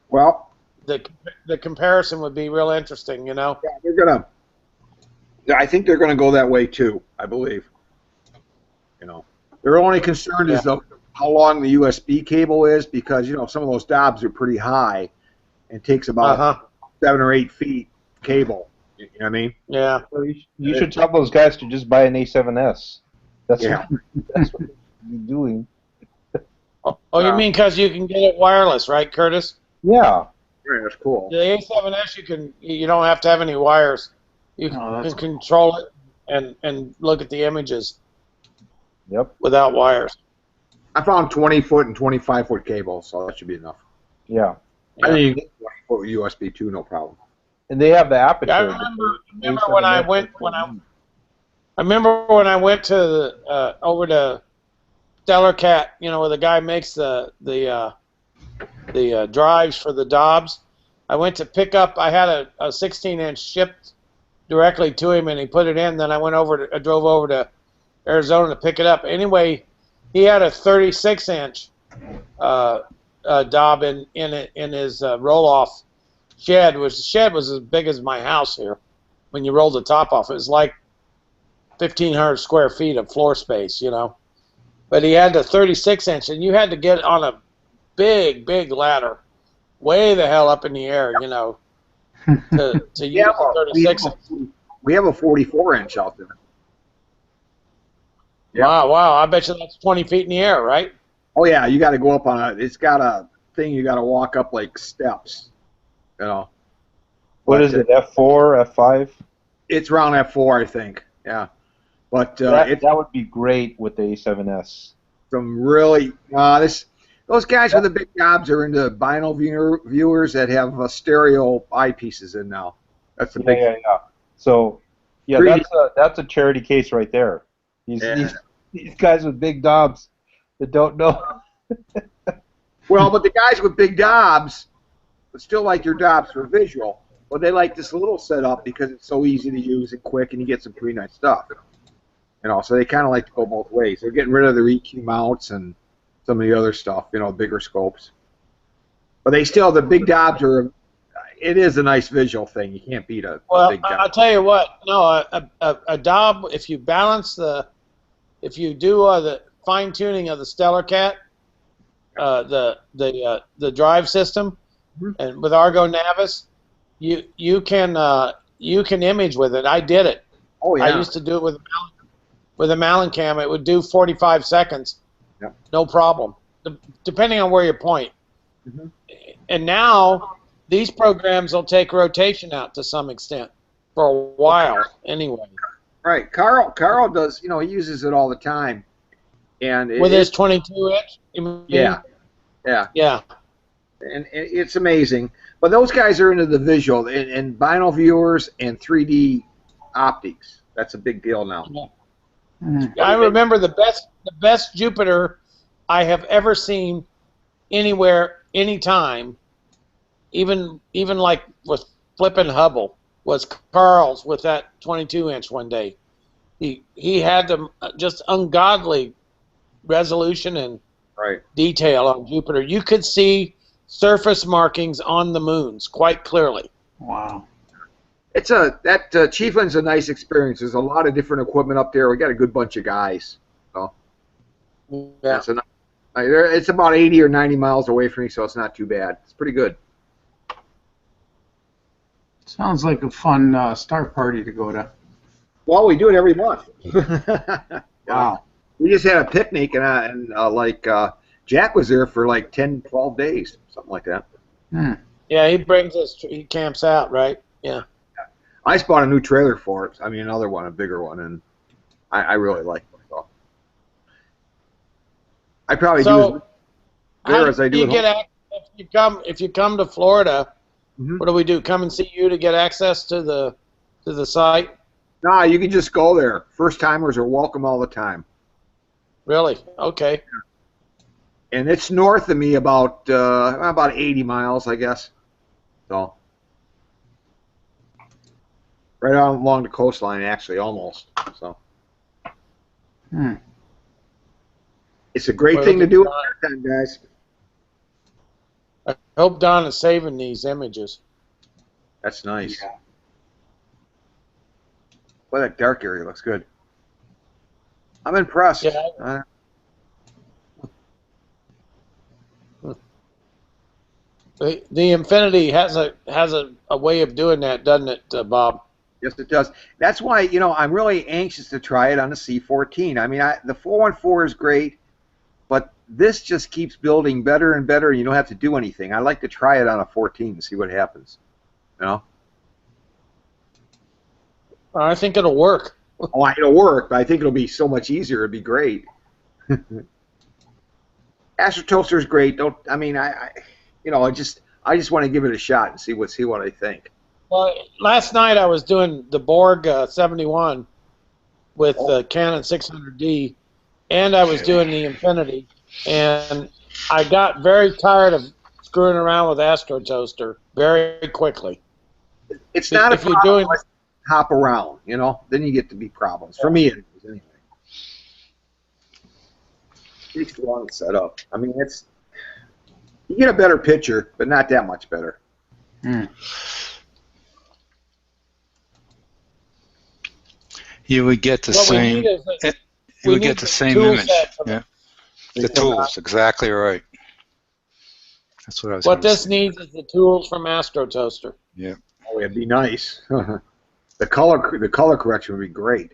Well,
the comparison would be real interesting, you know.
yeah, I think they're gonna go that way too. I believe. You know, their only concern is how long the USB cable is, because some of those Dobbs are pretty high, and takes about 7 or 8 feet cable. You know what I mean?
Yeah.
So you should tell those guys to just buy an A7S. That's what you're doing.
Oh, you mean because you can get it wireless, right, Curtis?
Yeah.
Yeah, that's cool.
The A7S, you don't have to have any wires. You can control it and look at the images.
Yep.
Without wires.
I found 20-foot and 25-foot cable, so that should be enough.
Yeah.
I think you can get 20-foot with USB too, no problem.
And they have the aperture.
I remember when I went to over to Stellar Cat, where the guy makes the drives for the Dobbs. I went to pick up. I had a 16-inch shipped directly to him, and he put it in. Then I drove over to Arizona to pick it up. Anyway, he had a 36-inch Dobb in his roll-off shed, which the shed was as big as my house here. When you rolled the top off, it was like 1,500 square feet of floor space, But he had the 36-inch, and you had to get on a big, big ladder, way the hell up in the air, to use the 36.
We have a 44-inch out there.
Yep. Wow! I bet you that's 20 feet in the air, right?
Oh yeah, you got to go up on it's got a thing you got to walk up like steps,
What is it? F4, F5?
It's around F4, I think. Yeah, but
that would be great with the A7S.
Some really those guys with the big Dobbs are into vinyl viewers that have stereo eyepieces in now. That's the big.
Yeah. So that's a charity case right there. These guys with big Dobbs that don't know.
Well, but the guys with big Dobbs still like your Dobbs for visual, but they like this little setup because it's so easy to use and quick, and you get some pretty nice stuff. So they kind of like to go both ways. They're getting rid of their EQ mounts and some of the other stuff, bigger scopes. But the big Dobbs it is a nice visual thing. You can't beat a big Dobb.
I'll tell you what. No, a Dobb, if you do the fine tuning of the Stellar Cat, the drive system, and with Argo Navis, you can image with it. I did it.
Oh yeah.
I used to do it with a Malin cam. It would do 45 seconds.
Yep.
No problem, depending on where you point.
Mm-hmm.
And now these programs will take rotation out to some extent for a while anyway.
Right. Carl does, he uses it all the time. And
with his 22-inch?
Yeah.
Yeah.
And it's amazing. But those guys are into the visual and vinyl viewers and 3D optics. That's a big deal now.
Yeah. I remember the best Jupiter I have ever seen anywhere, anytime, even like with flipping Hubble, was Carl's with that 22-inch one day. He had just ungodly resolution and detail on Jupiter. You could see surface markings on the moons quite clearly.
Wow.
Chiefland's a nice experience. There's a lot of different equipment up there. We got a good bunch of guys. So
yeah.
It's about 80 or 90 miles away from me, so it's not too bad. It's pretty good.
Sounds like a fun star party to go to.
Well, we do it every month.
Wow.
We just had a picnic, and Jack was there for like 10, 12 days, something like that.
Yeah, he camps out, right? Yeah.
I just bought a new trailer for it. I mean, another one, a bigger one, and I really like it. So I probably do there as I do at home.
If you come to Florida, what do we do? Come and see you to get access to the site?
Nah, you can just go there. First timers are welcome all the time.
Really? Okay.
And it's north of me about 80 miles, I guess. So right along the coastline, actually, almost. So. It's a great thing to do at time, guys.
I hope Don is saving these images.
That's nice. Yeah. Well, that dark area looks good. I'm impressed.
Yeah. The Infinity has a way of doing that, doesn't it, Bob?
Yes, it does. That's why, you know, I'm really anxious to try it on the C14. I mean, the 414 is great, but this just keeps building better and better, and you don't have to do anything. I like to try it on a 14 and see what happens. You know?
I think it'll work.
Oh, it'll work, but I think it'll be so much easier. It'd be great. AstroToaster is great. I just want to give it a shot and see what I think.
Well, last night I was doing the Borg 71 with the Canon 600D, and I was doing the Infinity, and I got very tired of screwing around with AstroToaster very quickly.
It's not if you're doing hop around, you know, then you get to be problems. For me, it is anyway. It takes too long to set up. I mean, you get a better picture, but not that much better.
You would get the same. You would get the same image. Yeah. The tools, exactly right. That's what I was.
What this needs is the tools from AstroToaster.
Yeah.
Oh, it'd be nice. The color correction would be great.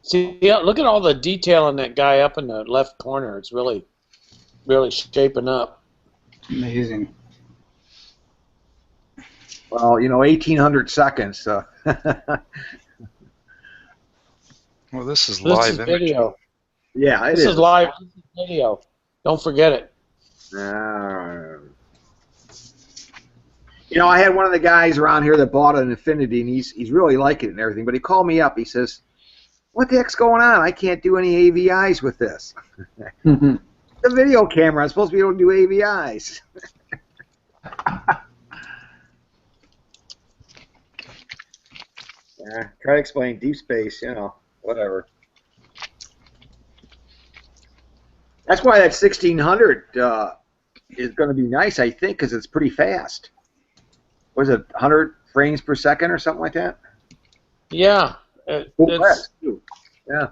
See, yeah, look at all the detail in that guy up in the left corner. It's really, really shaping up.
Amazing.
Well, you know, 1,800 seconds.
Well, this is live
video.
Yeah, it is.
This is live video. Don't forget it.
You know, I had one of the guys around here that bought an Infinity, and he's really liking it and everything. But he called me up. He says, "What the heck's going on? I can't do any AVIs with this." The video camera. I'm supposed to be able to do AVIs. Try to explain deep space, you know, whatever. That's why that 1600 is going to be nice, I think, because it's pretty fast. Was it 100 frames per second or something like that?
Yeah. It's
yeah.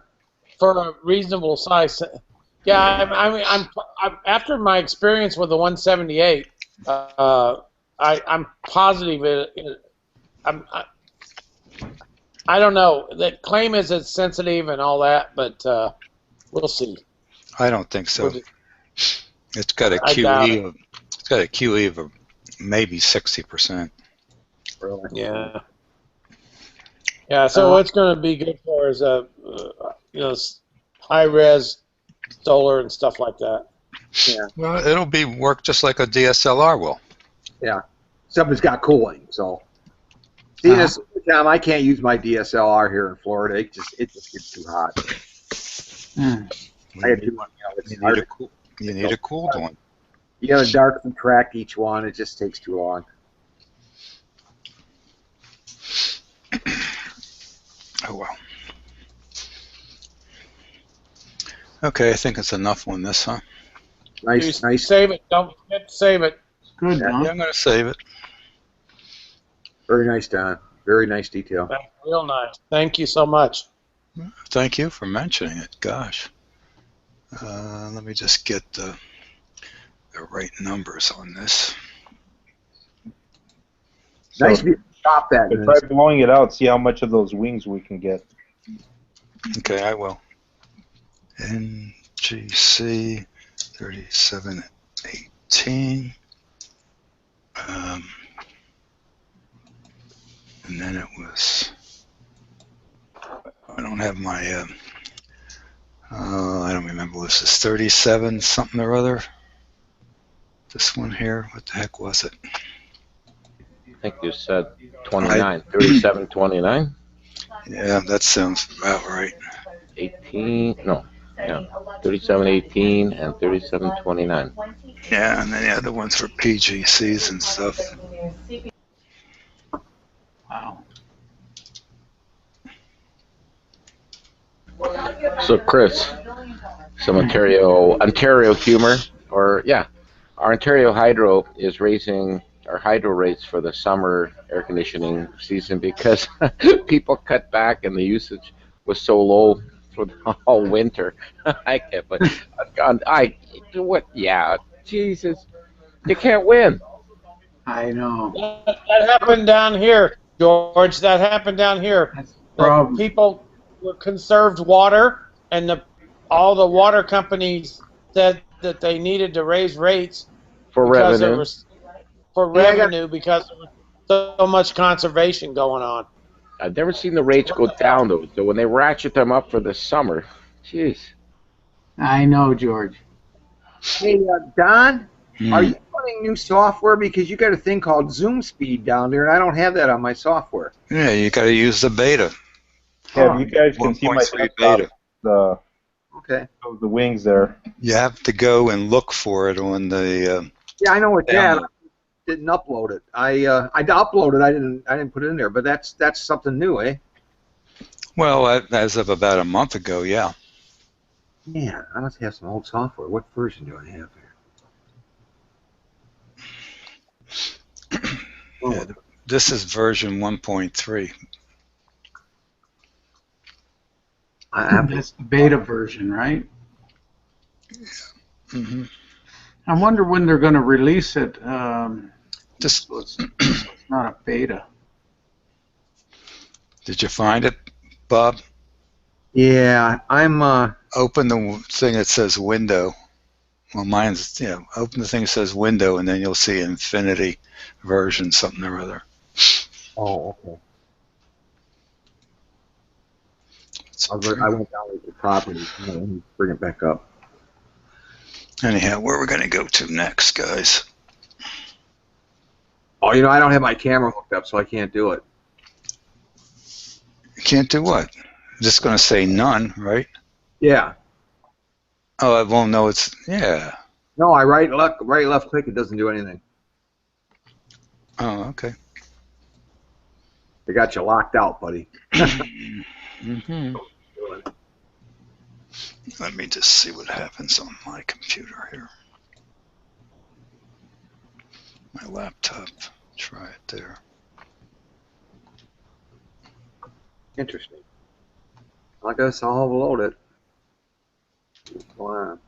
For a reasonable size. Yeah, I mean, I'm after my experience with the 178, I'm positive I don't know. The claim is it's sensitive and all that, but we'll see.
I don't think so. It's got a QE. It's got a QE of maybe 60%.
Really?
Yeah. Yeah. So it's going to be good for us, you know, high res solar and stuff like that.
Yeah.
Well, it'll work just like a DSLR will.
Yeah. Except it's got cooling, so. See, this time I can't use my DSLR here in Florida. It just gets too hot. I had
you need a cooled one.
You got to dark subtract each one. It just takes too long.
Oh well. Okay, I think it's enough on this, huh?
Nice.
Save it. Don't forget to save it.
Good, Don.
Yeah, I'm going to save it.
Very nice, Don. Very nice detail.
Real nice. Thank you so much.
Thank you for mentioning it. Gosh. Let me just get the right numbers on this.
Nice to stop that.
Try blowing it out. See how much of those wings we can get.
Okay, I will. NGC 3718. And then it was. I don't have my. I don't remember. This is 37 something or other. This one here. What the heck was it?
I think you said 29. 3729.
Yeah, that sounds about right.
18. No. Yeah. 3718 and 3729.
Yeah, and then the other ones for PGCs and stuff.
Wow.
So Chris, some Ontario humor, or yeah, our Ontario Hydro is raising our hydro rates for the summer air conditioning season because people cut back and the usage was so low for the whole winter. I can't, but what? Yeah, Jesus, you can't win.
I know.
That happened down here, George. That happened down here.
That's the
The
problem.
people conserved water, and all the water companies said that they needed to raise rates
For
because there
revenue.
was for
Hey, I got
revenue because there was so much conservation going on.
I've never seen the rates go down though. So when they ratchet them up for the summer, jeez.
I know, George.
Hey, Don, are
Hmm.
you running new software? Because you got a thing called Zoom Speed down there, and I don't have that on my software.
Yeah, you got to use the beta.
Yeah, you guys can see my
1.3
desktop.
beta.
The
Okay.
the wings there.
You have to go and look for it on the.
Yeah, I know it's that.
Download.
I didn't upload it. I uploaded. I didn't put it in there. But that's something new, eh?
Well, as of about a month ago, yeah.
Yeah, I must have some old software. What version do I have here?
Yeah, this is version 1.3.
That's the beta version, right?
Mm-hmm.
I wonder when they're going to release it.
Just
so it's not a beta.
Did you find it, Bob?
Yeah, I'm.
Open the thing that says window. Well, mine's, open the thing that says window, and then you'll see Infinity version something or other.
Oh, okay. I went down to the property. Let me bring it back up.
Anyhow, where are we going to go to next, guys?
Oh, I don't have my camera hooked up, so I can't do it.
You can't do what? I'm just going to say none, right?
Yeah.
Oh, I won't know it's, yeah.
No, I right left click. It doesn't do anything.
Oh, okay.
They got you locked out, buddy.
Mm-hmm. Let me just see what happens on my computer here. My laptop. Try it there.
Interesting. I guess I'll load it. Come on.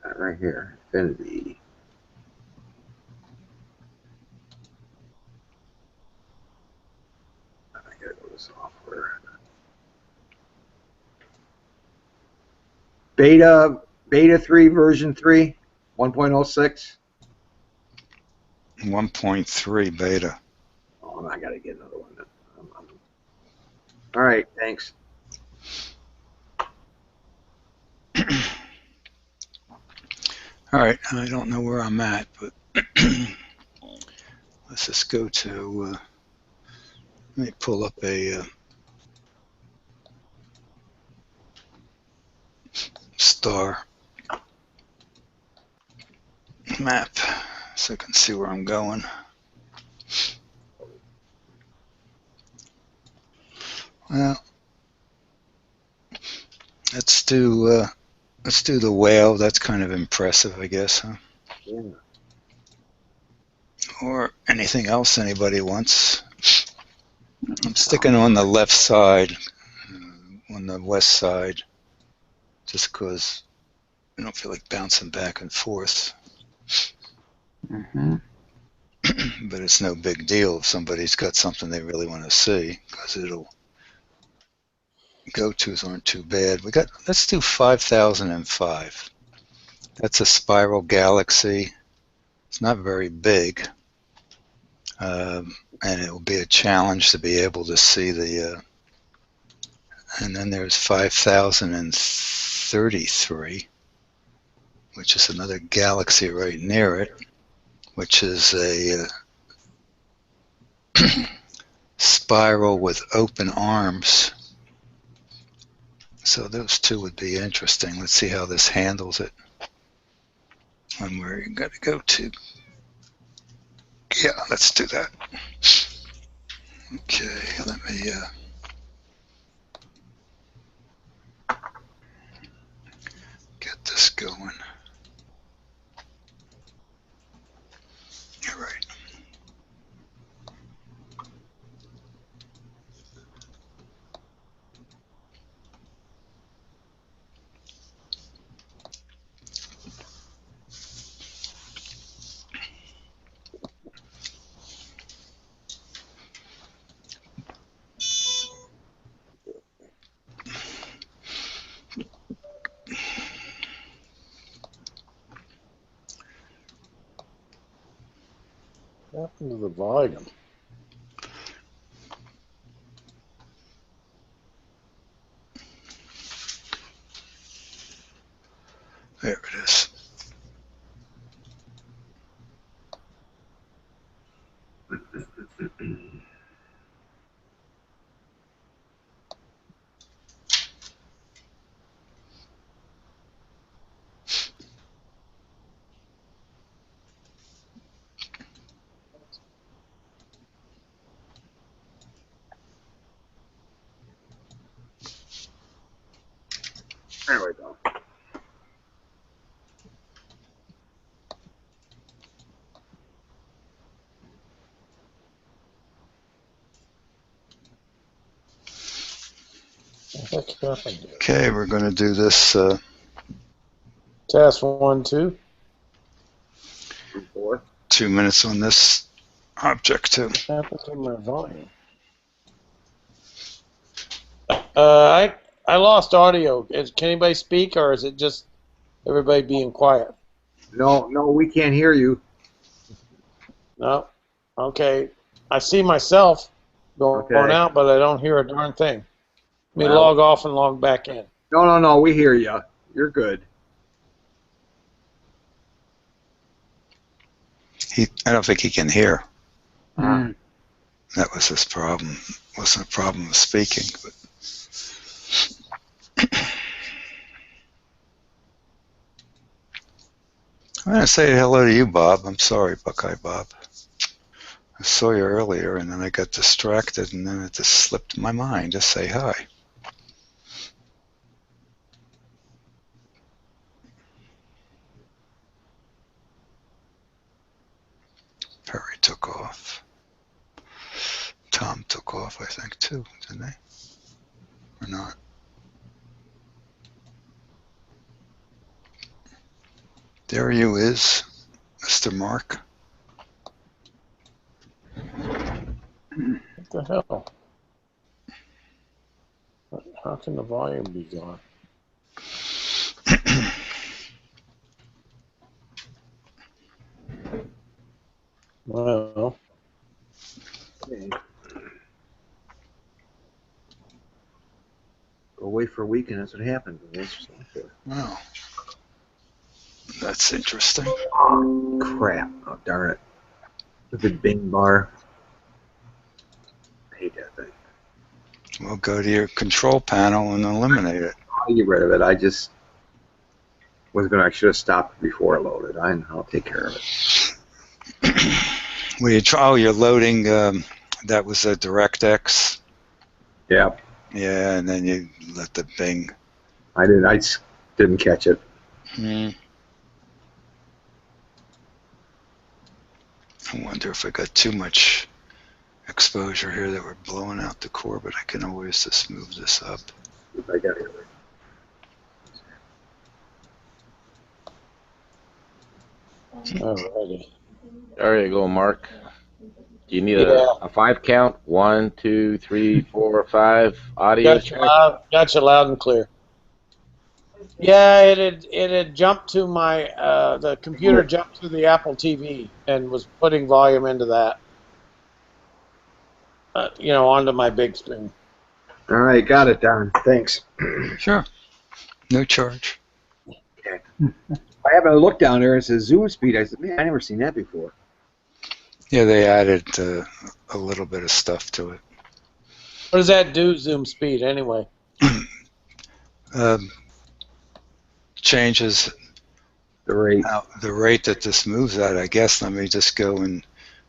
That right here. Infinity. I gotta go to software. Beta 3 version 3, 1.06.
1.3 beta.
Oh, I gotta get another one then. All right, thanks.
All right, I don't know where I'm at, but let's just go to, let me pull up a star map so I can see where I'm going. Well, let's do the whale. That's kind of impressive, I guess, huh?
Yeah.
Or anything else anybody wants. I'm sticking on the left side, on the west side, just because I don't feel like bouncing back and forth.
Mm-hmm.
But it's no big deal if somebody's got something they really want to see, because go-tos aren't too bad. Let's do 5005. That's a spiral galaxy. It's not very big, and it will be a challenge to be able to see the. And then there's 5033, which is another galaxy right near it, which is a spiral with open arms. So those two would be interesting. Let's see how this handles it. And where you got to go to. Yeah, let's do that. Okay, let me this going? All right.
What happened to the volume?
There it is.
There we go.
What the heck happened here?
Okay, we're going to do this.
Test 1, 2.
4.
2 minutes on this object too.
What happened to my volume? I lost audio. Can anybody speak, or is it just everybody being quiet?
No, we can't hear you.
No. Okay. I see myself going out, but I don't hear a darn thing. Let me log off and log back in.
No, we hear you. You're good.
I don't think he can hear.
Mm.
That was his problem. It wasn't a problem of speaking, but I'm going to say hello to you, Bob. I'm sorry, Buckeye Bob. I saw you earlier, and then I got distracted, and then it just slipped my mind to say hi. Perry took off. Tom took off, I think, too, didn't they? Or not? There you is, Mr. Mark.
What the hell? How can the volume be gone? Well.
Okay. Go away for a week and that's what happened.
Wow. That's interesting.
Crap. Oh, darn it. The Bing bar. I hate that thing.
We'll go to your control panel and eliminate it.
I'll get rid of it. I just I should have stopped before it loaded. I'll take care of it.
When you try, you're loading, that was a DirectX.
Yeah.
Yeah, and then you let the Bing.
I just didn't catch it.
I wonder if I got too much exposure here that we're blowing out the core, but I can always just move this up.
I got it.
Alrighty.
There you go, Mark. Do you need a 5 count? 1, 2, 3, 4, 5 audio check?
Got you loud and clear. Yeah, it had jumped to my the computer jumped to the Apple TV and was putting volume into that. Onto my big screen.
All right, got it, Don. Thanks.
Sure. No charge.
Okay. I happened to look down there. It says zoom speed. I said, man, I never seen that before.
Yeah, they added a little bit of stuff to it.
What does that do, zoom speed, anyway?
Changes
the rate.
The rate that this moves at, I guess. Let me just go and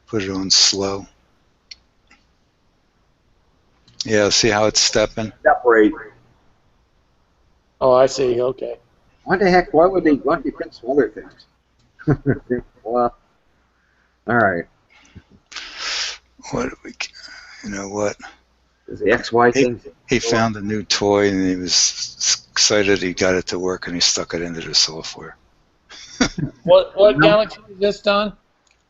put it on slow. Yeah, see how it's stepping?
Step rate.
Oh, I see. Okay.
Why the heck? Why would they print some other things? Well, all right.
What do we? You know what?
Is the XY thing?
He found a new toy and he was excited he got it to work and he stuck it into the software.
What galaxy is this, Don?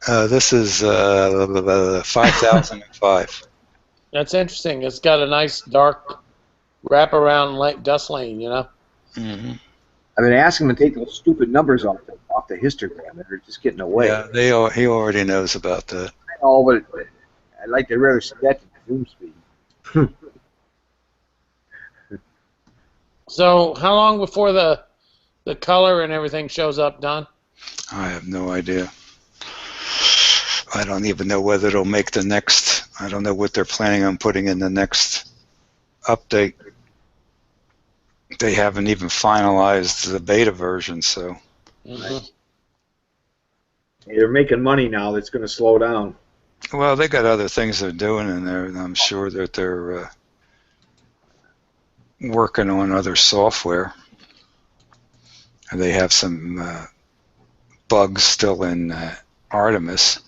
This is 5005.
That's interesting. It's got a nice dark wraparound dust lane, you know?
Mm-hmm.
I've been asking them to take those stupid numbers off the histogram. They're just getting away.
Yeah, he already knows about that.
I know, but I'd like to rather see that than zoom speed.
So how long before the color and everything shows up, Don?
I have no idea. I don't even know whether it'll make the next. I don't know what they're planning on putting in the next update. They haven't even finalized the beta version, so.
Mm-hmm.
They're making money now. That's going to slow down.
Well, they got other things they're doing in there, and I'm sure that they're working on other software. And they have some bugs still in Artemis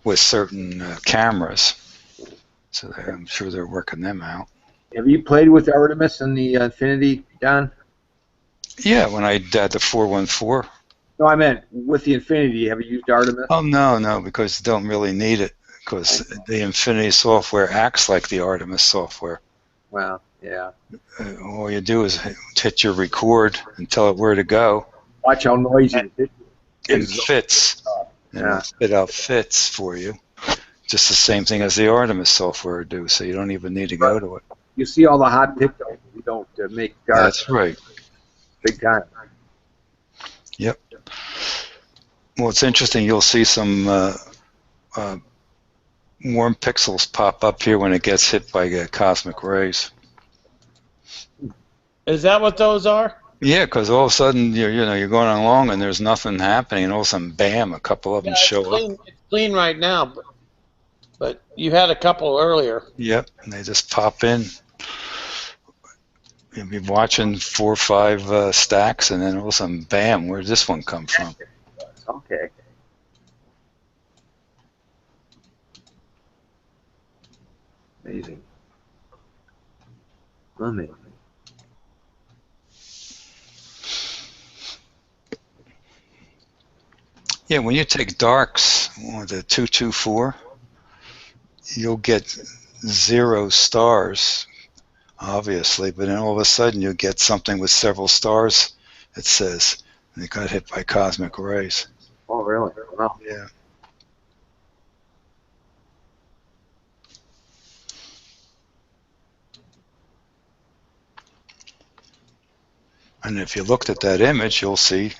with certain cameras, so I'm sure they're working them out.
Have you played with Artemis and the Infinity, Don?
Yeah, when I did the 414.
No, I meant with the Infinity. Have you used Artemis?
Oh, no, because you don't really need it, because the Infinity software acts like the Artemis software.
Well, yeah.
All you do is hit your record and tell it where to go.
Watch how noisy it is.
It fits. And it'll spit out fits for you. Just the same thing as the Artemis software do, so you don't even need to go to it.
You see all the hot pictures. You don't make dark.
That's right.
Big time.
Yep. Well, it's interesting. You'll see some warm pixels pop up here when it gets hit by cosmic rays.
Is that what those are?
Yeah, because all of a sudden you're going along and there's nothing happening, and all of a sudden, bam, a couple of them show up.
It's clean right now, but you had a couple earlier.
Yep, and they just pop in. You'll be watching 4 or 5 stacks, and then all of a sudden, bam, where did this one come from?
Okay. Amazing. Amazing.
Yeah, when you take darks, the 224, you'll get 0 stars, obviously, but then all of a sudden you'll get something with several stars, it says, and it got hit by cosmic rays.
Oh, really? Wow.
Yeah. And if you looked at that image, you'll see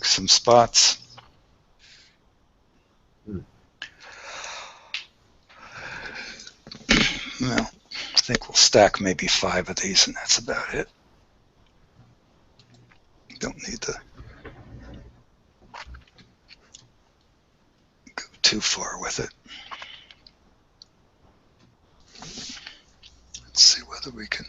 some spots. Well, I think we'll stack maybe 5 of these, and that's about it. Don't need to go too far with it. Let's see whether we can.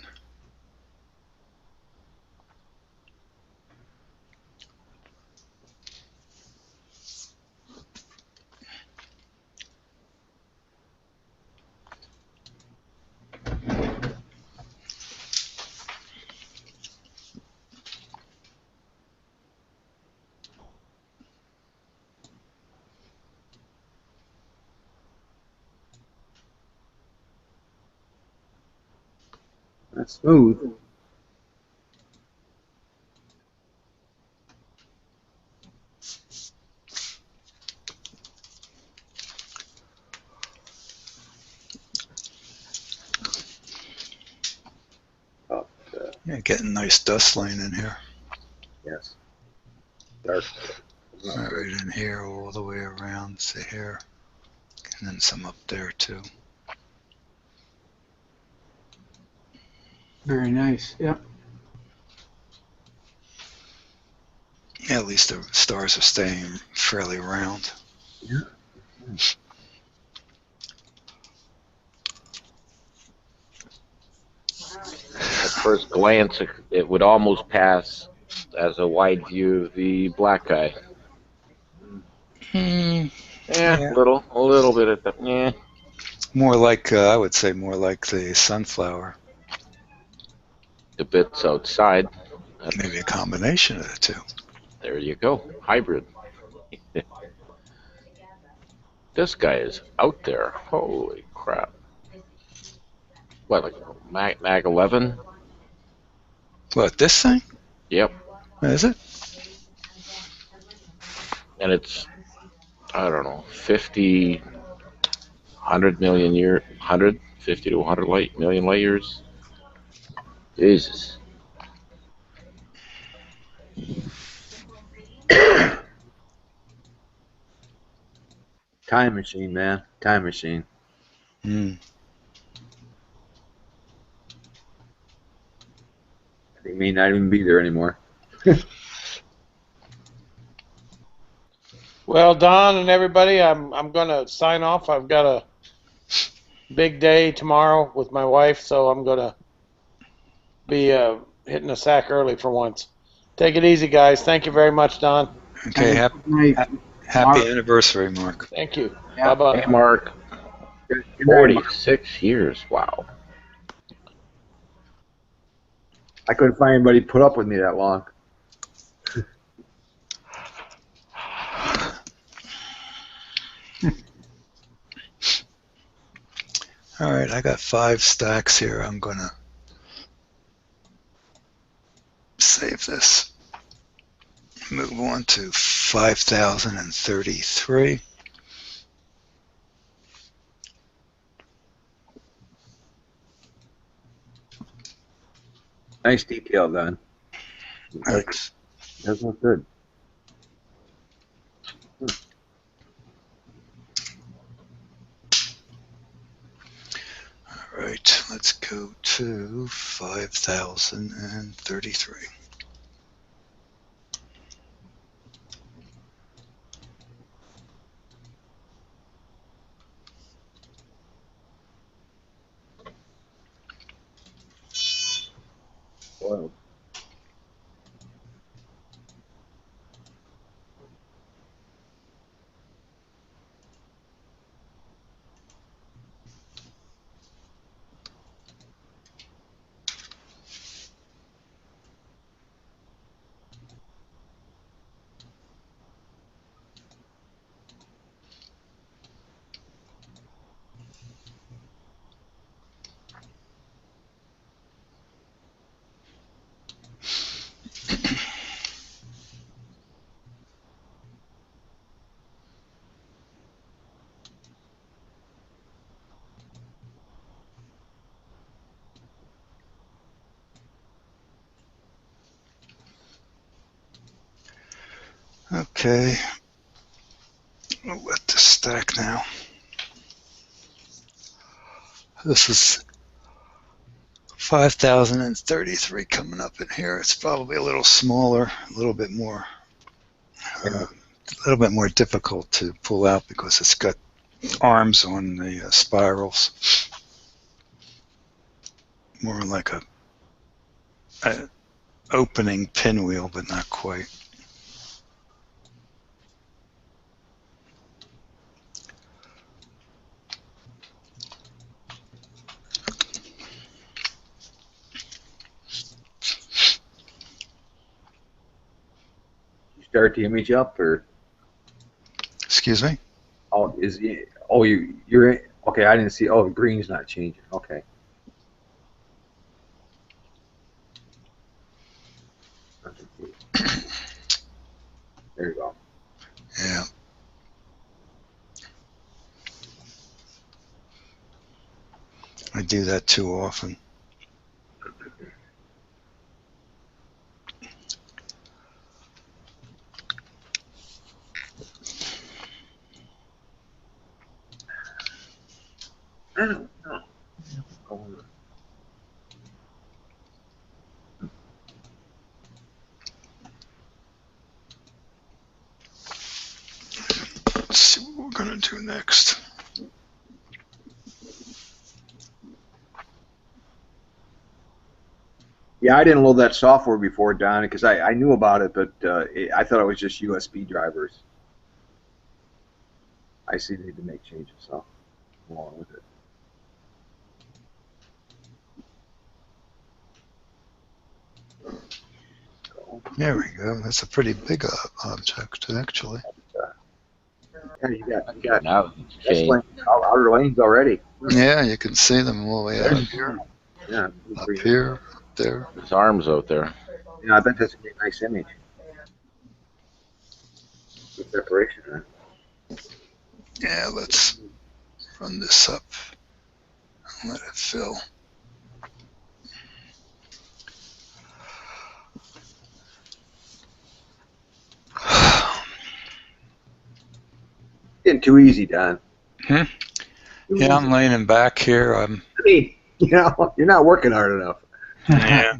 That's smooth.
Yeah, getting nice dust lane in here.
Yes. Dark.
Right in here, all the way around to here, and then some up there too.
Very nice. Yep.
Yeah, at least the stars are staying fairly round.
Yeah.
At first glance, it would almost pass as a wide view of the black guy.
Yeah.
A little bit at the. Yeah.
More like, I would say more like the sunflower.
The bits outside.
Maybe a combination of the two.
There you go. Hybrid. This guy is out there. Holy crap. What, like Mag 11?
What, this thing?
Yep.
Is it?
And it's, I don't know, 50, 100 million year, 150 to 100 million light years. Jesus.
Time machine, man. Time machine.
Mm.
They may not even be there anymore.
Well, Don and everybody, I'm going to sign off. I've got a big day tomorrow with my wife, so I'm going to be hitting the sack early for once. Take it easy, guys. Thank you very much, Don.
Okay, happy anniversary, Mark.
Thank you.
Yeah.
Bye-bye.
Hey, Mark. 46 years. Wow.
I couldn't find anybody to put up with me that long.
All right, I got 5 stacks here. I'm going to save this. Move on to 5,033.
Nice detail, Don.
Thanks.
Does look good.
All right, let's go to 5,033.
Wow.
Okay, we'll let this stack now. This is 5,033 coming up in here. It's probably a little smaller, a little bit more difficult to pull out because it's got arms on the spirals. More like a opening pinwheel, but not quite.
Start the image up, or
excuse me?
Oh, you're okay. I didn't see. Oh, the green's not changing. Okay. There you go.
Yeah. I do that too often.
I don't know.
Let's see what we're going to do next.
Yeah, I didn't load that software before, Don, because I knew about it, but I thought it was just USB drivers. I see they need to make changes, so I'm along with it.
There we go. That's a pretty big object, actually.
Yeah, you got
Now,
outer lanes already.
Yeah, you can see them all the way out here.
Yeah,
Up here, up there.
There's arms out there.
Yeah, I bet that's gonna be a nice image. Good separation, huh?
Yeah, let's run this up and let it fill.
Getting too easy, Don.
Yeah, I'm leaning back here.
I mean, you're not working hard enough.
Yeah.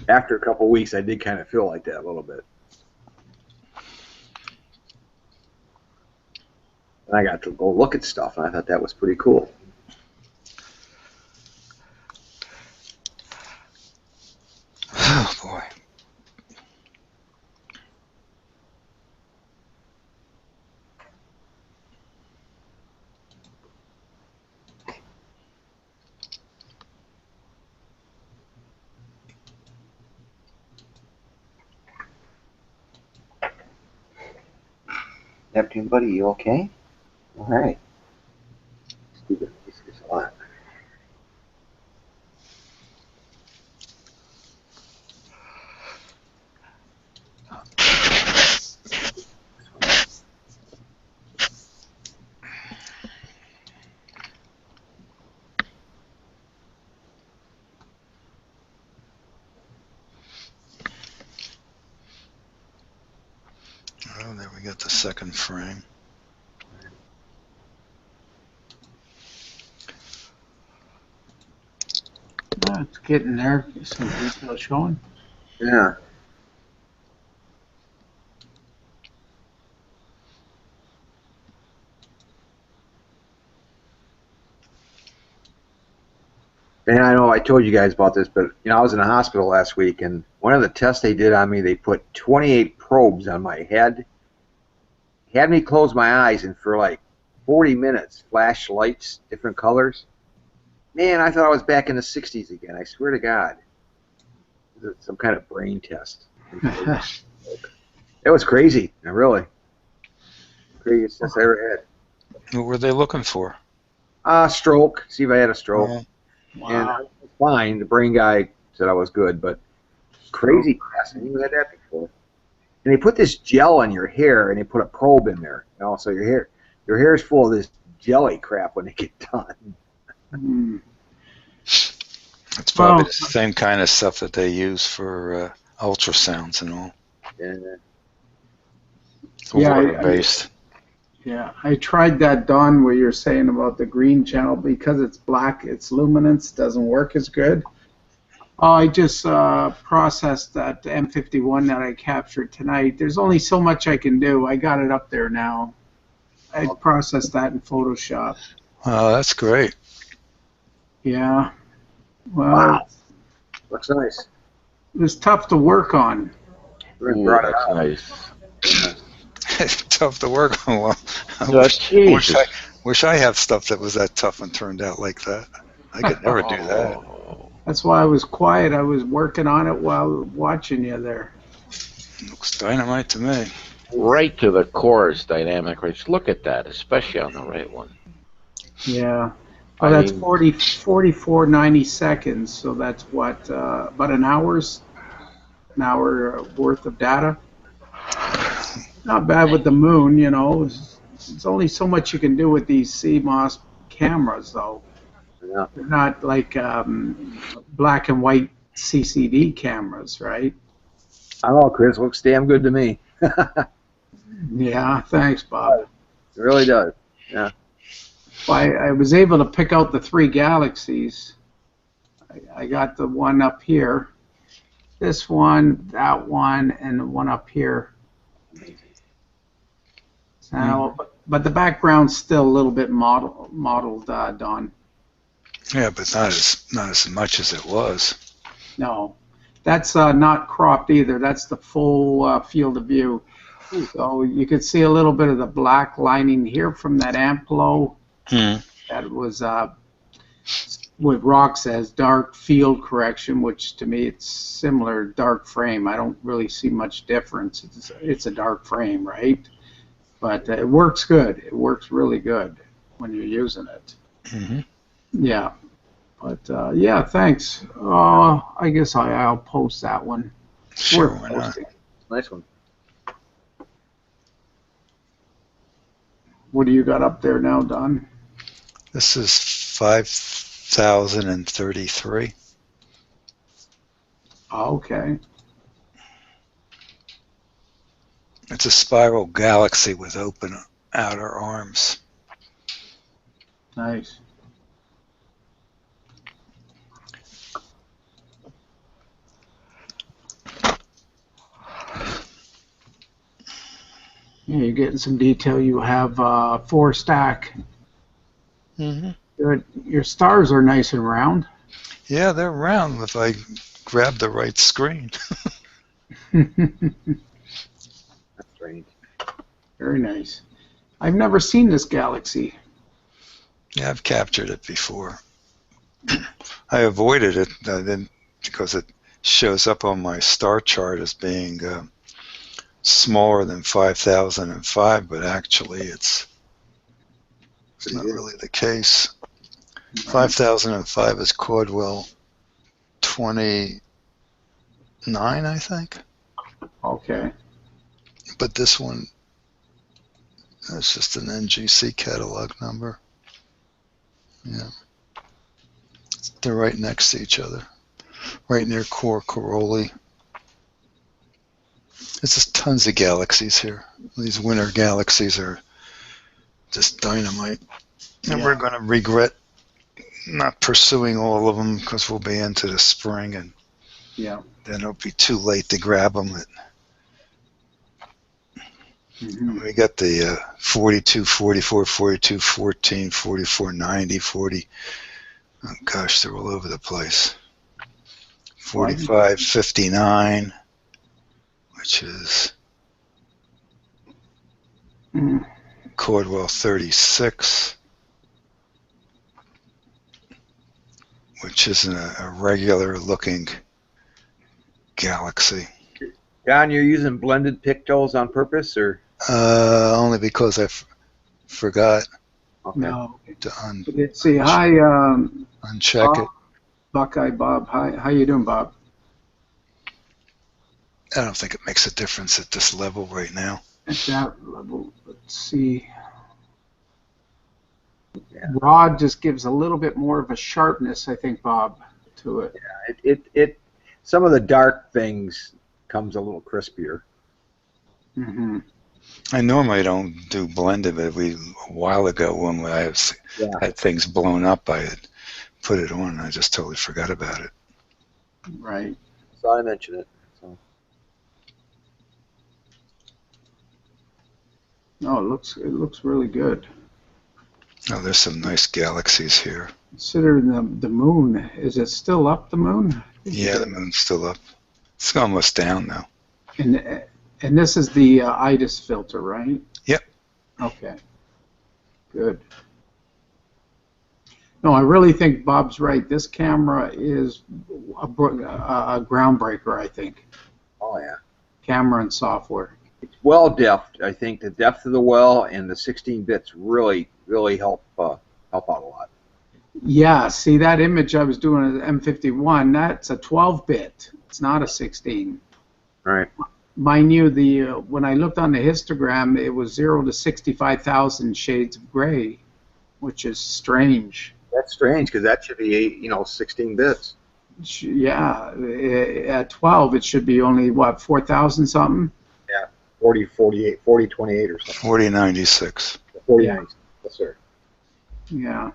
After a couple of weeks, I did kind of feel like that a little bit. And I got to go look at stuff, and I thought that was pretty cool.
Oh, boy.
Neptune, buddy, you okay? All right. Stupid. This is a lot.
Oh, there we got the second frame.
Oh, it's getting there. Some detail showing.
Yeah. And I know I told you guys about this, but I was in the hospital last week, and one of the tests they did on me, they put 28 probes on my head, had me close my eyes, and for like 40 minutes, flash lights, different colors. Man, I thought I was back in the 60s again. I swear to God. It was some kind of brain test. It was crazy, really. Craziest test I ever had.
What were they looking for?
Stroke. See if I had a stroke.
Oh.
Wow.
And I was fine. The brain guy said I was good, but crazy test. I never had that before. And they put this gel on your hair, and they put a probe in there. So your hair is full of this jelly crap when they get done.
It's probably the same kind of stuff that they use for ultrasounds and all.
Yeah.
Water-based.
Yeah, I tried that, Don, where you're saying about the green channel. Because it's black, its luminance doesn't work as good. I just processed that M51 that I captured tonight. There's only so much I can do. I got it up there now. I processed that in Photoshop.
Oh, that's great.
Yeah. Well,
Wow. Looks nice.
it was tough to work on.
Ooh, that's nice.
It's tough to work on. Well, wish I had stuff that was that tough and turned out like that. I could never do that.
That's why I was quiet. I was working on it while watching you there.
Looks dynamite to me.
Right to the core's dynamic range. Look at that, especially on the right one.
Yeah. Oh, that's 44 90 seconds. So that's what, about an hour worth of data. Not bad with the moon, There's only so much you can do with these CMOS cameras, though.
Yeah.
They're not like black and white CCD cameras, right?
I don't know, Chris. Looks damn good to me.
Yeah, thanks, Bob.
It really does. Yeah.
Well, I was able to pick out the 3 galaxies. I got the one up here, this one, that one, and the one up here. So, but the background's still a little bit modeled, Don.
Yeah, but not as much as it was.
No, that's not cropped either. That's the full field of view. So you could see a little bit of the black lining here from that Amplo. That was what Rock says, dark field correction, which to me it's similar, dark frame. I don't really see much difference. It's a dark frame, right? But it works good. It works really good when you're using it. Yeah. But yeah, thanks. I guess I'll post that one.
Sure, why not?
Nice one.
What do you got up there now, Don?
This is 5,033.
Okay.
It's a spiral galaxy with open outer arms.
Nice. Yeah, you're getting some detail. You have 4 stack. Your stars are nice and round.
Yeah, they're round if I grab the right screen.
That's strange.
Very nice. I've never seen this galaxy.
Yeah, I've captured it before. I avoided it because it shows up on my star chart as being smaller than 5,005, but actually it's not really the case. 5,005 is Cordwell 29, I think.
Okay.
But this one is just an NGC catalog number. Yeah. They're right next to each other, right near Core Corolli. There's just tons of galaxies here. These winter galaxies are just dynamite. And we're going to regret not pursuing all of them because we'll be into the spring, and
yeah,
then it'll be too late to grab them. We got the 42, 44, 42, 14, 44, 90, 40. Oh gosh, they're all over the place. 45, 59, which is Cordwell 36, which isn't a regular looking galaxy.
Don, you're using blended pictoles on purpose, or?
Only because I forgot
No.
to
See, hi,
uncheck it.
Buckeye Bob. Hi, how you doing, Bob?
I don't think it makes a difference at this level right now.
At that level, let's see. Rod just gives a little bit more of a sharpness, I think, Bob, to it.
Yeah, it some of the dark things comes a little crispier.
I normally don't do blended, but a while ago when I had things blown up, I had put it on, and I just totally forgot about it.
Right.
So I mentioned it. So.
No, it looks really good.
Oh, there's some nice galaxies here.
Considering the moon, is it still up, the moon?
Yeah, the moon's still up. It's almost down now.
And this is the IDIS filter, right?
Yep.
Okay. Good. No, I really think Bob's right. This camera is a groundbreaker, I think.
Oh, yeah.
Camera and software.
It's well depth. I think the depth of the well and the 16 bits really help out a lot.
Yeah, see that image I was doing at M51, that's a 12-bit. It's not a 16.
Right.
Mind you, when I looked on the histogram, it was 0 to 65,000 shades of gray, which is strange.
That's strange because that should be 16 bits.
Yeah, at 12 it should be only what, 4,000 something?
Yeah, 4028 or something.
4096.
4096. Yes, sir.
Yeah.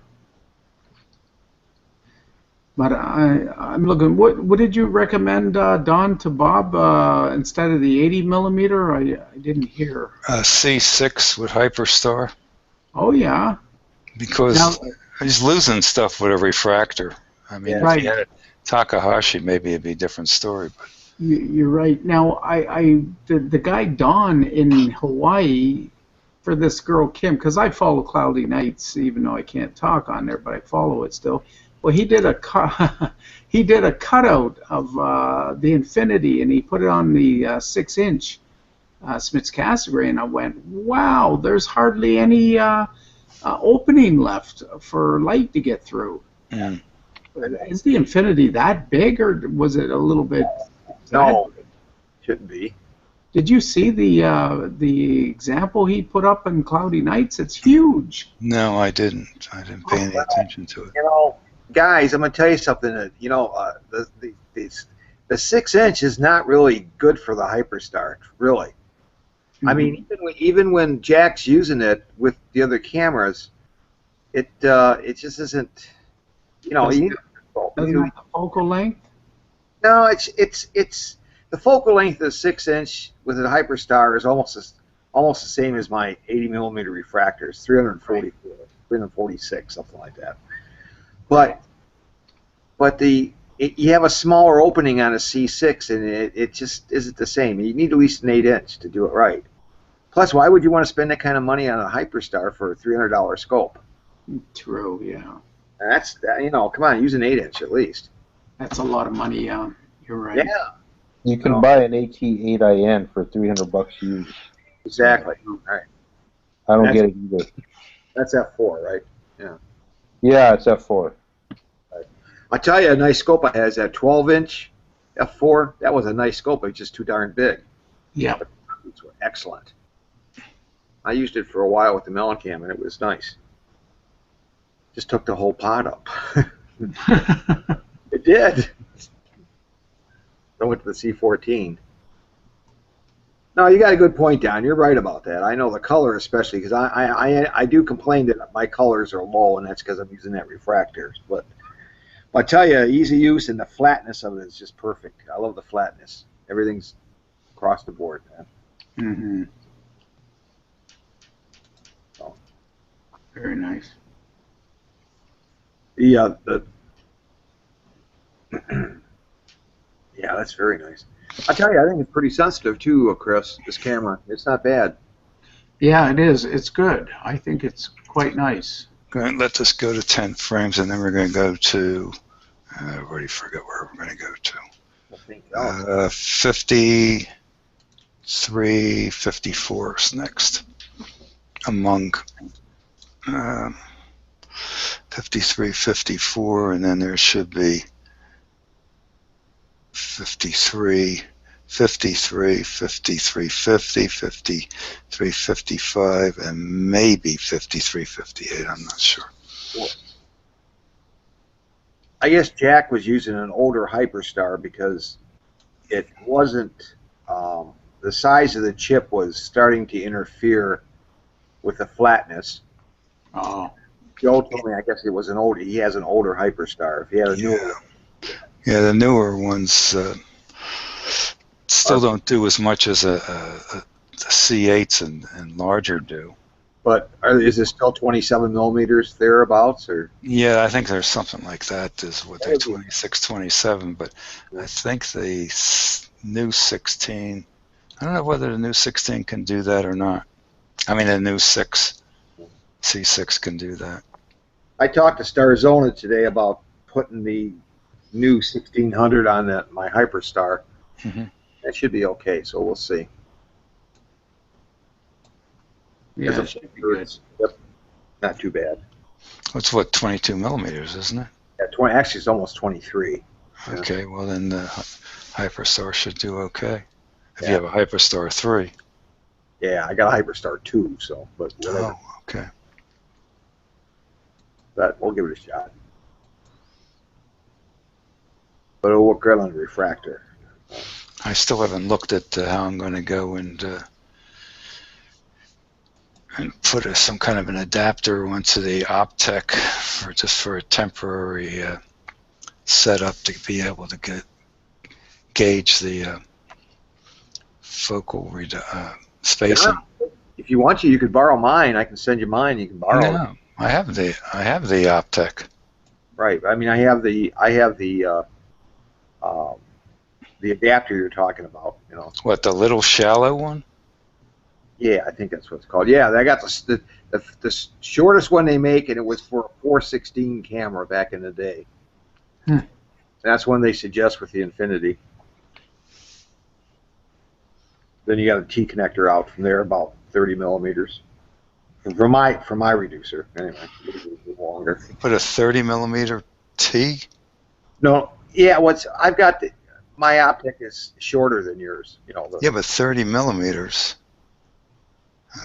But I'm looking. What did you recommend, Don, to Bob instead of the 80 millimeter? I didn't hear.
C6 with Hyperstar.
Oh yeah.
Because
Now,
he's losing stuff with a refractor. I mean, if he had a Takahashi, maybe it'd be a different story. But
you're right. Now, the guy Don in Hawaii for this girl Kim, because I follow Cloudy Nights, even though I can't talk on there, but I follow it still. Well, he did a cutout of the Infinity, and he put it on the 6-inch Smith's Cassegrain, and I went, wow, there's hardly any opening left for light to get through.
Mm.
Is the Infinity that big, or was it a little bit?
No, shouldn't be.
Did you see the example he put up in Cloudy Nights? It's huge.
No, I didn't. I didn't pay any attention to it.
You know, guys, I'm gonna tell you something. That the 6-inch is not really good for the Hyperstar, really. I mean, even when Jack's using it with the other cameras, it just isn't. You know,
doesn't have the focal length.
No, it's the focal length of the 6-inch with a Hyperstar is almost the same as my 80 millimeter refractors, 344, 346, something like that. But you have a smaller opening on a C6, and it just isn't the same. You need at least an 8-inch to do it right. Plus, why would you want to spend that kind of money on a Hyperstar for a $300 scope?
True, yeah.
And that's, you know, come on, use an 8-inch at least.
That's a lot of money. You're right.
Yeah.
You can buy an AT8IN for $300 used.
Exactly. Right.
I don't get it either.
That's F4, right? Yeah.
Yeah, it's F4.
Right. I'll tell you, a nice scope I had is that 12-inch F4. That was a nice scope. It's just too darn big.
Yeah.
It's excellent. I used it for a while with the Mellencam, and it was nice. Just took the whole pot up. It did. I went to the C14. No, you got a good point, Don. You're right about that. I know the color especially, because I do complain that my colors are low, and that's because I'm using that refractor. But I tell you, easy use and the flatness of it is just perfect. I love the flatness. Everything's across the board, man.
Mm-hmm. So. Very nice.
Yeah, that's very nice. I tell you, I think it's pretty sensitive too, Chris. This camera, it's not bad.
Yeah, it is. It's good. I think it's quite nice.
Let this go to 10 frames, and then we're going to go to. I already forgot where we're going to go to. 53, 54 is next. Among 53, 54, and then there should be 53, 53, 53, 50, 53, 55, and maybe 53, 58. I'm not sure.
I guess Jack was using an older Hyperstar because it wasn't, the size of the chip was starting to interfere with the flatness.
Oh.
Joe told me, I guess it was he has an older Hyperstar. If he had a newer one.
Yeah, the newer ones still don't do as much as the C8s and larger do.
But is it still 27 millimeters thereabouts, or?
Yeah, I think there's something like that. Is what they're 26, 27. But I think the new 16. I don't know whether the new 16 can do that or not. I mean, the new C6 can do that.
I talked to Starzona today about putting the new 1600 on my Hyperstar.
Mm-hmm.
That should be okay, so we'll see.
Yeah, it should be good.
Yep, not too bad.
It's what, 22 millimeters, isn't it?
Yeah, actually it's almost 23.
Okay, well then the Hyperstar should do okay. If you have a Hyperstar 3.
Yeah, I got a Hyperstar 2, so, but whatever.
Oh, okay.
But we'll give it a shot. But it'll work great on the refractor.
I still haven't looked at how I'm going to go and put some kind of an adapter onto the Optec for a temporary set up to be able to gauge the focal spacing.
Yeah. If you want to, you could borrow mine. I can send you mine. You can borrow it.
No, I have the Optec.
Right. I mean, I have the adapter you're talking about. You know.
What, the little shallow one?
Yeah, I think that's what it's called. Yeah, I got the shortest one they make, and it was for a 416 camera back in the day. That's one they suggest with the Infinity. Then you got a T connector out from there, about 30 millimeters. For my reducer, anyway, a little longer.
Put a 30 millimeter T?
No, yeah. I've got my Optic is shorter than yours. You know.
Yeah, but 30 millimeters.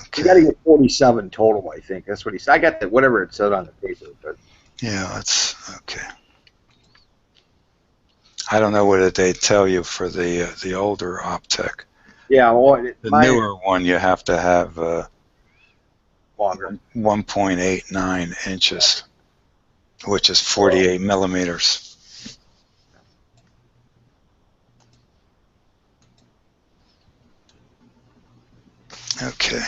Okay.
You got to get 47 total, I think. That's what he said. I got whatever it said on the paper, but.
Yeah, that's okay. I don't know what they tell you for the older Optec.
Yeah, well,
the newer one you have to have
longer,
1.89 inches, which is 48 millimeters. Okay,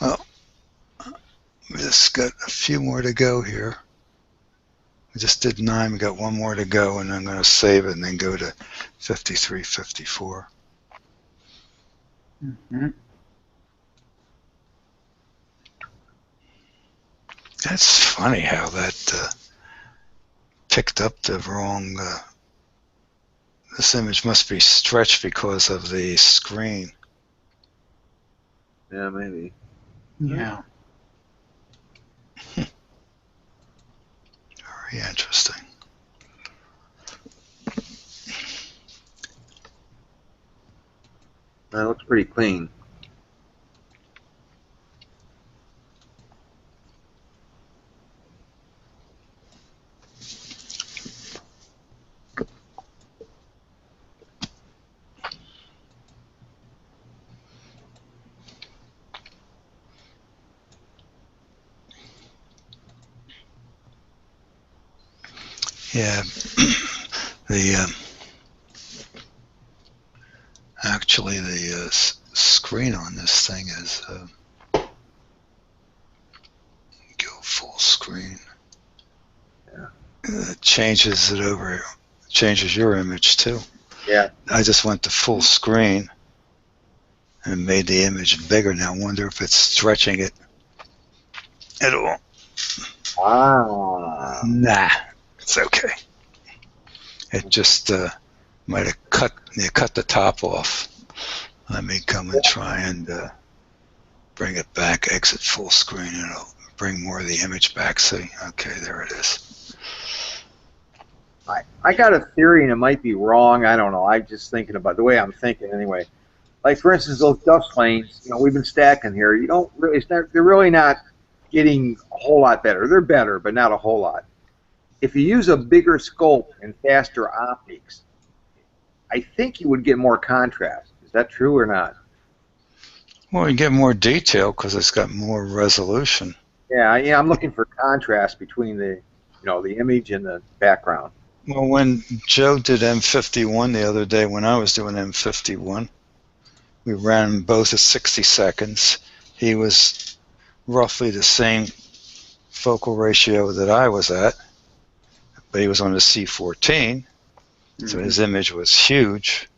well, we just got a few more to go here. We just did 9, we got one more to go, and I'm going to save it and then go to 53, 54.
Mm-hmm.
That's funny how that picked up the wrong. This image must be stretched because of the screen.
Yeah, maybe.
Yeah.
Very interesting.
That looks pretty clean.
Yeah, actually the screen on this thing is go full screen.
Yeah.
It changes it over, changes your image too.
Yeah.
I just went to full screen and made the image bigger. Now I wonder if it's stretching it at all.
Ah.
Nah, it's okay. It just might have cut the top off. Let me come and try and bring it back, exit full screen, and it'll bring more of the image back. See? Okay, there it is.
I got a theory, and it might be wrong. I don't know. I'm just thinking about the way I'm thinking anyway. Like, for instance, those dust lanes, you know, we've been stacking here. You don't really, they're really not getting a whole lot better. They're better, but not a whole lot. If you use a bigger scope and faster optics, I think you would get more contrast. Is that true or not?
Well, you get more detail because it's got more resolution.
Yeah, I'm looking for contrast between the image and the background.
Well, when Joe did M51 the other day, when I was doing M51, we ran them both at 60 seconds. He was roughly the same focal ratio that I was at, but he was on a C14, so his image was huge,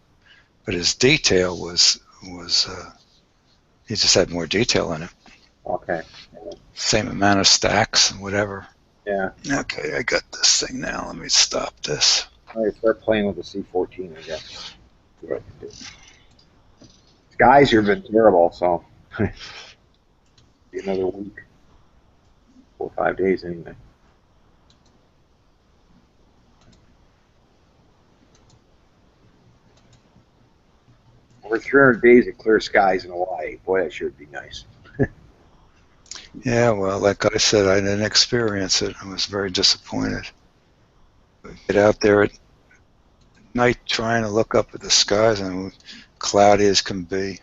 but his detail was he just had more detail in it.
Okay.
Same amount of stacks and whatever.
Yeah.
Okay, I got this thing now. Let me stop this.
All right, start playing with the C14, I guess. See what I can do. Skies here have been terrible, so be another week, 4 or 5 days anyway. Over 300 days of clear skies in Hawaii. Boy, that sure would be nice.
Yeah, well, like I said, I didn't experience it. I was very disappointed. We get out there at night trying to look up at the skies, and cloudy as can be.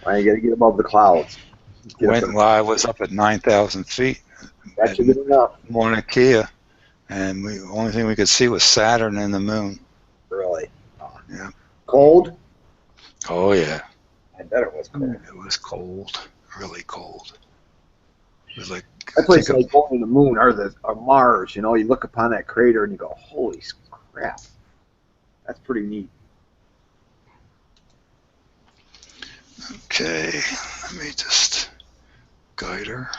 Well, you got to get above the clouds.
Well, I was up at 9,000 feet.
That should be enough.
Mauna Kea, and the only thing we could see was Saturn and the moon.
Really?
Yeah.
Cold?
Oh yeah.
I bet it was cold.
It was cold, really cold. It was like
That's like going to the moon or Mars. You know, you look upon that crater and you go, "Holy crap!" That's pretty neat.
Okay, let me just guide her.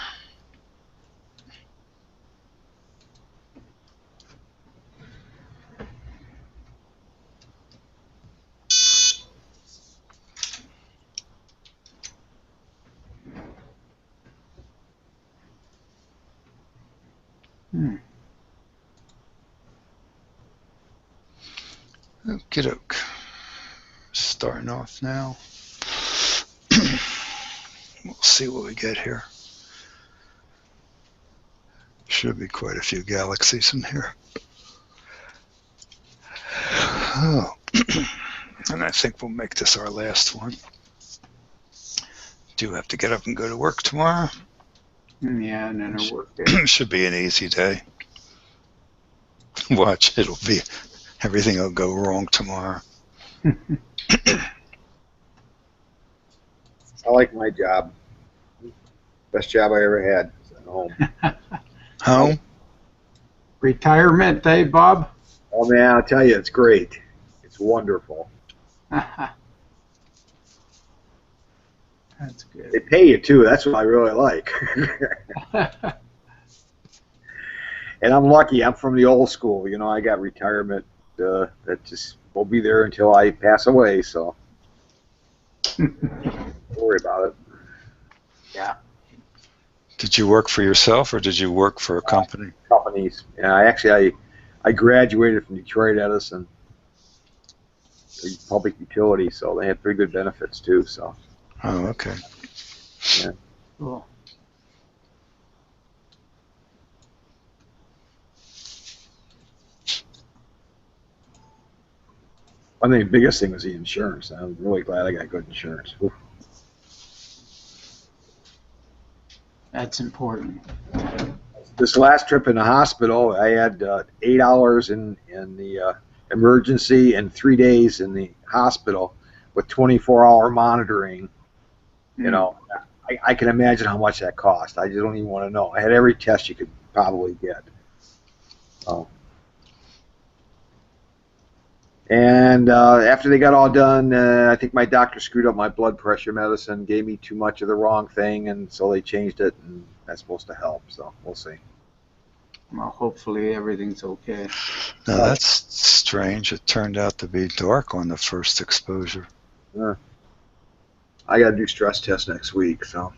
Okie doke. Starting off now. We'll see what we get here. Should be quite a few galaxies in here. Oh. And I think we'll make this our last one. Do have to get up and go to work tomorrow.
Yeah, and then a work day.
Should be an easy day. Watch, everything will go wrong tomorrow.
I like my job. Best job I ever had. At home.
Home?
Retirement, eh, Bob?
Oh man, I'll tell you, it's great. It's wonderful.
That's good.
They pay you too. That's what I really like. And I'm lucky. I'm from the old school. You know, I got retirement. That just will be there until I pass away. So don't worry about it.
Yeah.
Did you work for yourself or did you work for a company?
Companies. Yeah, I graduated from Detroit Edison, public utility, so they had pretty good benefits too. So.
Oh, okay.
Yeah.
Cool.
I think the biggest thing was the insurance. I'm really glad I got good insurance. Oof.
That's important.
This last trip in the hospital, I had 8 hours in the emergency and 3 days in the hospital with 24-hour monitoring. You know, I can imagine how much that cost. I just don't even want to know. I had every test you could probably get. And after they got all done, I think my doctor screwed up my blood pressure medicine, gave me too much of the wrong thing, and so they changed it, and that's supposed to help. So we'll see.
Well, hopefully everything's okay.
Now that's strange. It turned out to be dark on the first exposure.
I got to do stress tests next week, so.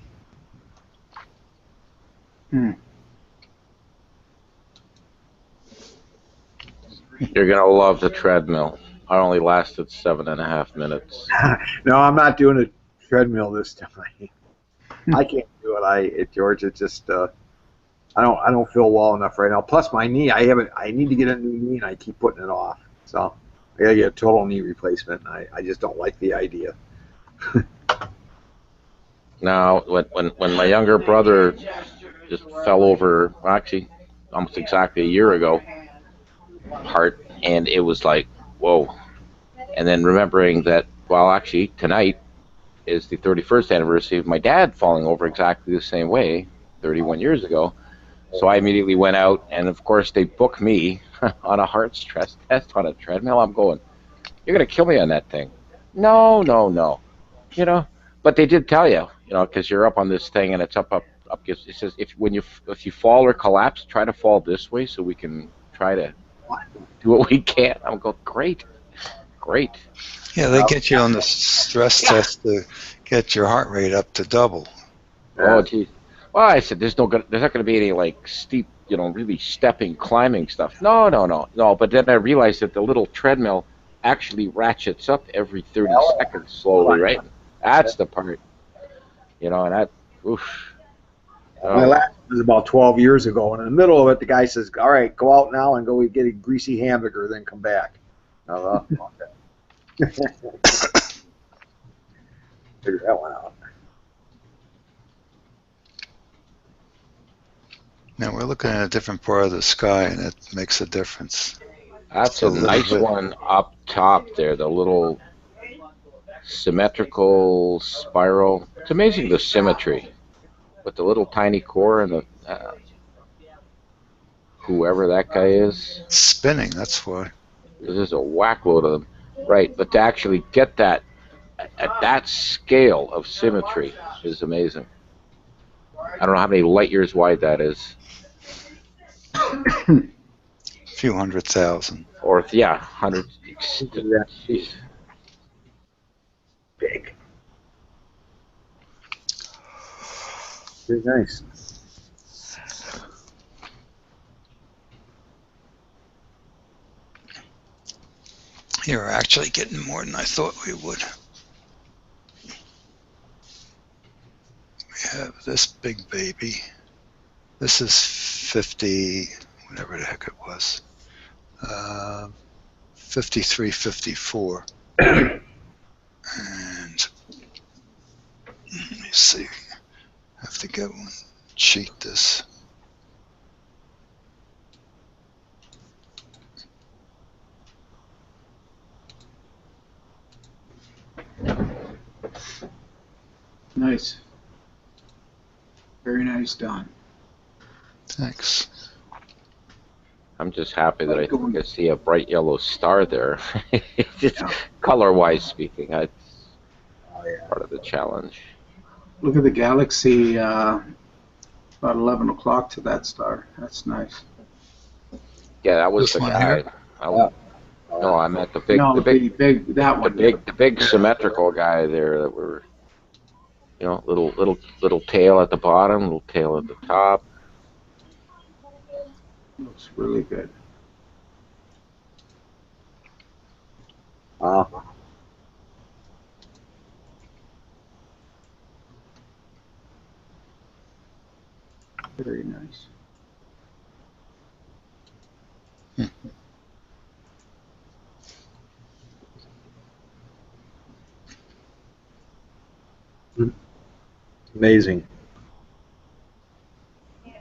You're gonna love the treadmill. I only lasted 7.5 minutes.
No, I'm not doing a treadmill this time. I can't do it. George, it's just I don't feel well enough right now. Plus my knee, I need to get a new knee, and I keep putting it off. So I gotta get a total knee replacement. And I just don't like the idea.
Now, when my younger brother just fell over, well, actually, almost exactly a year ago, heart, and it was like, whoa. And then remembering that, well, actually, tonight is the 31st anniversary of my dad falling over exactly the same way 31 years ago. So I immediately went out, and of course, they booked me on a heart stress test on a treadmill. I'm going, you're going to kill me on that thing. No. You know, but they did tell you, because you're up on this thing, and it's up. It says if you fall or collapse, try to fall this way so we can try to do what we can. I'm going, great.
Yeah, they get you on the stress test to get your heart rate up to double.
Oh, geez. Well, I said there's not going to be any like steep, really stepping, climbing stuff. No. But then I realized that the little treadmill actually ratchets up every 30 seconds slowly, right? That's the part, and that, oof.
My last was about 12 years ago, and in the middle of it, the guy says, all right, go out now and go get a greasy hamburger, then come back. Okay. Figure that one out.
Now we're looking at a different part of the sky, and it makes a difference.
That's a nice one up top there, the little symmetrical spiral. It's amazing the symmetry with the little tiny core and the whoever that guy is.
Spinning, that's why.
There's a whack load of them. Right, but to actually get that at that scale of symmetry is amazing. I don't know how many light years wide that is.
A few 100,000.
Or, yeah, hundreds. Jeez.
Big. Very nice.
You're actually getting more than I thought we would. We have this big baby. This is 50, whatever the heck it was. 53, 54. And let me see. I have to go and cheat this.
Nice. Very nice, Don.
Thanks.
I'm just happy that I think I see a bright yellow star there. Just color-wise speaking, that's part of the challenge.
Look at the galaxy, about 11 o'clock to that star. That's nice.
Yeah, that was
This
the
one
guy.
here?
No, I meant the big,
No,
the big,
that one.
the big symmetrical guy there that were, you know, little tail at the bottom, little tail at the top.
Looks really good. Very nice.
Amazing.
I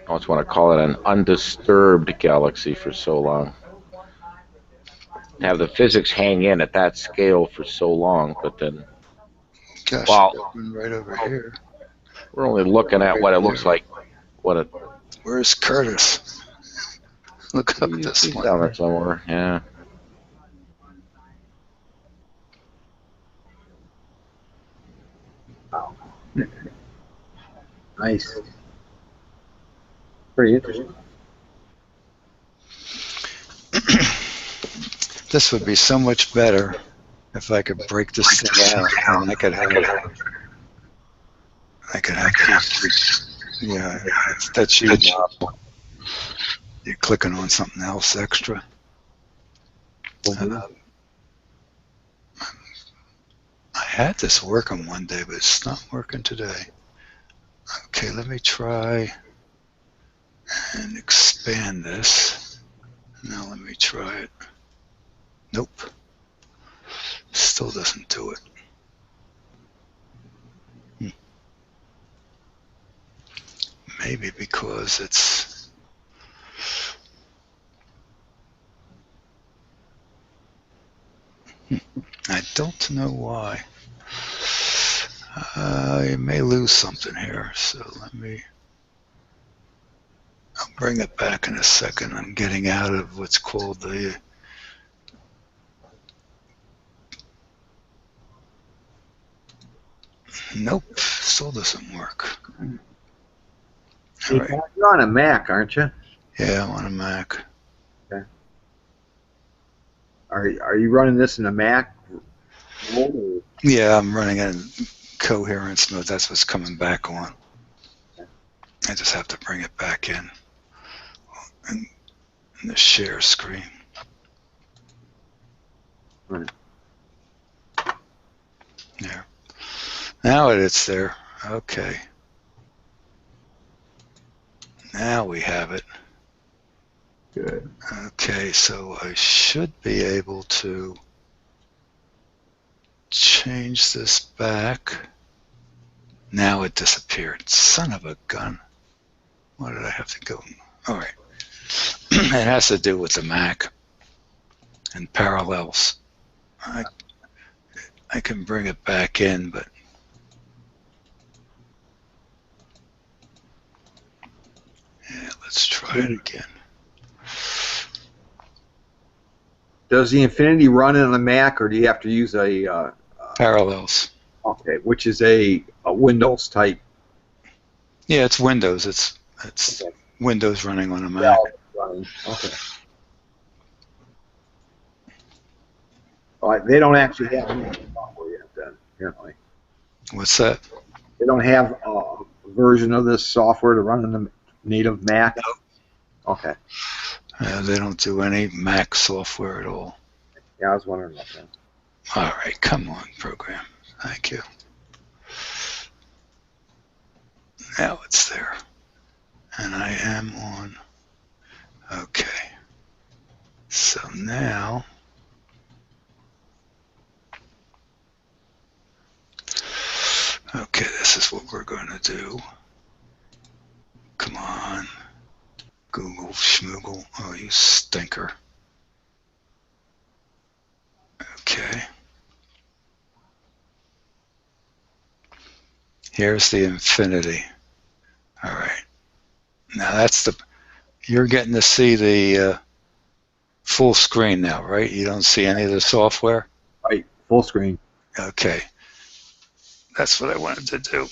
almost want to call it an undisturbed galaxy for so long. To have the physics hang in at that scale for so long, but then,
Gosh,
well,
right over here.
we're only looking at what it looks like.
Where's Curtis? Look up this
He's
one.
down there somewhere, yeah.
Nice. Pretty interesting.
This would be so much better if I could break this thing out and I could have these, yeah, that's you. You're clicking on something else extra. I had this working one day, but it's not working today. Okay, let me try and expand this. Now let me try it. Nope. Still doesn't do it. Maybe because it's... I don't know why. I may lose something here, so let me... I'll bring it back in a second. I'm getting out of what's called the... Nope, still doesn't work.
All right. You're on a Mac, aren't you?
Yeah, I'm on a Mac.
Okay. Are you running this in a Mac?
Yeah, I'm running it in coherence mode. That's what's coming back on. I just have to bring it back in the share screen.
Right.
There. Now it's there. Okay. Now we have it.
Good.
Okay, so I should be able to change this back. Now it disappeared. Son of a gun. What did I have to go? All right. It has to do with the Mac and parallels. I can bring it back in, but yeah, let's try it again.
Does the Infinity run on a Mac, or do you have to use a
Parallels?
Okay, which is a Windows type.
Yeah, it's Windows. It's
Okay.
Windows running on a Mac.
Running. Okay. All right, they don't actually have any software yet, then, apparently.
What's that?
They don't have a version of this software to run on the native Mac? No. Okay.
They don't do any Mac software at all.
Yeah, I was wondering about that.
All right, come on, program. Thank you. Now it's there. And I am on. Okay. So now, okay, this is what we're going to do. Come on. Google Schmoogle. Oh, you stinker. Okay. Here's the Infinity. All right. Now that's the, you're getting to see the full screen now, right? You don't see any of the software?
Right, full screen.
Okay. That's what I wanted to do.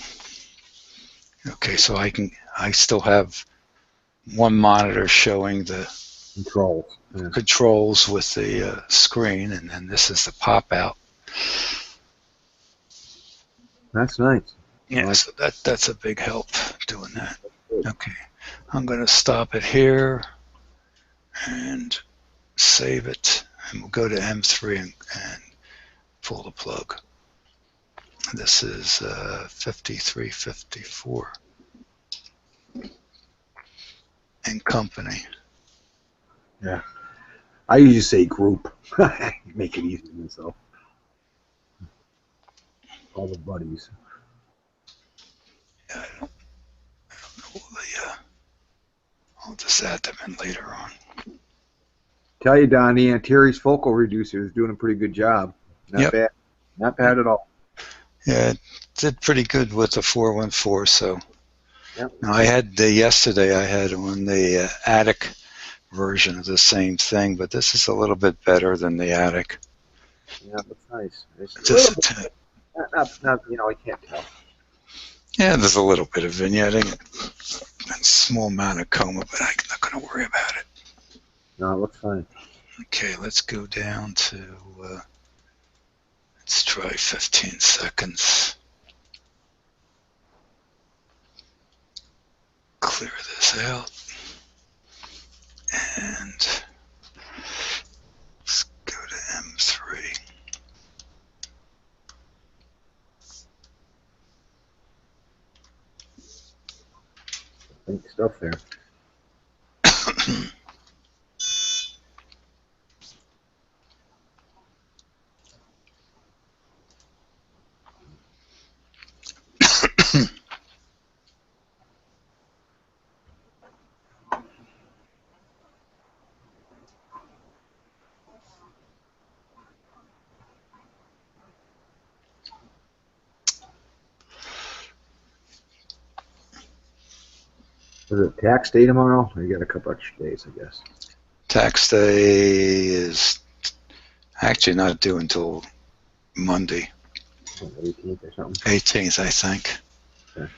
Okay, so I still have one monitor showing the controls with the screen, and then this is the pop out.
That's nice.
Yeah, so that's a big help doing that. Okay, I'm going to stop it here and save it, and we'll go to M3 and pull the plug. This is 5354 and company.
Yeah. I usually say group. Make it easy for myself. All the buddies.
Yeah, I don't know I'll just add them in later on.
Tell you, Don, the Antares focal reducer is doing a pretty good job. Not bad. Not bad at all.
Yeah, it did pretty good with the 414. So
yep.
Now I had yesterday. I had on the Attic version of the same thing, but this is a little bit better than the Attic.
Yeah, that's nice. It's
Just
not, you know, I can't tell.
Yeah, there's a little bit of vignetting and small amount of coma, but I'm not going to worry about it.
No, it looks fine.
Okay, let's go down to, let's try 15 seconds. Clear this out. And let's go to M3.
Think stuff there. Is it tax day tomorrow? Or you got a couple extra days, I guess.
Tax day is actually not due until Monday.
18th or something?
18th, I think.
Okay.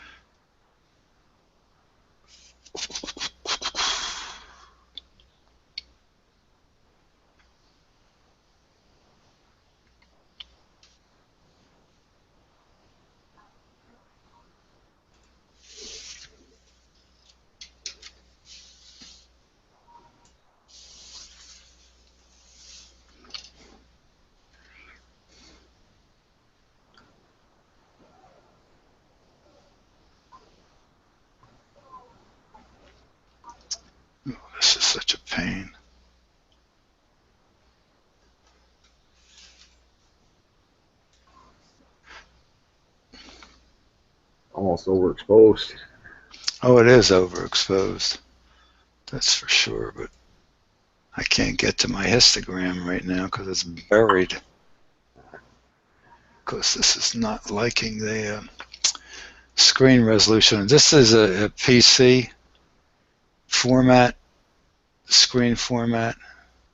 Oh, this is such a pain.
Almost overexposed.
Oh, it is overexposed. That's for sure, but I can't get to my histogram right now because it's buried. Because this is not liking the screen resolution. This is a PC format, screen format.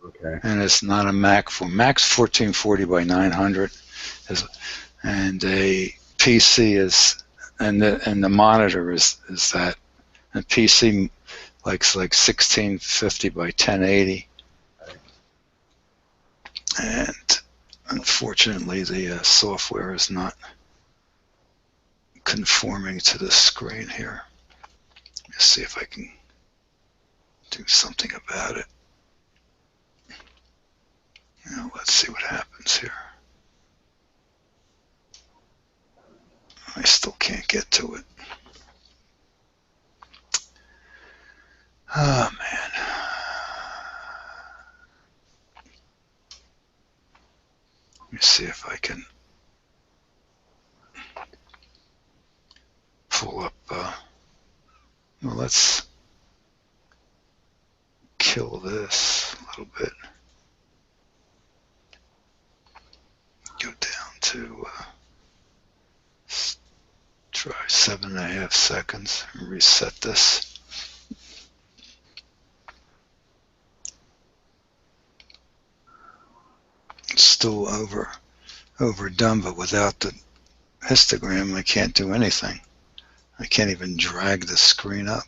Okay.
And it's not a Mac format. Mac's 1440 by 900, and a PC is, and the monitor is that. And PC likes like 1650 by 1080. And unfortunately, the software is not conforming to the screen here. Let's see if I can do something about it. Now, let's see what happens here. I still can't get to it. Oh, man. Let me see if I can pull up. Well, let's kill this a little bit. Go down to try 7.5 seconds and reset this. It's still overdone, but without the histogram, I can't do anything. I can't even drag the screen up.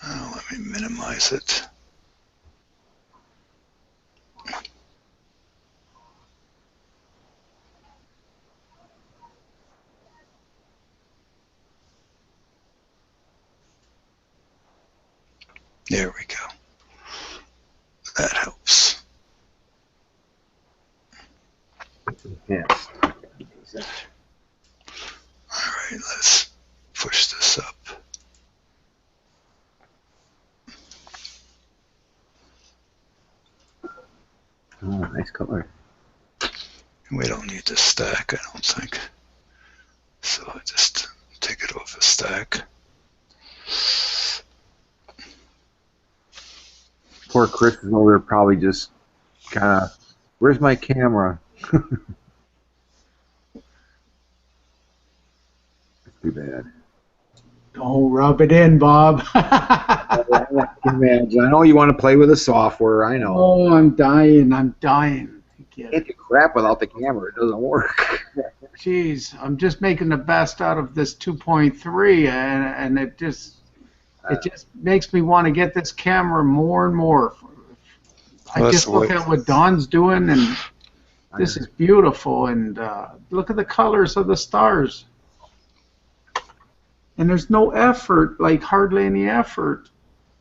Oh, let me minimize it. There we go. That helps.
Yes.
All right, let's push this up.
Oh, nice color.
We don't need to stack, I don't think. So I just take it off a stack.
Poor Chris is over there probably just kind of, where's my camera? That's too bad.
Don't rub it in, Bob.
I can imagine. I know you want to play with the software. I know.
Oh, I'm dying. I'm dying.
It can crap without the camera. It doesn't work.
Jeez, I'm just making the best out of this 2.3, and it just makes me want to get this camera more and more. I just look at what Don's doing, and this is beautiful. And look at the colors of the stars. And there's no effort, like hardly any effort.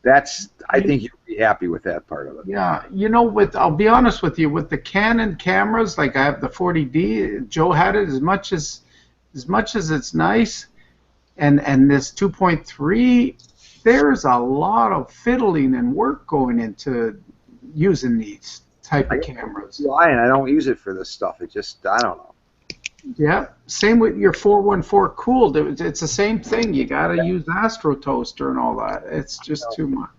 I think you'll be happy with that part of it.
Yeah, you know, I'll be honest with you, with the Canon cameras, like I have the 40D, Joe had it, as much as it's nice, and this 2.3, there's a lot of fiddling and work going into using these type of cameras.
Lying, I don't use it for this stuff. It just, I don't know.
Yeah, same with your 414 cooled. It's the same thing. You got to use Astro Toaster and all that. It's just too much.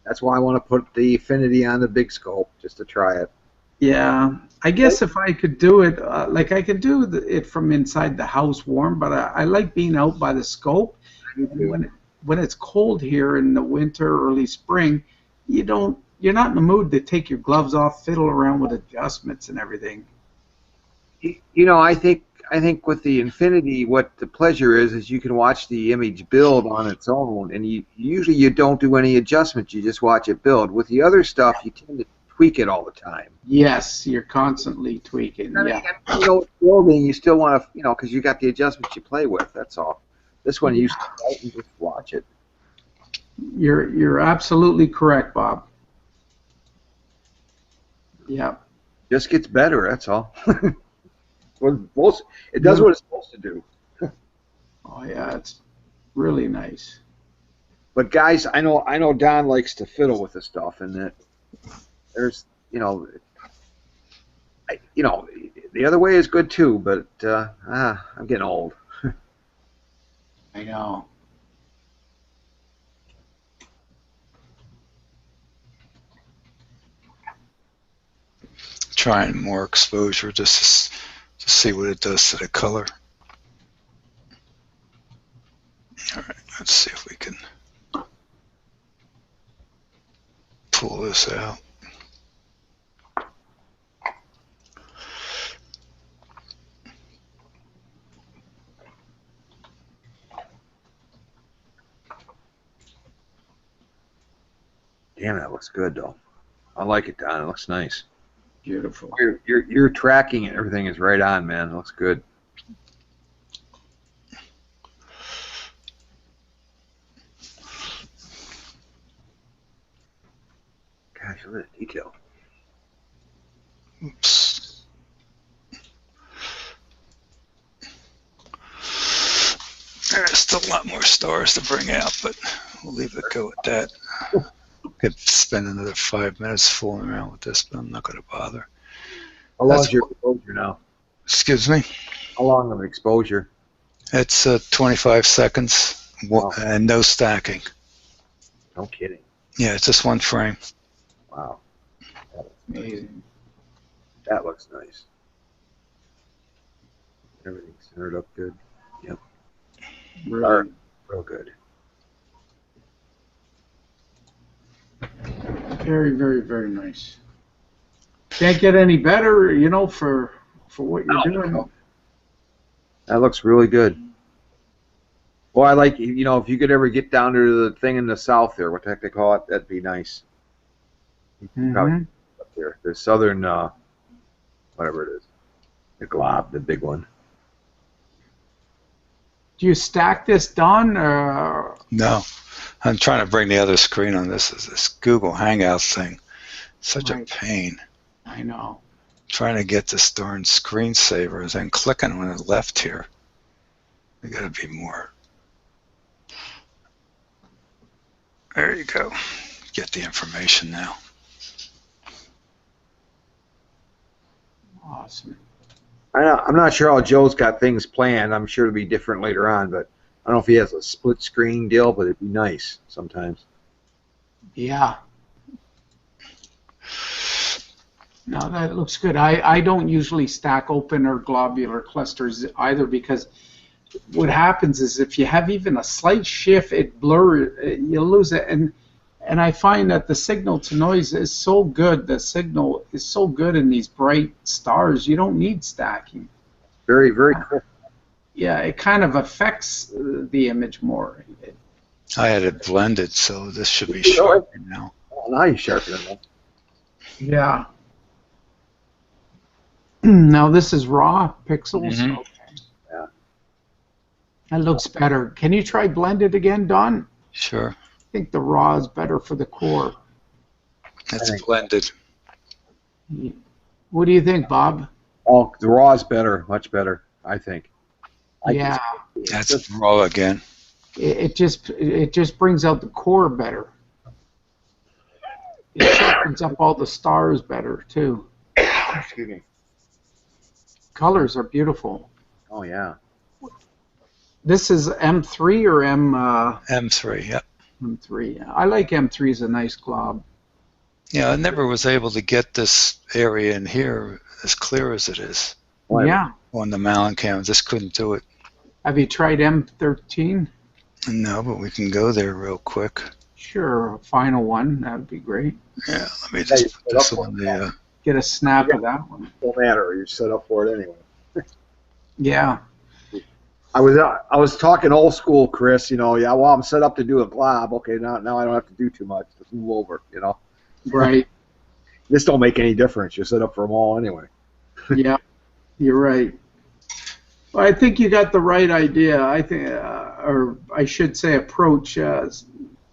That's why I want to put the Affinity on the big scope, just to try it.
Yeah, I guess if I could do it, like I could do it from inside the house warm, but I like being out by the scope. And when it's cold here in the winter, early spring, you're not in the mood to take your gloves off, fiddle around with adjustments and everything.
You know, I think with the Infinity, what the pleasure is you can watch the image build on its own, and usually you don't do any adjustments. You just watch it build. With the other stuff, you tend to tweak it all the time.
Yes, you're constantly tweaking. Yeah.
You know, building, you still want to, because you got the adjustments you play with. That's all. This one, you start out and just watch it.
You're absolutely correct, Bob. Yeah.
Just gets better. That's all. It does what it's supposed to do.
Oh yeah, it's really nice.
But guys, I know Don likes to fiddle with the stuff, and that there's You know, the other way is good too, but I'm getting old.
I know.
Trying more exposure just to see what it does to the color. All right, let's see if we can pull this out.
Damn, that looks good though. I like it, Don. It looks nice.
Beautiful.
Your tracking and everything is right on, man. It looks good. Gosh, look at the detail.
Oops. There's still a lot more stars to bring out, but we'll leave it go at that. Could spend another 5 minutes fooling around with this, but I'm not going to bother.
How long is your exposure now?
Excuse me?
How long of exposure?
It's 25 seconds and no stacking.
No kidding.
Yeah, it's just one frame.
Wow.
Amazing.
That looks nice. Everything's centered up good. Yep.
Really.
Real good.
Very, very, very nice. Can't get any better, you know, for what you're doing.
That looks really good. Well, I like, you know, if you could ever get down to the thing in the south there, what the heck they call it, that'd be nice. Probably up there. The southern, whatever it is. The glob, the big one.
Do you stack this, Don?
No. I'm trying to bring the other screen on this. Is this Google Hangout thing. Such a pain.
I know.
Trying to get this darn screensaver and then clicking on it left here. We got to be more. There you go. Get the information now.
Awesome.
I'm not sure how Joe's got things planned. I'm sure it'll be different later on, but I don't know if he has a split screen deal, but it'd be nice sometimes.
Yeah. No, that looks good. I don't usually stack open or globular clusters either, because what happens is if you have even a slight shift, it blurs, you lose it. And I find that the signal to noise is so good. The signal is so good in these bright stars. You don't need stacking.
Very, very cool.
Yeah, it kind of affects the image more.
I had it blended, so this should be sharper now.
Oh, now you sharpen it.
Yeah. Now this is raw pixels.
Mhm.
Okay. Yeah. That looks better. Can you try blended again, Don?
Sure.
I think the raw is better for the core.
It's blended.
What do you think, Bob?
Oh, the raw is better, much better, I think.
Yeah.
That's raw again.
It just brings out the core better. It sharpens up all the stars better too.
Excuse me.
Colors are beautiful.
Oh yeah.
This is M3 or M?
M3, yep.
M3. Yeah. I like M3 as a nice glob.
Yeah, I never was able to get this area in here as clear as it is.
Yeah.
On the Malin cam, just couldn't do it.
Have you tried M13?
No, but we can go there real quick.
Sure, a final one. That would be great.
Yeah, let me just put this on the.
Get a snap of that one.
Don't matter. You're set up for it anyway.
Yeah.
I was talking old school, Chris. You know, yeah. Well, I'm set up to do a glob. Okay, now I don't have to do too much. Just move over. You know.
Right.
This don't make any difference. You're set up for them all anyway.
Yeah, you're right. Well, I think you got the right idea. I think, or I should say, approach.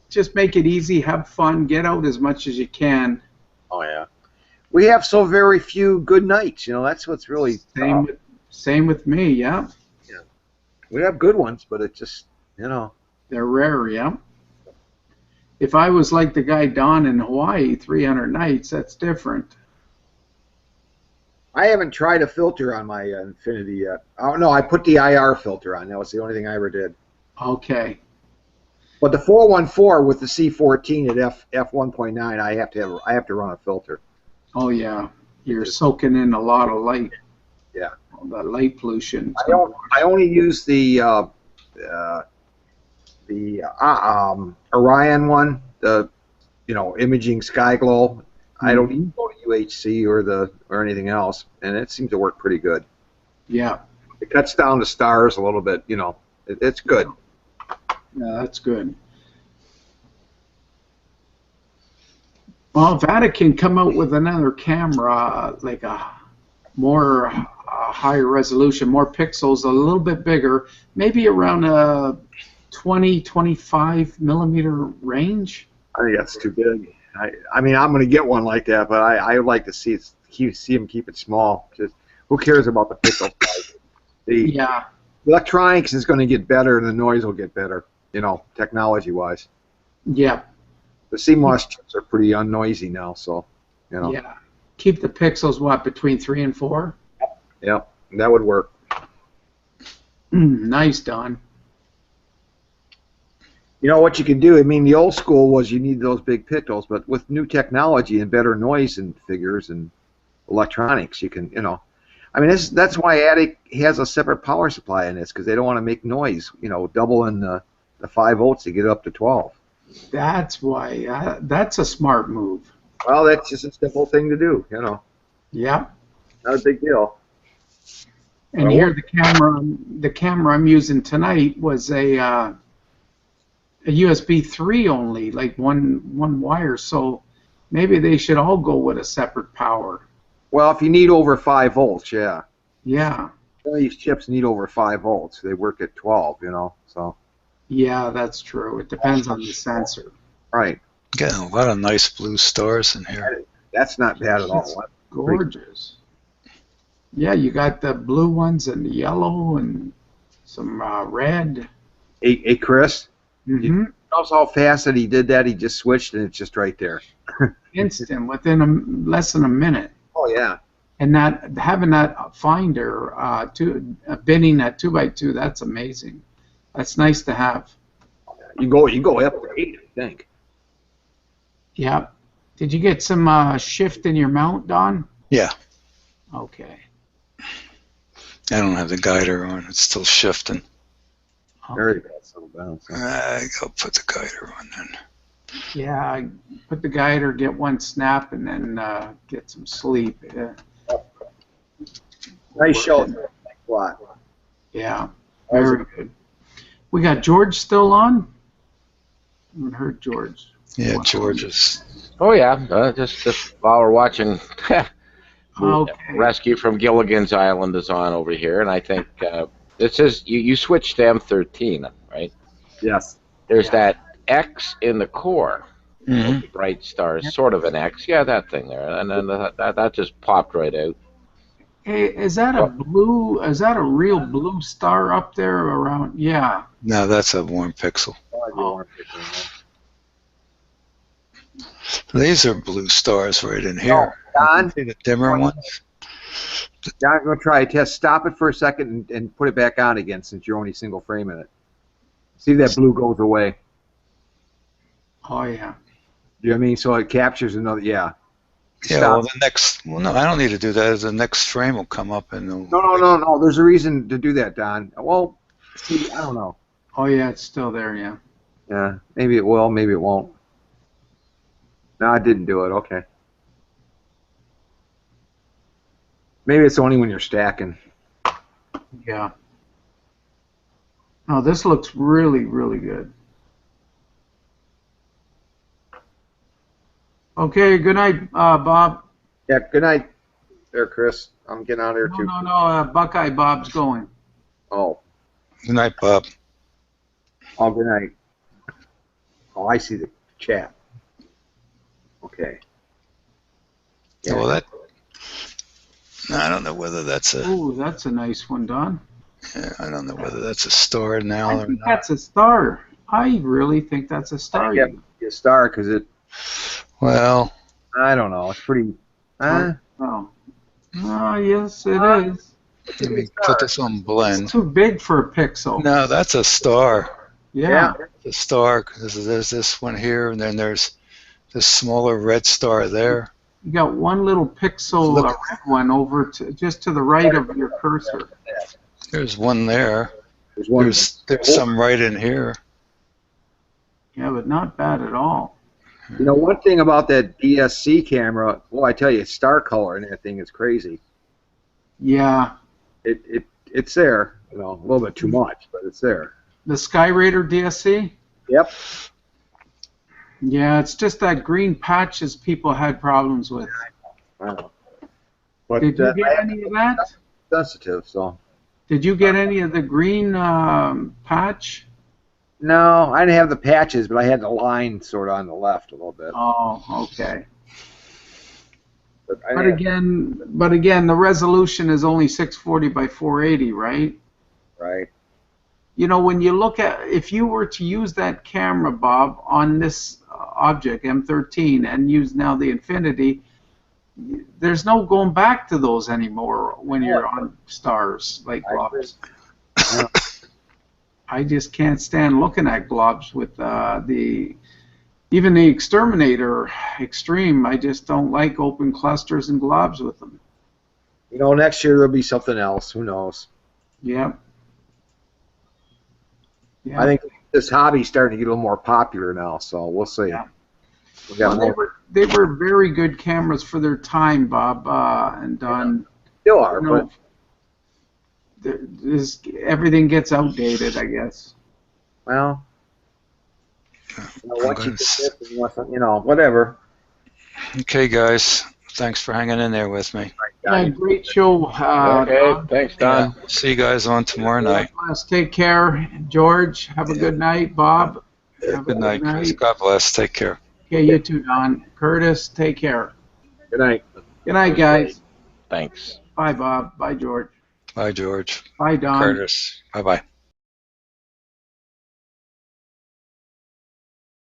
Just make it easy, have fun, get out as much as you can.
Oh yeah. We have so very few good nights. You know, that's what's really
same with me. Yeah.
Yeah. We have good ones, but it just, you know.
They're rare. Yeah. If I was like the guy Don in Hawaii, 300 nights, that's different.
I haven't tried a filter on my Infinity yet. Oh no, I put the IR filter on. That was the only thing I ever did.
Okay.
But the 414 with the C14 at f1.9, I have to run a filter.
Oh yeah, you're soaking in a lot of light.
Yeah.
All that light pollution.
I only use the Orion one, the imaging sky glow. I don't even go to UHC or anything else, and it seems to work pretty good.
Yeah.
It cuts down the stars a little bit. It's good.
Yeah, that's good. Well, Vatican come out with another camera, like a more higher resolution, more pixels, a little bit bigger, maybe around a 20-25 millimeter range.
I think that's too big. I mean, I'm going to get one like that, but I would like to see them keep it small. Just, who cares about the pixel size? The electronics is going to get better, and the noise will get better. Technology-wise.
Yeah.
The CMOS chips are pretty unnoisy now, so
Yeah. Keep the pixels between 3 and 4.
Yeah, that would work.
Nice, Don.
What you can do, I mean, the old school was you need those big pixels, but with new technology and better noise and figures and electronics, you can, I mean, that's why Attic has a separate power supply in this, because they don't want to make noise, doubling the 5 volts to get up to 12.
That's why, that's a smart move.
Well, that's just a simple thing to do,
Yeah.
Not a big deal.
And here the camera I'm using tonight was a USB 3 only, like one wire. So maybe they should all go with a separate power.
Well, if you need over 5 volts, yeah.
Yeah.
Some of these chips need over 5 volts. They work at 12, so.
Yeah, that's true. It depends on the sensor.
Right.
Getting a lot of nice blue stars in here.
That's not bad at all.
It's gorgeous. Yeah, you got the blue ones and the yellow and some red.
Hey, Chris.
Mm-hmm.
Notice how fast that he did that? He just switched and it's just right there.
Instant, within less than a minute.
Oh yeah.
And having that finder, binning at 2x2, that's amazing. That's nice to have.
You go up to 8, I think.
Yeah. Did you get some shift in your mount, Don?
Yeah.
Okay.
I don't have the guider on. It's still shifting.
Very bad settle down.
I go put the guider on then.
Yeah, put the guider, get one snap, and then get some sleep. Yeah.
Nice show. Thanks a lot.
Yeah, very good. We got George still on? I haven't heard George.
Yeah, George is.
Oh yeah, just while we're watching.
Okay.
Rescue from Gilligan's Island is on over here, and I think this is you switched to M13, right?
Yes.
There's that X in the core,
Mm-hmm.
bright stars, sort of an X. Yeah, that thing there, and then that just popped right out.
Hey, is that a blue? Is that a real blue star up there around? Yeah.
No, that's a warm pixel.
Oh.
These are blue stars right in here.
Don?
See the dimmer ones?
Don, I'm going to try a test. Stop it for a second and put it back on again since you're only single framing it. See if that blue goes away.
Oh, yeah.
You know what I mean? So it captures another, yeah.
Yeah,
Stop.
well, the next, well, no, I don't need to do that. The next frame will come up and it'll,
No. There's a reason to do that, Don. Well, see, I don't know.
Oh, yeah, it's still there, yeah.
Yeah, maybe it will, maybe it won't. No, I didn't do it. Okay. Maybe it's only when you're stacking.
Yeah. Oh, this looks really, really good. Okay, good night, Bob.
Yeah, good night there, Chris. I'm getting out of here, too.
No, Buckeye Bob's going.
Oh.
Good night, Bob.
Oh, good night. Oh, I see the chat. Okay.
Yeah. Well, I don't know whether that's a.
Ooh, that's a nice one, Don.
Yeah, I don't know whether that's a star now
I
or
think
not.
that's a star. I really think that's a star.
Yeah, a star because it.
Well,
I don't know. It's pretty.
Oh. Oh, yes, it is.
Let me put this on blend.
It's too big for a pixel.
No, that's a star.
Yeah.
The star, because there's this one here, and then there's this smaller red star there.
You got one little pixel, a red one, over just to the right of your cursor.
There's one there. There's some right in here.
Yeah, but not bad at all.
You know, one thing about that DSC camera, well, I tell you, star color in that thing is crazy.
Yeah.
It's there. You know, a little bit too much, but it's there.
The Skyraider DSC?
Yep.
Yeah, it's just that green patches people had problems with.
Wow. But,
Did you get any of that?
Sensitive, so.
Did you get any of the green patch?
No, I didn't have the patches, but I had the line sort of on the left a little bit.
Oh, okay.
But
again, the resolution is only 640 by 480, right?
Right.
You know, when you look at, if you were to use that camera, Bob, on this object, M13, and use now the Infinity, there's no going back to those anymore when you're on stars like globs. I just can't stand looking at globs with even the Exterminator Extreme. I just don't like open clusters and globs with them.
You know, next year there'll be something else. Who knows?
Yep. Yeah.
I think this hobby's starting to get a little more popular now, so we'll see.
Yeah.
We got
they were very good cameras for their time, Bob, and Don.
Still are, but
everything gets outdated, I guess.
Well, once you get this, you know, whatever.
Okay, guys. Thanks for hanging in there with me.
Yeah, great show.
Okay, thanks, Don.
Yeah. See you guys on tomorrow night.
Let's take care. George, have a good night. Bob, have
Good night, Chris. God bless. Take care.
Okay, you too, Don. Curtis, take care.
Good night.
Good night, guys.
Thanks.
Bye, Bob. Bye, George.
Bye, George.
Bye, Don.
Curtis. Bye-bye.